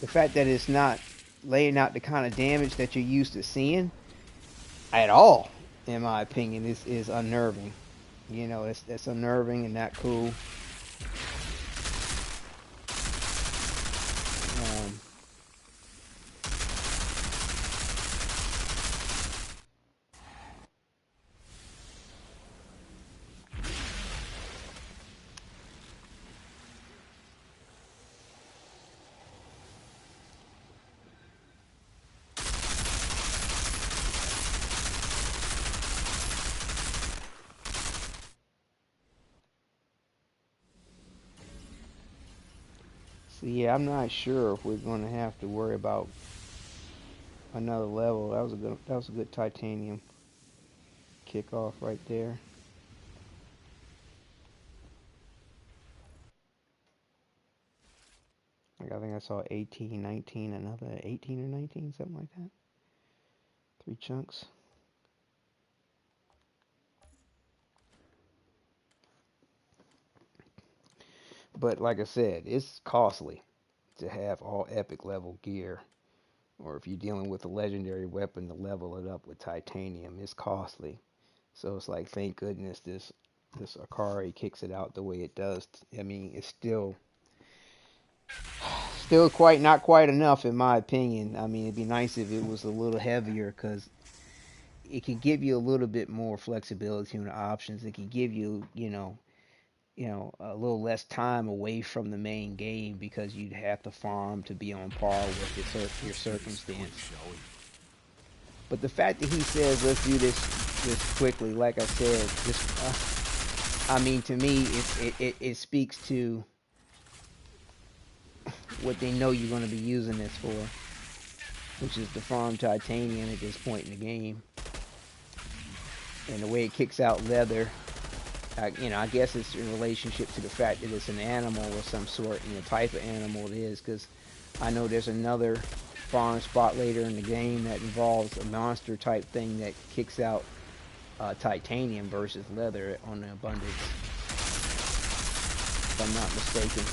the fact that it's not laying out the kind of damage that you're used to seeing at all, in my opinion, is unnerving. It's unnerving and not cool. Um, so yeah, I'm not sure if we're going to have to worry about another level. That was a good titanium kickoff right there. Like, I think I saw 18, 19, another 18 or 19, something like that. 3 chunks. But like I said, it's costly to have all epic level gear. Or if you're dealing with a legendary weapon to level it up with titanium, it's costly. So it's like, thank goodness this Akari kicks it out the way it does. I mean, it's still quite not quite enough in my opinion. I mean, it'd be nice if it was a little heavier because it could give you a little bit more flexibility in the options. It could give you, a little less time away from the main game because you'd have to farm to be on par with your circumstance. But the fact that he says let's do this quickly, like I said, I mean, to me, it speaks to what they know you're going to be using this for, which is to farm titanium at this point in the game. And the way it kicks out leather, I guess it's in relationship to the fact that it's an animal of some sort and the type of animal it is, because I know there's another farm spot later in the game that involves a monster type thing that kicks out titanium versus leather on the abundance, if I'm not mistaken.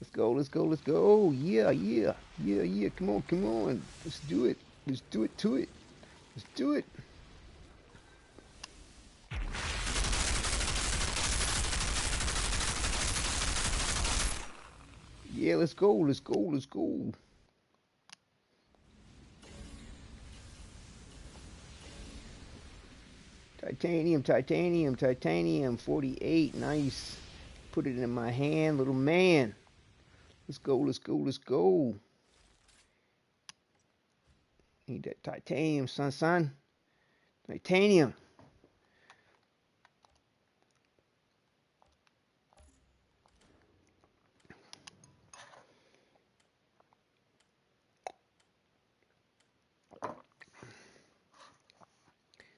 Let's go, let's go, let's go. Yeah, yeah, yeah, yeah. Come on, come on. Let's do it. Let's do it to it. Let's do it. Yeah, let's go, let's go, let's go. Titanium, titanium, titanium. 48, nice. Put it in my hand, little man. Let's go, let's go, let's go. Need that titanium, son. Titanium.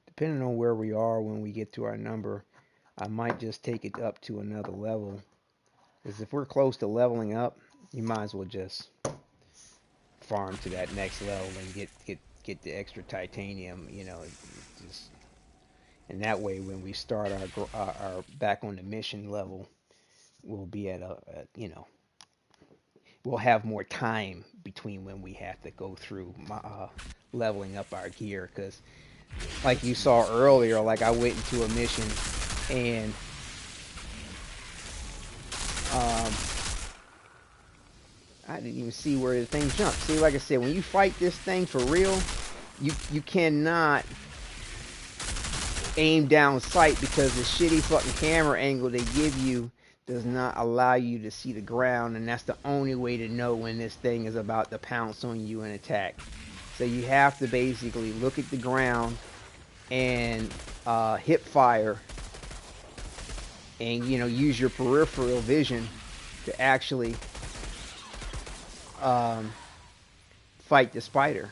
Depending on where we are when we get to our number, I might just take it up to another level. Because if we're close to leveling up, you might as well just farm to that next level and get the extra titanium, just, and that way when we start our back on the mission level, we'll be at we'll have more time between when we have to go through leveling up our gear. Because like you saw earlier, like I went into a mission and I didn't even see where the thing jumped. See, like I said, when you fight this thing for real, you cannot aim down sight because the shitty fucking camera angle they give you does not allow you to see the ground, and that's the only way to know when this thing is about to pounce on you and attack. So you have to basically look at the ground and hip fire and use your peripheral vision to actually fight the spider.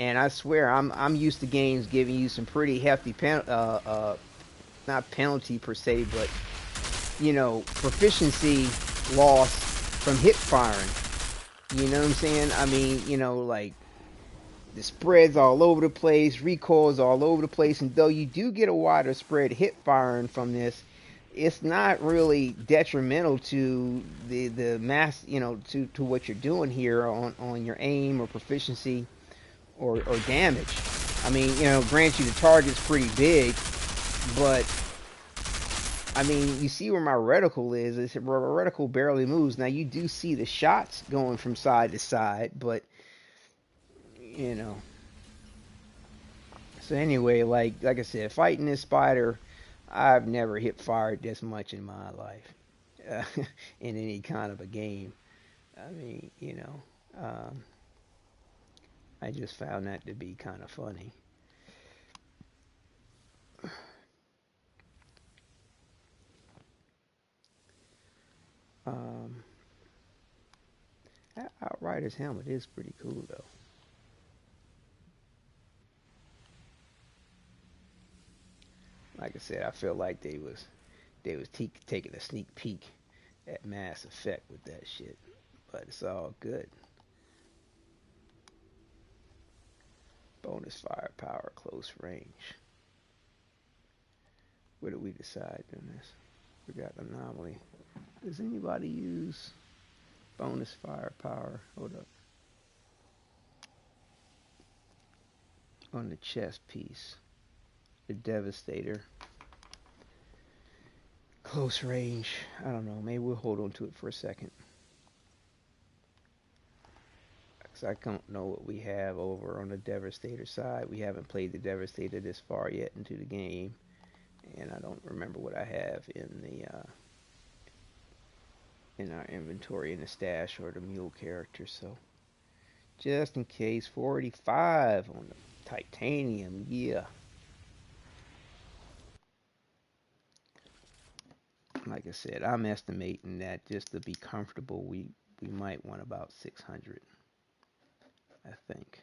And I swear, I'm used to games giving you some pretty hefty not penalty per se, but proficiency loss from hip firing. You know what I'm saying? I mean, like the spreads all over the place, recoils all over the place, and though you do get a wider spread hip firing from this, it's not really detrimental to the mass, to what you're doing here on your aim or proficiency or damage. I mean, grant you the target's pretty big, but I mean, you see where my reticle is. It's where my reticle barely moves. Now you do see the shots going from side to side, but you know. So anyway, like I said, fighting this spider, I've never hip fired this much in my life, in any kind of a game. I mean, I just found that to be kind of funny. Um, that Outriders helmet is pretty cool though. Like I said, I feel like they was taking a sneak peek at Mass Effect with that shit, but it's all good. Bonus firepower, close range. What did we decide on this? We got anomaly. Does anybody use bonus firepower? Hold up. On the chest piece. The Devastator. Close range. I don't know. Maybe we'll hold on to it for a second. Because I don't know what we have over on the Devastator side. We haven't played the Devastator this far yet into the game. And I don't remember what I have in our inventory in the stash or the mule character. So just in case, 45 on the titanium. Yeah. Like I said, I'm estimating that just to be comfortable, we might want about 600, I think.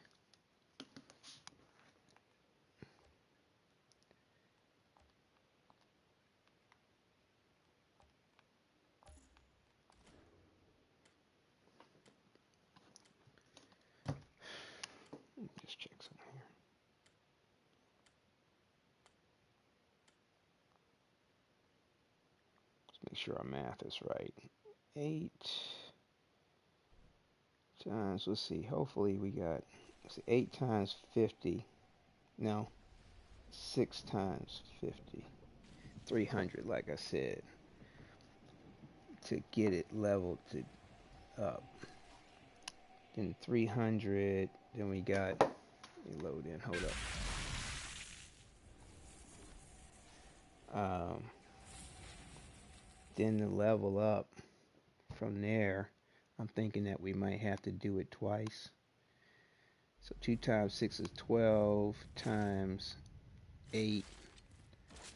Let me just check something here. Let's make sure our math is right. 8 times, let's see, hopefully we got 8 times 50. No, 6 times 50. 300, like I said, to get it leveled to up. Then 300, then we got, let me load in, hold up. Then to level up from there, I'm thinking that we might have to do it twice. So 2 times 6 is 12, times 8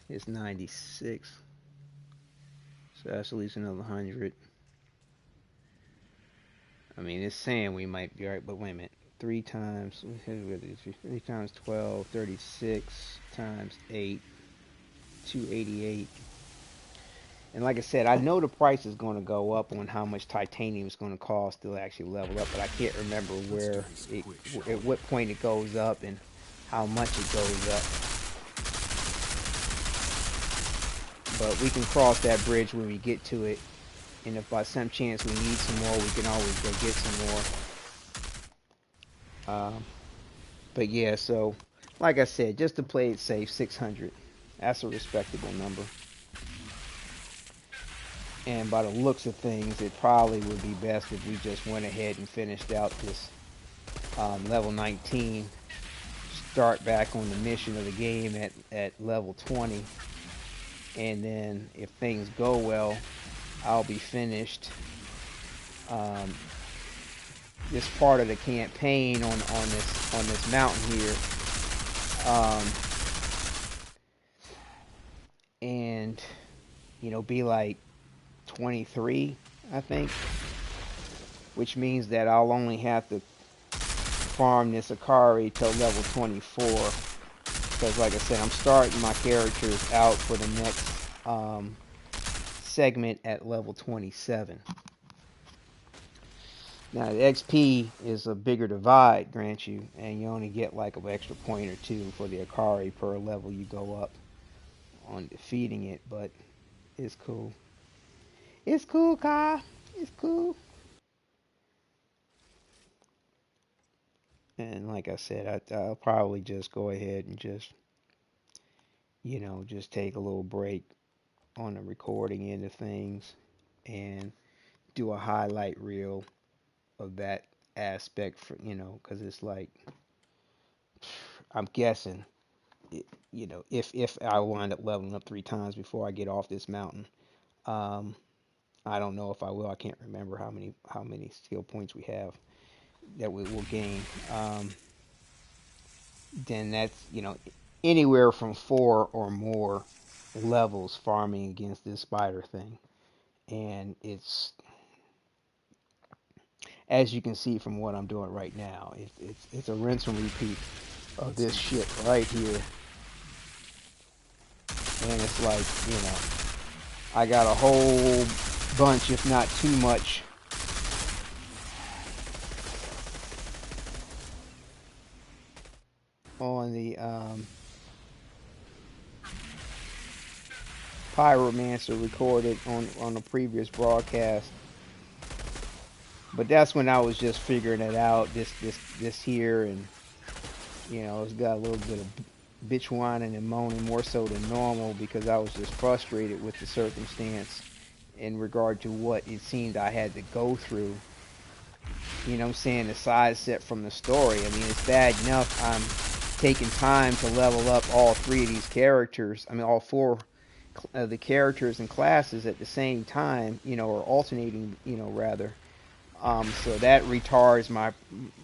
is 96. So that's at least another 100. I mean, it's saying we might be right, but wait a minute. 3 times 12, 36 times 8, 288. And like I said, I know the price is going to go up on how much titanium is going to cost to actually level up, but I can't remember at what point it goes up and how much it goes up. But we can cross that bridge when we get to it. And if by some chance we need some more, we can always go get some more. But yeah, so like I said, just to play it safe, 600. That's a respectable number. And by the looks of things, it probably would be best if we just went ahead and finished out this level 19. Start back on the mission of the game at level 20. And then if things go well, I'll be finished this part of the campaign on this mountain here. And be like 23, I think, which means that I'll only have to farm this Akari till level 24. Because like I said, I'm starting my characters out for the next segment at level 27. Now the XP is a bigger divide, grant you, and you only get like an extra point or two for the Akari per level you go up on defeating it, but it's cool. It's cool, Kai. It's cool. And like I said, I'll probably just go ahead and just, just take a little break on the recording end of things and do a highlight reel of that aspect for, because it's like, I'm guessing, if I wind up leveling up 3 times before I get off this mountain, um, I don't know if I will. I can't remember how many skill points we have that we will gain. Then that's, anywhere from 4 or more levels farming against this spider thing. And it's, as you can see from what I'm doing right now, it's a rinse and repeat of this shit right here. And it's like, I got a whole bunch, if not too much, on the Pyromancer recorded on the previous broadcast. But that's when I was just figuring it out, this here, and it's got a little bit of bitch whining and moaning more so than normal because I was just frustrated with the circumstance in regard to what it seemed I had to go through. I'm saying, the side set from the story. I mean, it's bad enough I'm taking time to level up all 3 of these characters. I mean, all 4 of the characters and classes at the same time, or alternating, rather. So that retards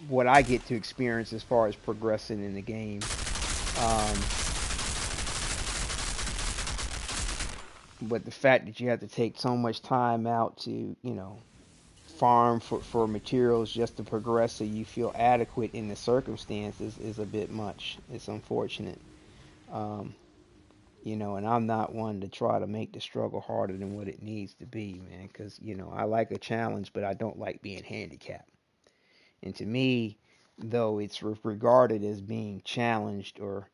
what I get to experience as far as progressing in the game. But the fact that you have to take so much time out to, farm for materials just to progress so you feel adequate in the circumstances is a bit much. It's unfortunate. And I'm not one to try to make the struggle harder than what it needs to be, man, because, I like a challenge, but I don't like being handicapped. And to me, though it's regarded as being challenged, or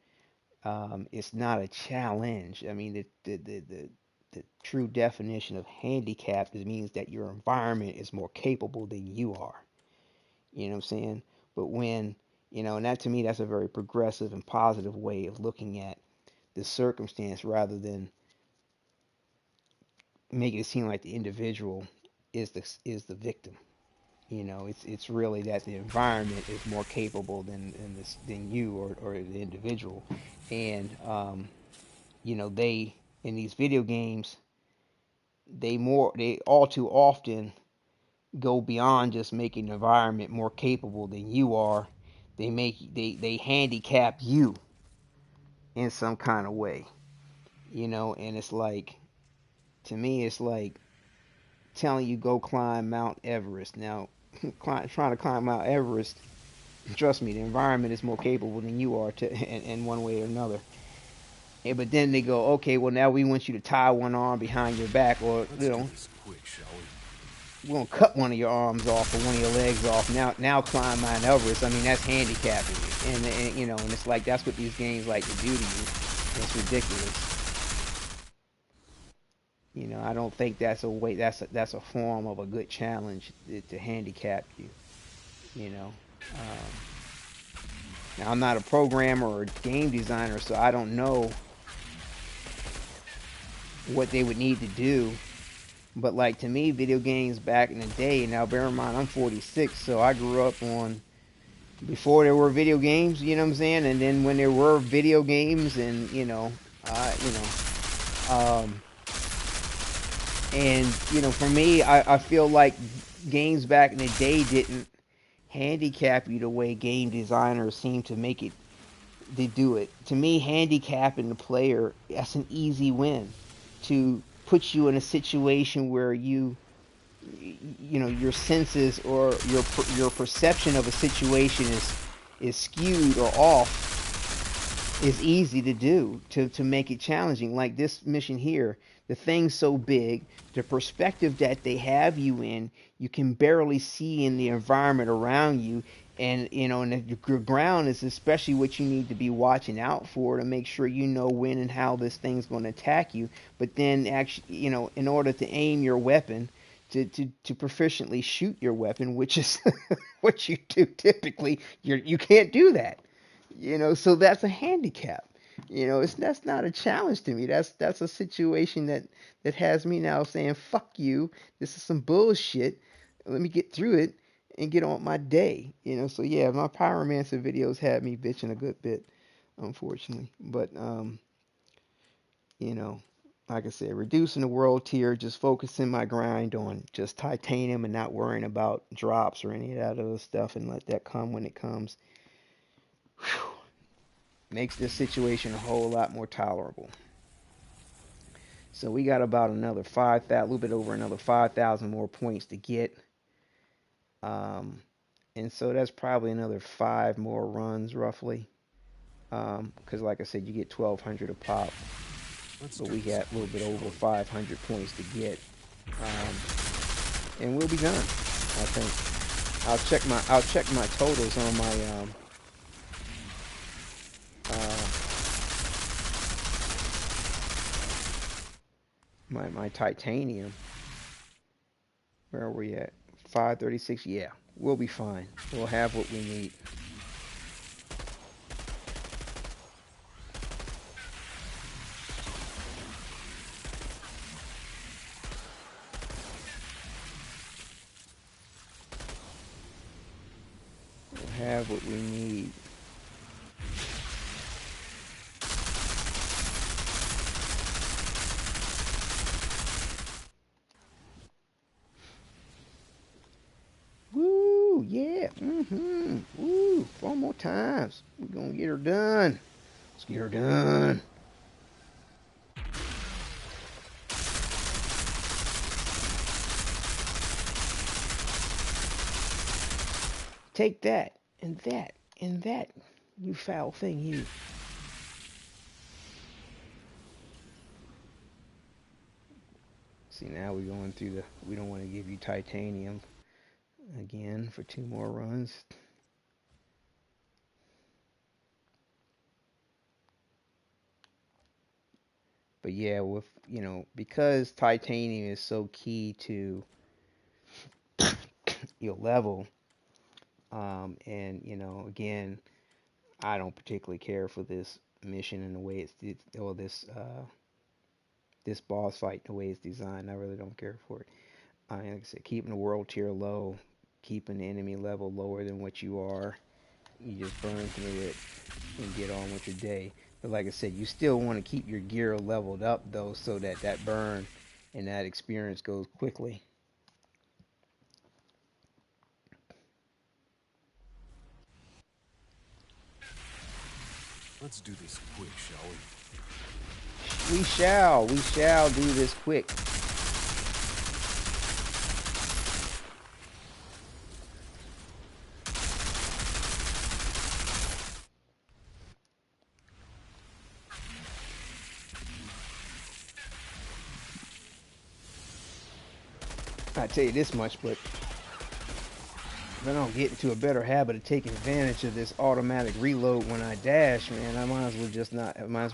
it's not a challenge. I mean, the true definition of handicap means that your environment is more capable than you are. You know what I'm saying? But when, and that, to me, that's a very progressive and positive way of looking at the circumstance, rather than making it seem like the individual is the victim. It's really that the environment is more capable than you or the individual. And they, in these video games, they all too often go beyond just making the environment more capable than you are. They handicap you in some kind of way. And it's like, to me, it's like telling you go climb Mount Everest. Now, trying to climb Mount Everest, trust me, the environment is more capable than you are in one way or another. But then they go, okay, well, now we want you to tie one arm behind your back, or we're gonna cut one of your arms off or one of your legs off. Now climb Mount Everest. I mean, that's handicapping you, and it's like that's what these games like to do to you. It's ridiculous. I don't think that's a way. That's a form of a good challenge to handicap you. Now I'm not a programmer or a game designer, so I don't know what they would need to do. But like, to me, video games back in the day. Now bear in mind, I'm 46, so I grew up on before there were video games. You know what I'm saying? And then when there were video games, and and for me, I feel like games back in the day didn't handicap you the way game designers seem to make it. They do it. To me, handicapping the player, that's an easy win. To put you in a situation where your senses or your perception of a situation is is skewed or off is easy to do to make it challenging. Like this mission here, the thing's so big, the perspective that they have you in, you can barely see in the environment around you. And and the ground is especially what you need to be watching out for to make sure you know when and how this thing's going to attack you. But then actually, in order to aim your weapon, to proficiently shoot your weapon, which is what you do typically, you can't do that. So that's a handicap. That's not a challenge to me. That's a situation that has me now saying, "Fuck you. This is some bullshit. Let me get through it and get on with my day." So yeah, my Pyromancer videos had me bitching a good bit, unfortunately. But you know, like I said, reducing the world tier, just focusing my grind on just titanium and not worrying about drops or any of that other stuff, and let that come when it comes. Whew. Makes this situation a whole lot more tolerable. So we got about another 5,000, a little bit over another 5,000 more points to get. And so that's probably another 5 more runs roughly. Because like I said, you get 1,200 a pop. But we got a little bit over 500 points to get. And we'll be done, I think. I'll check my totals on my titanium. Where are we at? 536. Yeah, we'll be fine. We'll have what we need. We'll have what we need. Woo, yeah, woo, 4 more times. We're gonna get her done. Let's get her done. Take that, and that, and that, you foul thing, you. See, now we're going through we don't want to give you titanium again for 2 more runs. But yeah, because titanium is so key to your level, and again, I don't particularly care for this mission and the way or this boss fight, the way it's designed. I really don't care for it. Like I said, keeping the world tier low, keeping the enemy level lower than what you are, you just burn through it and get on with your day. But like I said, you still want to keep your gear leveled up though, so that burn and that experience goes quickly. Let's do this quick, shall we? We shall do this quick. I tell you this much, but if I don't get into a better habit of taking advantage of this automatic reload when I dash, man, I might as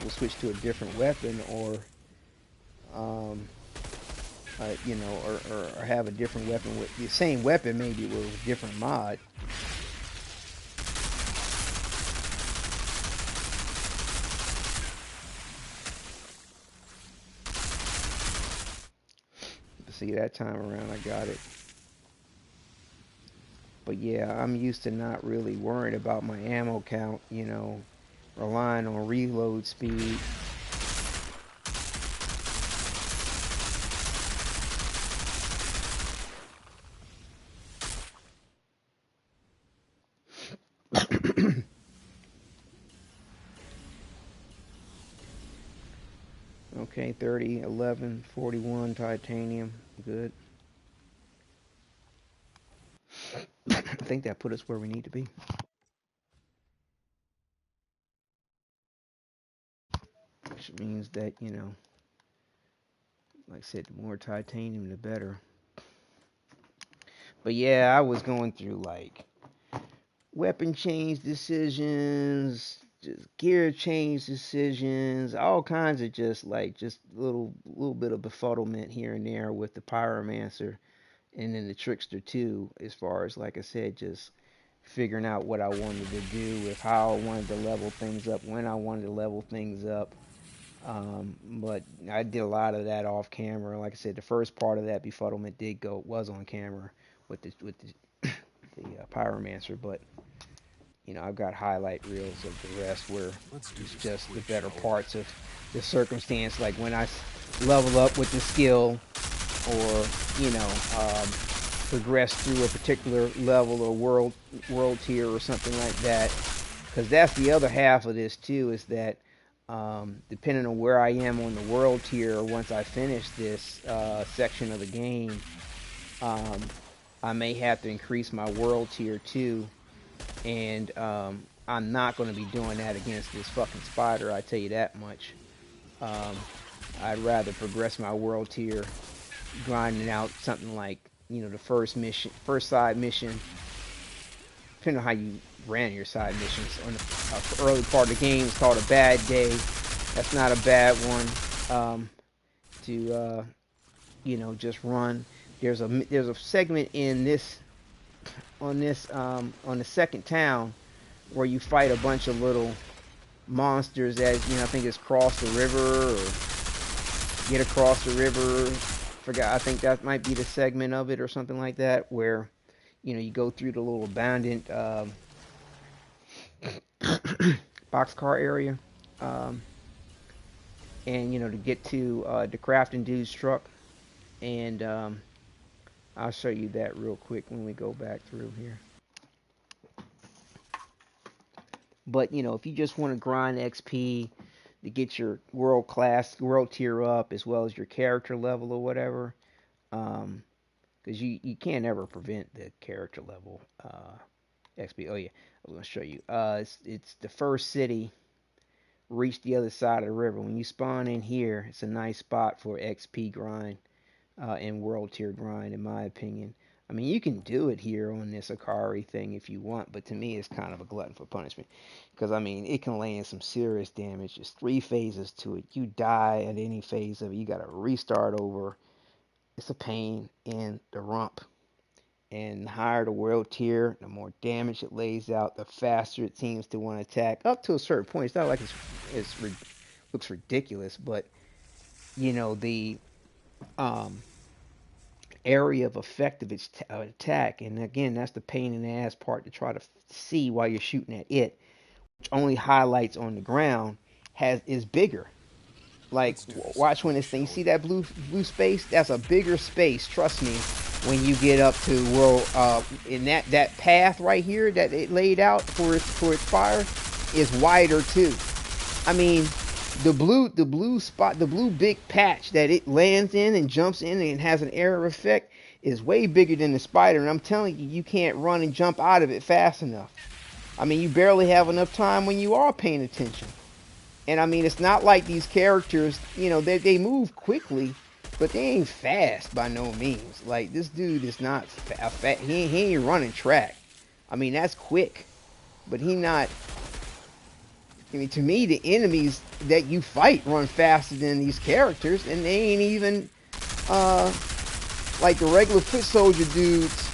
well switch to a different weapon, or or have a different weapon with the same weapon, maybe with a different mod. See, that time around I got it. But yeah, I'm used to not really worrying about my ammo count, relying on reload speed. Okay, 30, 11, 41 titanium. Good. I think that put us where we need to be. which means that, like I said, the more titanium, the better. But yeah, I was going through like weapon change decisions, just gear change decisions, all kinds of just little bit of befuddlement here and there with the pyromancer and then the trickster too, as far as like I said, just figuring out what I wanted to do with how I wanted to level things up, when I wanted to level things up. But I did a lot of that off camera. Like I said, the first part of that befuddlement was on camera with the pyromancer, but I've got highlight reels of the rest where it's just the better parts of the circumstance, like when I level up with the skill, or progress through a particular level or world tier or something like that. Because that's the other half of this too, is that depending on where I am on the world tier, once I finish this section of the game, I may have to increase my world tier too, and I'm not going to be doing that against this fucking spider, I tell you that much. I'd rather progress my world tier, grinding out something like, the first side mission, depending on how you ran your side missions. On the early part of the game, it's called a bad day. That's not a bad one to just run. There's a segment in this on the second town where you fight a bunch of little monsters that I think it's cross the river or get across the river. Forgot. I think that might be the segment of it or something like that, where you go through the little abandoned boxcar area, and to get to the crafting dude's truck, and I'll show you that real quick when we go back through here. But if you just want to grind XP to get your world tier up, as well as your character level or whatever, because you can't ever prevent the character level XP. Oh yeah, I was gonna show you. It's the first city. Reach the other side of the river. When you spawn in here, it's a nice spot for XP grind and world tier grind, in my opinion. I mean, you can do it here on this Akari thing if you want, but to me, it's kind of a glutton for punishment. Because, I mean, it can land some serious damage. There's 3 phases to it. You die at any phase of it. You got to restart over. It's a pain in the rump. And the higher the world tier, the more damage it lays out, the faster it seems to want to attack. Up to a certain point. It's not like it looks ridiculous, but, the area of effect of its attack, and again, that's the pain in the ass part to try to see while you're shooting at it, which only highlights on the ground, is bigger. Like, watch when this thing, see that blue space? That's a bigger space, trust me, when you get up to world, in that path right here that it laid out for its fire is wider too. I mean, the blue spot, the blue big patch that it lands in and jumps in and has an area effect is way bigger than the spider, and I'm telling you, you can't run and jump out of it fast enough. I mean, you barely have enough time when you are paying attention. And I mean, it's not like these characters, they move quickly, but they ain't fast by no means. Like, this dude is not fast. He ain't running track. I mean, that's quick, but he not. I mean, to me, the enemies that you fight run faster than these characters, and they ain't even like the regular foot soldier dudes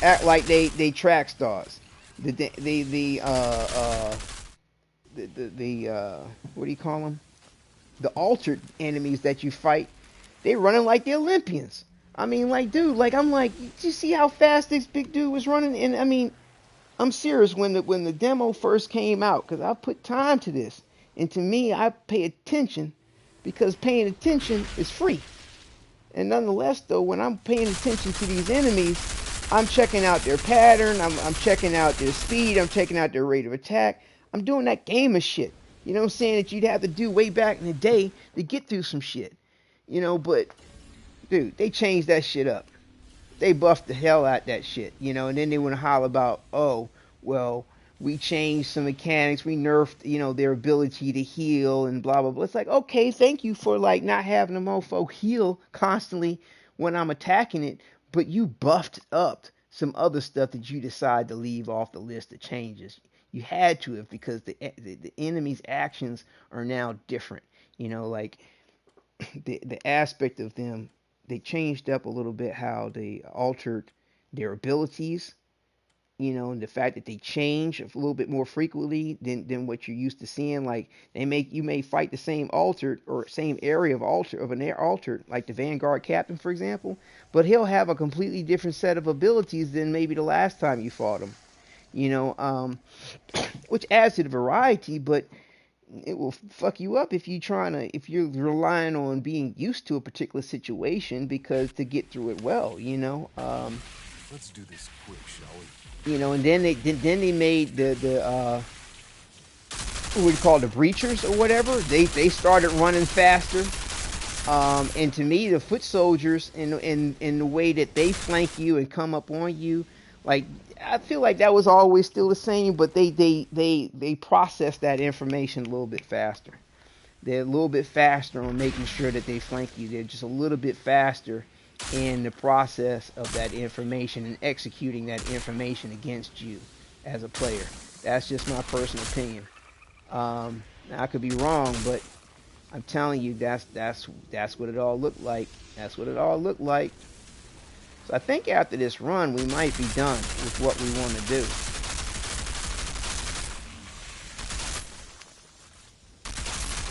act like they track stars. The what do you call them? The altered enemies that you fight, they running like the Olympians. I mean, like, dude, like, I'm like, did you see how fast this big dude was running? And I mean, I'm serious, when the demo first came out, because I put time to this, and to me, I pay attention, because paying attention is free. And nonetheless, though, when I'm paying attention to these enemies, I'm checking out their pattern, I'm checking out their speed, I'm checking out their rate of attack. I'm doing that gamer shit. You know what I'm saying? That you'd have to do way back in the day to get through some shit. But, dude, they changed that shit up. They buffed the hell out that shit, and then they want to holler about, oh, well, we changed some mechanics, we nerfed, their ability to heal and blah blah blah. It's like, okay, thank you for like not having a mofo heal constantly when I'm attacking it, but you buffed up some other stuff that you decide to leave off the list of changes. You had to have, because the enemy's actions are now different. Like the aspect of them, they changed up a little bit how they altered their abilities, and the fact that they change a little bit more frequently than what you're used to seeing. Like you may fight the same altered or same area of an altered, like the Vanguard Captain, for example, but he'll have a completely different set of abilities than maybe the last time you fought him. You know, which adds to the variety, but it will fuck you up if you're relying on being used to a particular situation because to get through it well. Let's do this quick, shall we? And then they made the what we call the breachers or whatever. They started running faster. And to me, the foot soldiers in the way that they flank you and come up on you, like I feel like that was always still the same, but they process that information a little bit faster. They're a little bit faster on making sure that they flank you. They're just a little bit faster in the process of that information and executing that information against you as a player. That's just my personal opinion. Now I could be wrong, but I'm telling you, that's what it all looked like. That's what it all looked like. So I think after this run, we might be done with what we want to do.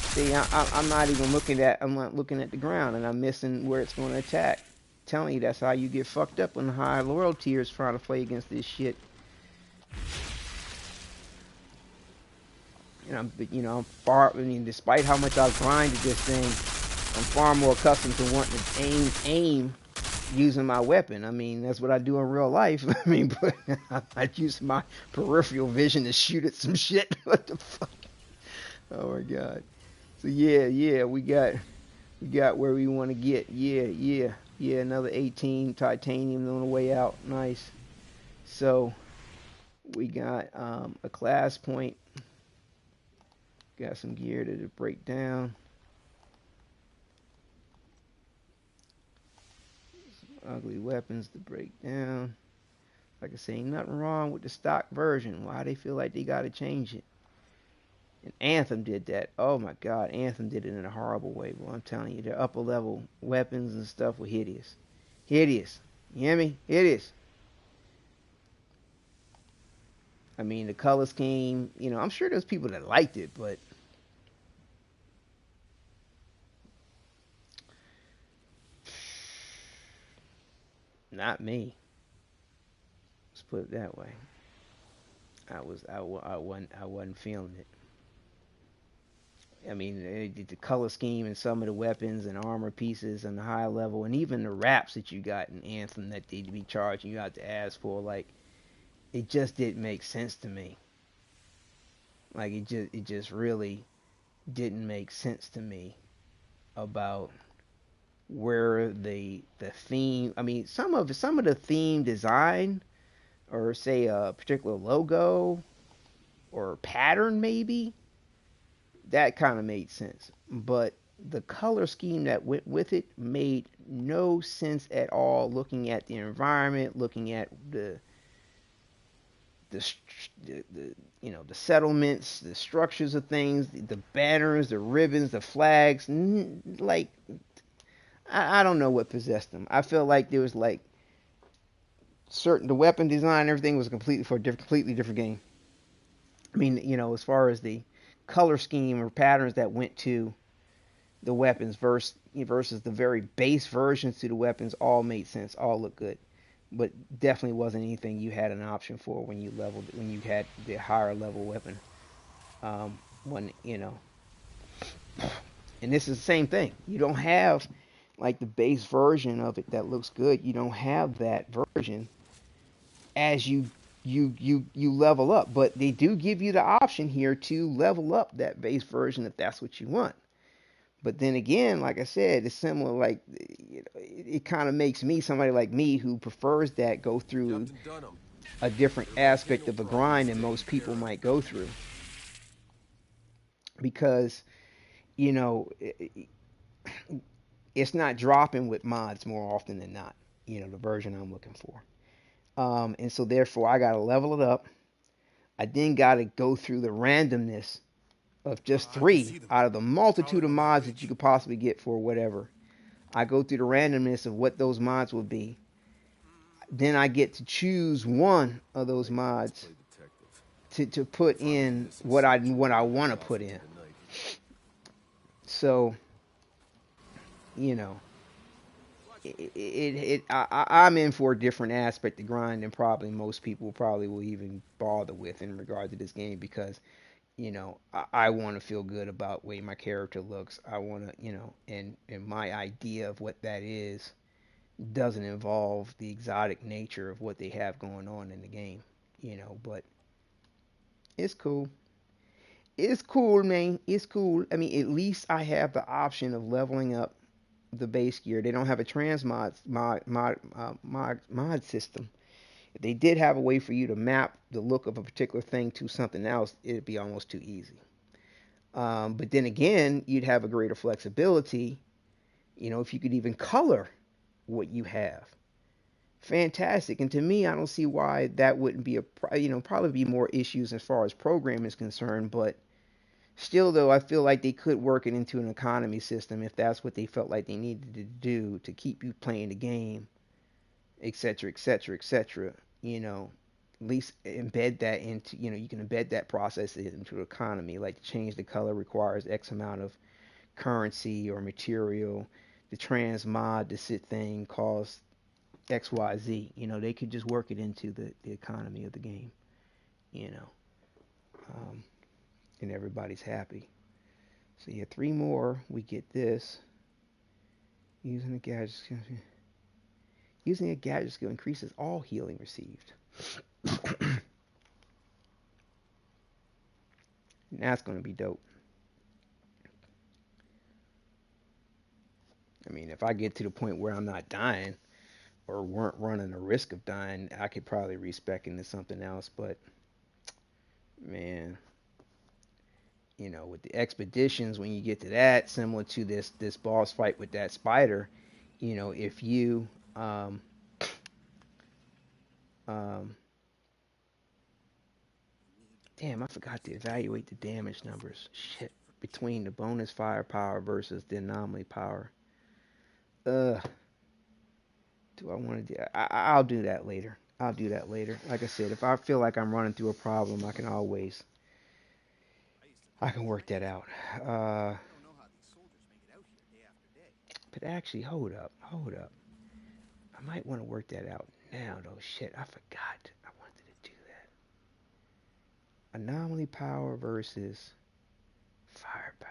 See, I'm not even looking at. I'm not looking at the ground, and I'm missing where it's going to attack. I'm telling you, that's how you get fucked up on the high loyal tiers trying to play against this shit. I'm far. I mean, despite how much I've grinded this thing, I'm far more accustomed to wanting to aim using my weapon. I mean, that's what I do in real life. I mean, but I use my peripheral vision to shoot at some shit. What the fuck? Oh my god. So yeah, we got where we want to get. Yeah. Another 18 titanium on the way out. Nice. So we got a class point. Got some gear to break down. Some ugly weapons to break down. Like I say, ain't nothing wrong with the stock version. Why they feel like they gotta change it? And Anthem did that. Oh my god, Anthem did it in a horrible way. Well, I'm telling you, their upper level weapons and stuff were hideous. Hideous. You hear me? Hideous. I mean, the color scheme, I'm sure there's people that liked it, but not me. Let's put it that way. I wasn't feeling it. I mean, the color scheme and some of the weapons and armor pieces and the high level, and even the wraps that you got in Anthem that they'd be charging you out to ask for, like, it just didn't make sense to me. Like, it just really didn't make sense to me about where the theme. I mean, some of the theme design, or say a particular logo or pattern, maybe that kind of made sense, but the color scheme that went with it made no sense at all. Looking at the environment, looking at the the settlements, the structures of things, the banners, the ribbons, the flags, like I don't know what possessed them. I feel like there was like the weapon design, everything was completely different game. I mean, as far as the color scheme or patterns that went to the weapons versus the very base versions to the weapons, all made sense, all looked good, but definitely wasn't anything you had an option for when you had the higher level weapon. When and this is the same thing. You don't have like the base version of it that looks good. You don't have that version as you level up, but they do give you the option here to level up that base version if that's what you want. But then again, like I said, it's similar. Like it kind of makes me, somebody like me who prefers that, go through a different aspect of a grind than most people might go through because you know it's not dropping with mods more often than not. You know the version I'm looking for, and so therefore I gotta level it up. I then gotta go through the randomness of just I can three see them. out of the multitude Prowling of on that mods that you ridge. could possibly get for whatever. I go through the randomness of what those mods will be. Then I get to choose one of those Right, let's mods play detective. to put Find the in missing soldier what I and want head to off put into in. the night. So you know, I'm in for a different aspect of grind than probably most people probably will even bother with in regard to this game because you know I want to feel good about the way my character looks. I want to and my idea of what that is doesn't involve the exotic nature of what they have going on in the game. But it's cool. It's cool, man. It's cool. I mean, at least I have the option of leveling up the base gear. They don't have a mod system. If they did have a way for you to map the look of a particular thing to something else, it'd be almost too easy. But then again, you'd have a greater flexibility. If you could even color what you have, fantastic. And to me, I don't see why that wouldn't be probably be more issues as far as programming is concerned. But still, though, I feel like they could work it into an economy system if that's what they felt like they needed to do to keep you playing the game, etc., etc., etc. At least embed that into, you can embed that process into the economy. Like to change the color requires X amount of currency or material. The transmod, the sit thing costs XYZ. They could just work it into the economy of the game, you know, um, and everybody's happy. So yeah, three more. We get this. Using a gadget skill. Using a gadget skill increases all healing received. That's going to be dope. I mean, if I get to the point where I'm not dying or weren't running a risk of dying, I could probably respec into something else. But man, with the expeditions, when you get to that, similar to this boss fight with that spider, if you um, damn, I forgot to evaluate the damage numbers. Shit, between the bonus firepower versus the anomaly power. Uh, do I want to do? I'll do that later. I'll do that later. Like I said, if I feel like I'm running through a problem, I can work that out. Uh, but actually, hold up. I might want to work that out now, though. Shit, I forgot. I wanted to do that. Anomaly power versus firepower.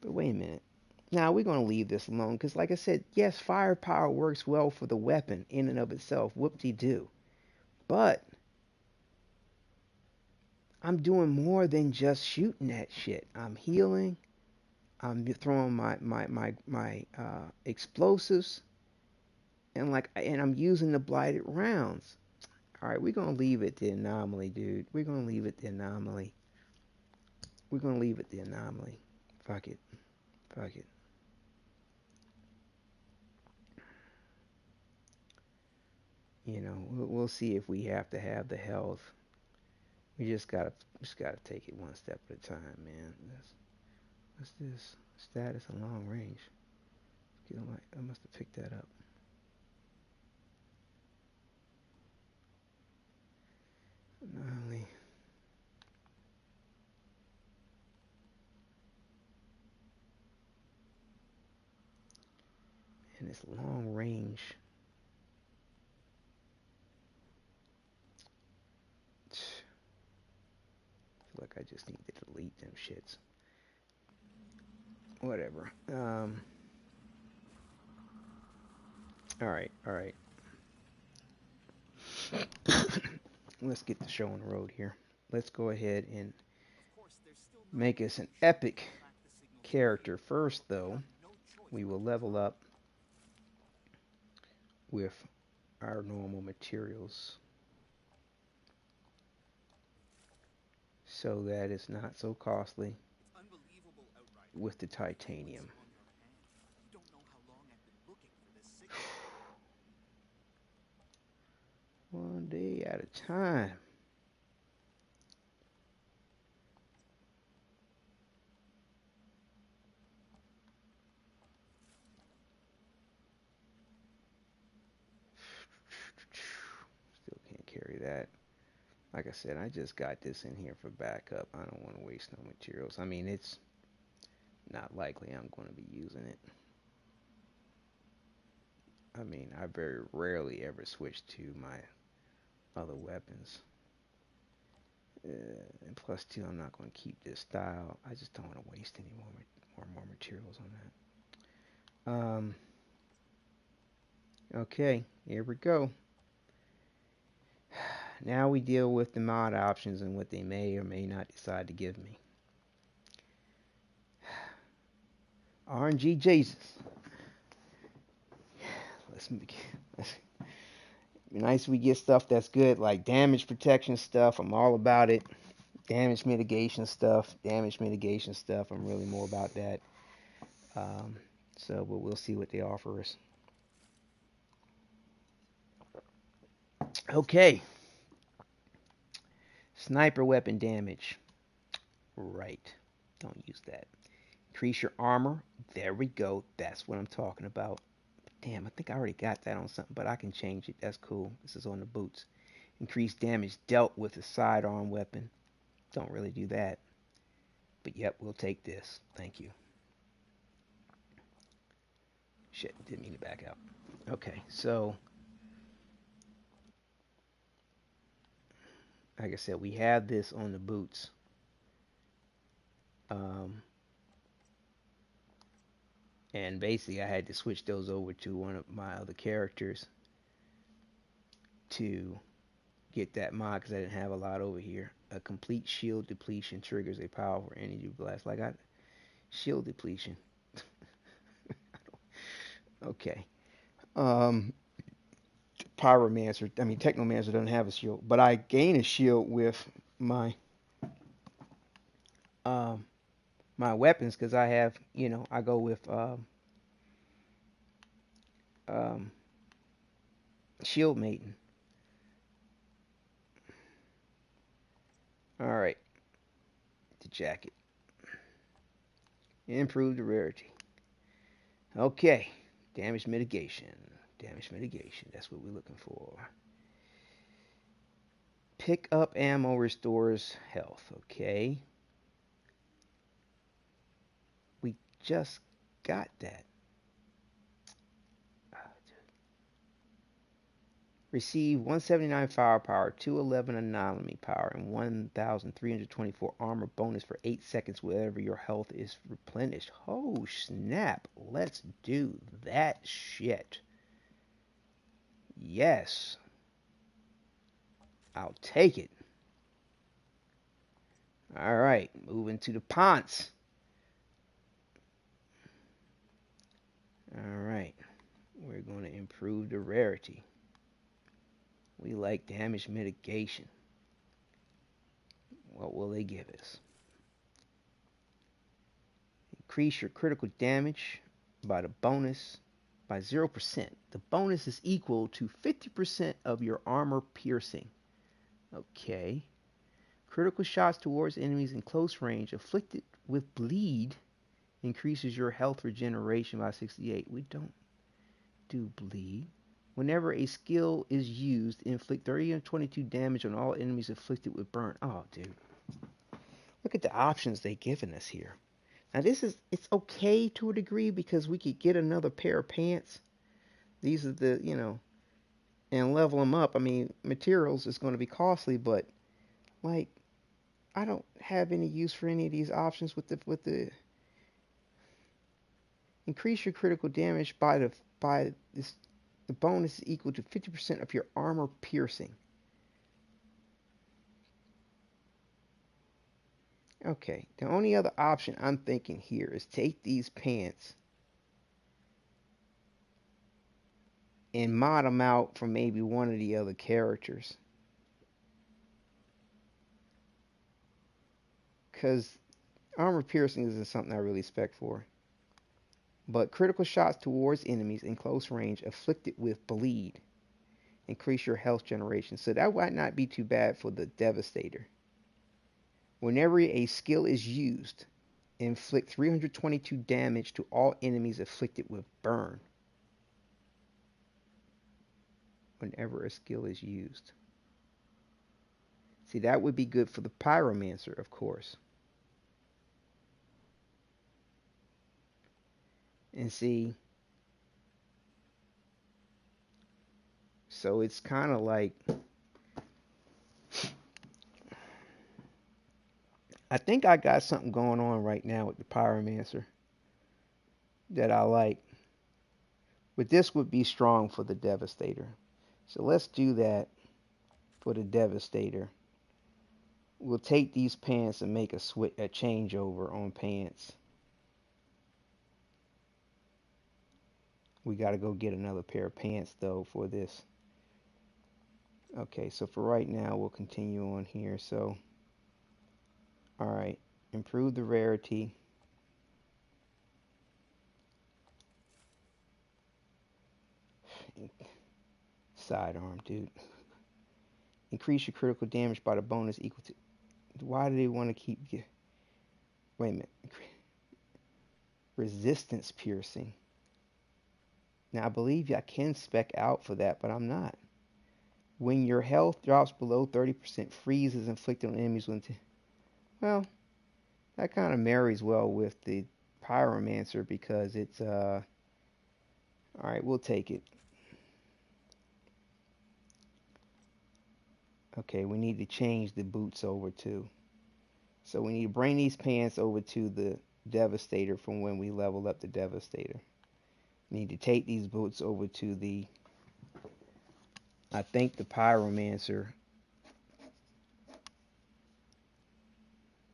But wait a minute. Now we're going to leave this alone because, like I said, yes, firepower works well for the weapon in and of itself. Whoop-de-doo. But I'm doing more than just shooting that shit. I'm healing. I'm throwing my explosives, and I'm using the blighted rounds. All right, we're gonna leave it the anomaly, dude. We're gonna leave it the anomaly. We're gonna leave it the anomaly. Fuck it. Fuck it. We'll see if we have to have the health. We just gotta take it one step at a time, man. What's this? Status and long range. I must have picked that up. Anomaly. And it's long range. Look, I just need to delete them shits. Whatever. All right, all right. Let's get the show on the road here. Let's go ahead and make us an epic character. First, though, we will level up with our normal materials so that it's not so costly It's unbelievable, Outriders. with the You're two titanium. weeks on your hand. You don't know how long I've been looking for this signal. One day at a time. Still can't carry that. Like I said, I just got this in here for backup. I don't want to waste no materials. I mean, it's not likely I'm going to be using it. I mean, I very rarely ever switch to my other weapons. And plus, two, I'm not going to keep this style. I just don't want to waste any more materials on that. Okay, here we go. Now we deal with the mod options and what they may or may not decide to give me. RNG Jesus. Let's be nice we get stuff that's good, like damage protection stuff. I'm all about it. Damage mitigation stuff. I'm really more about that. But we'll see what they offer us. Okay. Sniper weapon damage. Right. Don't use that. Increase your armor. There we go. That's what I'm talking about. Damn, I think I already got that on something, but I can change it. That's cool. This is on the boots. Increase damage dealt with a sidearm weapon. Don't really do that. But yep, we'll take this. Thank you. Shit, didn't mean to back out. Okay, so like I said, we have this on the boots. And basically I had to switch those over to one of my other characters to get that mod because I didn't have a lot over here. A complete shield depletion triggers a powerful energy blast. Like I shield depletion. Okay. Technomancer doesn't have a shield, but I gain a shield with my my weapons because I have, I go with um, shield maiden. All right, the jacket. Improve the rarity. Okay, damage mitigation. Damage mitigation. That's what we're looking for. Pick up ammo restores health. Okay. We just got that. Receive 179 firepower, 211 anomaly power, and 1,324 armor bonus for 8 seconds whenever your health is replenished. Oh, snap. Let's do that shit. Yes. I'll take it. Alright, moving to the Ponce. Alright, we're going to improve the rarity. We like damage mitigation. What will they give us? Increase your critical damage by the bonus by 0%. The bonus is equal to 50% of your armor piercing. Okay. Critical shots towards enemies in close range afflicted with bleed increases your health regeneration by 68. We don't do bleed. Whenever a skill is used, inflict 30 and 22 damage on all enemies afflicted with burn. Oh, dude. Look at the options they've given us here. Now it's okay to a degree because we could get another pair of pants. These are the, and level them up. I mean, materials is going to be costly, but like, I don't have any use for any of these options with the increase your critical damage by this. The bonus is equal to 50% of your armor piercing. Okay, the only other option I'm thinking here is take these pants and mod them out from maybe one of the other characters. Because armor piercing isn't something I really spec for. But critical shots towards enemies in close range afflicted with bleed increase your health generation. So that might not be too bad for the Devastator. Whenever a skill is used, inflict 322 damage to all enemies afflicted with burn. Whenever a skill is used. See, that would be good for the Pyromancer, of course. And see, so it's kind of like, I think I got something going on right now with the Pyromancer that I like. But this would be strong for the Devastator. So let's do that for the Devastator. We'll take these pants and make a changeover on pants. We got to go get another pair of pants though for this. Okay, so for right now we'll continue on here. So, all right, improve the rarity. Sidearm, dude. Increase your critical damage by the bonus equal to. Why do they want to keep? Wait a minute. Resistance piercing. Now I believe I can spec out for that, but I'm not. When your health drops below 30%, freeze is inflicted on enemies when. Well, that kind of marries well with the Pyromancer because it's all right. We'll take it. Okay, we need to change the boots over too. So we need to bring these pants over to the Devastator from when we level up the Devastator. We need to take these boots over to the, I think, the Pyromancer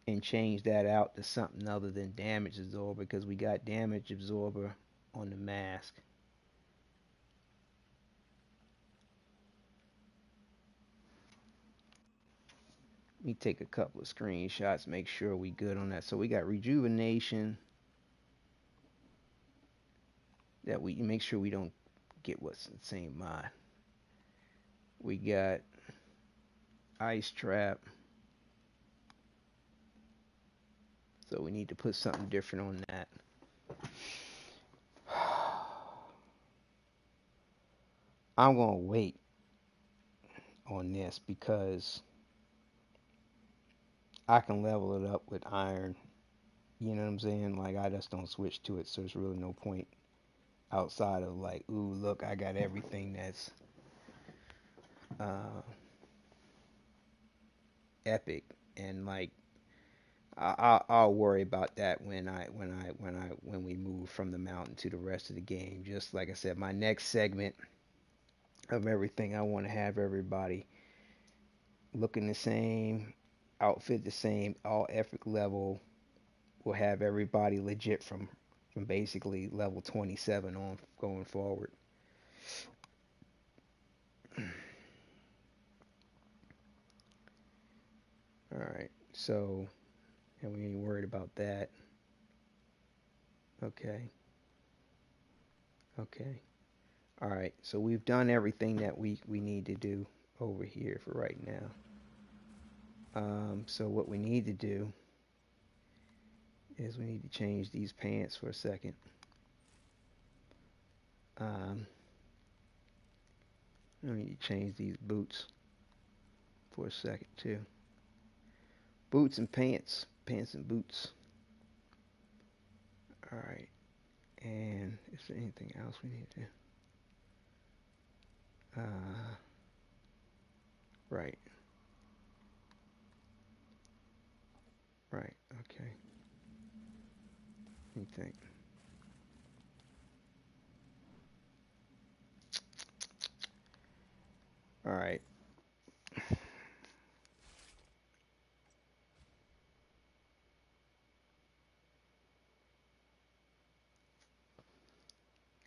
and change that out to something other than damage absorber because we got damage absorber on the mask. Let me take a couple of screenshots, make sure we good on that. So we got rejuvenation. That we make sure we don't get what's in the same mod. We got ice trap. So we need to put something different on that. I'm gonna wait on this because I can level it up with iron. You know what I'm saying? Like I just don't switch to it, so there's really no point outside of like, ooh, look, I got everything that's epic, and like I'll worry about that when we move from the mountain to the rest of the game. Just like I said, my next segment of everything, I want to have everybody looking the same, outfit the same, all epic level. We'll have everybody legit from basically level 27 on going forward. All right, so and we ain't worried about that. Okay. Okay. All right, so we've done everything that we need to do over here for right now. So what we need to do is we need to change these pants for a second. We need to change these boots for a second too. Boots and pants, pants and boots. All right, and is there anything else we need to do? Right. Right, okay. Let me think. All right.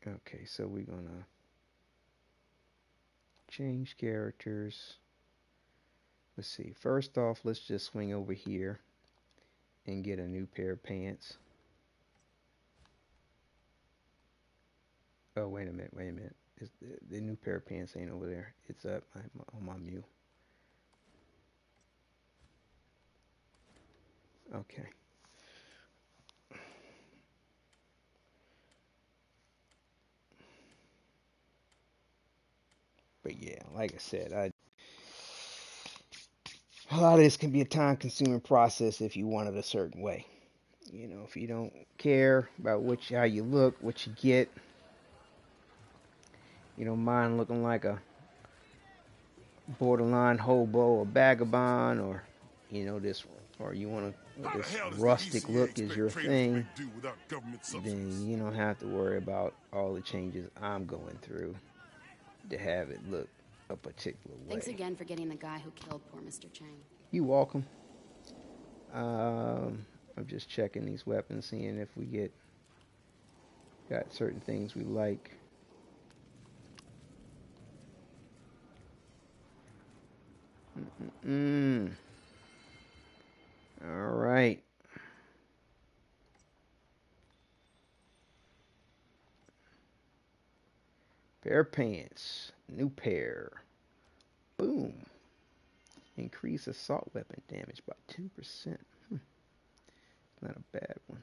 Okay, so we're gonna Change characters. Let's see. First off, let's just swing over here and get a new pair of pants. Oh, wait a minute, wait a minute. The new pair of pants ain't over there. It's up on my mule. Okay. But yeah, like I said, a lot of this can be a time-consuming process if you want it a certain way. You know, if you don't care about how you look, what you get, you don't mind looking like a borderline hobo or vagabond, or this, or you want this rustic look is your thing, then you don't have to worry about all the changes I'm going through to have it look a particular way. Thanks again for getting the guy who killed poor Mr. Chang. You're welcome. I'm just checking these weapons, seeing if we got certain things we like. All right. Pair of pants. New pair. Boom. Increase assault weapon damage by 2%. Not a bad one.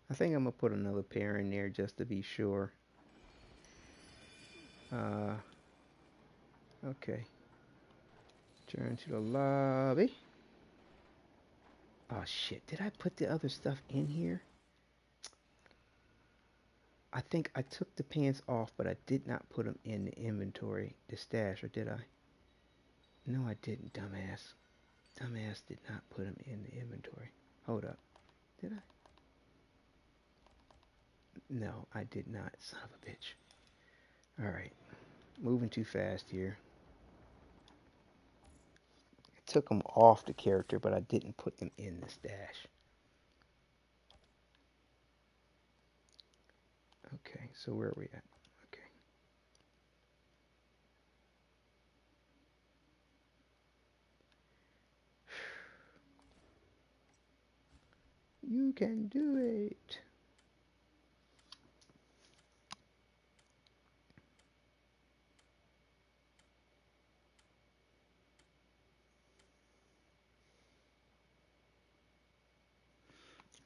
I think I'm going to put another pair in there just to be sure. Okay. Turn to the lobby. Oh shit, did I put the other stuff in here? I think I took the pants off, but I did not put them in the inventory, the stash, or did I? No, I didn't, dumbass. Dumbass did not put them in the inventory. Hold up. Did I? No, I did not, son of a bitch. Alright. Moving too fast here. I took them off the character, but I didn't put them in the stash. Okay, so where are we at? Okay. You can do it.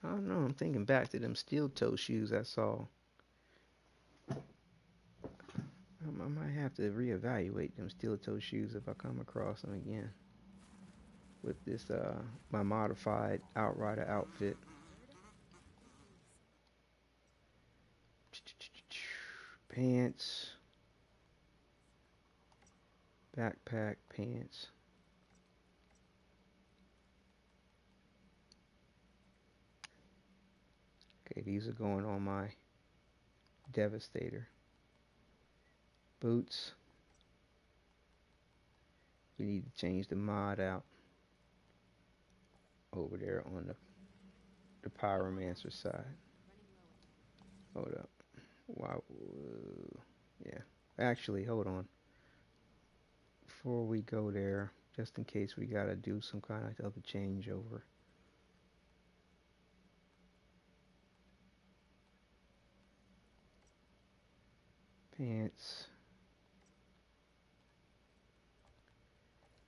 I don't know. I'm thinking back to them steel toe shoes I saw. I might have to reevaluate them steel toe shoes if I come across them again. With this, my modified Outrider outfit. Pants. Backpack, pants. Okay, these are going on my Devastator. Boots. We need to change the mod out over there on the Pyromancer side. Hold up. Wow. Yeah. Actually, hold on. Before we go there, just in case we gotta do some kind of other changeover. Pants.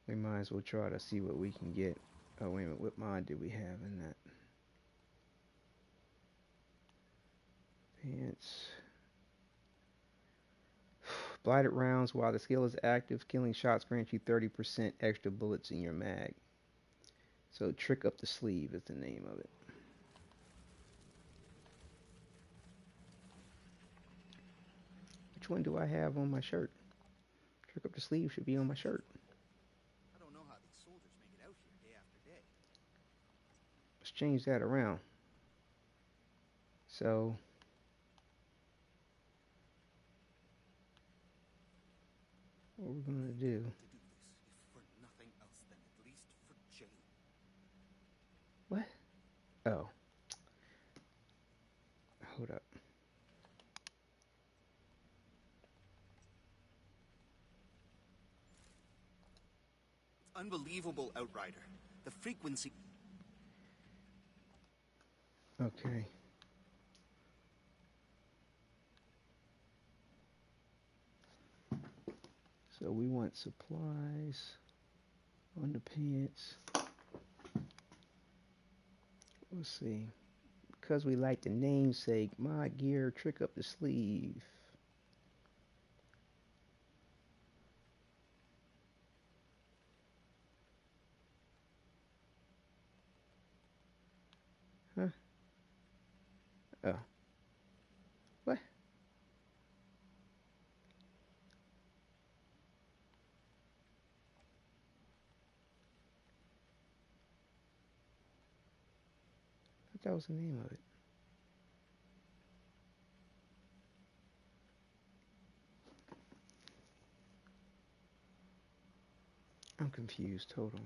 We might as well try to see what we can get. Oh, wait a minute. What mod did we have in that? Pants. Blighted rounds. While the skill is active, killing shots grant you 30% extra bullets in your mag. So Trick Up the Sleeve is the name of it. Which one do I have on my shirt? Trick Up the Sleeve should be on my shirt. I don't know how these soldiers make it out here day after day. Let's change that around. So what we're gonna do? If for nothing else, then at least for Jane. What? Oh, hold up. It's unbelievable, Outrider. The frequency... Okay. So we want supplies on the pants. Let's see. Because we like the namesake, my gear, trick up the sleeve. Huh? Oh. What? I thought that was the name of it. I'm confused. Hold on.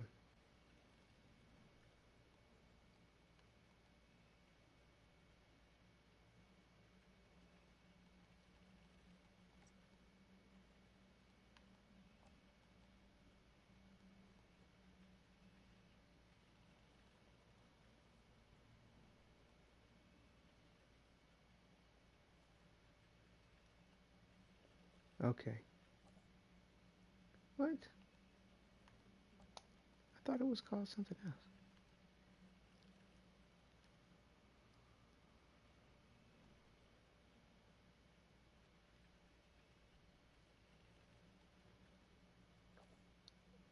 Okay. What? I thought it was called something else.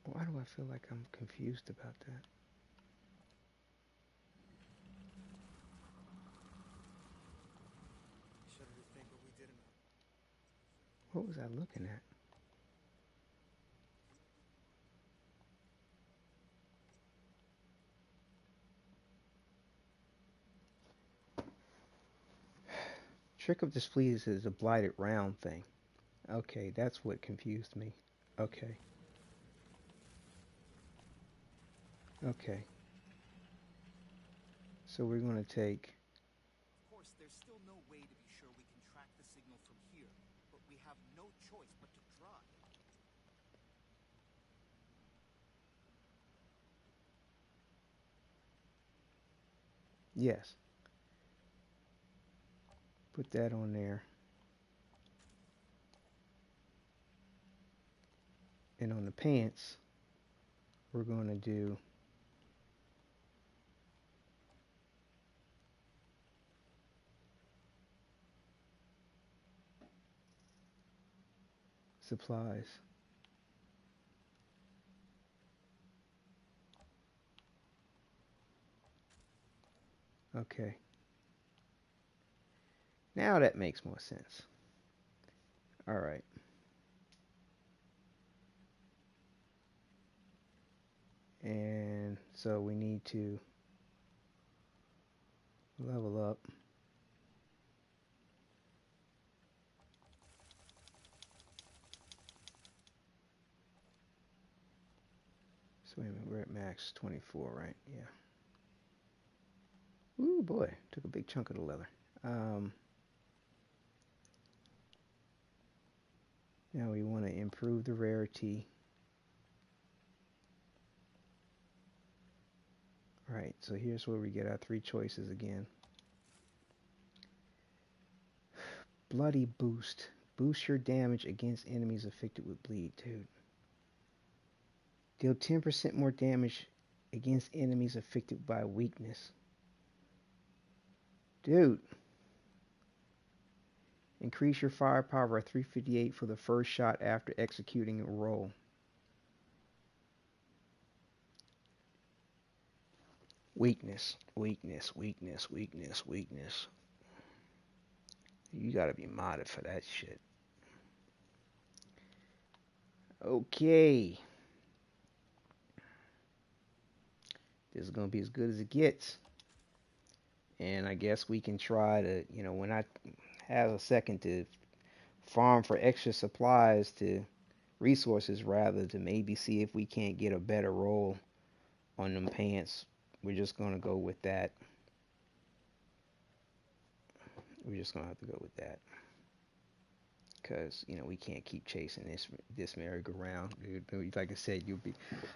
Why do I feel like I'm confused about that? What was I looking at? Trick of Displease is a blighted round thing. Okay, that's what confused me. Okay. Okay. So we're going to take... Of course, there's still no way to be sure we can track the signal from here, but we have no choice but to try. Yes. Put that on there. And on the pants, we're going to do supplies. Okay. Now that makes more sense. All right. And so we need to level up. So wait a minute, we're at max 24, right? Yeah. Ooh, boy, took a big chunk of the leather. Now we want to improve the rarity. Right, so here's where we get our three choices again. Bloody Boost. Boost your damage against enemies affected with bleed, dude. Deal 10% more damage against enemies affected by weakness. Dude. Increase your firepower by 358 for the first shot after executing a roll. Weakness, weakness, weakness, weakness, weakness. You gotta be modded for that shit. Okay. This is gonna be as good as it gets. And I guess we can try to, when I have a second to farm for extra supplies to resources rather to maybe see if we can't get a better roll on them pants. We're just gonna go with that. We're just gonna have to go with that. Because we can't keep chasing this merry-go-round. Like I said,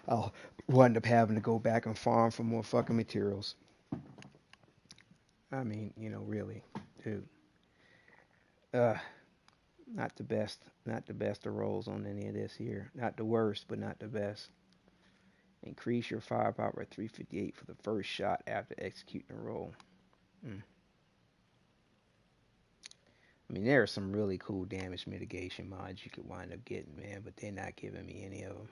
I'll wind up having to go back and farm for more fucking materials. I mean, really, dude. Uh, not the best of rolls on any of this here. Not the worst, but not the best. Increase your firepower by 358 for the first shot after executing a roll. I mean, there are some really cool damage mitigation mods you could wind up getting, man, but they're not giving me any of them.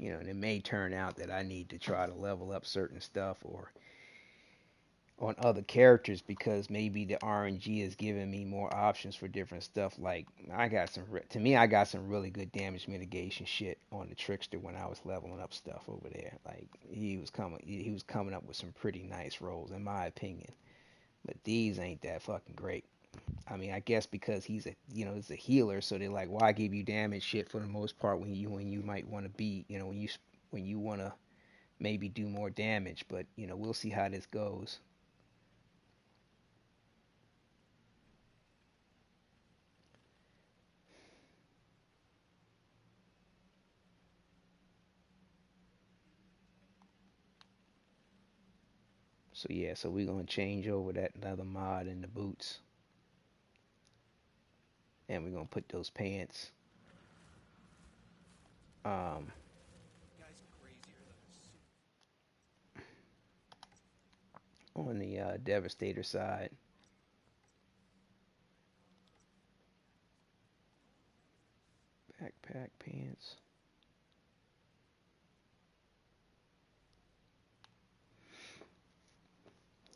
And it may turn out that I need to try to level up certain stuff or on other characters because maybe the RNG is giving me more options for different stuff. Like I got some really good damage mitigation shit on the Trickster when I was leveling up stuff over there. Like he was coming up with some pretty nice rolls in my opinion. But these ain't that fucking great. I mean, I guess because he's a healer, so they're like, why give you damage shit for the most part when you might want to be, when you want to maybe do more damage. But we'll see how this goes. So yeah, so we're gonna change over that leather mod in the boots, and we're gonna put those pants on the Devastator side. Backpack pants.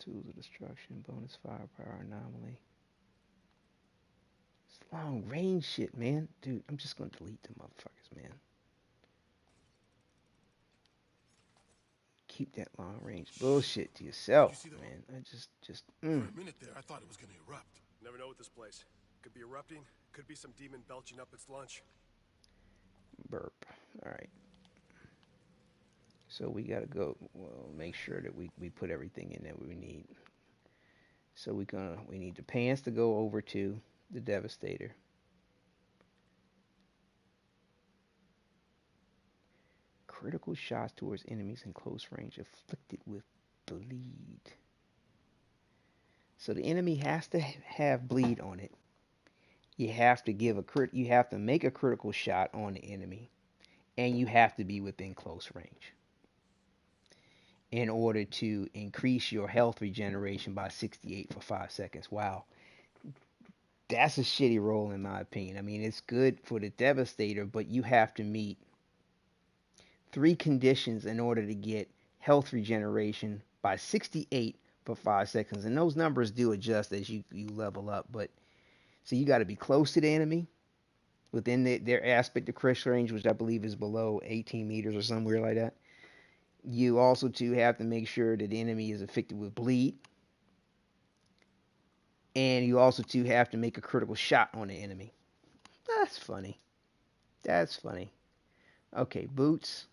Tools of destruction, bonus firepower anomaly. It's long range shit, man. Dude, I'm just gonna delete them motherfuckers, man. Keep that long range bullshit to yourself, man. For a minute there, I thought it was gonna erupt. Never know with this place. Could be erupting, could be some demon belching up its lunch. Burp. Alright. So we gotta go, well, make sure that we put everything in that we need. So we need the pants to go over to the Devastator. Critical shots towards enemies in close range afflicted with bleed. So the enemy has to have bleed on it. You have to make a critical shot on the enemy, and you have to be within close range in order to increase your health regeneration by 68 for 5 seconds. Wow. That's a shitty roll in my opinion. I mean, it's good for the Devastator, but you have to meet 3 conditions in order to get health regeneration by 68 for 5 seconds. And those numbers do adjust as you level up. But so you got to be close to the enemy within their aspect of crush range, which I believe is below 18 meters or somewhere like that. You also too have to make sure that the enemy is affected with bleed. And you also too have to make a critical shot on the enemy. That's funny. That's funny. Okay, boots.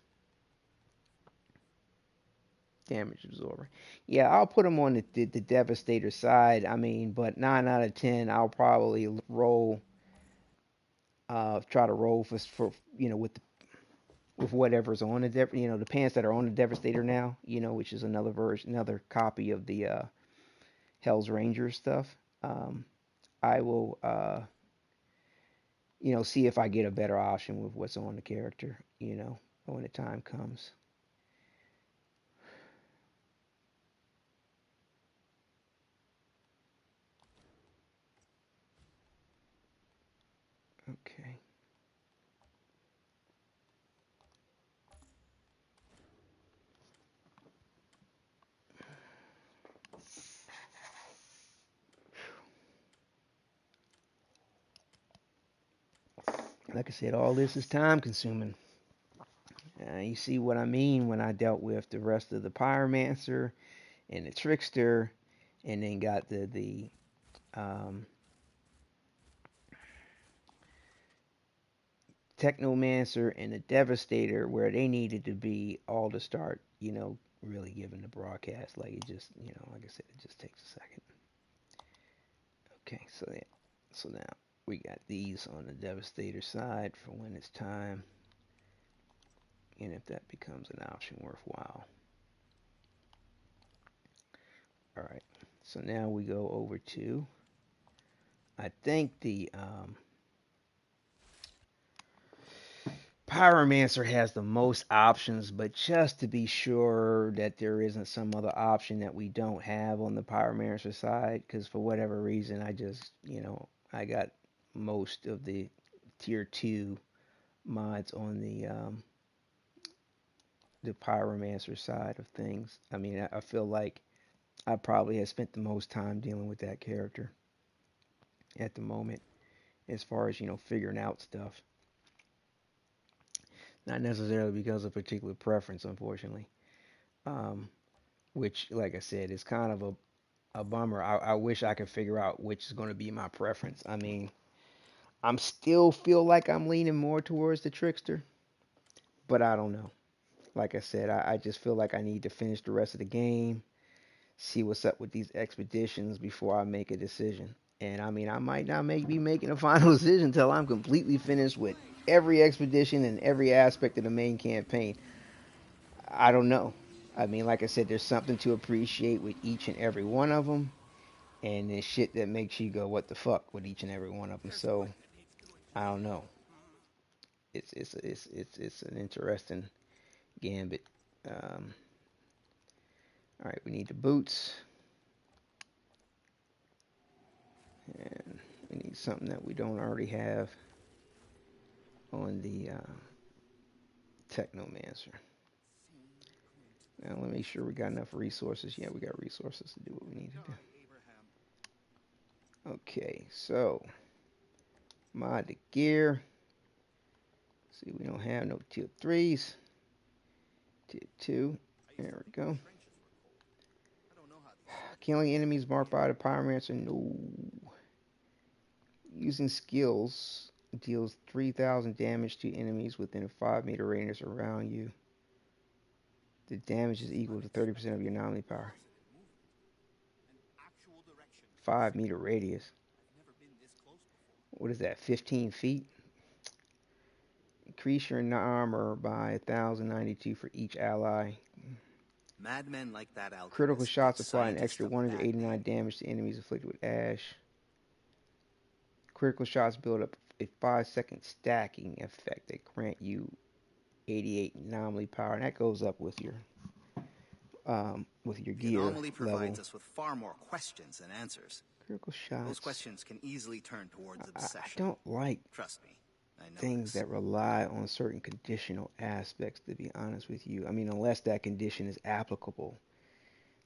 Damage absorber. Yeah, I'll put them on the Devastator side. I mean, but 9 out of 10, I'll probably roll. Try to roll for with whatever's on the pants that are on the Devastator now. Which is another copy of the Hell's Ranger stuff. I will see if I get a better option with what's on the character. When the time comes. Okay. Like I said, all this is time consuming. You see what I mean when I dealt with the rest of the Pyromancer and the Trickster, and then got the Technomancer and the Devastator where they needed to be all to start, really giving the broadcast. Like it just, like I said, it just takes a second. Okay, so yeah, so now we got these on the Devastator side for when it's time, and if that becomes an option worthwhile. All right, so now we go over to, I think the Pyromancer has the most options, but just to be sure that there isn't some other option that we don't have on the Pyromancer side, because for whatever reason, I just, I got most of the tier 2 mods on the Pyromancer side of things. I mean, I feel like I probably have spent the most time dealing with that character at the moment, as far as, figuring out stuff. Not necessarily because of particular preference, unfortunately. Um, which, like I said, is kind of a bummer. I wish I could figure out which is going to be my preference. I mean, I'm still feel like I'm leaning more towards the Trickster, but I don't know. Like I said, I just feel like I need to finish the rest of the game, see what's up with these expeditions before I make a decision. And I mean, I might not be making a final decision until I'm completely finished with every expedition and every aspect of the main campaign. I don't know. I mean, like I said, there's something to appreciate with each and every one of them, and there's shit that makes you go, "What the fuck?" with each and every one of them. So I don't know. It's an interesting gambit. Um, all right, we need the boots, and we need something that we don't already have on the Technomancer. Now let me make sure we got enough resources. Yeah, we got resources to do what we need to do. Okay, so mod the gear. See, we don't have no tier 3s. Tier 2. There we go. Killing enemies marked by the Pyromancer. No. Using skills deals 3,000 damage to enemies within a 5-meter radius around you. The damage is equal to 30% of your anomaly power. 5-meter radius. What is that, 15 feet? Increase your armor by 1,092 for each ally. Madmen like that alchemist. Critical shots apply an extra 189 damage to enemies afflicted with ash. Critical shots build up a 5-second stacking effect that grant you 88 anomaly power, and that goes up with your gear the anomaly level. Provides us with far more questions than answers. Critical shots. Those questions can easily turn towards obsession. I don't like Trust me. I know things that rely on certain conditional aspects, to be honest with you. I mean, unless that condition is applicable.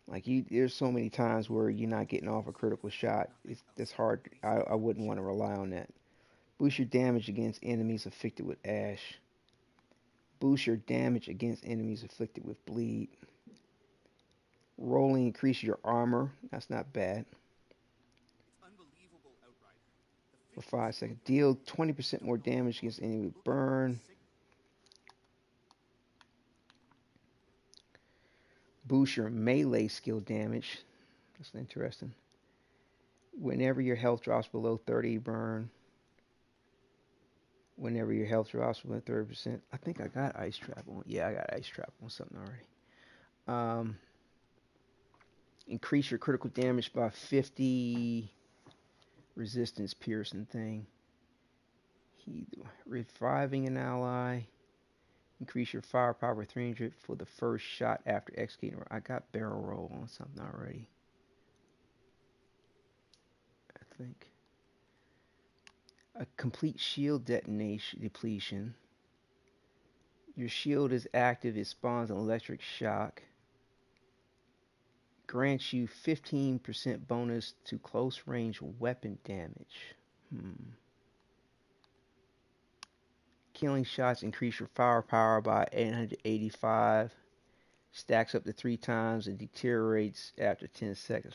Like, there's so many times where you're not getting off a critical shot. It's hard. I wouldn't want to rely on that. Boost your damage against enemies afflicted with ash. Boost your damage against enemies afflicted with bleed. Rolling increase your armor. That's not bad. For 5 seconds. Deal 20% more damage against enemy with burn. Boost your melee skill damage. That's interesting. Whenever your health drops below 30, burn. Whenever your health drops below 30%. I think I got ice trap on. Yeah, I got ice trap on something already. Increase your critical damage by 50. Resistance piercing thing. Reviving an ally. Increase your firepower by 300 for the first shot after executing. I got barrel roll on something already, I think. A complete shield depletion. Your shield is active. It spawns an electric shock. Grants you 15% bonus to close range weapon damage. Killing shots increase your firepower by 885. Stacks up to 3 times and deteriorates after 10 seconds.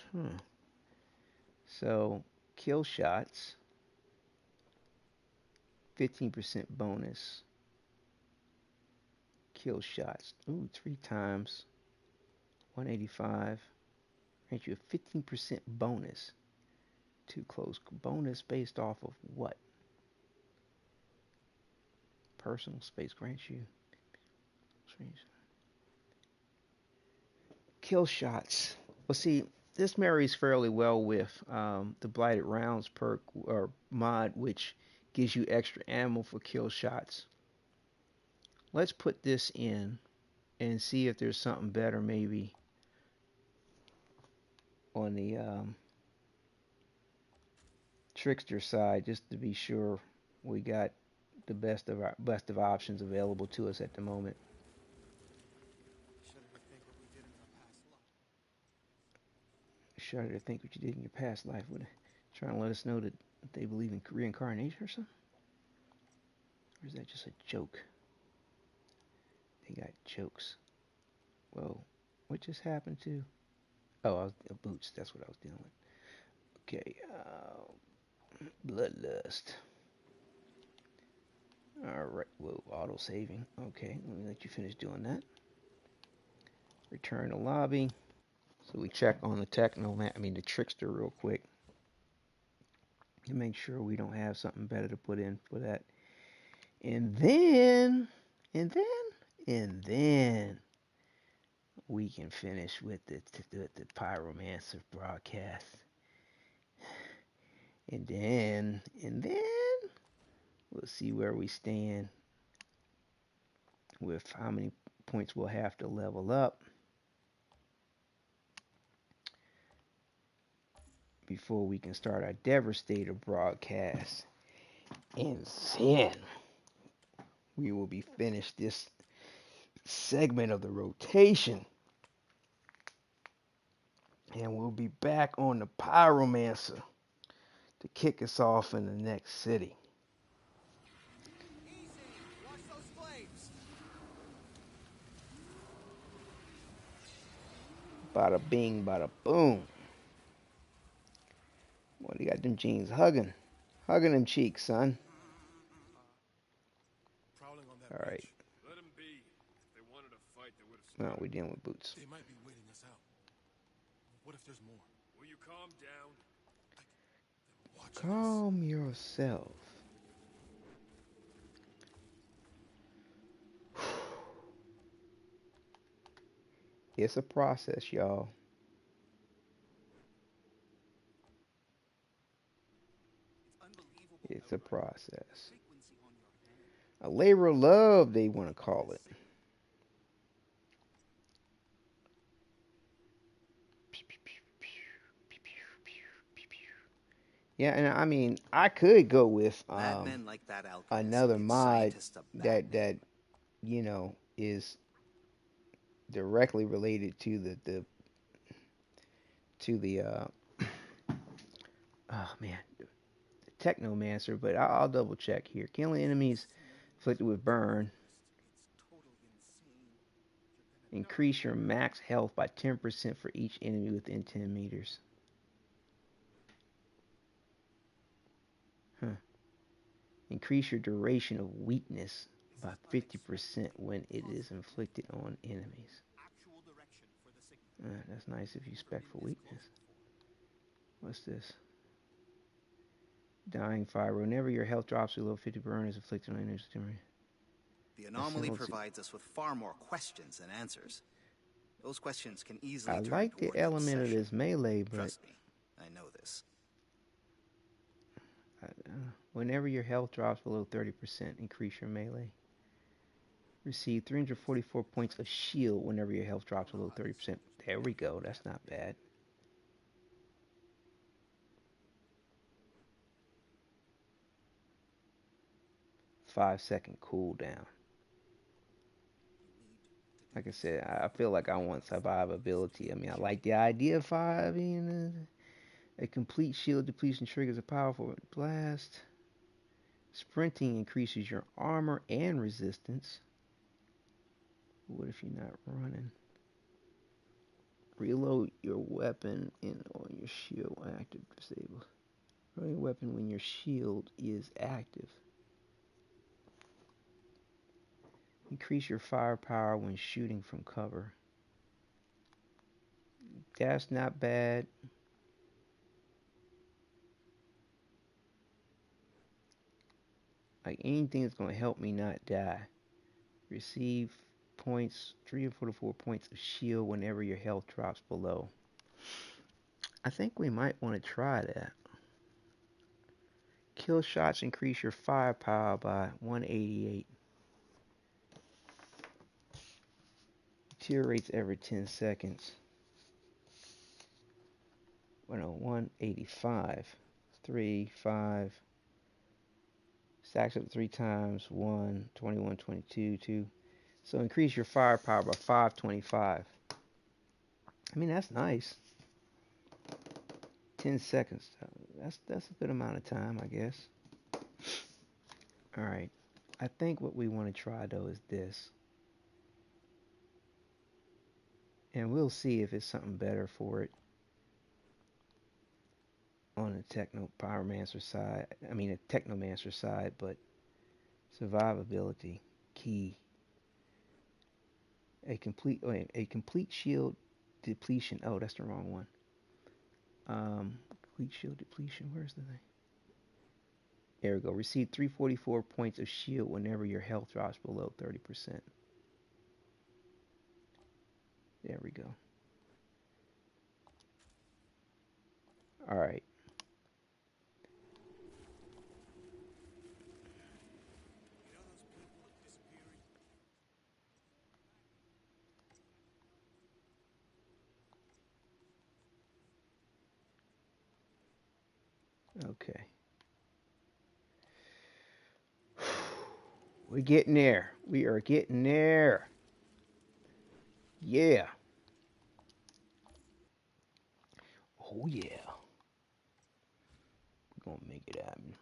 So, kill shots. 15% bonus. Kill shots. Ooh, 3 times. 185. Grant you a 15% bonus. Too close. Bonus based off of what? Personal space grants you. Kill shots. Well, see, this marries fairly well with the Blighted Rounds perk or mod, which gives you extra ammo for kill shots. Let's put this in and see if there's something better maybe on the trickster side, just to be sure we got the best of options available to us at the moment. Shudder to think what you did in your past life. Would trying to let us know that they believe in reincarnation or something? Or is that just a joke? They got jokes. Whoa, what just happened to? Oh, boots. That's what I was dealing with. Okay, bloodlust. All right. Whoa, auto saving. Okay, let me let you finish doing that. Return to lobby. So we check on the the trickster real quick to make sure we don't have something better to put in for that. And then we can finish with the Pyromancer broadcast. And then we'll see where we stand with how many points we'll have to level up before we can start our Devastator broadcast. And then we will be finished this segment of the rotation. And we'll be back on the Pyromancer to kick us off in the next city. Easy. Watch those flames. Bada bing, bada boom. Boy, you got them jeans hugging them cheeks, son. Prowling on that All right. bridge. Let them be. If they wanted a fight, they would have started. No, we're dealing with boots. They might be waiting us out. What if there's more? Will you calm down? Calm yourself. It's a process, y'all. It's a process. A labor of love, they want to call it. Yeah, and I mean, I could go with Like that another mod that you know is directly related to the oh man, the Technomancer, but I'll double check here. Killing enemies afflicted with burn. Increase your max health by 10% for each enemy within 10 meters. Huh. Increase your duration of weakness by 50% when it is inflicted on enemies. That's nice if you spec for weakness. What's this? Dying fire. Whenever your health drops below 50, burn is inflicted on enemies. The anomaly provides us with far more questions than answers. Those questions can easily I turn like the towards element of obsession. this melee, but Trust me, I know this. Whenever your health drops below 30%, increase your melee. Receive 344 points of shield whenever your health drops below 30%. There we go. That's not bad. Five-second cooldown. Like I said, I feel like I want survivability. I mean, I like the idea of fire being a complete shield depletion triggers a powerful blast. Sprinting increases your armor and resistance. What if you're not running? Reload your weapon on your shield when active disabled. Reload your weapon when your shield is active. Increase your firepower when shooting from cover. That's not bad. Like anything that's going to help me not die. Receive points, 3 or 4 points of shield whenever your health drops below. I think we might want to try that. Kill shots increase your firepower by 188. Deteriorates every 10 seconds. 185. 3, 5. Stacks up 3 times. 1, 21, 22, 2. So increase your firepower by 525. I mean, that's nice. 10 seconds. That's a good amount of time, I guess. Alright. I think what we want to try, though, is this. And we'll see if it's something better for it on the Technomancer side. I mean, the Technomancer side, but survivability key. A complete shield depletion. Oh, that's the wrong one. Complete shield depletion. Where's the thing? There we go. Receive 344 points of shield whenever your health drops below 30%. There we go. All right. Okay. We're getting there. We are getting there. Yeah. Oh, yeah. We're going to make it happen.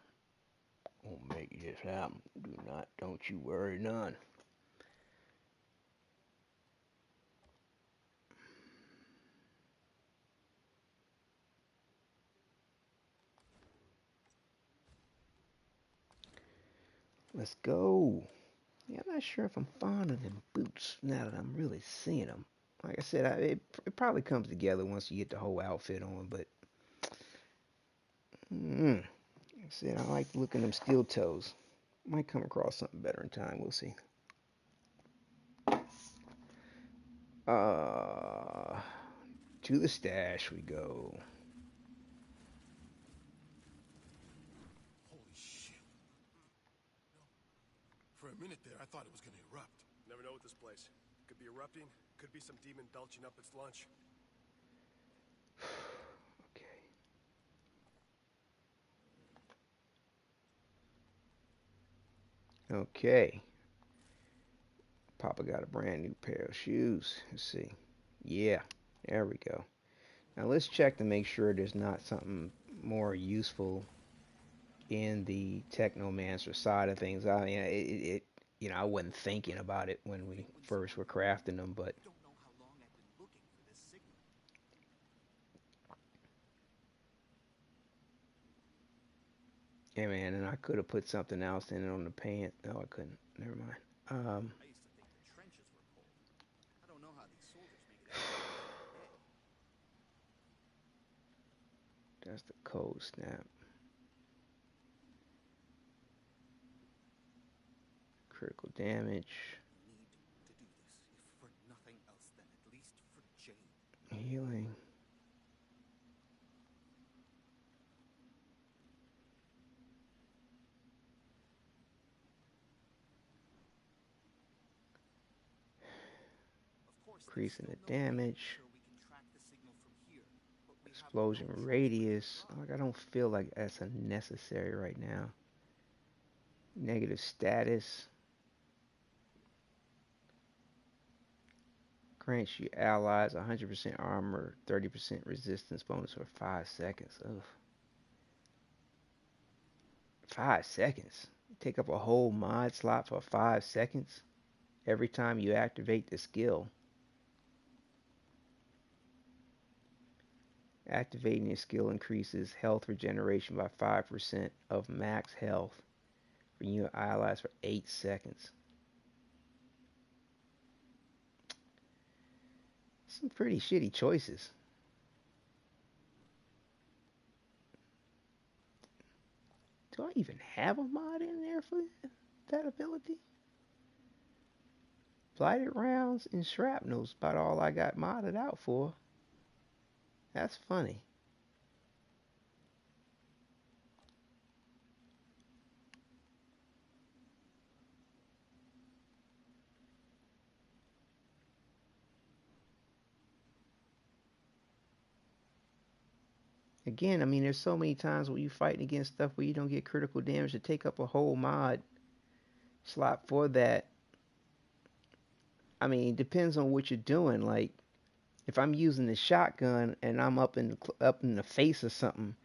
Gonna make this happen. Don't you worry none. Let's go. Yeah, I'm not sure if I'm fond of them boots now that I'm really seeing them. Like I said, it probably comes together once you get the whole outfit on, but like I said, I like looking them steel toes. Might come across something better in time. We'll see. To the stash we go. Holy shit. For a minute there, I thought it was gonna erupt. Never know with this place. Could be erupting, could be some demon belching up its lunch. Okay. Papa got a brand new pair of shoes. Let's see. Yeah, there we go. Now let's check to make sure there's not something more useful in the Technomancer side of things. I mean, I wasn't thinking about it when we first were crafting them, but yeah, man, and I could have put something else in it on the pant. No, I couldn't. Never mind. I used to think the trenches were cold. I don't know how these soldiers make it out. That's the cold snap. Critical damage. Need to do this, if for nothing else, then at least for Jane. Healing. Increasing the damage. Explosion radius. Like, I don't feel like that's unnecessary right now. Negative status. Grants you allies 100% armor, 30% resistance bonus for 5 seconds. Ugh. 5 seconds? Take up a whole mod slot for 5 seconds every time you activate the skill. Activating the skill increases health regeneration by 5% of max health for your allies for 8 seconds. Some pretty shitty choices. Do I even have a mod in there for that ability? Blighted rounds and shrapnel's about all I got modded out for. That's funny. Again, I mean, there's so many times where you're fighting against stuff where you don't get critical damage to take up a whole mod slot for that. I mean, it depends on what you're doing. Like, if I'm using the shotgun and I'm up in the face or something,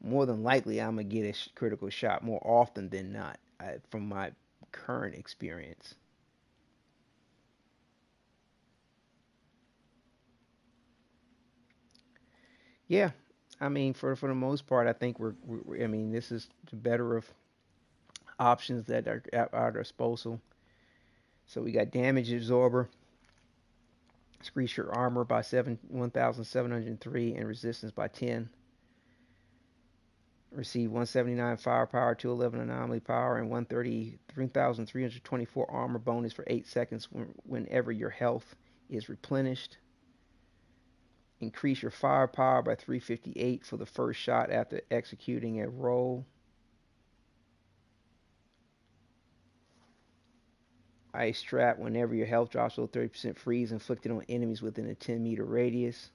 more than likely I'm gonna get a critical shot more often than not, from my current experience. Yeah, I mean, for the most part, I think I mean, this is the better of options that are at our disposal. So we got damage absorber, increase your armor by 1,703 and resistance by 10. Receive 179 firepower, 211 anomaly power, and 3,324 armor bonus for 8 seconds whenever your health is replenished. Increase your firepower by 358 for the first shot after executing a roll. Ice trap whenever your health drops below 30%, freeze inflicted on enemies within a 10-meter radius.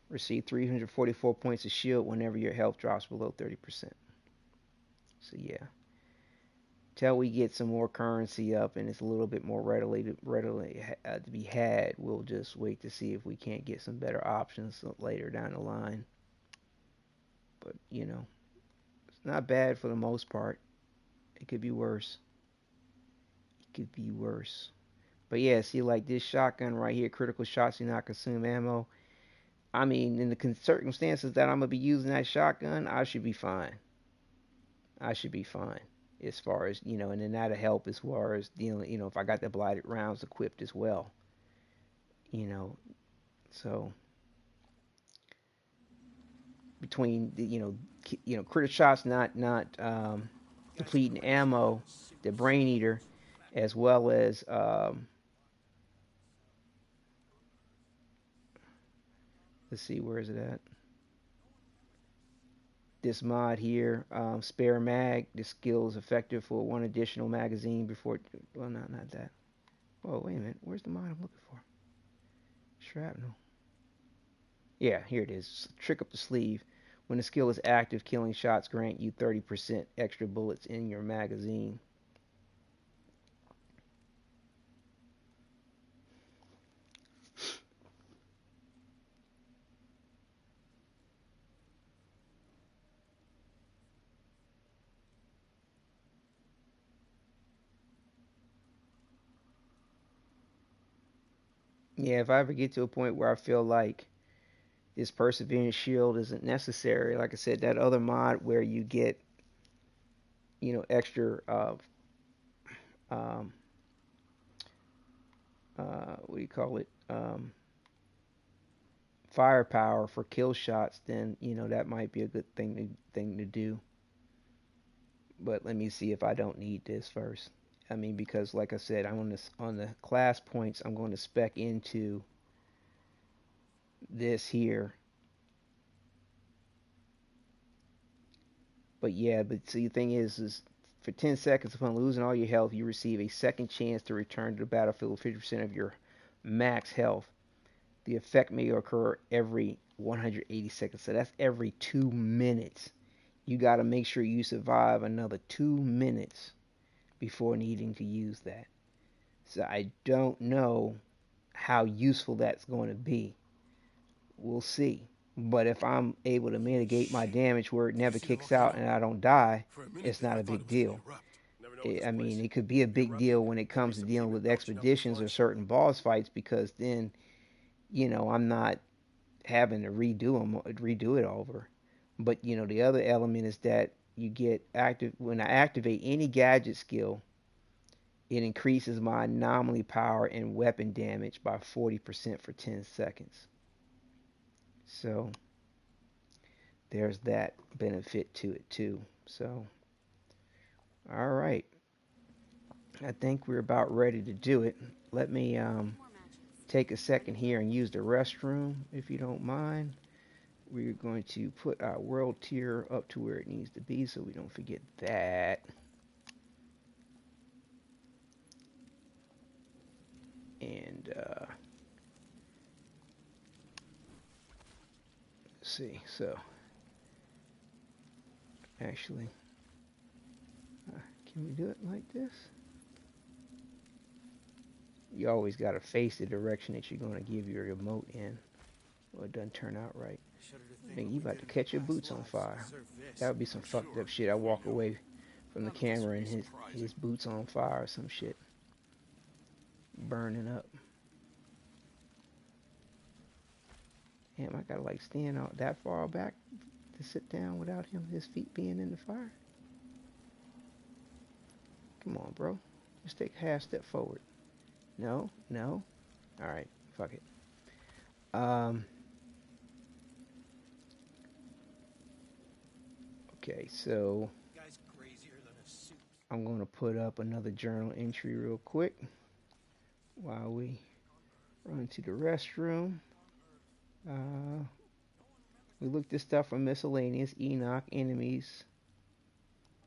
Receive 344 points of shield whenever your health drops below 30%. So yeah, till we get some more currency up and it's a little bit more readily to be had, we'll just wait to see if we can't get some better options later down the line. But you know, it's not bad for the most part. It could be worse. It could be worse. But yeah, see, like this shotgun right here, critical shots do not consume ammo. I mean, in the circumstances that I'm gonna be using that shotgun, I should be fine. I should be fine as far as, you know, and then that'll help as far as dealing, you know, if I got the blighted rounds equipped as well, you know. So between the, critic shots not depleting ammo, the brain eater, as well as let's see, where is it at? This mod here, spare mag. This skill is effective for one additional magazine before. Well, not that. Oh, wait a minute. Where's the mod I'm looking for? Shrapnel. Yeah, here it is. Trick up the sleeve. When the skill is active, killing shots grant you 30% extra bullets in your magazine. Yeah, if I ever get to a point where I feel like this perseverance shield isn't necessary, like I said, that other mod where you get, extra um, what do you call it? Firepower for kill shots, then that might be a good thing to do. But let me see if I don't need this first. I mean, because like I said, I'm on the class points. I'm going to spec into this here. But yeah, but see, the thing is for 10 seconds upon losing all your health, you receive a second chance to return to the battlefield with 50% of your max health. The effect may occur every 180 seconds, so that's every 2 minutes. You got to make sure you survive another 2 minutes before needing to use that. So I don't know how useful that's going to be. We'll see. But if I'm able to mitigate my damage where it never kicks out and I don't die, it's not a big deal. I mean, it could be a big deal when it comes to dealing with expeditions or certain boss fights, because then, I'm not having to redo it over. But the other element is that you get active when I activate any gadget skill. It increases my anomaly power and weapon damage by 40% for 10 seconds. So there's that benefit to it too. So, all right. I think we're about ready to do it. Let me take a second here and use the restroom, if you don't mind. We're going to put our world tier up to where it needs to be so we don't forget that. And let's see. So, actually, can we do it like this? You always got to face the direction that you're going to give your remote in, or it doesn't turn out right. Nigga, you about to catch your boots on fire. That would be some fucked up shit. I walk away from the camera and his boots on fire or some shit. Burning up. Damn, I gotta like stand out that far back to sit down without his feet being in the fire. Come on, bro. Just take a half step forward. No, no. Alright, fuck it. Okay, so I'm gonna put up another journal entry real quick while we run to the restroom. We looked at stuff from miscellaneous, Enoch, enemies.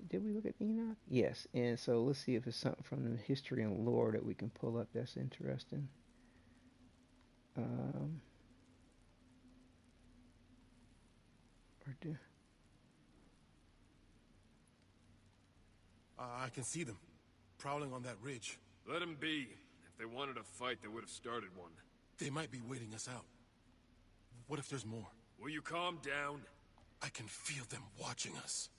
Did we look at Enoch? Yes. And so let's see if it's something from the history and lore that we can pull up that's interesting. I can see them, prowling on that ridge. Let them be. If they wanted a fight, they would have started one. They might be waiting us out. What if there's more? Will you calm down? I can feel them watching us.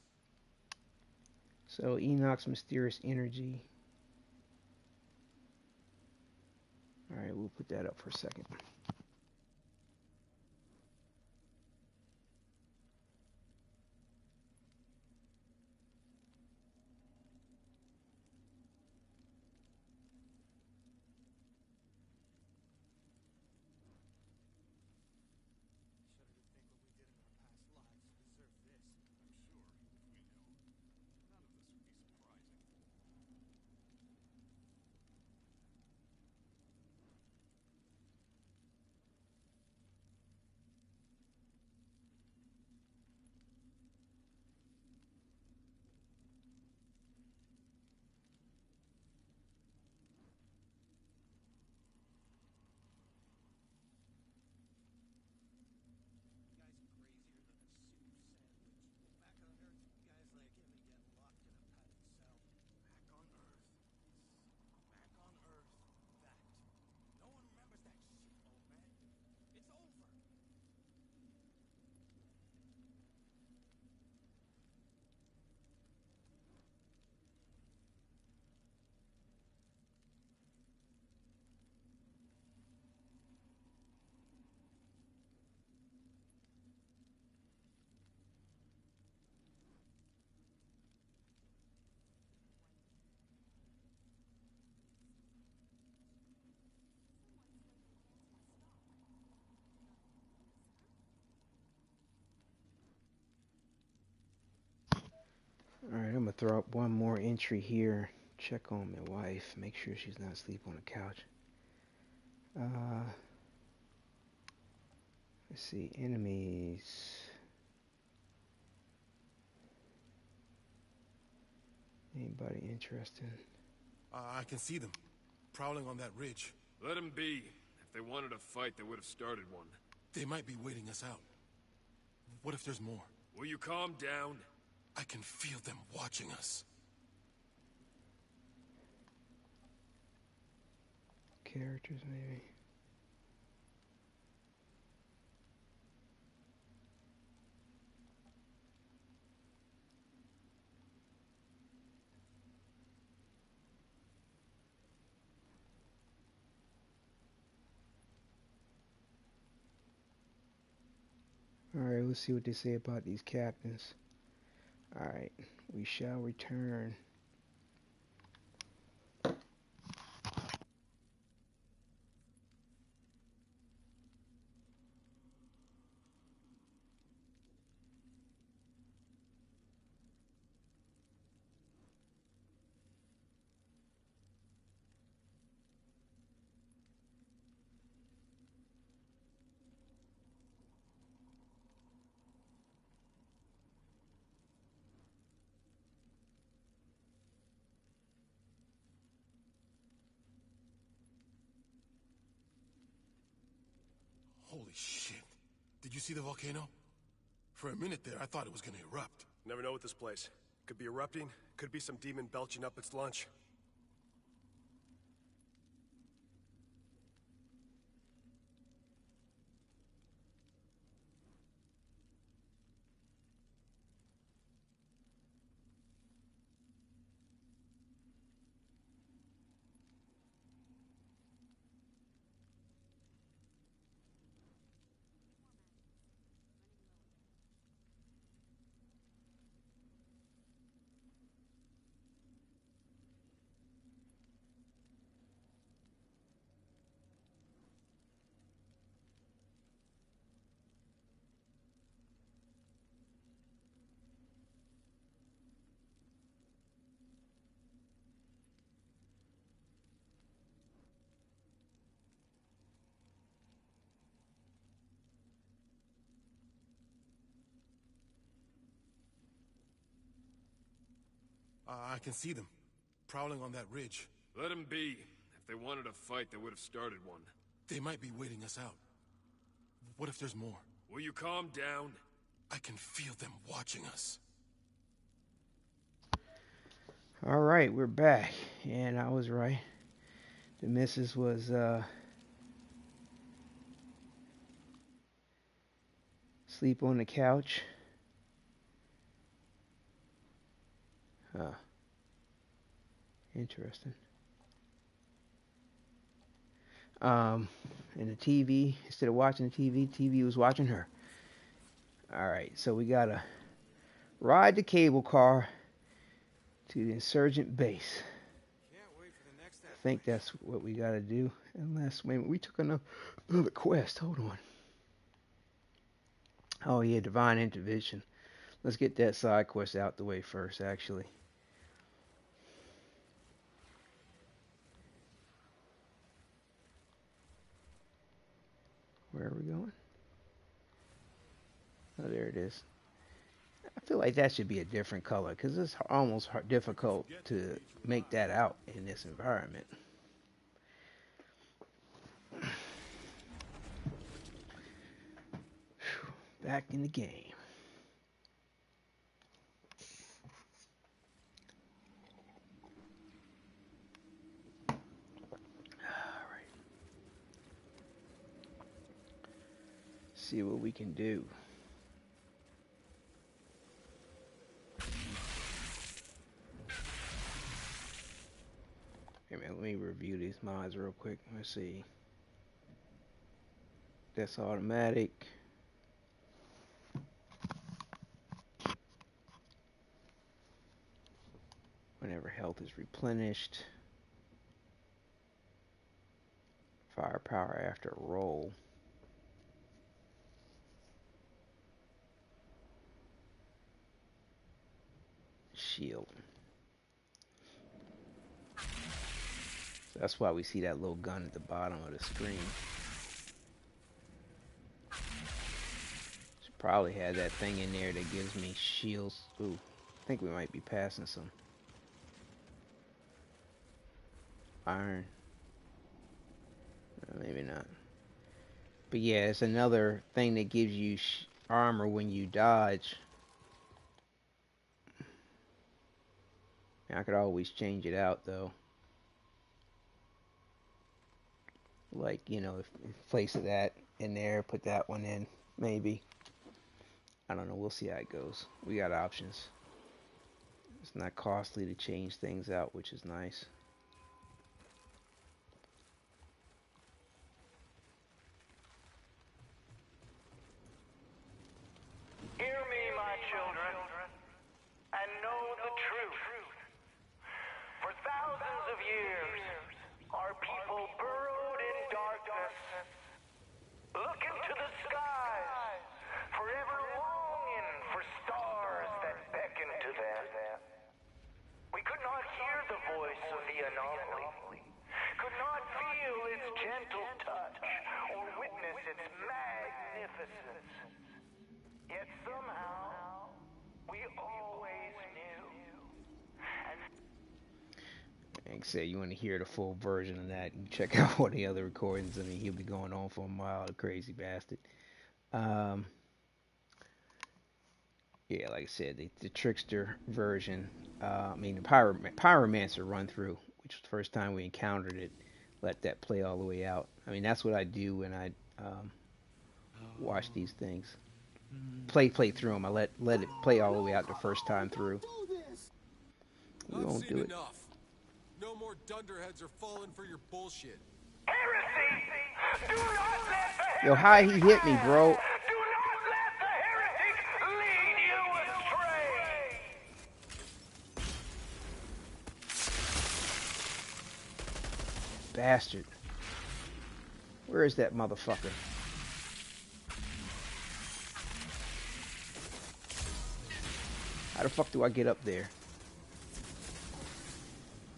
So Enoch's mysterious energy. Alright, we'll put that up for a second. Alright, I'm gonna throw up one more entry here. Check on my wife, make sure she's not asleep on the couch. Let's see, enemies. Anybody interesting? I can see them, prowling on that ridge. Let them be. If they wanted a fight, they would have started one. They might be waiting us out. What if there's more? Will you calm down? I can feel them watching us. Characters, maybe. Alright, let's see what they say about these captains. Alright, we shall return. Did you see the volcano? For a minute there, I thought it was gonna erupt. Never know with this place. Could be erupting, could be some demon belching up its lunch. I can see them, prowling on that ridge. Let them be. If they wanted a fight, they would have started one. They might be waiting us out. What if there's more? Will you calm down? I can feel them watching us. All right, we're back, and I was right. The missus was sleep on the couch. Huh. Interesting. And the TV, instead of watching the TV was watching her. All right, so we gotta ride the cable car to the insurgent base. I think that's what we gotta do. Unless, wait a minute, we took another quest. Hold on. Oh yeah, divine intervention. Let's get that side quest out the way first, actually. Where are we going? Oh, there it is. I feel like that should be a different color because it's almost difficult to make that out in this environment. Back in the game. See what we can do. Hey man, let me review these mods real quick. Let's see. That's automatic. Whenever health is replenished. Firepower after a roll. Shield. So that's why we see that little gun at the bottom of the screen. Should probably have that thing in there that gives me shields. Ooh, I think we might be passing some iron. Maybe not. But yeah, it's another thing that gives you armor when you dodge. I could always change it out though. Like, you know, if place that in there, put that one in, maybe. I don't know, we'll see how it goes. We got options. It's not costly to change things out, which is nice. Hear me, my children, and know the truth. For thousands of years, our people burrowed in darkness, looking to the skies, forever longing for stars that beckon to them. We could not hear the voice of the anomaly, could not feel its gentle touch, or witness its magnificence. Yet somehow, we always knew. Like I said, you want to hear the full version of that, you check out all the other recordings. I mean, he'll be going on for a while, the crazy bastard. Um, yeah, like I said, the trickster version. I mean, the pyromancer run through, which was the first time we encountered it. Let that play all the way out. I mean, that's what I do when I watch these things. Play through them. I let it play all the way out the first time through. We I've won't seen do it. enough. No more dunderheads are falling for your bullshit. Heresy! Do not let the Yo, how he hit me, bro? Do not let the heretic lead you astray! Bastard. Where is that motherfucker? How the fuck do I get up there?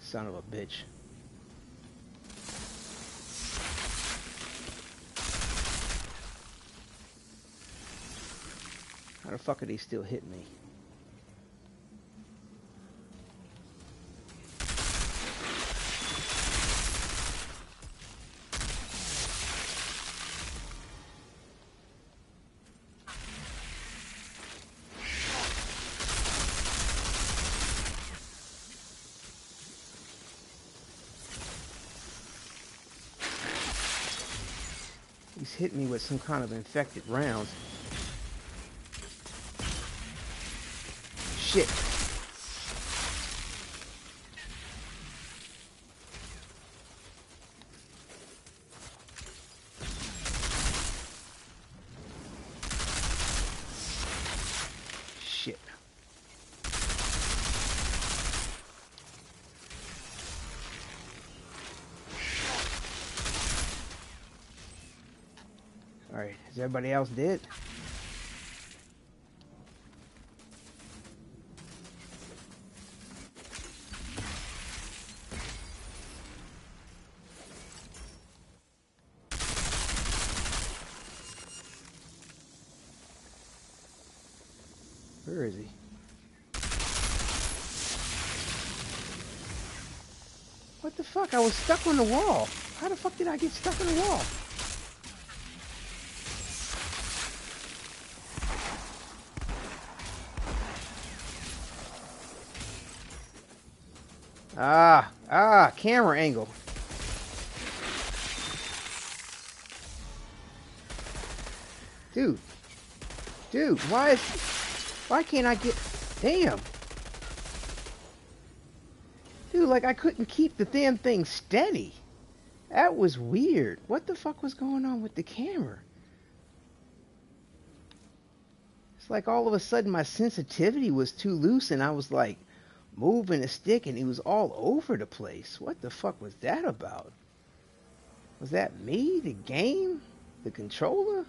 Son of a bitch. How the fuck are they still hitting me? He's hitting me with some kind of infected rounds. Shit. Shit. Alright, is everybody else dead? Where is he? What the fuck? I was stuck on the wall. How the fuck did I get stuck on the wall? Camera angle. Dude, why can't I get, damn. Dude, like I couldn't keep the damn thing steady. That was weird. What the fuck was going on with the camera? It's like all of a sudden my sensitivity was too loose and I was like moving the stick and it was all over the place. What the fuck was that about? Was that me? The game? The controller?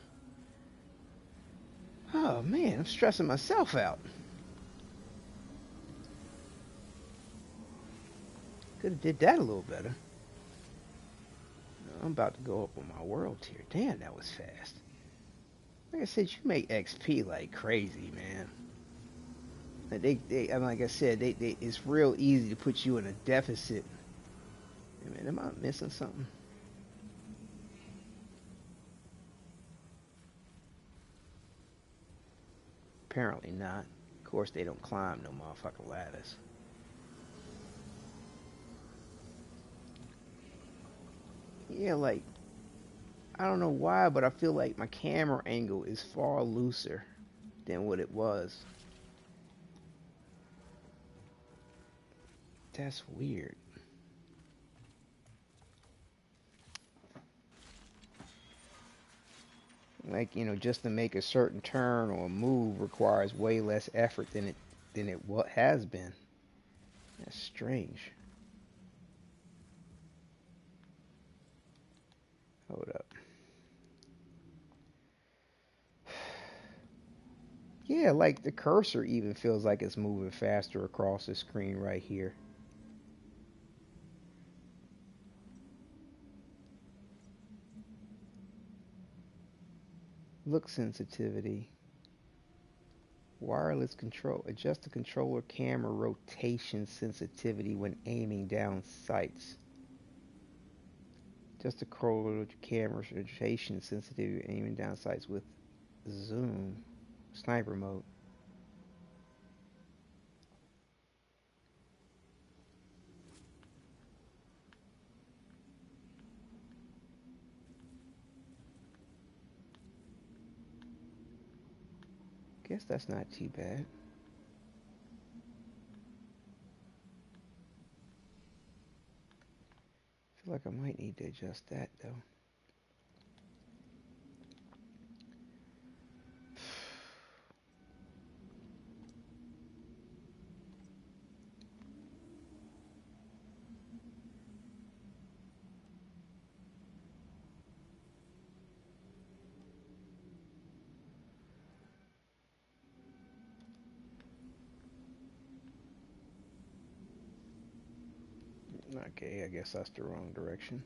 Oh man, I'm stressing myself out. Could have did that a little better. I'm about to go up on my world tier. Damn, that was fast. Like I said, you make XP like crazy, man. Like I said, it's real easy to put you in a deficit. Hey, man, am I missing something? Apparently not. Of course, they don't climb no motherfucking ladders. Yeah, like, I don't know why, but I feel like my camera angle is far looser than what it was. That's weird. Like, just to make a certain turn or move requires way less effort than it what has been. That's strange. Hold up. Yeah, like the cursor even feels like it's moving faster across the screen right here. Look sensitivity. Wireless control. Adjust the controller camera rotation sensitivity when aiming down sights. Adjust the controller camera rotation sensitivity when aiming down sights with Zoom. Sniper mode. Guess that's not too bad. I feel like I might need to adjust that though. Okay, I guess that's the wrong direction.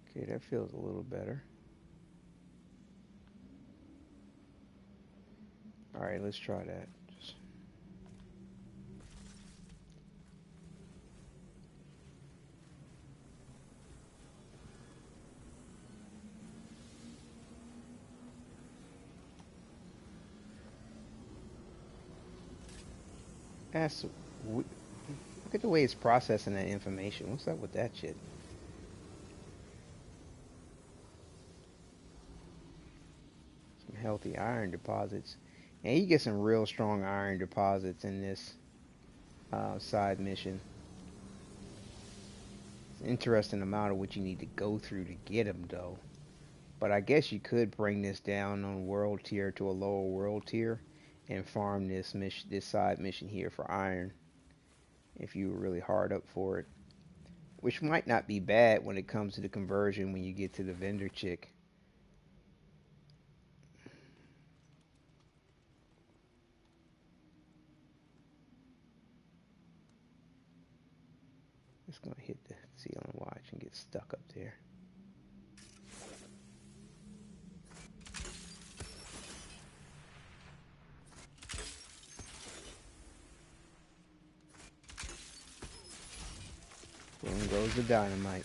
Okay, that feels a little better. Alright, let's try that. That's look at the way it's processing that information. What's up with that shit? Some healthy iron deposits. And you get some real strong iron deposits in this side mission. It's an interesting amount of what you need to go through to get them, though. But I guess you could bring this down on world tier to a lower world tier and farm this mission, this side mission here for iron, if you were really hard up for it. Which might not be bad when it comes to the conversion when you get to the vendor chick. Just gonna hit the ceiling watch and get stuck up there. Boom goes the dynamite.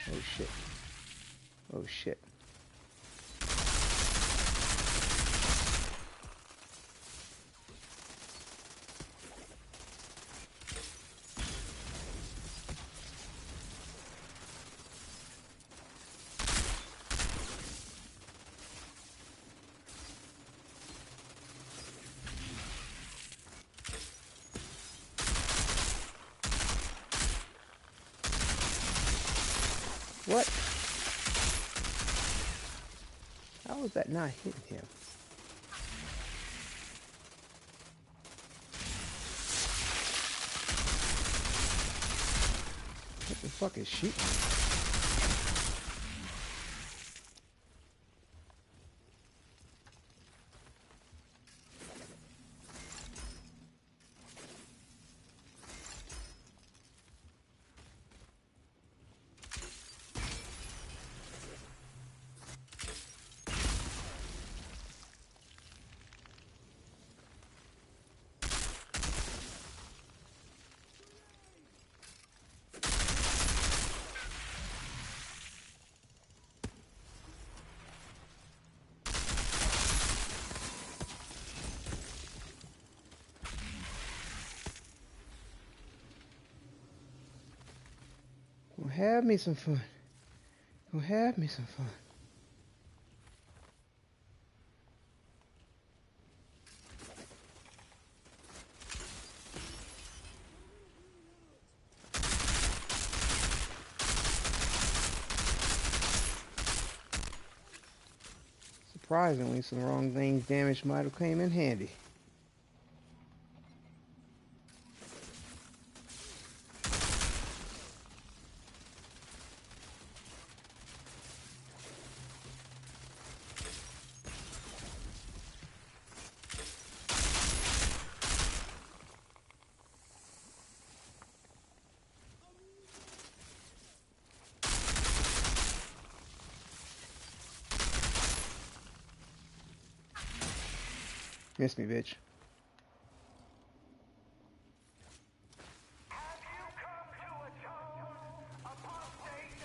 Oh shit. Oh shit. What? How was that not hitting him? What the fuck is shooting me? Gonna have me some fun. Gonna have me some fun. Surprisingly, some wrong things damage might have came in handy. Miss me, bitch. Have you come to atone, apostate,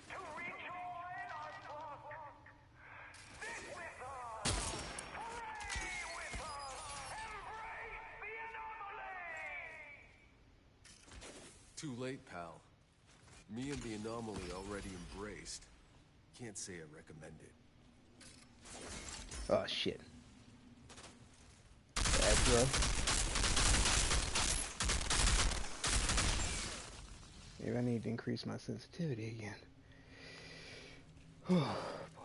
to rejoin our flock? Sit with us, pray with us, embrace the anomaly! Too late, pal. Me and the anomaly already embraced. Can't say I recommend it. Oh shit. Bad throw. Maybe I need to increase my sensitivity again. Oh boy.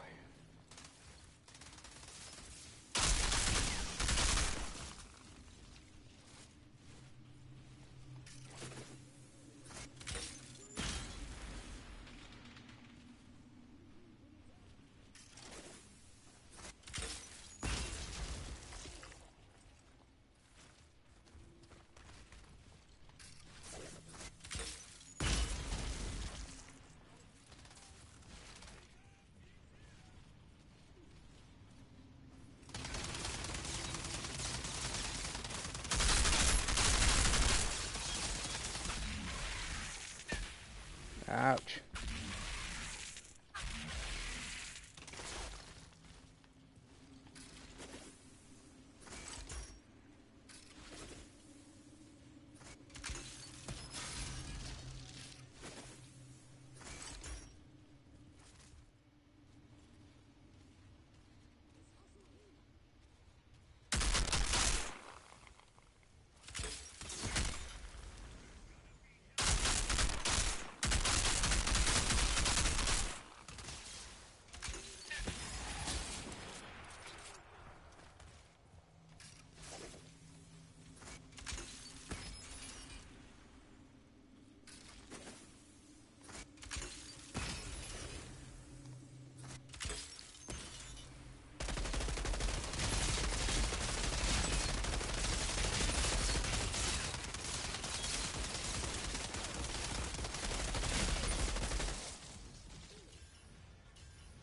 Ouch.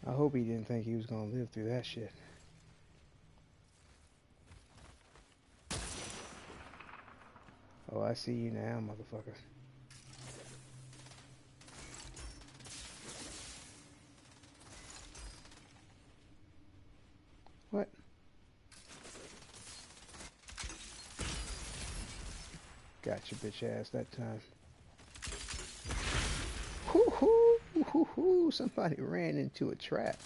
I hope he didn't think he was gonna live through that shit. Oh, I see you now, motherfucker. What? Got your bitch ass that time. Hoo hoo hoo hoo! Somebody ran into a trap.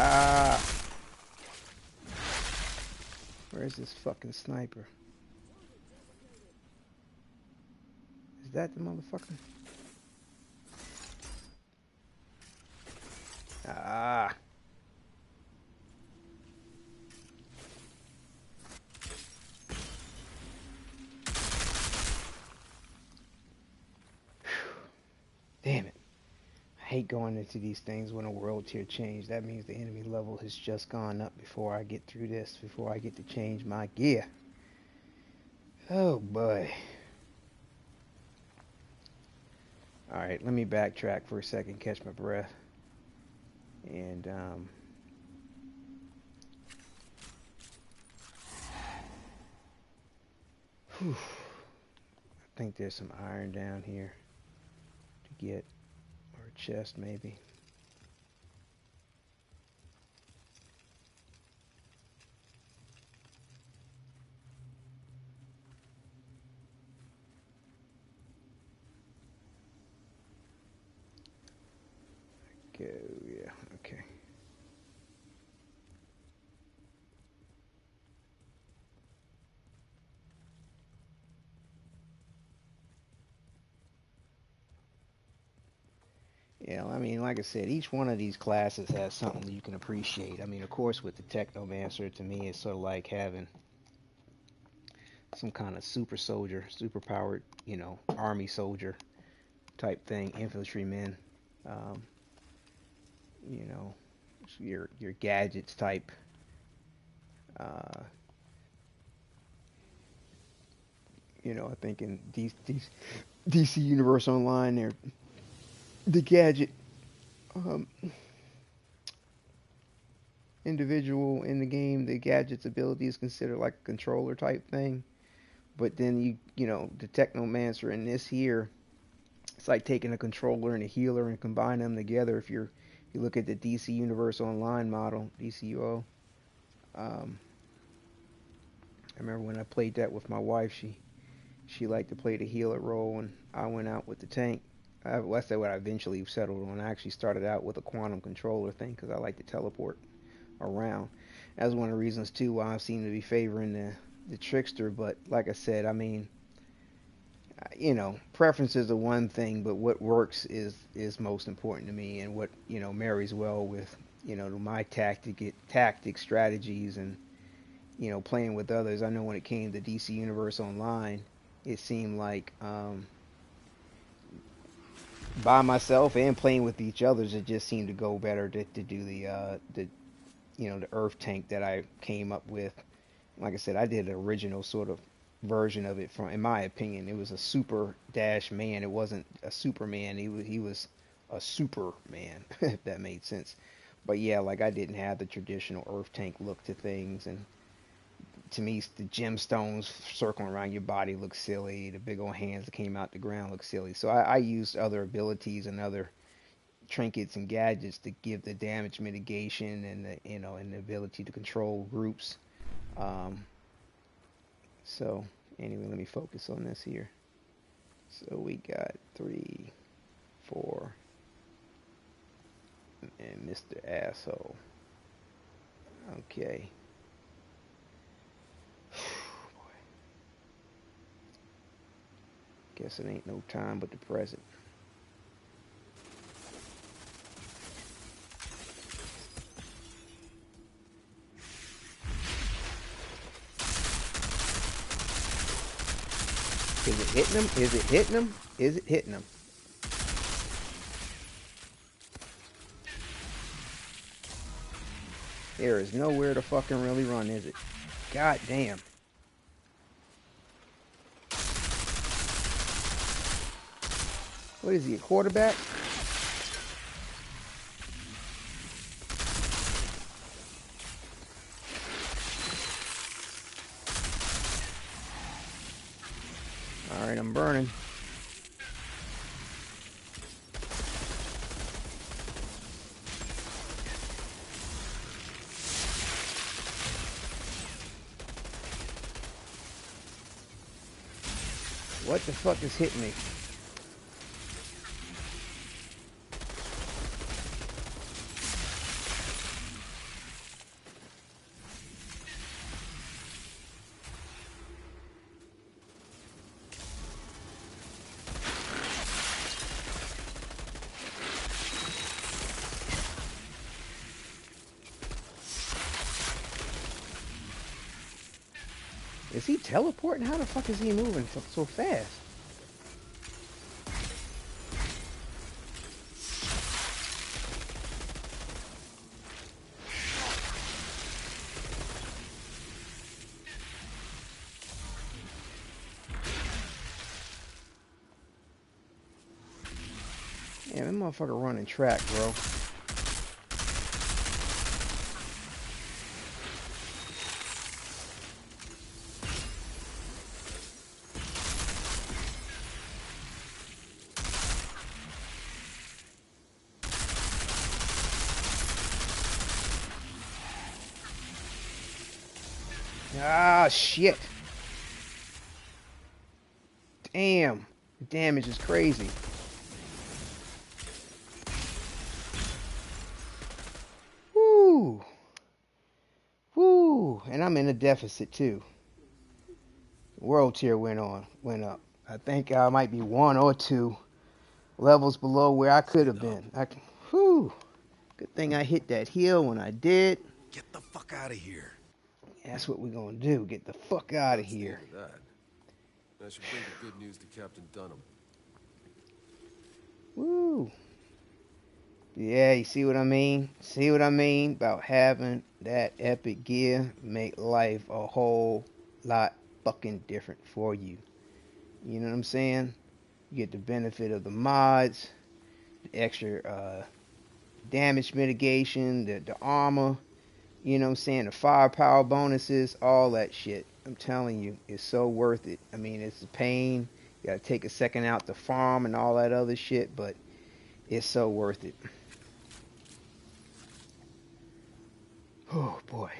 Ah! Where's this fucking sniper? Is that the motherfucker? Ah! Damn it. I hate going into these things when a world tier change. That means the enemy level has just gone up before I get through this, before I get to change my gear. Oh boy. Alright, let me backtrack for a second, catch my breath. And, whew. I think there's some iron down here to get, or a chest maybe. Go, yeah, okay. Yeah, I mean, like I said, each one of these classes has something that you can appreciate. I mean, of course, with the Technomancer, to me, it's sort of like having some kind of super soldier, super powered, army soldier type thing, infantryman, um, you know, your gadgets type. Uh, I think in these DC Universe Online, they're the gadget um, individual in the game. The gadget's ability is considered like a controller type thing. But then the Technomancer in this here, it's like taking a controller and a healer and combine them together. If you look at the DC Universe Online model, DCUO, I remember when I played that with my wife, she liked to play the healer role, and I went out with the tank. Well, that's what I eventually settled on. I actually started out with a quantum controller thing because I like to teleport around. That's one of the reasons too why I seem to be favoring the trickster. But like I said, I mean, preferences are one thing, but what works is most important to me, and what marries well with my tactic strategies, and playing with others. I know when it came to DC Universe Online, it seemed like by myself and playing with each others, it just seemed to go better to do the Earth tank that I came up with. Like I said, I did an original sort of version of it. From, in my opinion, it was a super dash man. It wasn't a Superman. He was a Superman, if that made sense. But yeah, like I didn't have the traditional Earth tank look to things, and to me, the gemstones circling around your body look silly. The big old hands that came out the ground look silly. So I used other abilities and other trinkets and gadgets to give the damage mitigation and the ability to control groups. Um, so anyway, let me focus on this here. So we got 3, 4, and Mr. Asshole. Okay. Guess it ain't no time but the present. Is it hitting him? Is it hitting him? Is it hitting him? There is nowhere to fucking really run, is it? God damn. What is he, a quarterback? Alright, I'm burning. What the fuck is hitting me? Is he teleporting? How the fuck is he moving so fast? Yeah, that motherfucker running track, bro. Ah, shit. Damn. The damage is crazy. Woo. Woo. And I'm in a deficit, too. World tier went up. I think I might be 1 or 2 levels below where I could have been. Whew. Good thing I hit that hill when I did. Get the fuck out of here. That's what we're gonna do. Get the fuck out of That's the here. end of that. I should bring the good news to Captain Dunham. Woo. Yeah, you see what I mean? See what I mean about having that epic gear make life a whole lot fucking different for you. You know what I'm saying? You get the benefit of the mods, the extra damage mitigation, the armor, you know what I'm saying, the firepower bonuses, all that shit. I'm telling you, it's so worth it. I mean, it's a pain. You gotta take a second out to farm and all that other shit, but it's so worth it. Oh boy.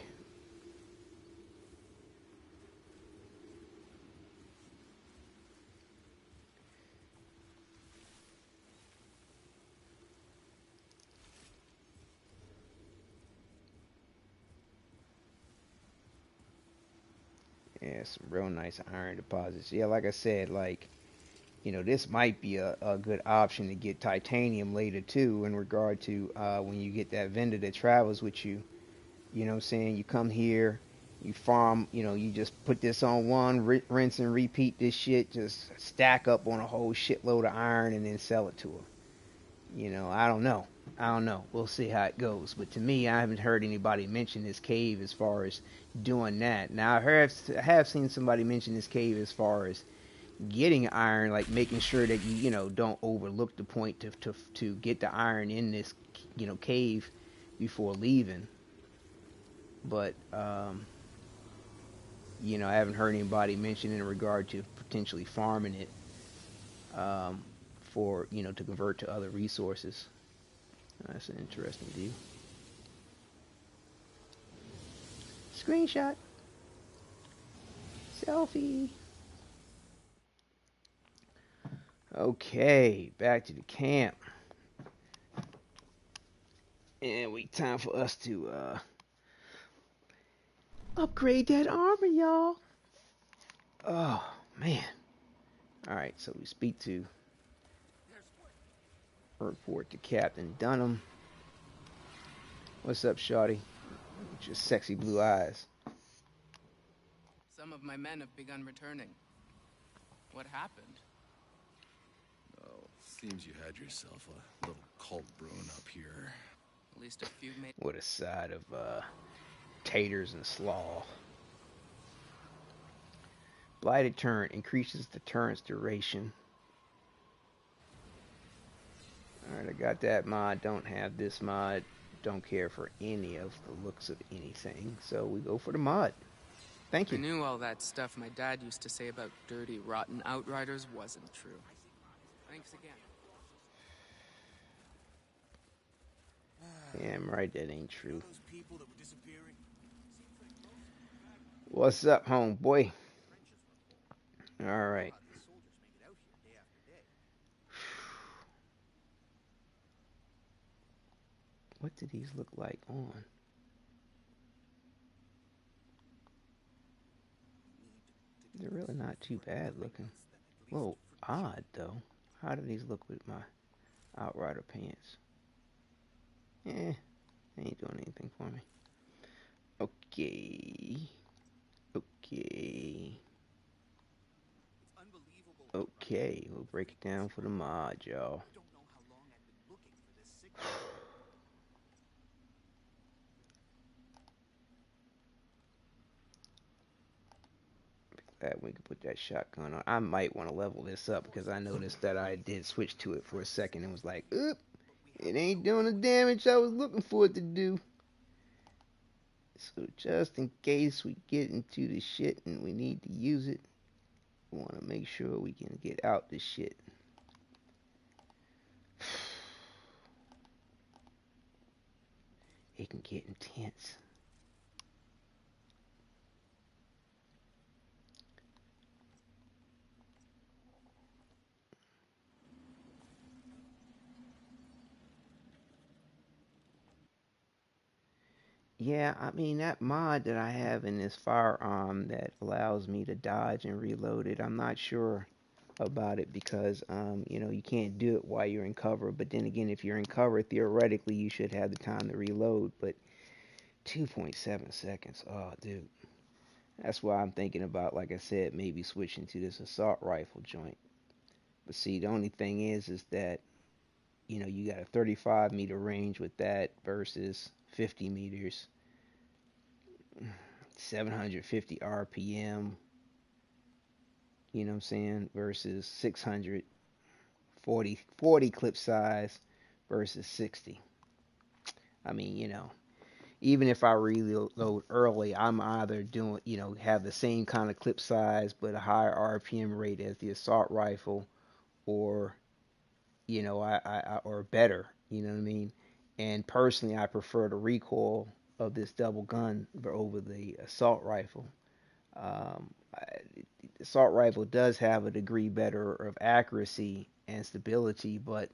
Yeah, some real nice iron deposits. Yeah, like I said, like, you know, this might be a good option to get titanium later too, in regard to when you get that vendor that travels with you. You know what I'm saying? You come here, you farm, you know, you just put this on one, rinse and repeat this shit, just stack up on a whole shitload of iron and then sell it to her. You know, I don't know. I don't know. We'll see how it goes. But to me, I haven't heard anybody mention this cave as far as doing that. Now, I have seen somebody mention this cave as far as getting iron, like making sure that you know, don't overlook the point to get the iron in this, you know, cave before leaving. But you know, I haven't heard anybody mention in regard to potentially farming it um, for, you know, to convert to other resources. That's an interesting view. Screenshot. Selfie. Okay, back to the camp. And time for us to upgrade that armor, y'all. Oh, man. Alright, so we speak to, report to Captain Dunham. What's up, shawty? With your sexy blue eyes. Some of my men have begun returning. What happened? Oh, seems you had yourself a little cult brewing up here. At least a few made. With a side of taters and slaw. Blighted Turret increases the turret's duration. Alright, I got that mod. Don't have this mod. Don't care for any of the looks of anything. So we go for the mod. Thank you. I knew all that stuff my dad used to say about dirty, rotten Outriders wasn't true. Thanks again. Damn right that ain't true. What's up, homeboy? Alright. What do these look like on? They're really not too bad looking. A little odd though. How do these look with my Outrider pants? Eh, they ain't doing anything for me. Okay. Okay. Okay, we'll break it down for the mod, y'all. Glad we can put that shotgun on. I might want to level this up because I noticed that I did switch to it for a second and was like, oop, it ain't doing the damage I was looking for it to do. So just in case we get into the shit and we need to use it, we want to make sure we can get out this shit. It can get intense. Yeah, I mean, that mod that I have in this firearm that allows me to dodge and reload it, I'm not sure about it because you know, you can't do it while you're in cover. But then again, if you're in cover, theoretically you should have the time to reload. But 2.7 seconds, oh dude, that's why I'm thinking about, like I said, maybe switching to this assault rifle joint. But see, the only thing is that you know, you got a 35-meter range with that versus 50 meters, 750 RPM. You know what I'm saying? Versus 600, 40 clip size versus 60. I mean, you know, even if I reload early, I'm either doing, you know, have the same kind of clip size but a higher RPM rate as the assault rifle, or you know, or better. You know what I mean? And personally, I prefer the recoil of this double gun over the assault rifle. I, assault rifle does have a degree better of accuracy and stability, but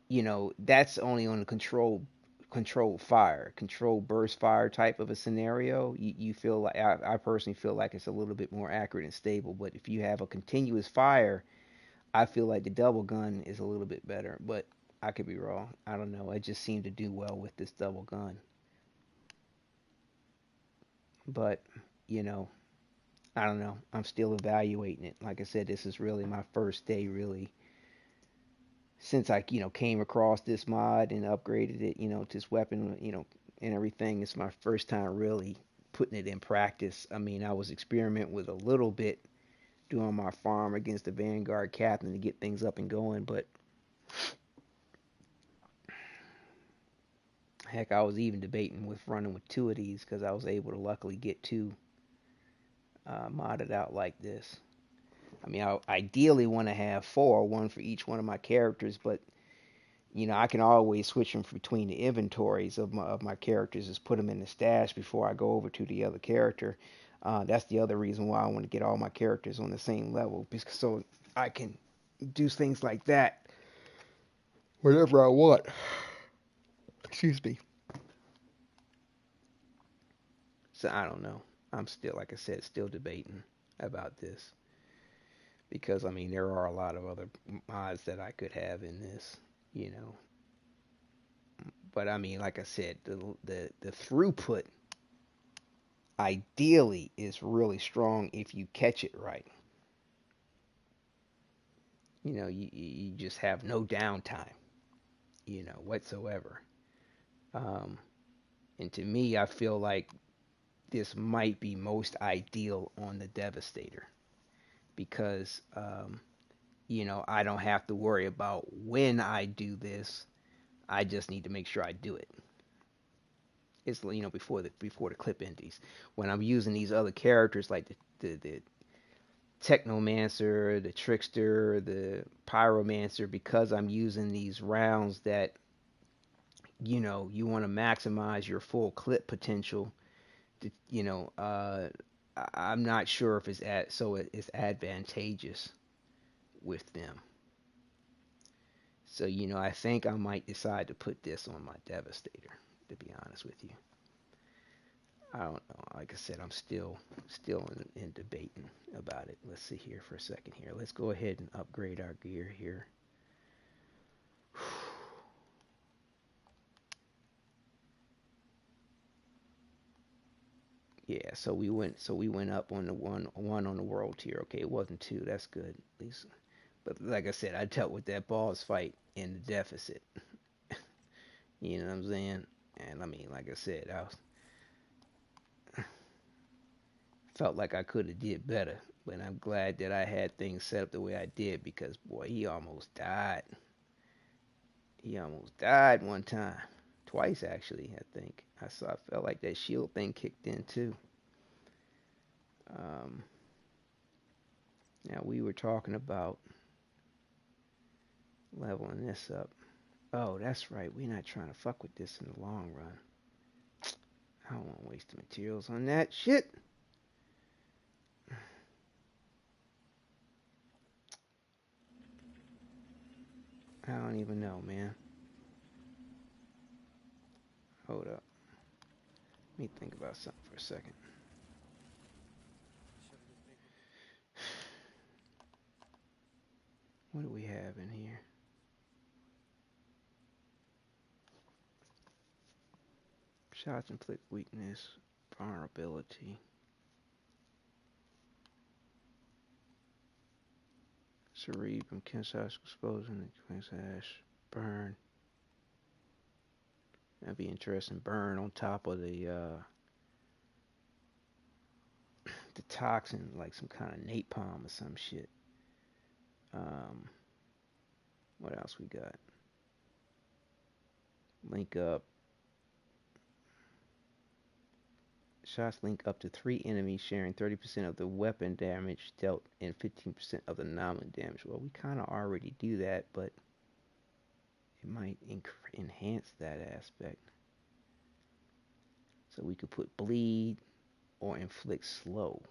you know, that's only on a controlled fire, controlled burst fire type of a scenario. You feel like, I personally feel like it's a little bit more accurate and stable. But if you have a continuous fire, I feel like the double gun is a little bit better. But I could be wrong. I don't know. It just seemed to do well with this double gun. But you know, I don't know. I'm still evaluating it. Like I said, this is really my first day, really, since I, you know, came across this mod and upgraded it, you know, to this weapon, you know, and everything. It's my first time really putting it in practice. I mean, I was experimenting with a little bit doing my farm against the Vanguard captain to get things up and going, but heck, I was even debating with running with two of these because I was able to luckily get two modded out like this. I mean, I ideally want to have four, one for each one of my characters, but you know, I can always switch them between the inventories of my characters, just put them in the stash before I go over to the other character. That's the other reason why I want to get all my characters on the same level, because so I can do things like that whenever I want. Excuse me. So I don't know. I'm still, like I said, still debating about this because I mean there are a lot of other mods that I could have in this, you know. But I mean, like I said, the throughput ideally is really strong if you catch it right. You know, you just have no downtime, you know, whatsoever. Um, and to me, I feel like this might be most ideal on the Devastator because, you know, I don't have to worry about when I do this. I just need to make sure I do it. It's, you know, before the clip empties. When I'm using these other characters like the Technomancer, the Trickster, the Pyromancer, because I'm using these rounds that, you know, you want to maximize your full clip potential. You know, I'm not sure if it's advantageous with them. So, you know, I think I might decide to put this on my Devastator, to be honest with you. I don't know. Like I said, I'm still in debating about it. Let's see here for a second here. Let's go ahead and upgrade our gear here. Yeah, so we went up on the one on the world tier. Okay, it wasn't two. That's good at least. But like I said, I dealt with that boss fight in the deficit. You know what I'm saying? And I mean, like I said, felt like I could have did better, but I'm glad that I had things set up the way I did because boy, he almost died. He almost died one time, twice actually. I think I felt like that shield thing kicked in too. Um, Now we were talking about leveling this up. Oh, that's right. We're not trying to fuck with this in the long run. I don't want to waste the materials on that shit. I don't even know, man. Hold up. Let me think about something for a second. What do we have in here? Shots inflict weakness, vulnerability. Cerebrum, Kansas exposing the ash, burn. That'd be interesting. Burn on top of the toxin, like some kind of napalm or some shit. What else we got? Link up. Shots link up to 3 enemies, sharing 30% of the weapon damage dealt and 15% of the nominal damage. Well, we kind of already do that, but it might enhance that aspect. So we could put bleed or inflict slow.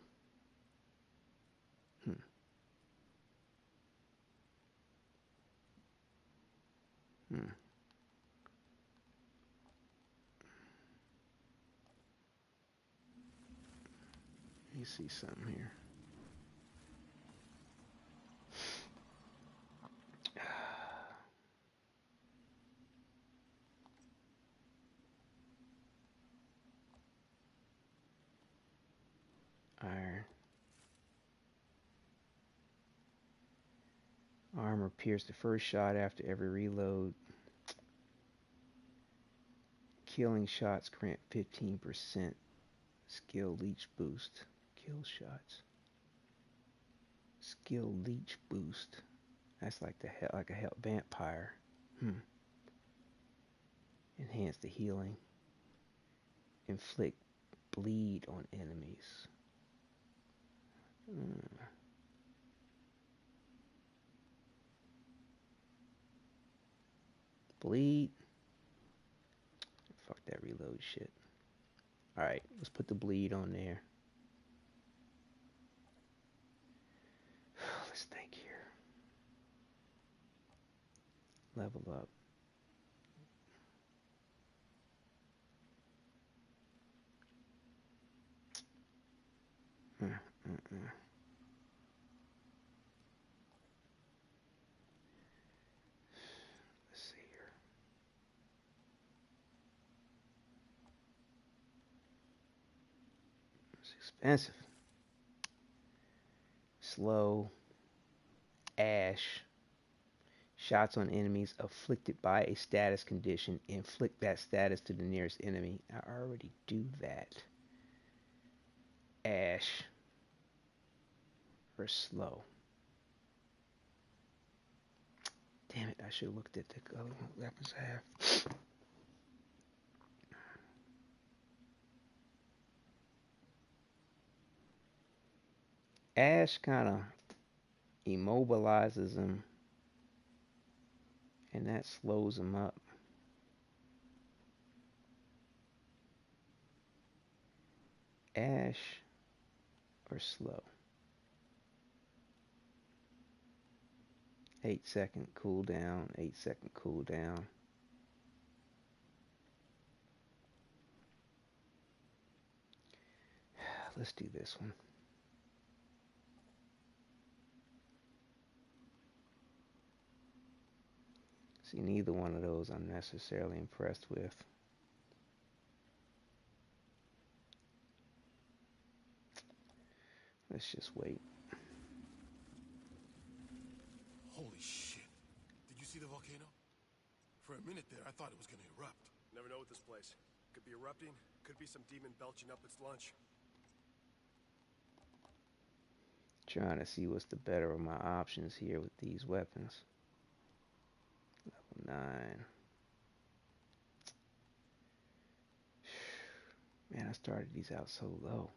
Let me see something here. Iron. Armor pierce the first shot after every reload. Killing shots grant 15% skill leech boost. Kill shots. Skill leech boost. That's like a vampire. Enhance the healing. Inflict bleed on enemies. Bleed. Fuck that reload shit. Alright, let's put the bleed on there. Let's think here. Level up. Let's see here. It's expensive. Slow. Ash. Shots on enemies afflicted by a status condition. Inflict that status to the nearest enemy. I already do that. Ash. Or slow. Damn it, I should have looked at the other weapons I have. Ash kind of immobilizes them, and that slows them up. Ash or slow. 8-second cooldown, 8-second cooldown. Let's do this one. See, neither one of those I'm necessarily impressed with. Let's just wait. Holy shit. Did you see the volcano? For a minute there, I thought it was gonna erupt. Never know with this place. Could be erupting, could be some demon belching up its lunch. Trying to see what's the better of my options here with these weapons. Level 9. Man, I started these out so low.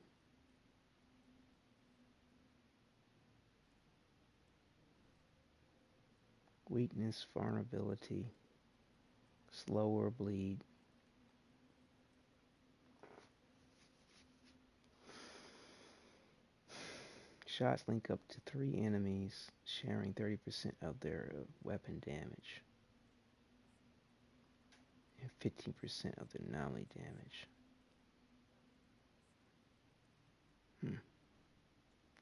Weakness, vulnerability, slower bleed. Shots link up to 3 enemies, sharing 30% of their weapon damage. And 15% of their anomaly damage.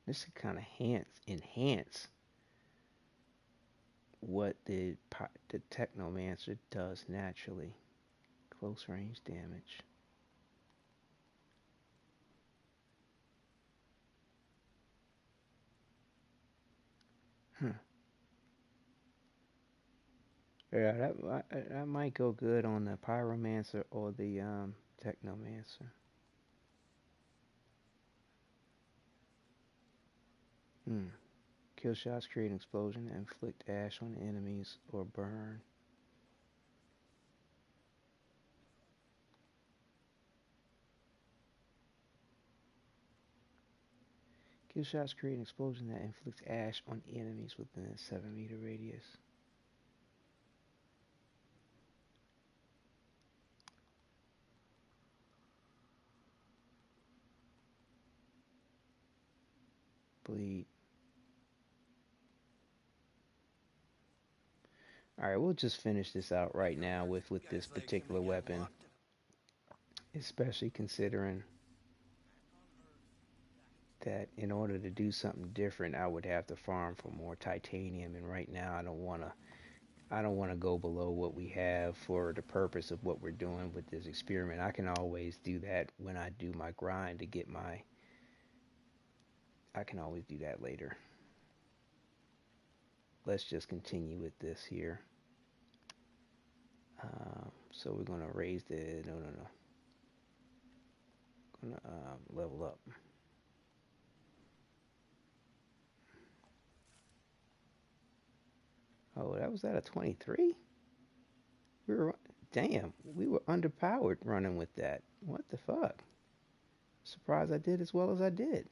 This could kind of enhance what the Technomancer does naturally. Close range damage. Yeah, that might go good on the Pyromancer or the Technomancer. Kill shots create an explosion and inflict ash on enemies or burn. Kill shots create an explosion that inflicts ash on enemies within a 7-meter radius. Bleed. Alright, we'll just finish this out right now with this particular weapon. Especially considering that in order to do something different, I would have to farm for more titanium, and right now I don't want to go below what we have for the purpose of what we're doing with this experiment. I can always do that when I do my grind to get my... I can always do that later. Let's just continue with this here. So we're going to raise the... No. Going to level up. Oh, that was at a 23? Damn, we were underpowered running with that. What the fuck? Surprised I did as well as I did.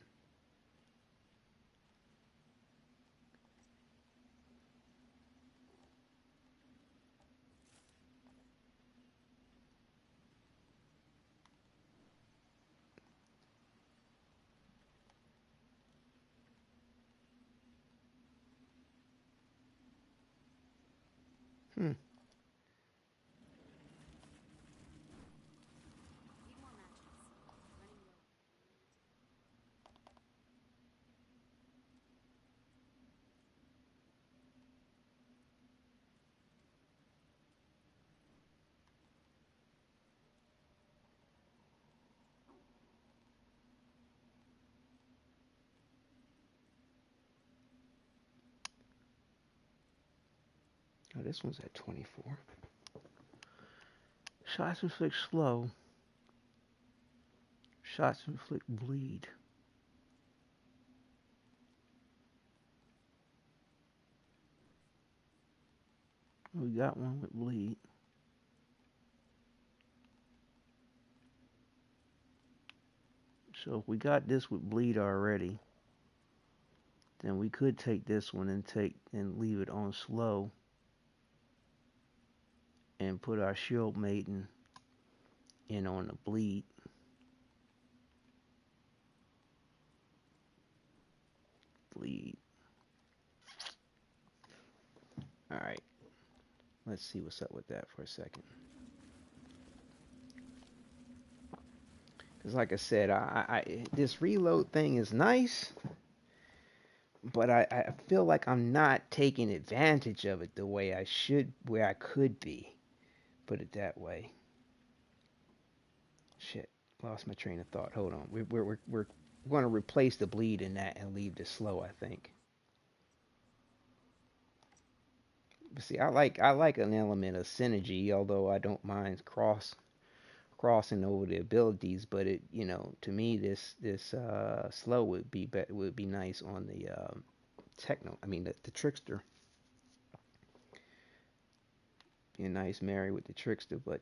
Oh, this one's at 24. Shots inflict slow. Shots inflict bleed. We got one with bleed. So if we got this with bleed already, then we could take this one and leave it on slow and put our shield maiden in on the bleed. Bleed. Alright. Let's see what's up with that for a second. Because like I said, this reload thing is nice, but I feel like I'm not taking advantage of it the way I should, where I could be. Put it that way. Shit, lost my train of thought. Hold on. We're going to replace the bleed in that and leave the slow, I think. But see, I like an element of synergy, although I don't mind crossing over the abilities. But it, to me, this slow would be nice on the the trickster. Be a nice marry with the trickster, but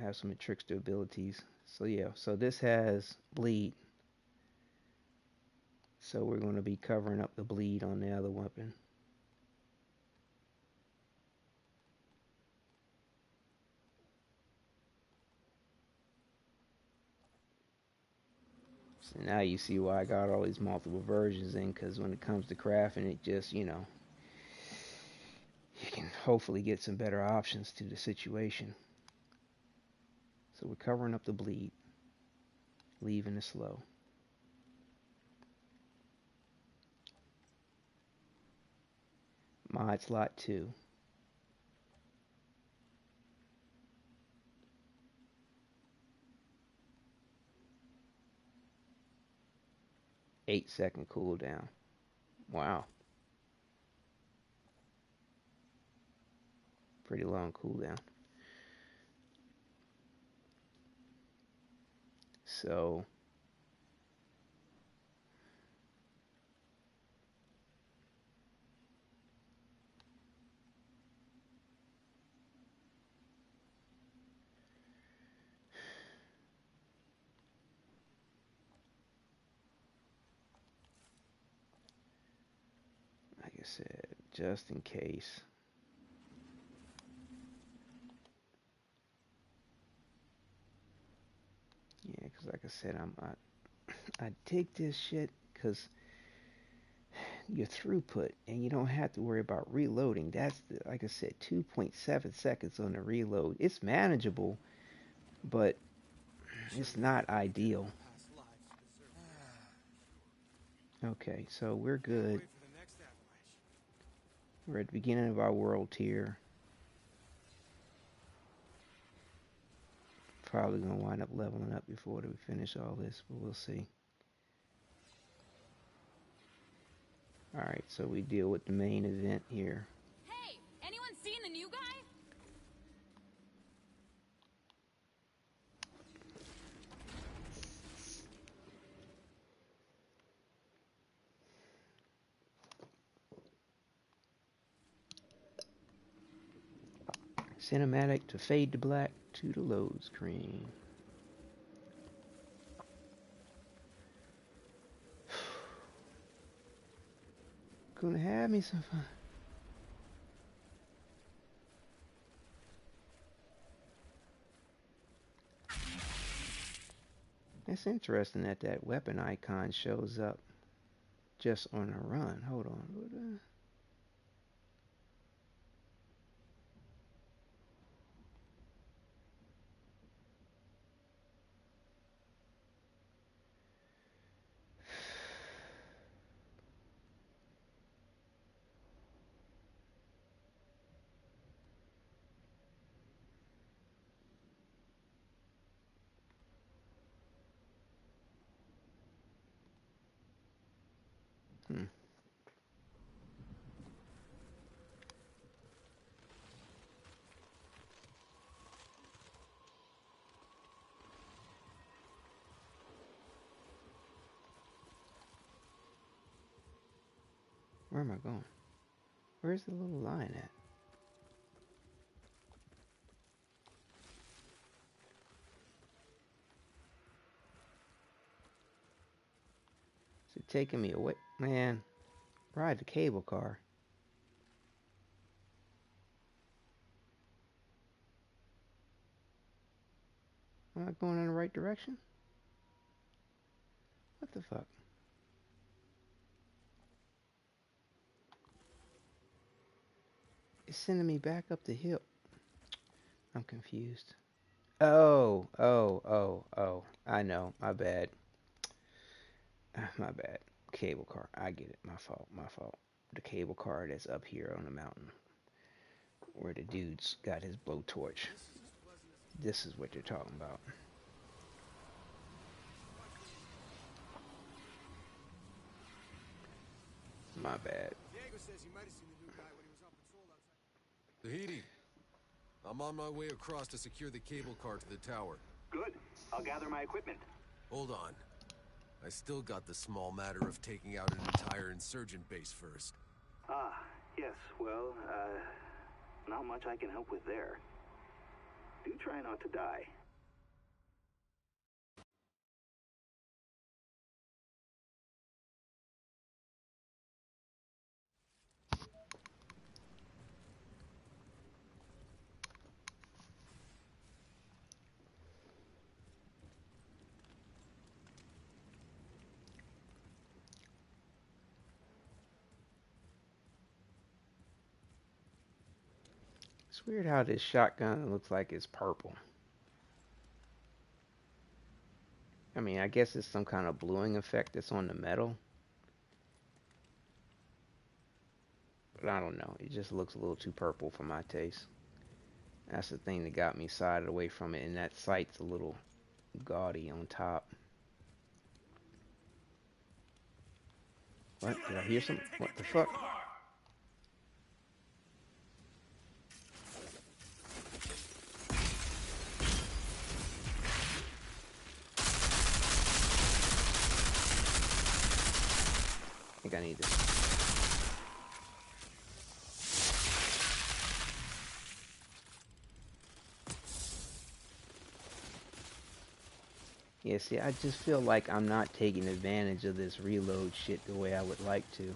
have some trickster abilities. So yeah, so this has bleed. So we're going to be covering up the bleed on the other weapon. So now you see why I got all these multiple versions in, because when it comes to crafting, it just, you can hopefully get some better options to the situation. So we're covering up the bleed, leaving the slow. Mod slot 2. Eight-second cooldown. Wow. Pretty long cooldown. So like I said, just in case. Yeah, because like I said, I dig this shit because your throughput and you don't have to worry about reloading. That's like I said, 2.7 seconds on the reload. It's manageable, but it's not ideal. Okay, so we're good. We're at the beginning of our world tier. Probably gonna wind up leveling up before we finish all this, but we'll see. Alright, so we deal with the main event here. Hey, anyone seen the new guy? Cinematic to fade to black to the load screen. Gonna have me some fun. It's interesting that that weapon icon shows up just on a run. Hold on. Where am I going? Where's the little line at? Is it taking me away? Man, ride the cable car. Am I going in the right direction? What the fuck? It's sending me back up the hill. I'm confused. Oh. I know. My bad. My bad. Cable car. I get it. My fault. The cable car that's up here on the mountain where the dude's got his blowtorch. This is what you're talking about. My bad. Diego says he might have seen the new guy when he was on patrol outside. Tahiti, I'm on my way across to secure the cable car to the tower. Good. I'll gather my equipment. Hold on. I still got the small matter of taking out an entire insurgent base first. Ah, yes. Well, not much I can help with there. Do try not to die. It's weird how this shotgun looks like it's purple. I mean, I guess it's some kind of bluing effect that's on the metal. But But I don't know. It just looks a little too purple for my taste. That's the thing that got me sided away from it. And that sight's a little gaudy on top. What? Did I hear something? What the fuck? I think I need this. Yeah, see, I just feel like I'm not taking advantage of this reload shit the way I would like to.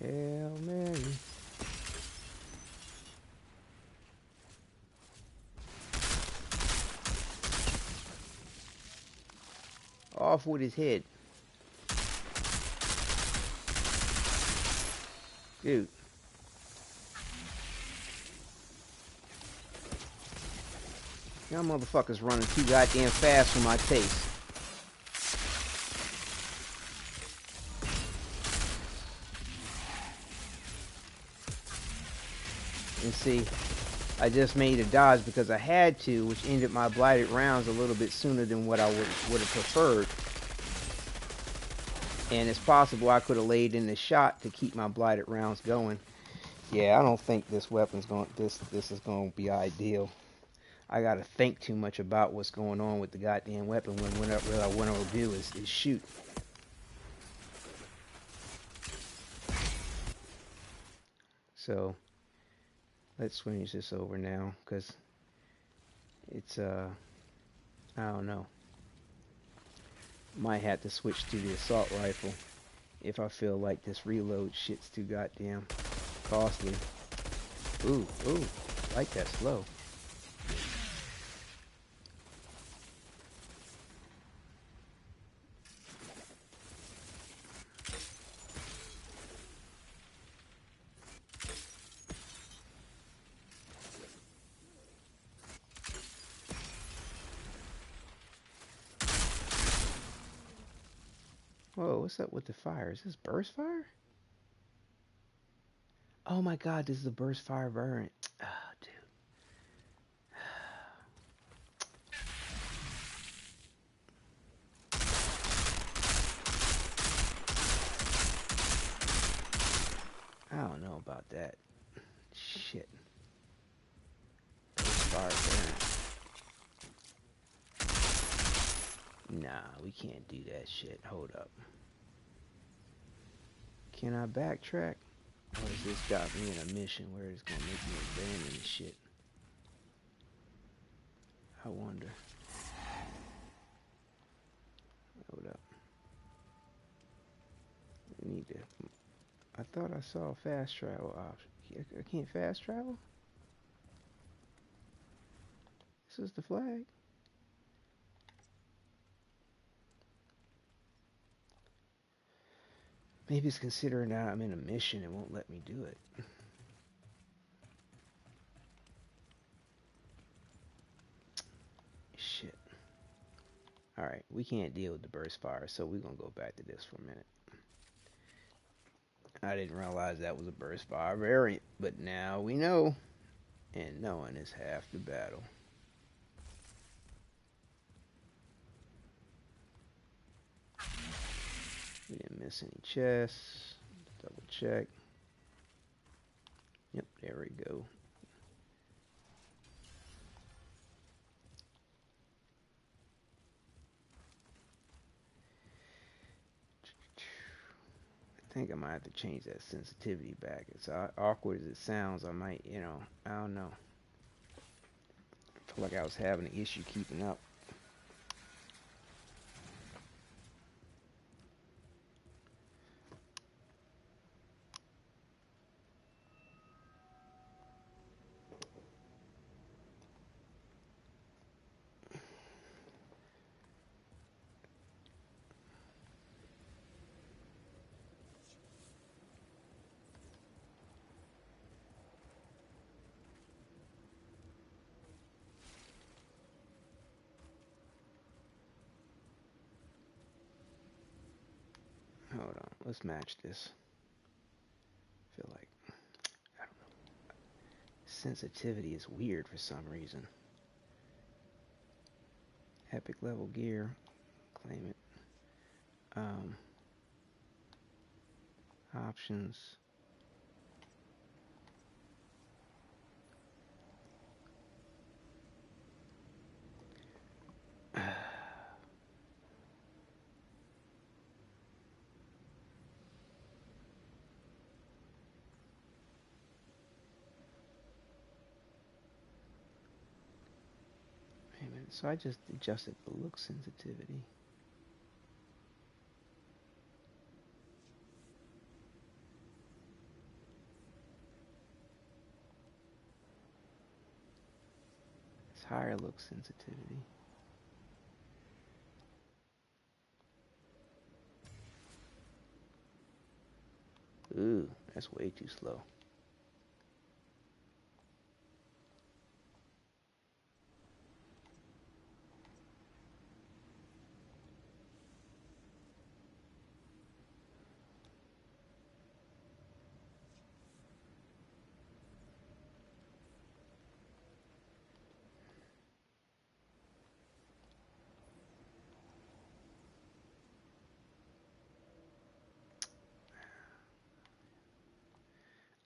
Hail Mary. Off with his head. Dude. Y'all motherfuckers running too goddamn fast for my taste. And see, I just made a dodge because I had to, which ended my blighted rounds a little bit sooner than what I would have preferred. And it's possible I could have laid in the shot to keep my blighted rounds going. Yeah, I don't think this weapon's going. This is going to be ideal. I got to think too much about what's going on with the goddamn weapon when what I want to do is shoot. So let's switch this over now, because it's I don't know. Might have to switch to the assault rifle if I feel like this reload shit's too goddamn costly. Ooh, I like that slow. Whoa, what's up with the fire? Is this burst fire? Oh my god, this is a burst fire variant. Oh, dude. I don't know about that. Shit. Burst fire variant. Nah, we can't do that shit. Hold up. Can I backtrack? Or is this got me in a mission where it's gonna make me abandon this shit? I wonder. Hold up. We need to. I thought I saw a fast travel option. I can't fast travel? This is the flag. Maybe it's considering that I'm in a mission and won't let me do it. Shit. Alright, we can't deal with the burst fire, so we're gonna go back to this for a minute. I didn't realize that was a burst fire variant, but now we know. And knowing is half the battle. We didn't miss any chests. Double check. Yep, there we go. I think I might have to change that sensitivity back. It's awkward as it sounds. I might, I don't know. I feel like I was having an issue keeping up. Hold on, let's match this. I feel like, I don't know. Sensitivity is weird for some reason. Epic level gear, claim it. Options. Wait a minute, so I just adjusted the look sensitivity. It's higher look sensitivity. Ooh, that's way too slow.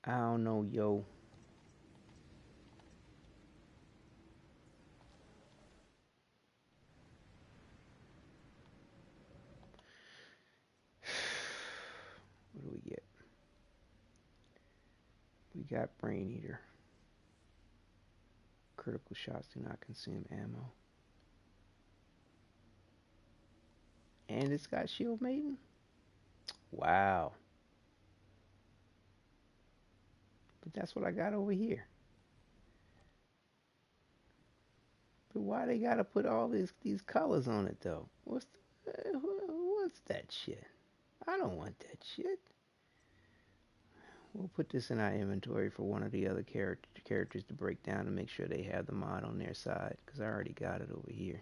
I don't know, yo. What do we get? We got Brain Eater. Critical shots do not consume ammo. And it's got Shield Maiden? Wow. But that's what I got over here. But why they gotta put all these colors on it though? What's that shit? I don't want that shit. We'll put this in our inventory for one of the other characters to break down and make sure they have the mod on their side, because I already got it over here.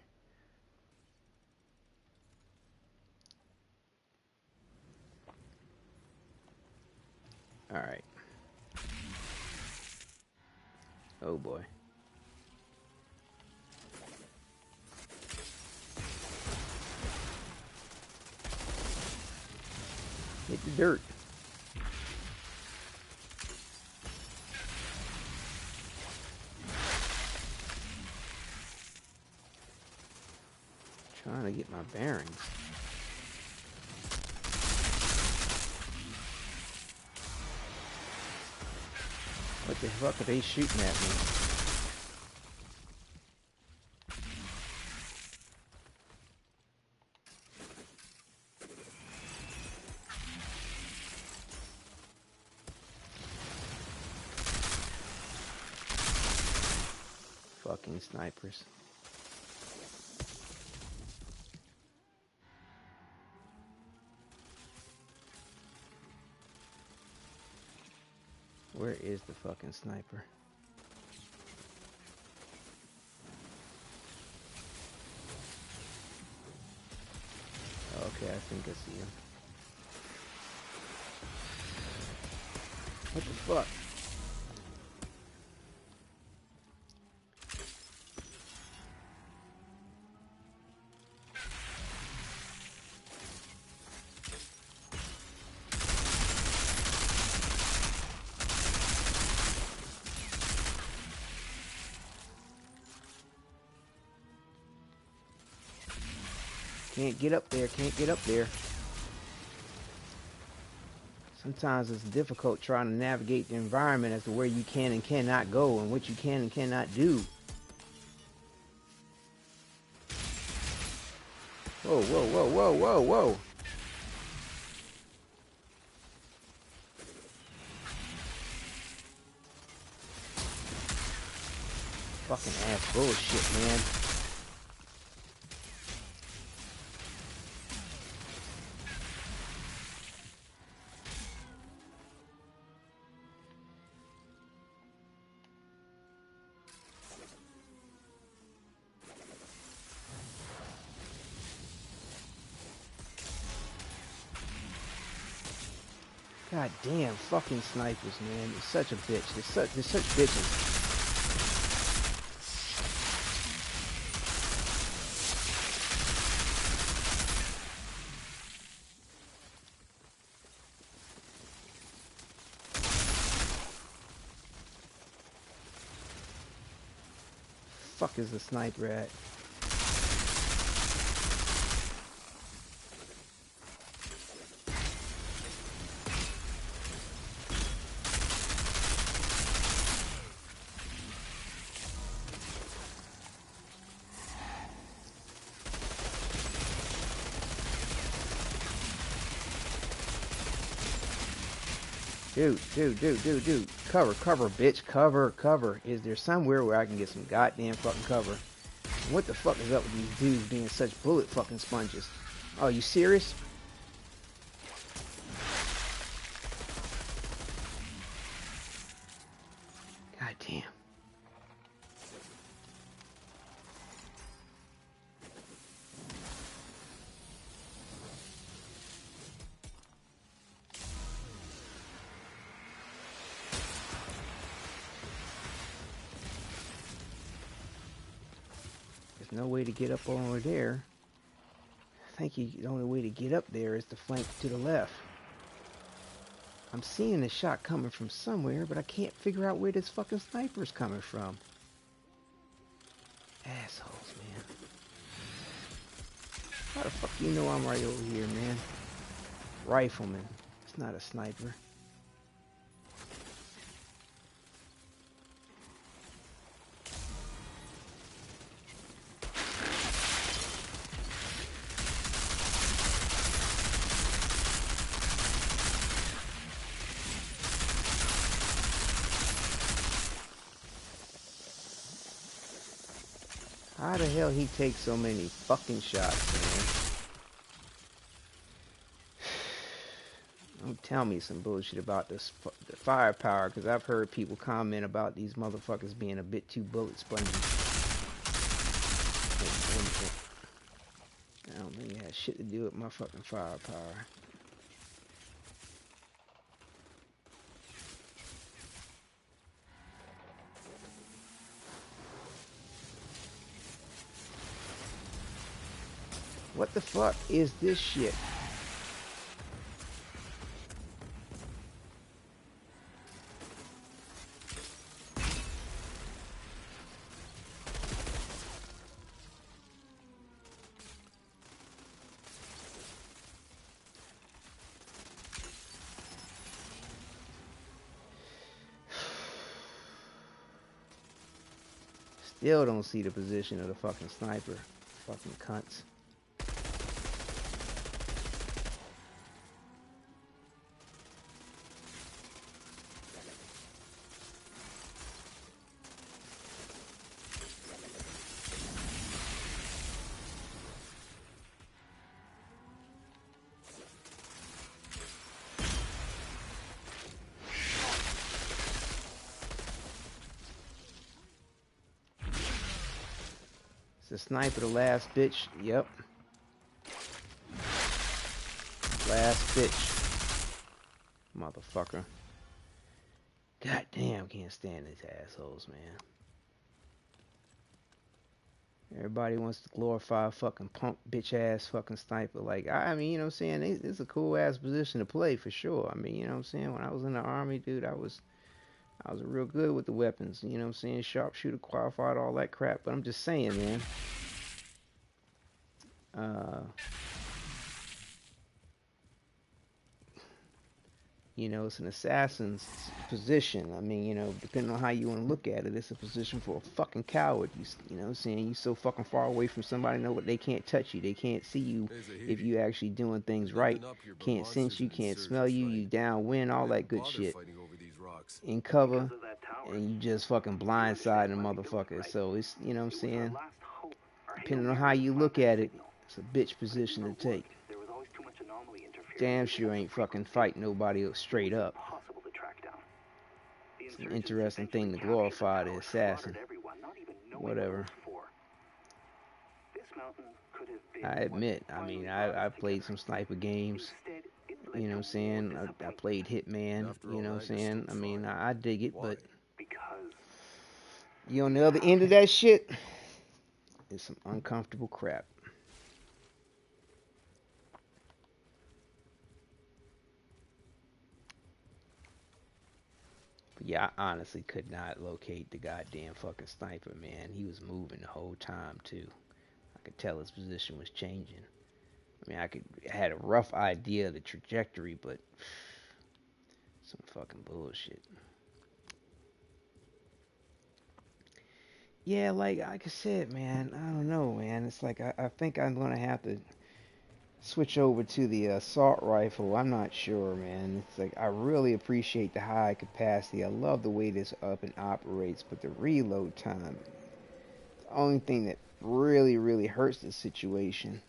Alright. Oh boy. Hit the dirt. Trying to get my bearings. What the fuck are they shooting at me? Fucking snipers. Where is the fucking sniper? Okay, I think I see him. What the fuck? Can't get up there, can't get up there. Sometimes it's difficult trying to navigate the environment as to where you can and cannot go and what you can and cannot do. Whoa, whoa, whoa, whoa, whoa, whoa. Fucking ass bullshit, man. God damn, fucking snipers, man. They're such a bitch. They're such bitches. Fuck is the sniper at? Dude. Cover, bitch. Cover. Is there somewhere where I can get some goddamn fucking cover? And what the fuck is up with these dudes being such bullet fucking sponges? Oh, you serious? God damn. There's no way to get up over there. I think the only way to get up there is to flank to the left. I'm seeing a shot coming from somewhere, but I can't figure out where this fucking sniper's coming from. Assholes, man. How the fuck you know I'm right over here, man? Rifleman. It's not a sniper. How the hell he takes so many fucking shots, man? Don't tell me some bullshit about this the firepower, because I've heard people comment about these motherfuckers being a bit too bullet spongy. I don't think it has shit to do with my fucking firepower. What the fuck is this shit? Still don't see the position of the fucking sniper. Fucking cunts. The sniper, the last bitch. Yep. Last bitch. Motherfucker. God damn, can't stand these assholes, man. Everybody wants to glorify a fucking punk bitch ass fucking sniper. Like, I mean, you know what I'm saying? It's a cool ass position to play for sure. I mean, you know what I'm saying? When I was in the army, dude, I was real good with the weapons. You know what I'm saying? Sharpshooter, qualified, all that crap. But I'm just saying, man. You know, it's an assassin's position. I mean, you know, depending on how you want to look at it, it's a position for a fucking coward. You know what I'm saying? You so fucking far away from somebody, know what they can't touch you. They can't see you if you actually doing things right. Can't sense you, can't smell you, you downwind, all that good shit. In cover, and you just fucking blindside a motherfucker. So it's, you know what I'm saying? Depending on how you look at it, it's a bitch position to take. Damn sure ain't fucking fighting nobody straight up. It's an interesting thing to glorify the assassin. Whatever. I admit, I mean, I played some sniper games You know what I'm saying? I played Hitman. You know what I'm saying? I mean, I dig it, but you on the other end of that shit, it's some uncomfortable crap. But yeah, I honestly could not locate the goddamn fucking sniper, man. He was moving the whole time too. I could tell his position was changing. I mean, I had a rough idea of the trajectory, but some fucking bullshit. Yeah, like I said, man, I don't know, man. It's like I think I'm gonna have to switch over to the assault rifle. I'm not sure, man. It's like I really appreciate the high capacity. I love the way this up and operates, but the reload time, the only thing that really hurts the situation.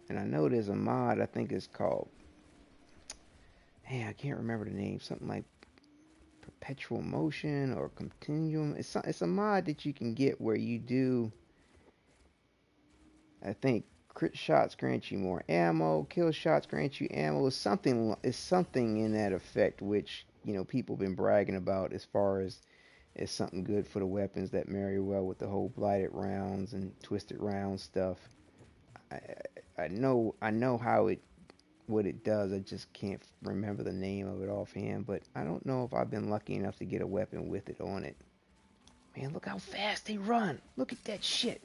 And I know there's a mod. I think it's called. Hey, I can't remember the name. Something like perpetual motion or continuum. It's a mod that you can get where you do. I think crit shots grant you more ammo, kill shots grant you ammo. It's something in that effect, which people been bragging about as far as something good for the weapons that marry well with the whole blighted rounds and twisted round stuff. I I know how it what it does. I just can't remember the name of it offhand, but I don't know if I've been lucky enough to get a weapon with it on it. Man, look how fast they run. Look at that shit.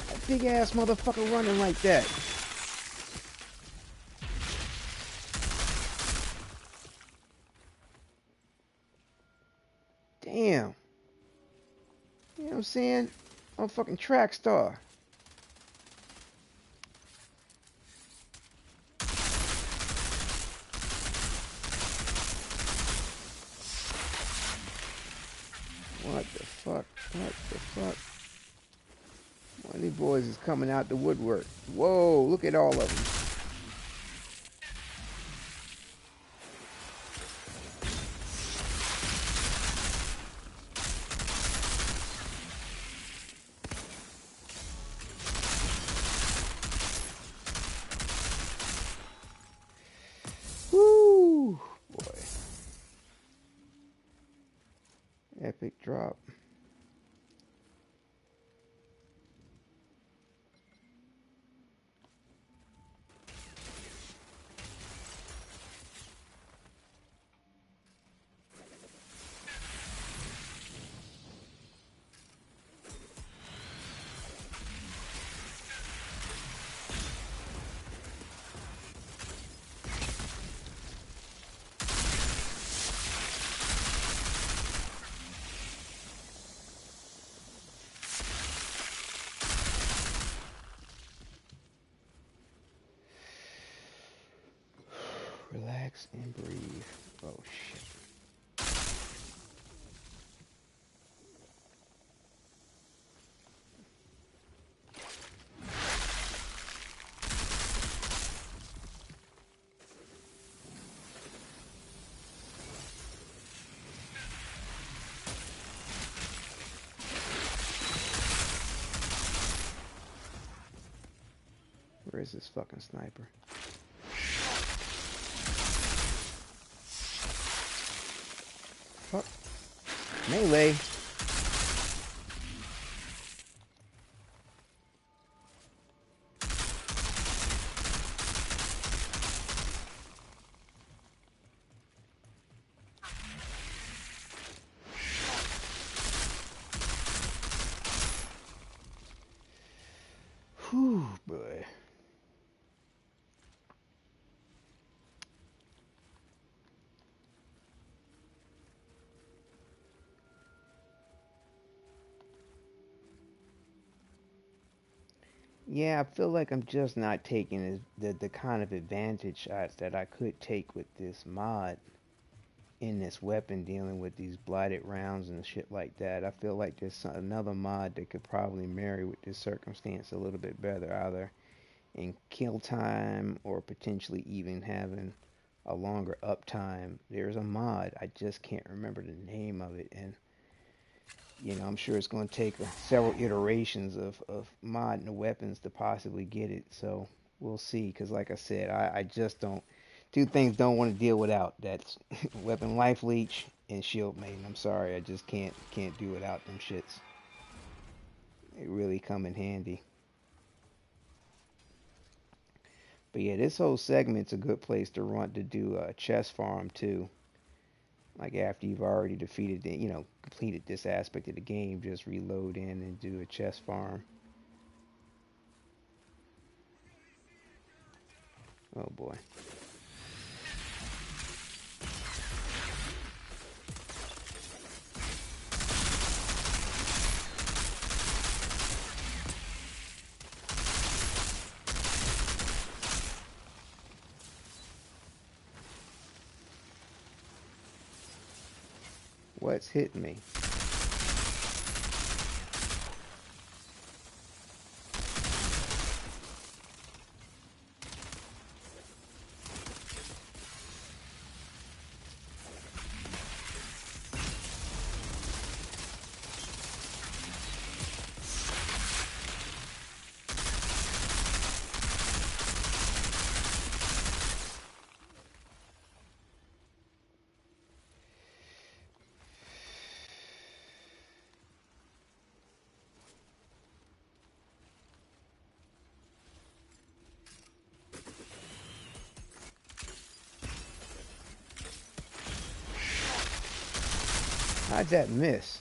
That big ass motherfucker running like that. Damn. You know what I'm saying? I'm a fucking track star. What the fuck? What the fuck? One of these boys is coming out the woodwork. Whoa, look at all of them. Woo! Boy. Epic drop. Relax and breathe. Oh shit. Where is this fucking sniper? Fuck. Melee. Whew, boy. Yeah, I feel like I'm just not taking the kind of advantage that I could take with this mod in this weapon dealing with these blighted rounds and shit like that. I feel like there's another mod that could probably marry with this circumstance a little bit better. Either and kill time, or potentially even having a longer uptime. There's a mod. I just can't remember the name of it, and I'm sure it's going to take several iterations of modding the weapons to possibly get it. So we'll see. Because like I said, I just don't. Two things don't want to deal without. That's weapon life leech and shield maiden. I'm sorry, I just can't do without them shits. They really come in handy. But yeah, this whole segment's a good place to run to do a chest farm too. Like after you've already defeated the, completed this aspect of the game, just reload in and do a chest farm. Oh boy. What's hitting me? How'd that miss?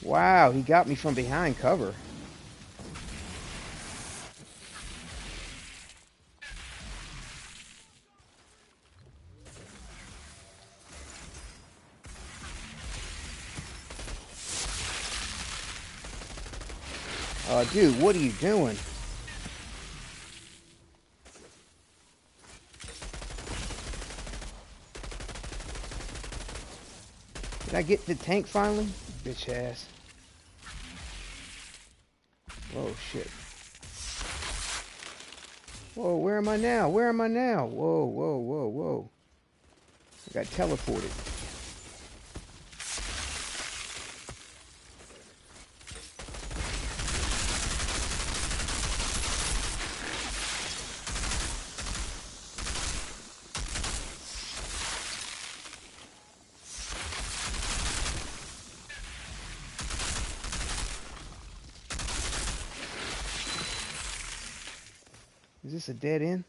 Wow, he got me from behind cover. Dude, what are you doing? Did I get the tank finally? Bitch ass. Whoa, shit. Whoa, where am I now? Where am I now? Whoa, whoa, whoa, whoa. I got teleported. Is this a dead end?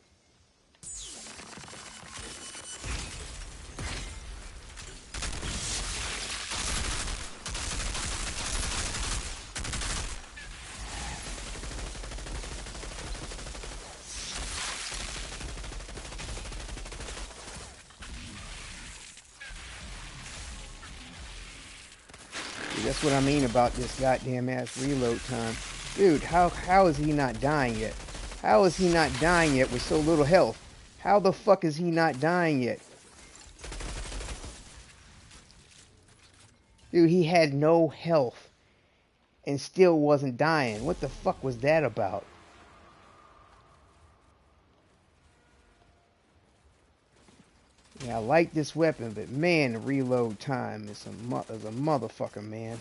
Dude, that's what I mean about this goddamn ass reload time. Dude, how is he not dying yet? How is he not dying yet with so little health? How the fuck is he not dying yet? Dude, he had no health and still wasn't dying. What the fuck was that about? Yeah, I like this weapon, but man, the reload time is a motherfucker, man.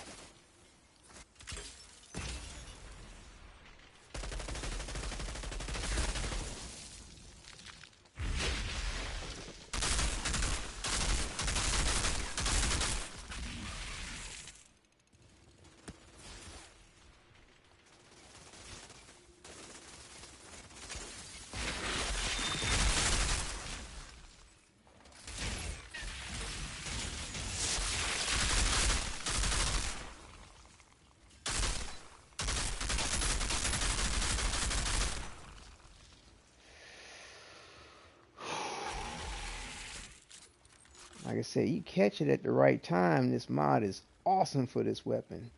Like I said, you catch it at the right time. This mod is awesome for this weapon.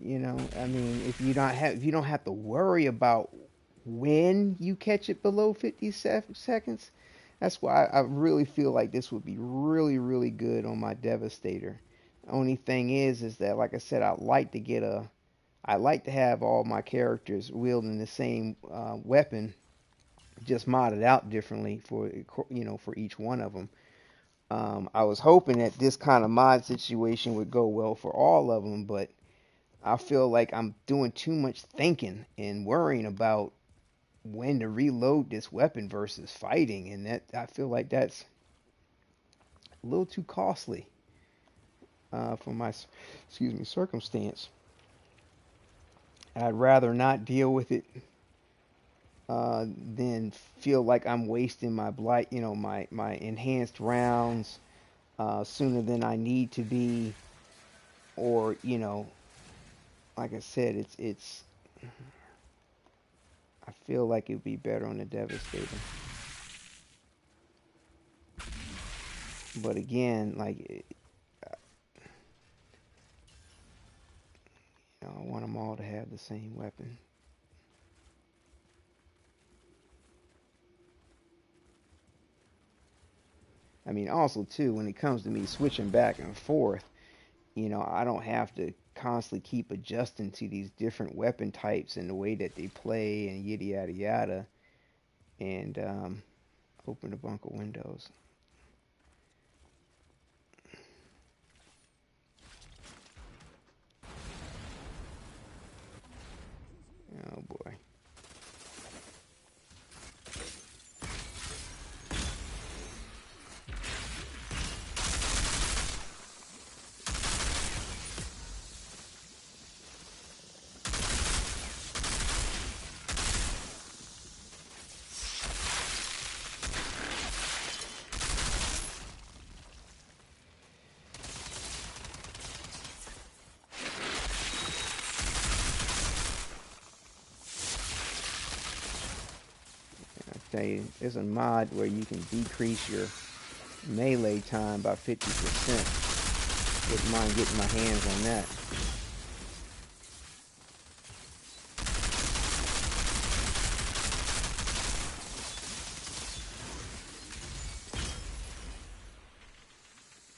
I mean, if you don't have to worry about when you catch it below 50 seconds. That's why I really feel like this would be really, really good on my Devastator. The only thing is that, like I said, I like to have all my characters wielding the same weapon, just modded out differently for for each one of them. I was hoping that this kind of mod situation would go well for all of them, but I feel like I'm doing too much thinking and worrying about when to reload this weapon versus fighting, and that I feel like that's a little too costly for my circumstance. I'd rather not deal with it than feel like I'm wasting my blight, my enhanced rounds sooner than I need to be, or like I said, it's. I feel like it'd be better on the Devastator. But again, like, I want them all to have the same weapon. I mean, also too, when it comes to me switching back and forth, I don't have to constantly keep adjusting to these different weapon types and the way that they play and yada yada yada. And open a bunch of windows. Oh boy. There's a mod where you can decrease your melee time by 50%. Wouldn't mind getting my hands on that.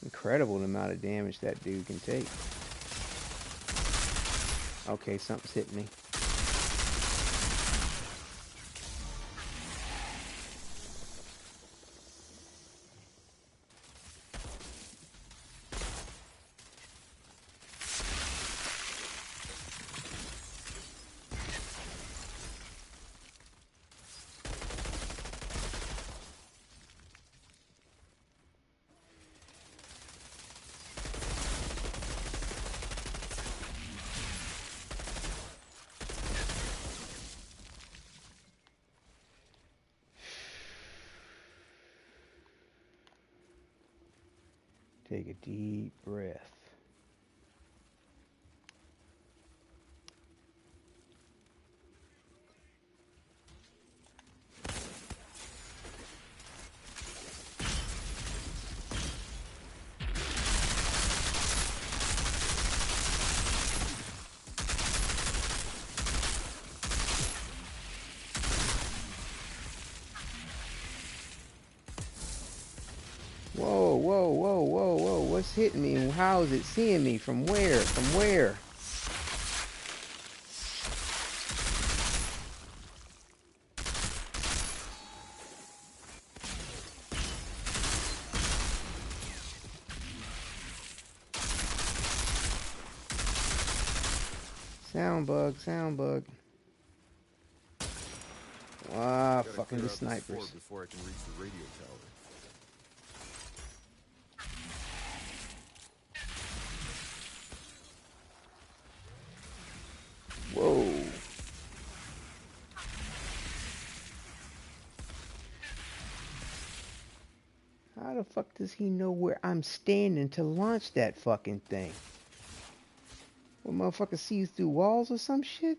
Incredible the amount of damage that dude can take. Okay, something's hit me. Take a deep breath. Whoa, whoa, whoa, whoa, whoa. What's hitting me and how is it seeing me? From where? From where? Sound bug, sound bug. Ah, fucking the snipers. Before I can reach the radio tower. Whoa. How the fuck does he know where I'm standing to launch that fucking thing? What, motherfucker sees through walls or some shit?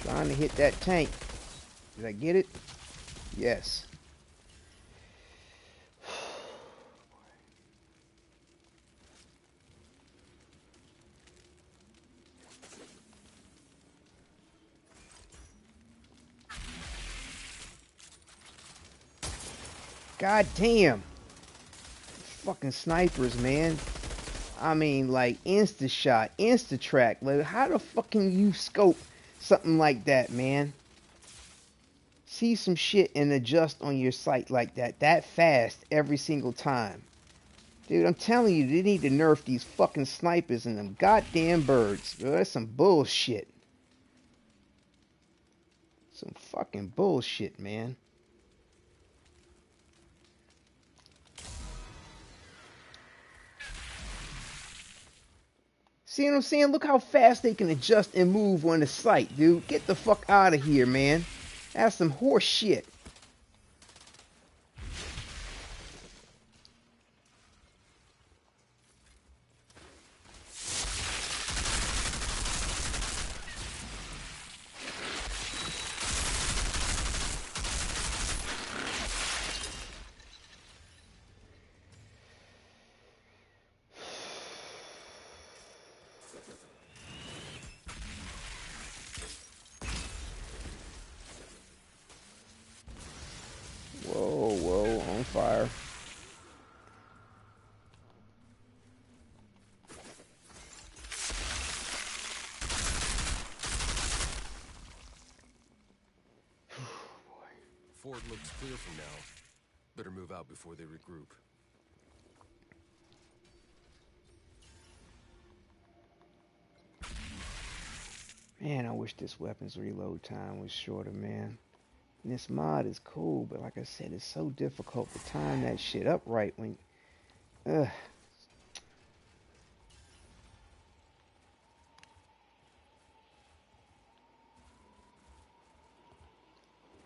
Trying to hit that tank. Did I get it? Yes. God damn. Fucking snipers, man. I mean, like, insta shot, insta track. Like, how the fuck can you scope something like that, man? See some shit and adjust on your sight like that fast every single time. Dude, I'm telling you, they need to nerf these fucking snipers and them goddamn birds. Bro, that's some bullshit. Some fucking bullshit, man. See what I'm saying? Look how fast they can adjust and move on the sight, dude. Get the fuck out of here, man. That's some horse shit. Whoa, whoa, on fire. Ford looks clear for now. Better move out before they regroup. Man, I wish this weapon's reload time was shorter, man. And this mod is cool, but like I said, it's so difficult to time that shit up right when... Ugh.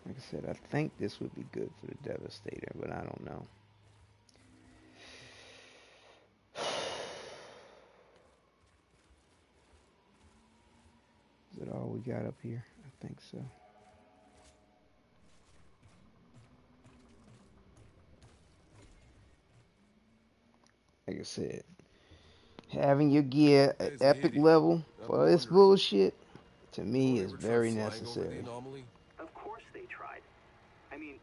Like I said, I think this would be good for the Devastator, but I don't know. Is that all we got up here? I think so. Like I said, having your gear at epic level for this bullshit, to me, is very necessary. Of course they tried. I mean,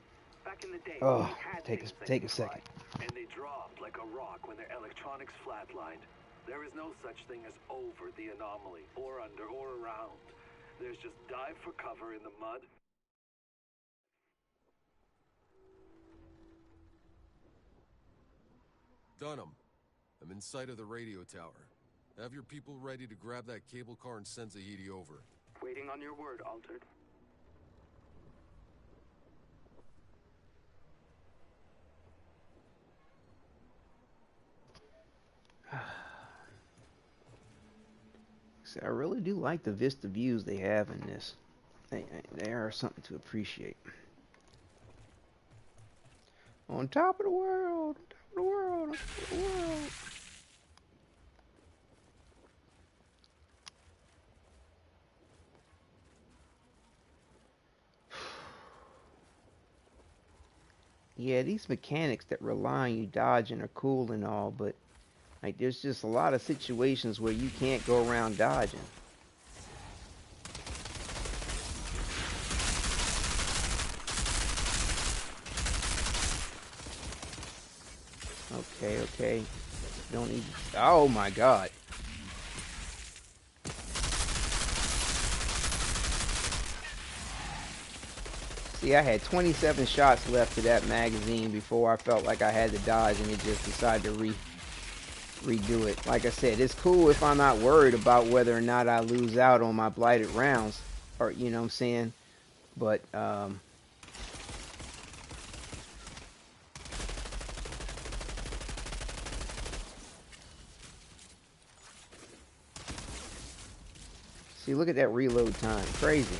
back in the day, Oh, we had take a second. and they dropped like a rock when their electronics flatlined. There is no such thing as over the anomaly, or under, or around. There's just dive for cover in the mud. Dunham, I'm in sight of the radio tower. Have your people ready to grab that cable car and send Zahedi over. Waiting on your word, Altered. See, I really do like the vista views they have in this. They are something to appreciate. On top of the world, on top of the world, on top of the world. Yeah, these mechanics that rely on you dodging are cool and all, but like there's just a lot of situations where you can't go around dodging. Okay. Don't need. Oh my god. See, I had 27 shots left to that magazine before I felt like I had to dodge, and it just decided to redo it. Like I said, it's cool if I'm not worried about whether or not I lose out on my blighted rounds, or you know what I'm saying. But see, look at that reload time. Crazy.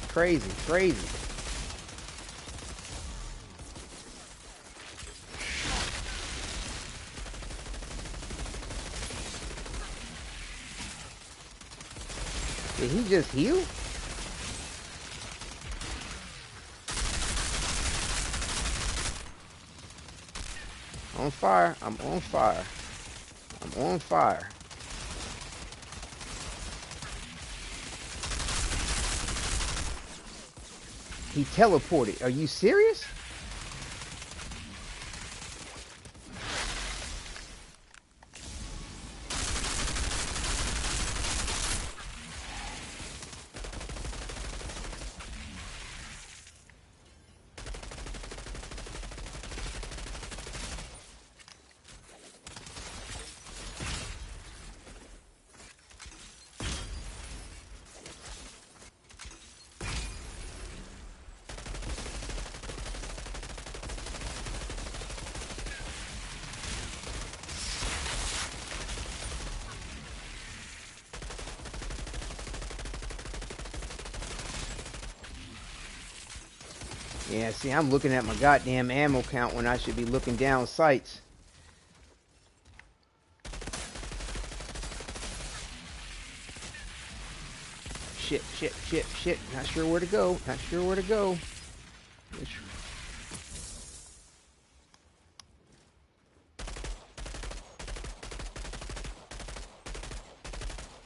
Did he just heal? On fire. I'm on fire. I'm on fire. He teleported. Are you serious? Yeah, see, I'm looking at my goddamn ammo count when I should be looking down sights. Shit, shit, shit, shit. Not sure where to go. Not sure where to go.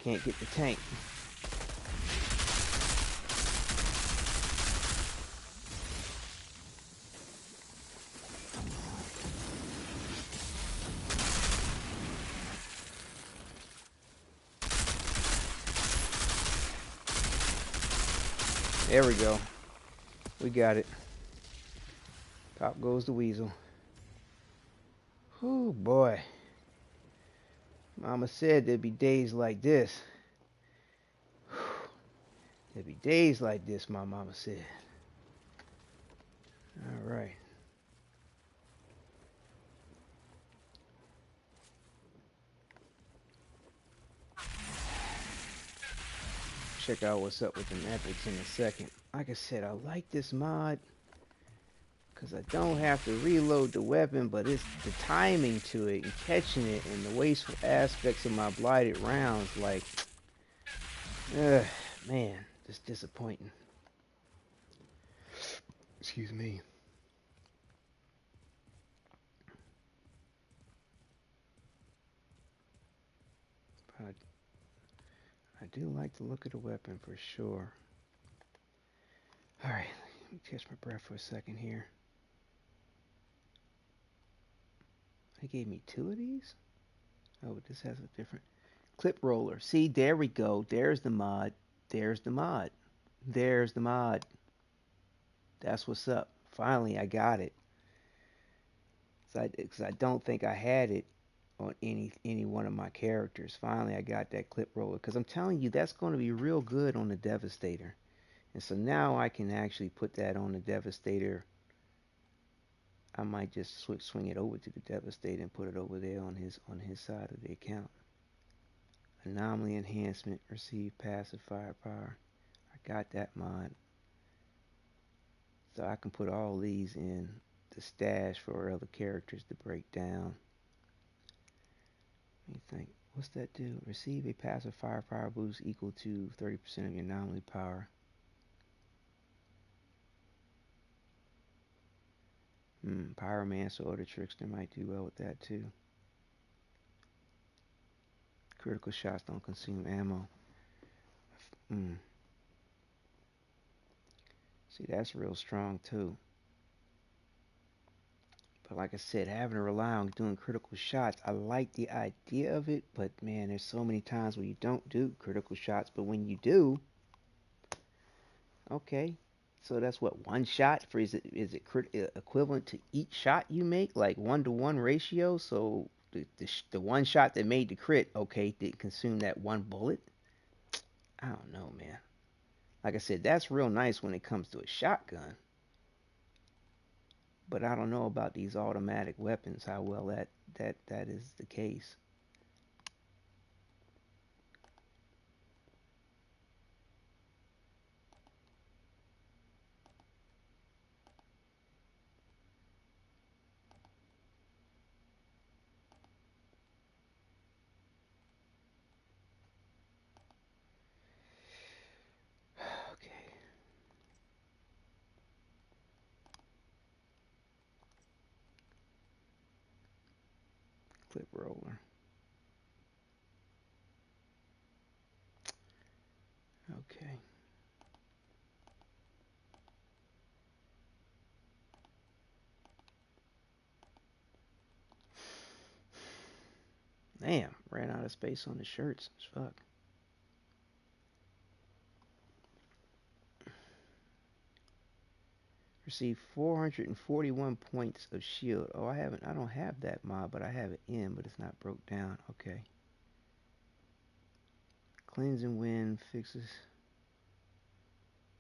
Can't get the tank. There we go. We got it. Pop goes the weasel. Whew, boy. Mama said there'd be days like this. There'd be days like this, my mama said. All right. Check out what's up with them epics in a second. Like I said, I like this mod because I don't have to reload the weapon, but it's the timing to it and catching it and the wasteful aspects of my blighted rounds. Like, man, just disappointing. Excuse me. But I do like the look of the weapon for sure. Alright, let me catch my breath for a second here. They gave me 2 of these? Oh, but this has a different clip roller. See, there we go. There's the mod. There's the mod. There's the mod. That's what's up. Finally, I got it. Because I don't think I had it on any one of my characters. Finally, I got that clip roller. Because I'm telling you, that's going to be real good on the Devastator. And so now I can actually put that on the Devastator. I might just swing it over to the Devastator and put it over there on his side of the account. Anomaly enhancement, receive passive firepower. I got that mod. So I can put all these in the stash for other characters to break down. Let me think. What's that do? Receive a passive firepower boost equal to 30% of your anomaly power. Pyromancer or the Trickster might do well with that too. Critical shots don't consume ammo. See, that's real strong too. But like I said, having to rely on doing critical shots, I like the idea of it, but man, there's so many times where you don't do critical shots, but when you do, okay. So that's what, one shot for, is it equivalent to each shot you make, like 1-to-1 ratio? So the one shot that made the crit, okay, didn't consume that one bullet. I don't know, man. Like I said, that's real nice when it comes to a shotgun. But I don't know about these automatic weapons, how well that is the case. Okay. Clip roller. Okay. Damn, ran out of space on the shirts. Fuck. Received 441 points of shield. Oh, I don't have that mod, but I have it in, but it's not broke down. Okay. Cleansing wind fixes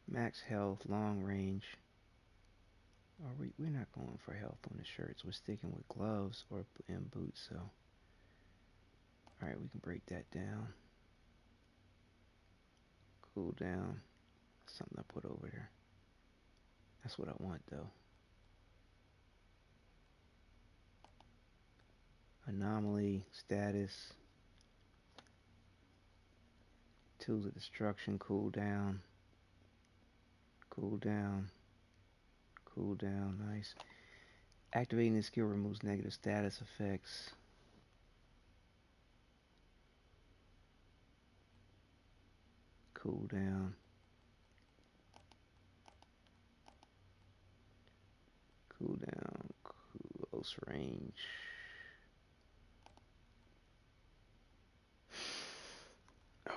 max health, long range. We're not going for health on the shirts. We're sticking with gloves or in boots. So, all right, we can break that down. Cool down. That's something I put over there. That's what I want though. Anomaly status. Tools of destruction. Cool down. Cool down. Cool down. Nice. Activating the skill removes negative status effects. Cool down. Cool down. Close range.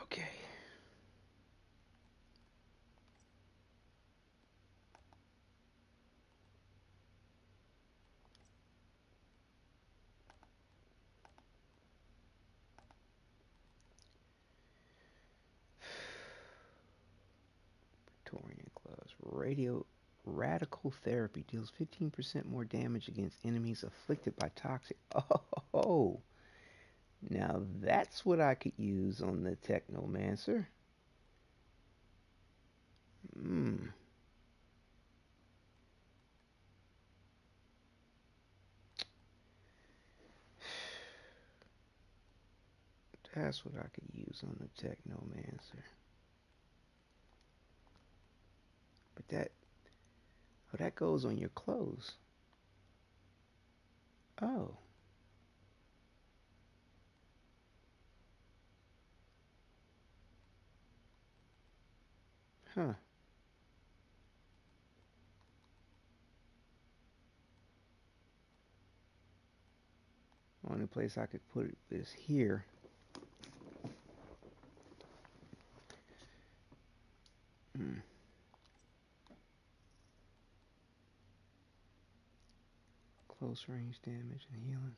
Okay. Praetorian gloves. Radical therapy deals 15% more damage against enemies afflicted by toxic. Oh, now that's what I could use on the Technomancer. That's what I could use on the Technomancer. But that goes on your clothes. Oh. Huh. Only place I could put it is here. Close range damage and healing.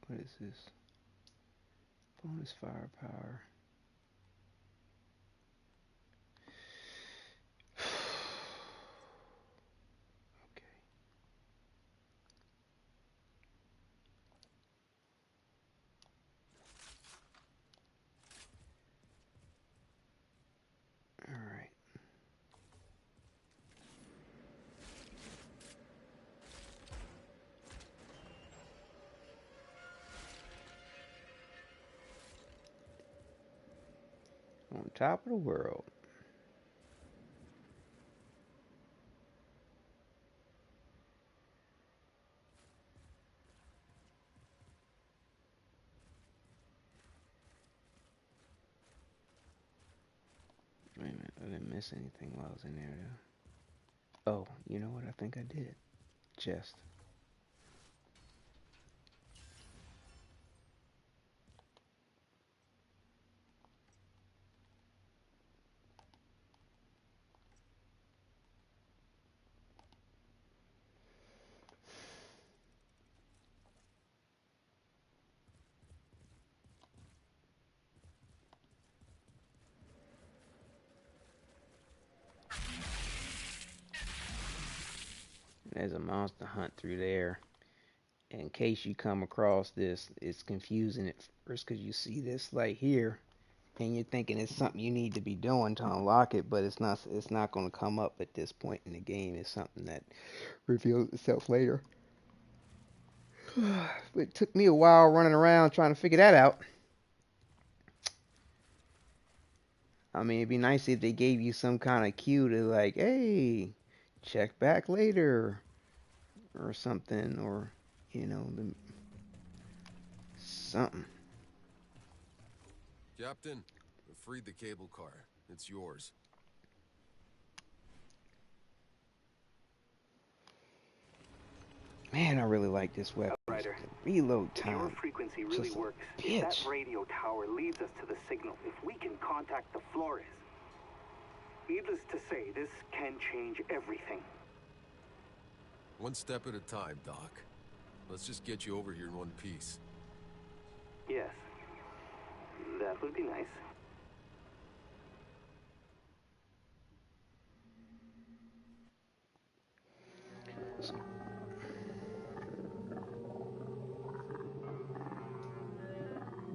What is this? Bonus firepower. Okay. All right. On top of the world. Wait a minute, I didn't miss anything while I was in there though. Oh, you know what? I think I did. Chest. There's a monster hunt through there. In case you come across this, it's confusing at first because you see this like here, and you're thinking it's something you need to be doing to unlock it, but it's not. It's not going to come up at this point in the game. It's something that reveals itself later. It took me a while running around trying to figure that out. I mean, it'd be nice if they gave you some kind of cue to like, hey, check back later or something, or something. Captain, I freed the cable car. It's yours. Man, I really like this weapon. Outrider, The reload if your time, frequency really just a works, if that bitch. radio tower leads us to the signal, if we can contact the Flores, needless to say, this can change everything. One step at a time, Doc. Let's just get you over here in one piece. Yes, that would be nice.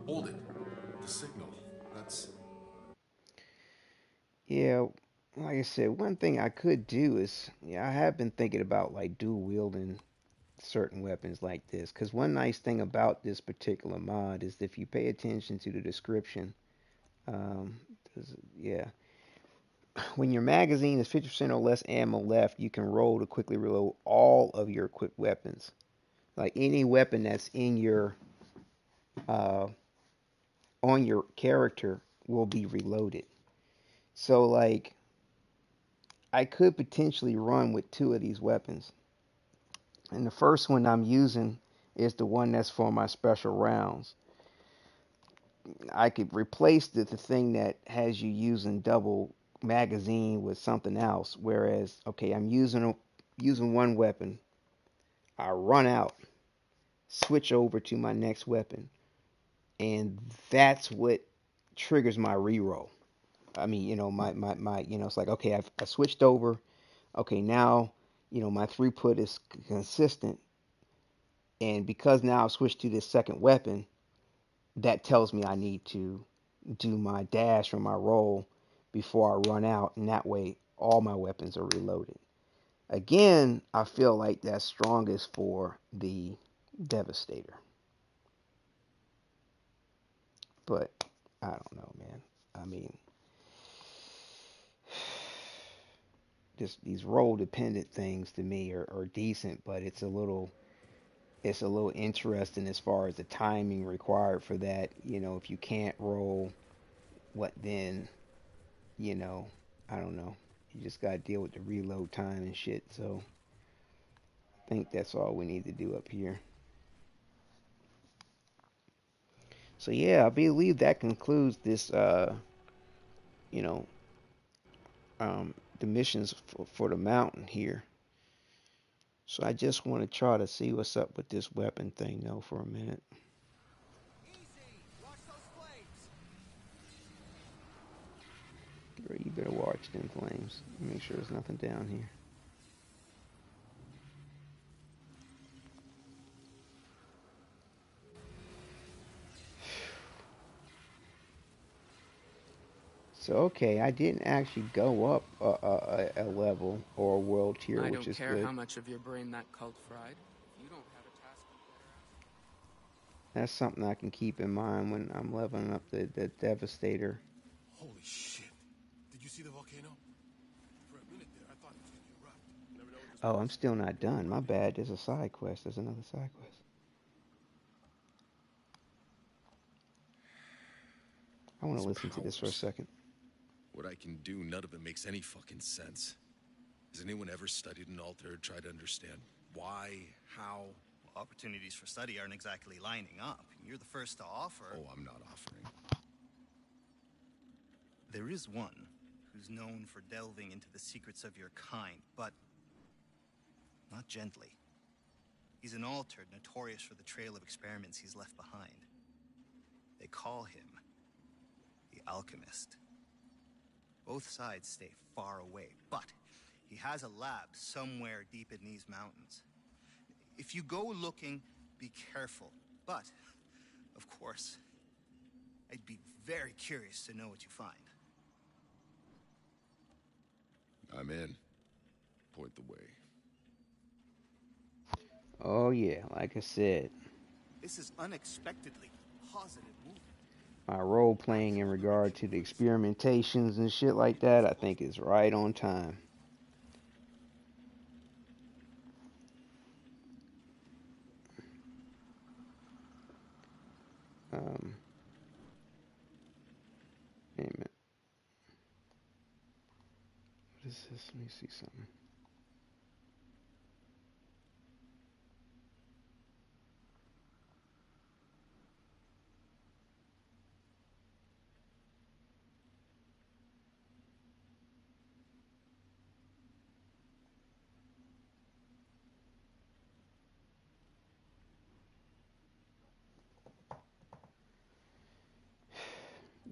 Hold it. The signal. That's... Yeah, like I said, one thing I could do is, yeah, I have been thinking about like dual wielding certain weapons like this. Because one nice thing about this particular mod is if you pay attention to the description, um, yeah, when your magazine is 50% or less ammo left, you can roll to quickly reload all of your equipped weapons. Like any weapon that's in your uh, on your character will be reloaded. So like I could potentially run with two of these weapons. And the first one I'm using is the one that's for my special rounds. I could replace the thing that has you using double magazine with something else. Whereas, okay, I'm using one weapon. I run out, switch over to my next weapon, and that's what triggers my reroll. I mean, it's like, okay, I switched over. Okay, now, my throughput is consistent. And because now I've switched to this second weapon, that tells me I need to do my dash or my roll before I run out. And that way, all my weapons are reloaded. Again, I feel like that's strongest for the Devastator. But I don't know, man. I mean, just these role dependent things to me are decent, but it's a little interesting as far as the timing required for that. If you can't roll, what then? You know, I don't know. You just gotta deal with the reload time and shit. So I think that's all we need to do up here. So yeah, I believe that concludes this. You know, the missions for the mountain here. So I just want to try to see what's up with this weapon thing though for a minute. Girl, you better watch them flames. Make sure there's nothing down here. So okay, I didn't actually go up a level or a world tier, I which don't is care good. how much of your brain that cult fried. If you don't have a task, you better ask. That's something I can keep in mind when I'm leveling up the Devastator. Holy shit. Did you see the volcano? For a minute there, I thought it was going to erupt. Never know what this Oh, I'm place still not done. My bad. There's a side quest. There's another side quest. I want to These listen to this for a powers. second. What I can do, none of it makes any fucking sense. Has anyone ever studied an altar or tried to understand why, how? Well, opportunities for study aren't exactly lining up. You're the first to offer. Oh, I'm not offering. There is one who's known for delving into the secrets of your kind, but not gently. He's an altered, notorious for the trail of experiments he's left behind. They call him the Alchemist. Both sides stay far away, but he has a lab somewhere deep in these mountains. If you go looking, be careful. But, of course, I'd be very curious to know what you find. I'm in. Point the way. Oh yeah, like I said. This is unexpectedly positive movement. my role playing in regard to the experimentations and shit like that, I think is right on time. Wait a minute. What is this? Let me see something.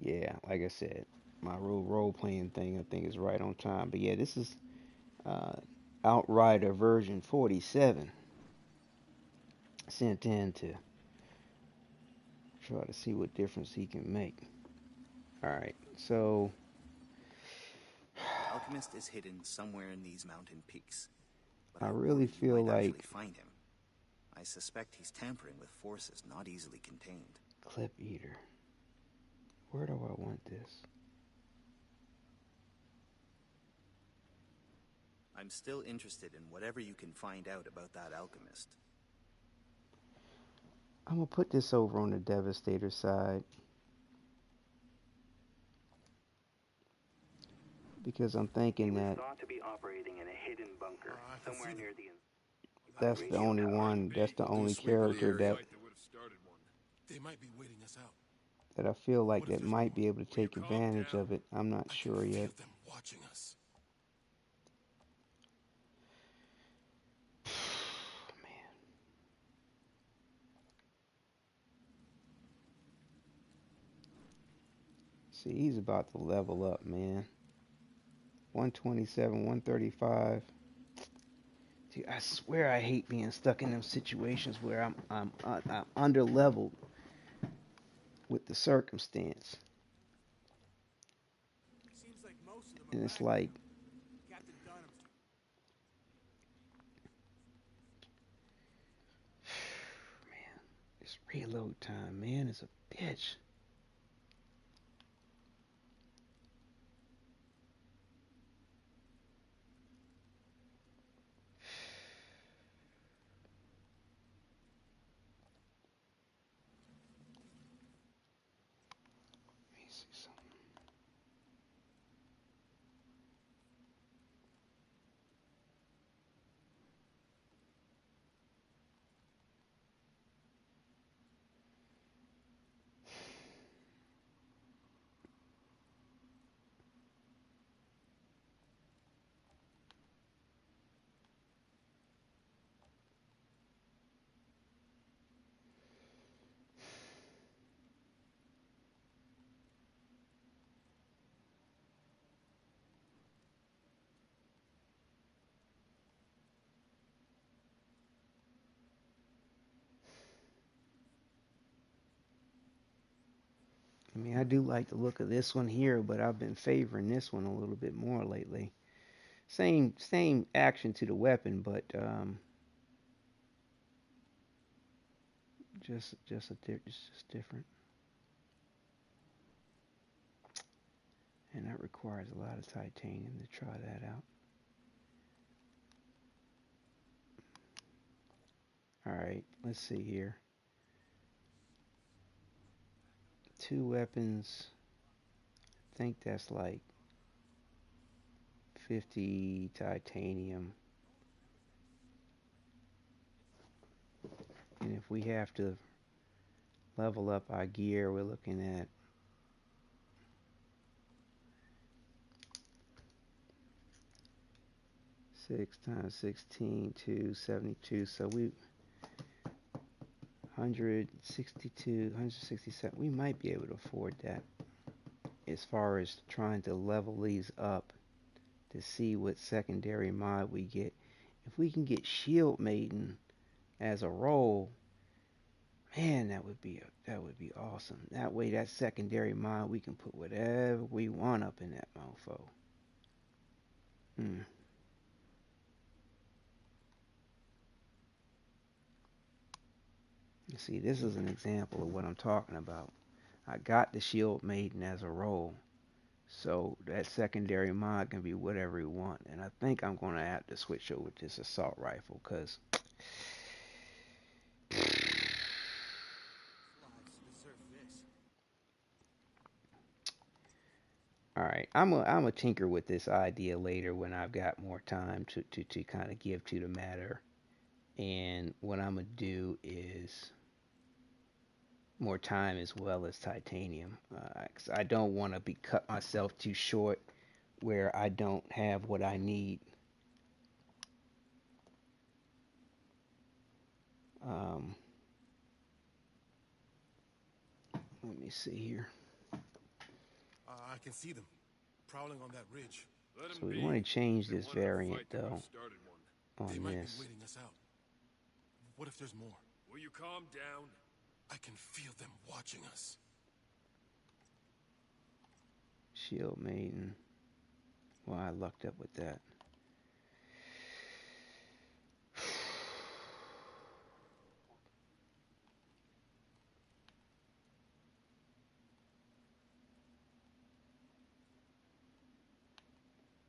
Yeah, like I said, my role playing thing I think is right on time. But yeah, this is uh, Outrider version 47 sent in to try to see what difference he can make. All right, so The alchemist is hidden somewhere in these mountain peaks, but I I really worry you feel might actually like find him. I suspect he's tampering with forces not easily contained. Clip Eater. Where do I want this? I'm still interested in whatever you can find out about that alchemist. I'm gonna put this over on the Devastator side because I'm thinking that thought to be operating in a hidden bunker somewhere near the that's the only one. That's the only character They might be waiting us out. that I feel like that might be able to take advantage of it. I'm not sure yet. Them watching us. Man. See, he's about to level up, man. 127, 135. Dude, I swear I hate being stuck in them situations where I'm under leveled with the circumstance. Seems like most of them And are it's back like, now. Captain Dunham's. man, this reload time, man, is a bitch. Let me see something. I mean, I do like the look of this one here, but I've been favoring this one a little bit more lately. Same action to the weapon, but it's just different, and that requires a lot of titanium to try that out. All right, let's see here. 2 weapons. I think that's like 50 titanium. And if we have to level up our gear, we're looking at 6 times 16 to 72. So we 162, 167. We might be able to afford that as far as trying to level these up to see what secondary mod we get. If we can get Shield Maiden as a role, man, that would be awesome. That way, that secondary mod, we can put whatever we want up in that mofo. See, this is an example of what I'm talking about. I got the Shield Maiden as a role. So that secondary mod can be whatever you want. And I think I'm going to have to switch over to this assault rifle because all right, I'm a tinker with this idea later when I've got more time to kind of give to the matter. And what I'm gonna do is more time as well as titanium. 'Cause I don't want to be cut myself too short where I don't have what I need. Um, Let me see here. I can see them, prowling on that ridge. Let So them we be. want to change If they this wanted to variant fight, they would though have started one. on They might be this. waiting us out. What if there's more? Will you calm down? I can feel them watching us. Shield Maiden. Well, I lucked up with that.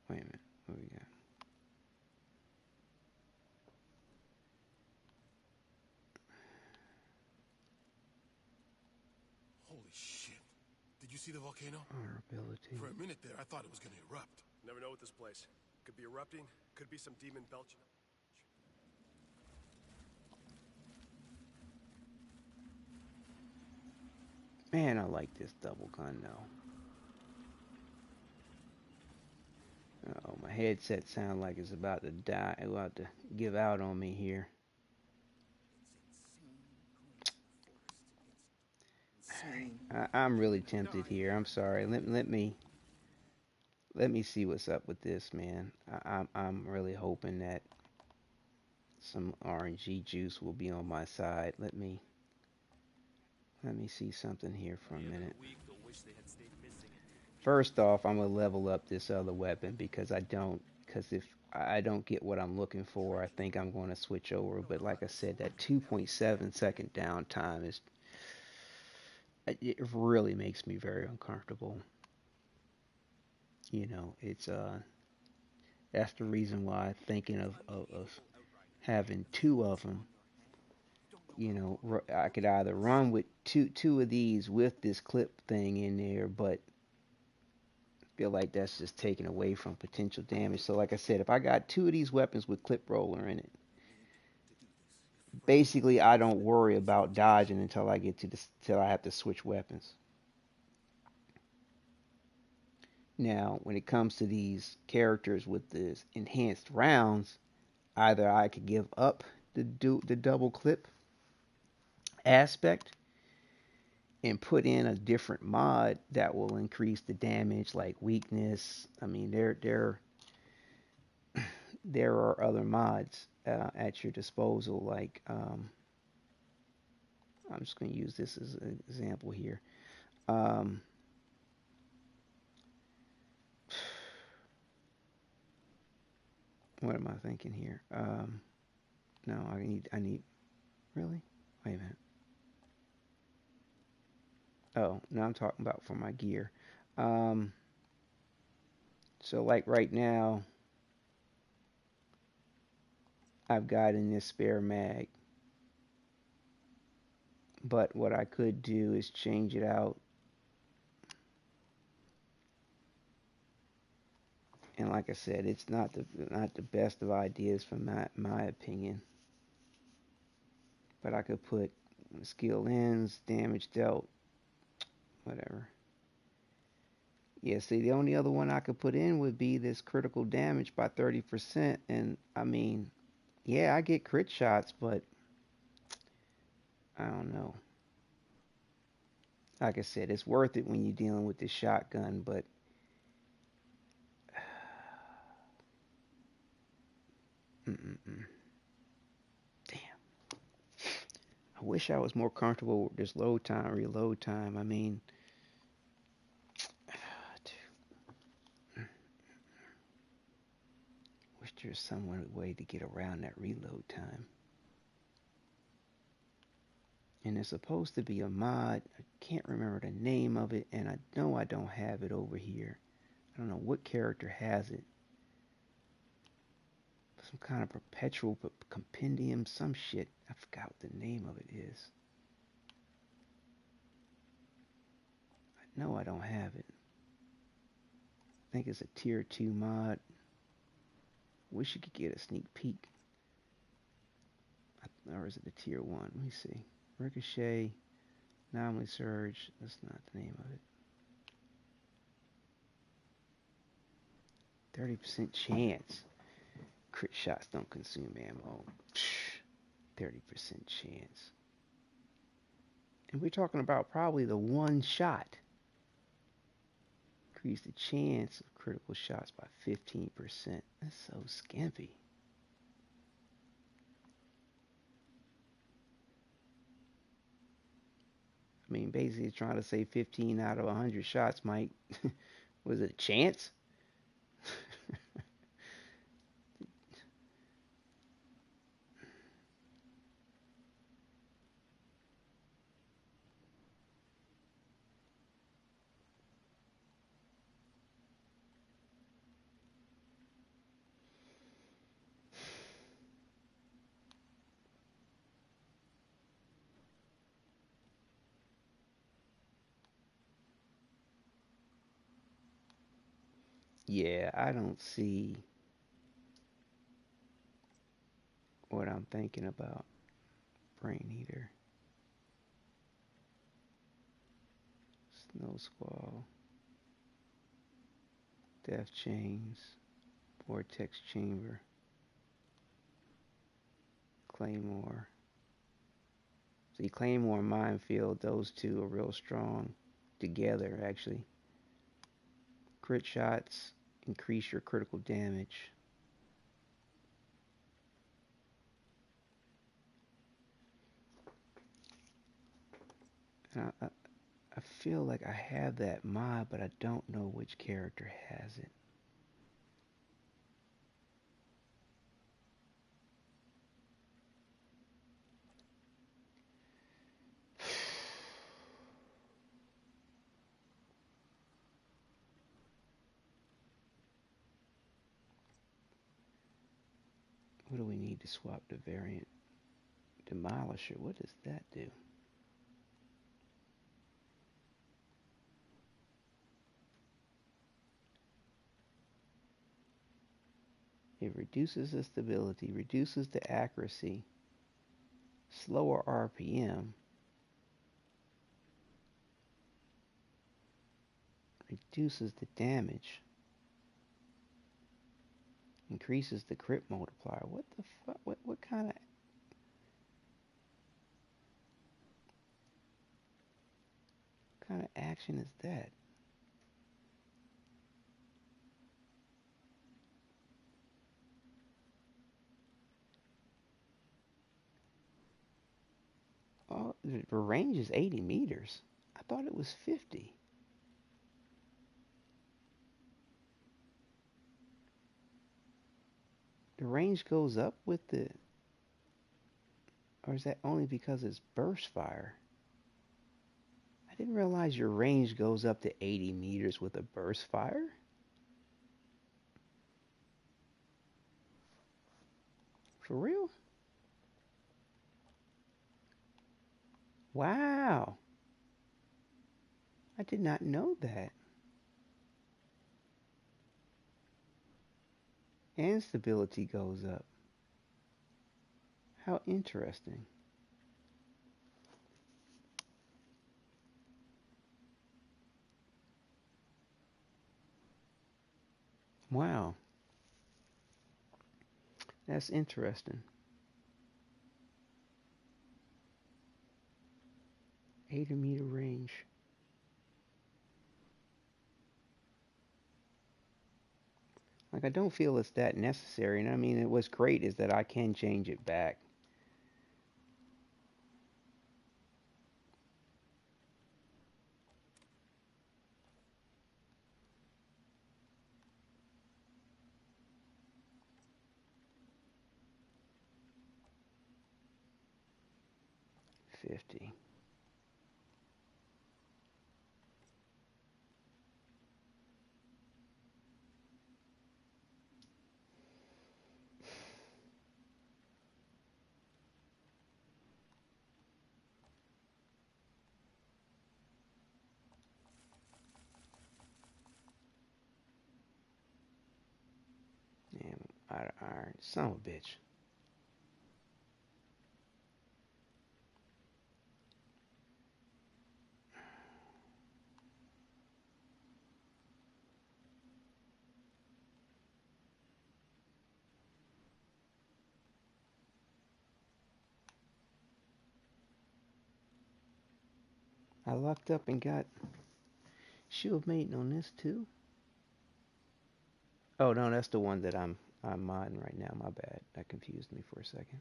Wait a minute. What we got? Holy shit. Did you see the volcano? Vulnerability. For a minute there, I thought it was gonna erupt. Never know with this place. Could be erupting, could be some demon belching. Man, I like this double gun though. Oh, my headset sounds like it's about to die. About to give out on me here. I'm really tempted here. I'm sorry. Let me see what's up with this, man. I'm really hoping that some RNG juice will be on my side. Let me see something here for a minute. First off, I'm gonna level up this other weapon because if I don't get what I'm looking for, I think I'm going to switch over. But like I said, that 2.7 second downtime it really makes me very uncomfortable. You know, it's that's the reason why I'm thinking of having two of them. You know, I could either run with two of these with this clip thing in there, but feel like that's just taken away from potential damage. So like I said, if I got two of these weapons with clip roller in it, basically I don't worry about dodging until I get to this till I have to switch weapons. Now, when it comes to these characters with this enhanced rounds, either I could give up the double clip aspect and put in a different mod that will increase the damage, like weakness. I mean, there are other mods at your disposal. Like I'm just going to use this as an example here. Um, what am I thinking here? No, I need really. Wait a minute. Oh, no, I'm talking about for my gear. Um, so like right now, I've got in this spare mag. But what I could do is change it out. And like I said, it's not the best of ideas from my opinion. But I could put skill ends, damage dealt, whatever. Yeah, see, the only other one I could put in would be this critical damage by 30%. And I mean, yeah, I get crit shots, but I don't know. Like I said, it's worth it when you're dealing with this shotgun, but mm-mm-mm. Damn. I wish I was more comfortable with this load time, reload time. I mean, wish there's some way to get around that reload time. And it's supposed to be a mod. I can't remember the name of it, and I know I don't have it over here. I don't know what character has it. Some kind of perpetual compendium, some shit. I forgot what the name of it is. I know I don't have it. I think it's a tier 2 mod. Wish you could get a sneak peek. Or is it a tier 1? Let me see. Ricochet, Anomaly Surge. That's not the name of it. 30% chance. Crit shots don't consume ammo. 30% chance. And we're talking about probably the one shot. Increase the chance of critical shots by 15%. That's so skimpy. I mean, basically, it's trying to say 15 out of 100 shots might. Was it a chance? Yeah, I don't see what I'm thinking about. Brain Eater. Snow Squall. Death Chains. Vortex Chamber. Claymore. See, Claymore and Minefield, those two are real strong together, actually. Crit shots increase your critical damage. And I feel like I have that mod, but I don't know which character has it. What do we need to swap the variant? Demolisher, what does that do? It reduces the stability, reduces the accuracy, slower RPM, reduces the damage, increases the crit multiplier. What the fuck? What kind of action is that? Oh, the range is 80 meters. I thought it was 50. The range goes up with the... Or is that only because it's burst fire? I didn't realize your range goes up to 80 meters with a burst fire. For real? Wow. I did not know that. And stability goes up. How interesting. Wow. That's interesting. 80-meter range. Like, I don't feel it's that necessary. And I mean, what's great is that I can change it back. 50. Damn, out of iron. Son of a bitch. I lucked up and got shield mating on this too. Oh no, that's the one that I'm modding right now. My bad. That confused me for a second.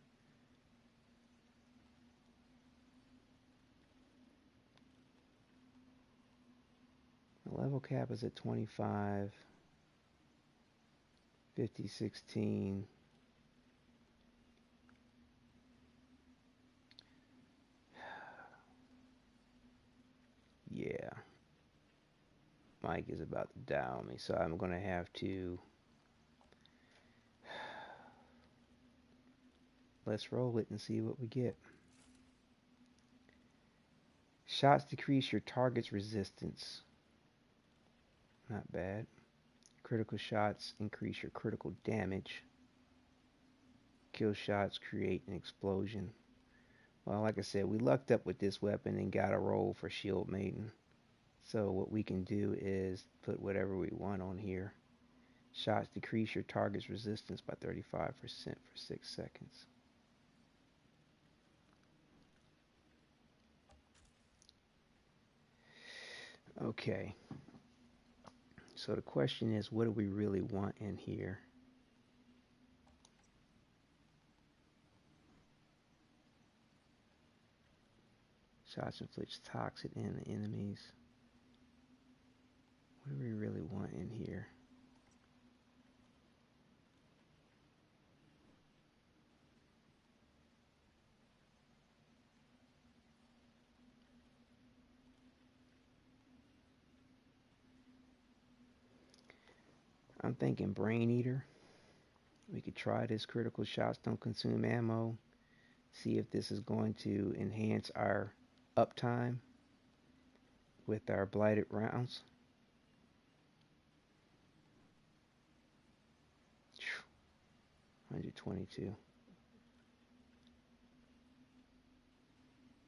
The level cap is at 25. 50, 16. Yeah. Mike is about to die on me, so I'm going to have to... Let's roll it and see what we get. Shots decrease your target's resistance. Not bad. Critical shots increase your critical damage. Kill shots create an explosion. Well, like I said, we lucked up with this weapon and got a roll for shield maiden. So what we can do is put whatever we want on here. Shots decrease your target's resistance by 35% for 6 seconds. Okay. So the question is, what do we really want in here? Shots inflict toxic in the enemies. What do we really want in here? I'm thinking Brain Eater. We could try this. Critical shots don't consume ammo. See if this is going to enhance our uptime with our blighted rounds. 122.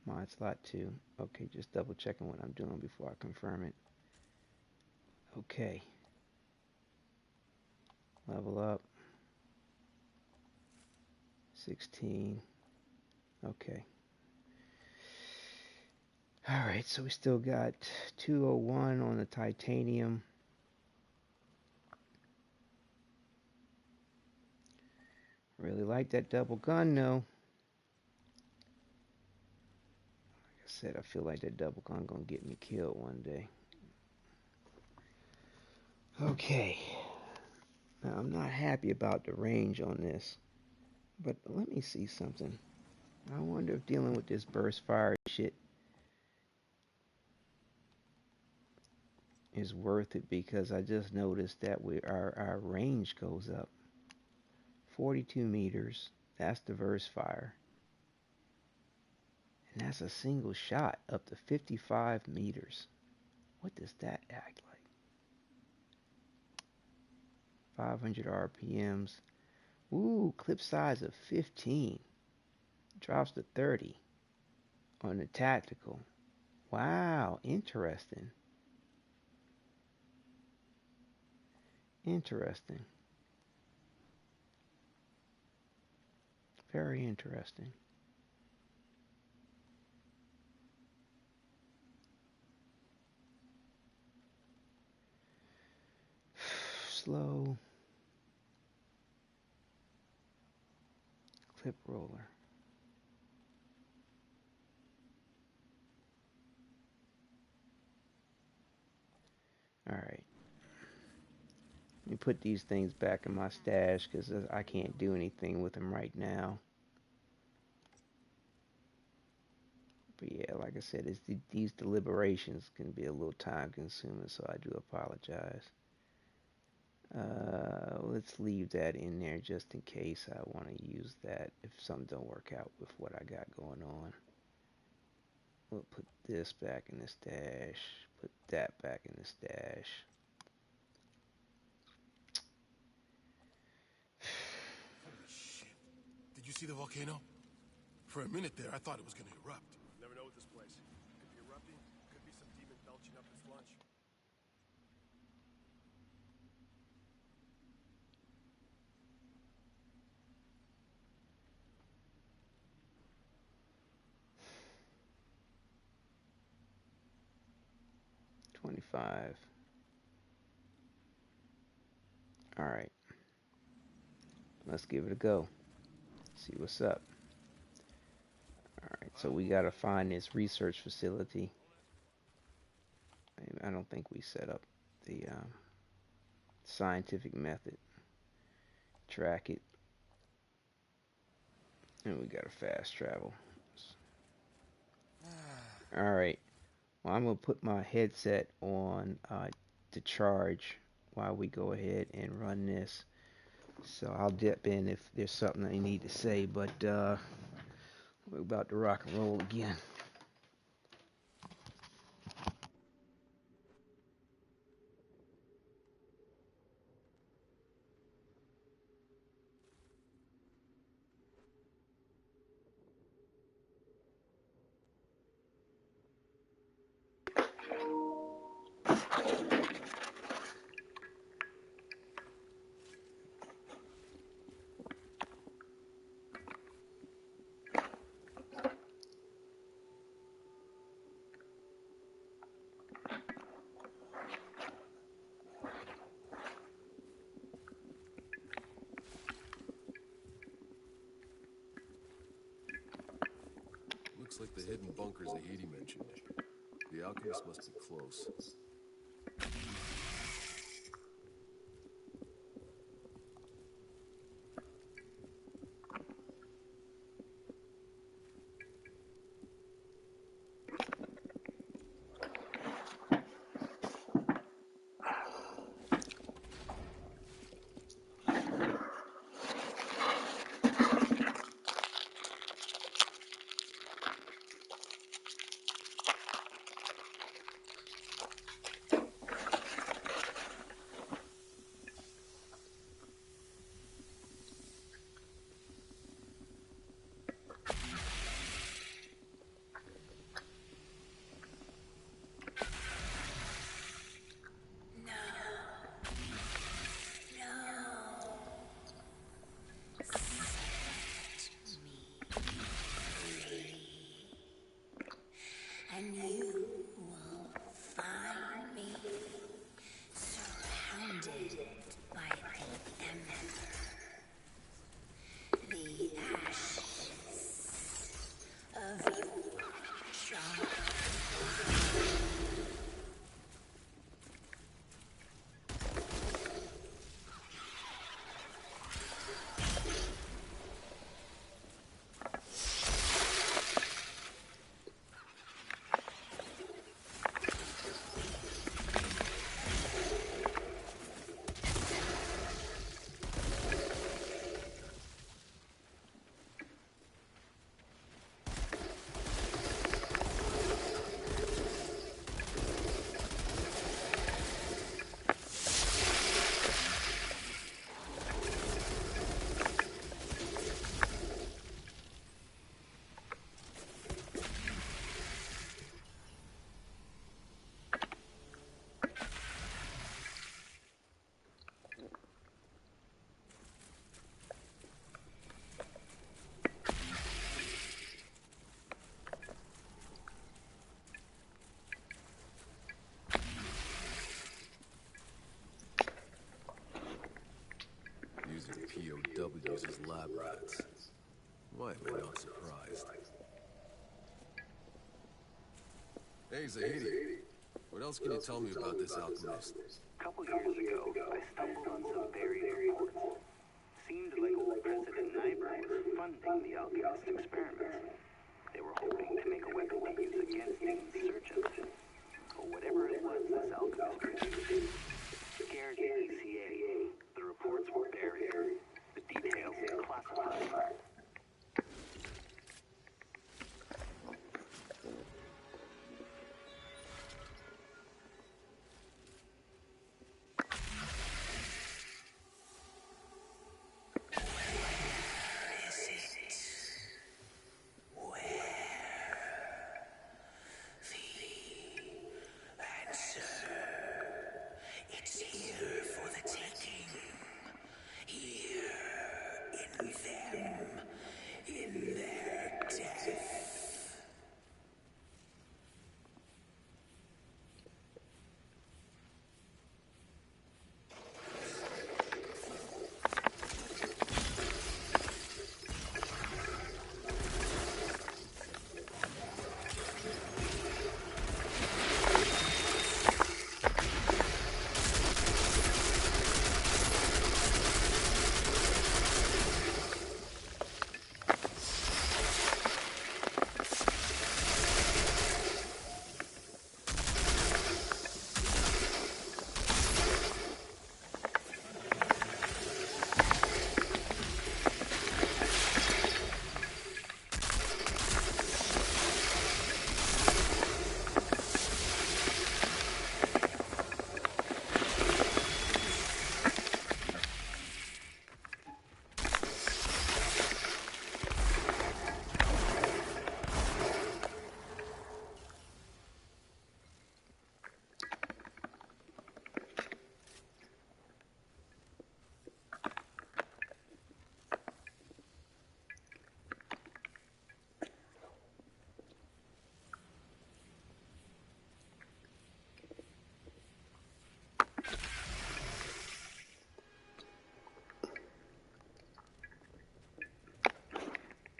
Mod slot 2. Okay, just double checking what I'm doing before I confirm it. Okay. Level up. 16. Okay. Alright, so we still got 201 on the titanium. Really like that double gun though. Like I said, I feel like that double gun gonna get me killed one day. Okay. Now I'm not happy about the range on this. But let me see something. I wonder if dealing with this burst fire shit is worth it, because I just noticed that our range goes up 42 meters. That's the burst fire, and that's a single shot up to 55 meters. What does that act like? 500 RPMs. Ooh, clip size of 15. Drops to 30 on the tactical. Wow, interesting. Interesting. Very interesting. Slow. Clip roller. Alright. Let me put these things back in my stash, because I can't do anything with them right now. But yeah, like I said, these deliberations can be a little time consuming, so I do apologize. Let's leave that in there just in case I want to use that if something don't work out with what I got going on. We'll put this back in the stash, put that back in the stash. Holy shit. Did you see the volcano? For a minute there, I thought it was gonna erupt. Never know with this place. Could be erupting, could be some demon belching up its lunch. $25. All right, let's give it a go. See what's up. All right, so we gotta find this research facility. I don't think we set up the scientific method. Track it, and we gotta fast travel. All right. Well, I'm gonna put my headset on to charge while we go ahead and run this. So I'll dip in if there's something I need to say, but we're about to rock and roll again. Looks like the hidden bunkers Wadidja mentioned. The alchemist must be close. And you will find me surrounded by the ember, the ashes of your child. Using POWs as lab rats. Why am I not surprised? Hey, Wadidja. What else can you tell me about this alchemist? A couple years ago, I stumbled on some buried reports. Seemed like old President Nyberg was funding the alchemist experiments. They were hoping to make a weapon to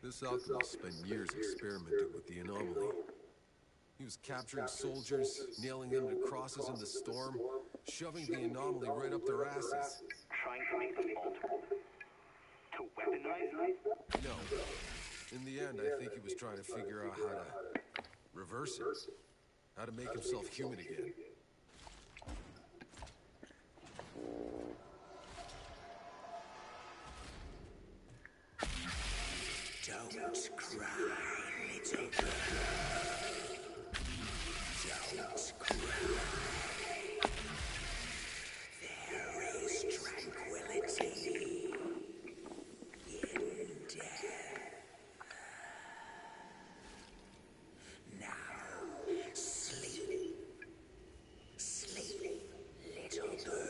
This alchemist spent years experimenting with the anomaly. He was capturing soldiers, nailing them to crosses in the storm, shoving the anomaly right up their asses. Trying to make them alter? To weaponize them? No. In the end, I think he was trying to figure out how to reverse it. How to make himself human again. Don't cry, little girl. Don't cry. There is tranquility in death. Now, sleep. Sleep, little girl.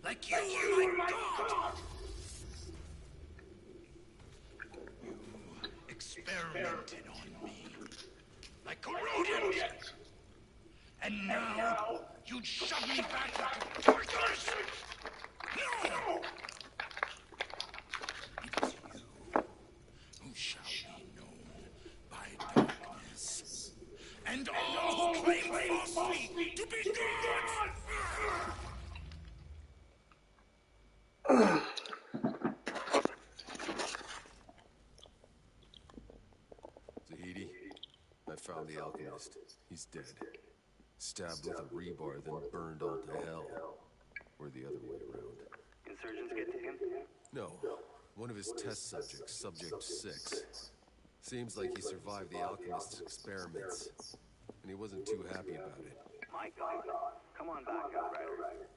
Like you were my god! You experimented on me. Like a rodent! And now you'd shove me back into tortures? alchemist. He's dead. Stabbed with a rebar, then burned all to hell. Or the other way around. Insurgents get to him? No. One of his test subjects, Subject 6. Seems like he survived the alchemist's experiments. And he wasn't too happy about it. My God. Come on back, Outriders.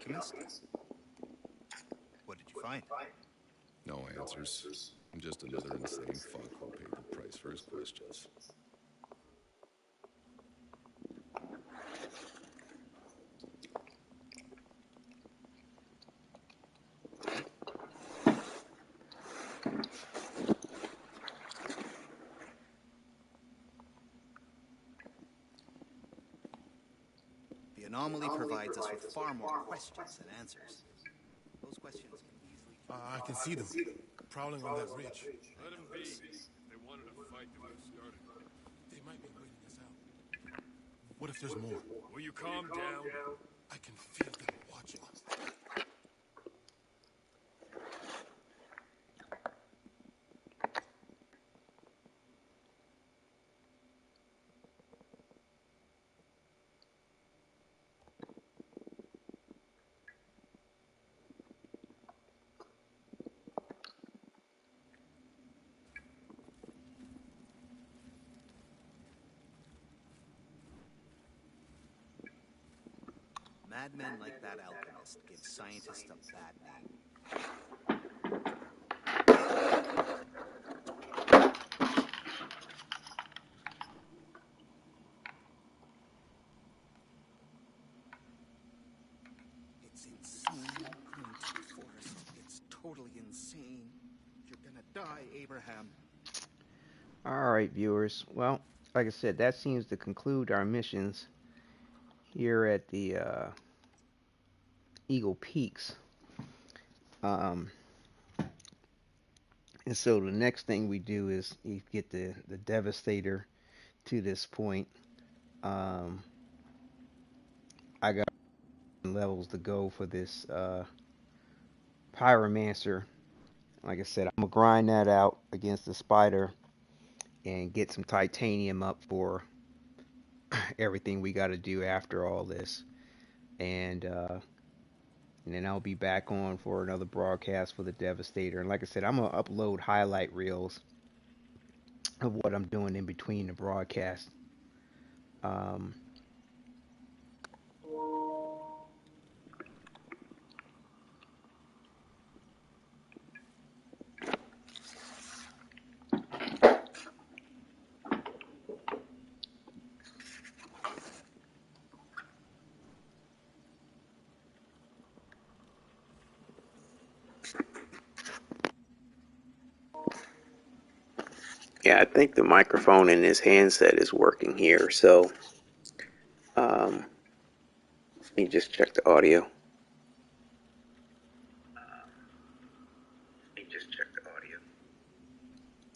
The alchemist? What did you find? No answers. Just another insane fuck who paid the price for his questions. The anomaly provides us with far more questions than answers. Those questions can easily... I can see them, prowling on that ridge. Let him be. If they wanted a fight, they would have started. They might be waiting us out. What if there's more? Will you calm down? I can feel them watching us. Madmen like that alchemist give scientists a bad name. It's insane going to the forest. It's totally insane. You're gonna die, Abraham. Alright, viewers. Well, like I said, that seems to conclude our missions here at the Eagle Peaks. And so the next thing we do is you get the Devastator to this point. I got levels to go for this Pyromancer. Like I said, I'm gonna grind that out against the spider and get some titanium up for everything we got to do after all this. And then I'll be back on for another broadcast for the Devastator. And like I said, I'm gonna upload highlight reels of what I'm doing in between the broadcast. Yeah, I think the microphone in this handset is working here, so let me just check the audio.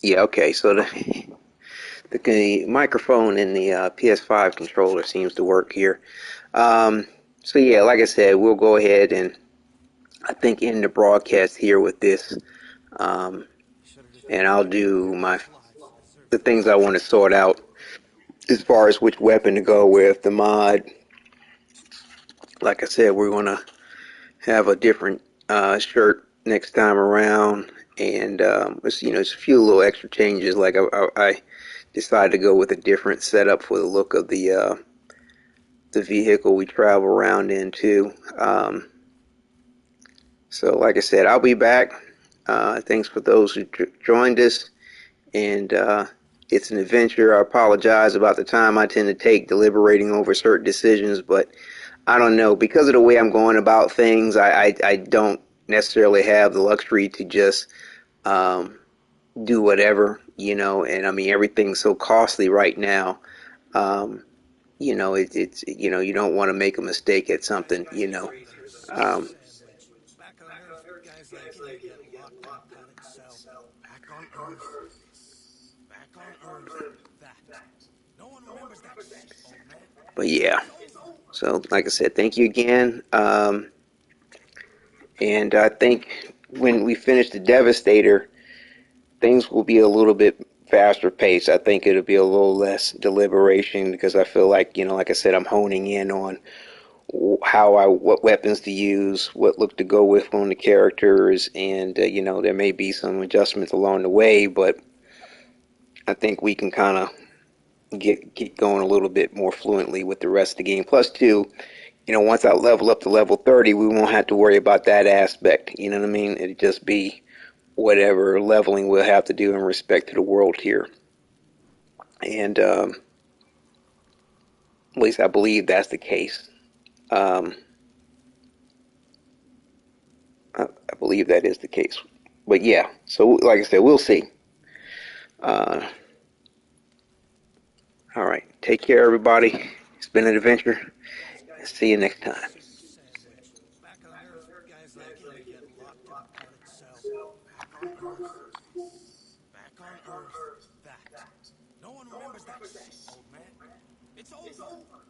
Yeah, okay, so the microphone in the PS5 controller seems to work here. So yeah, like I said, we'll go ahead and I think end the broadcast here with this. And I'll do the things I want to sort out as far as which weapon to go with, the mod. Like I said, we're going to have a different shirt next time around, and it's a few little extra changes. Like I decided to go with a different setup for the look of the vehicle we travel around in too. So like I said, I'll be back Thanks for those who joined us. And it's an adventure. I apologize about the time I tend to take deliberating over certain decisions, but I don't know. Because of the way I'm going about things, I don't necessarily have the luxury to just do whatever, and I mean, everything's so costly right now. It's you don't want to make a mistake at something. Um, Back on Earth, guys like you get locked in a padded cell. Back on Earth, this. Back on Earth, that. No one remembers that shit, old man. but yeah, It's over. so like I said, thank you again. And I think when we finish the Devastator, things will be a little bit faster paced. I think it'll be a little less deliberation because I feel like, like I said, I'm honing in on what weapons to use, what look to go with on the characters, and there may be some adjustments along the way, but I think we can kind of get going a little bit more fluently with the rest of the game. Plus, too, once I level up to level 30, we won't have to worry about that aspect. You know what I mean? It'd just be whatever leveling we'll have to do in respect to the world here. And at least I believe that's the case. Um, I believe that is the case. But yeah, so like I said, we'll see. Uh, all right. Take care, everybody. It's been an adventure. See you next time. Back on Earth, guys like you get locked in a padded cell. Back on Earth, this. Back on Earth, that. No one remembers that shit, old man. It's over.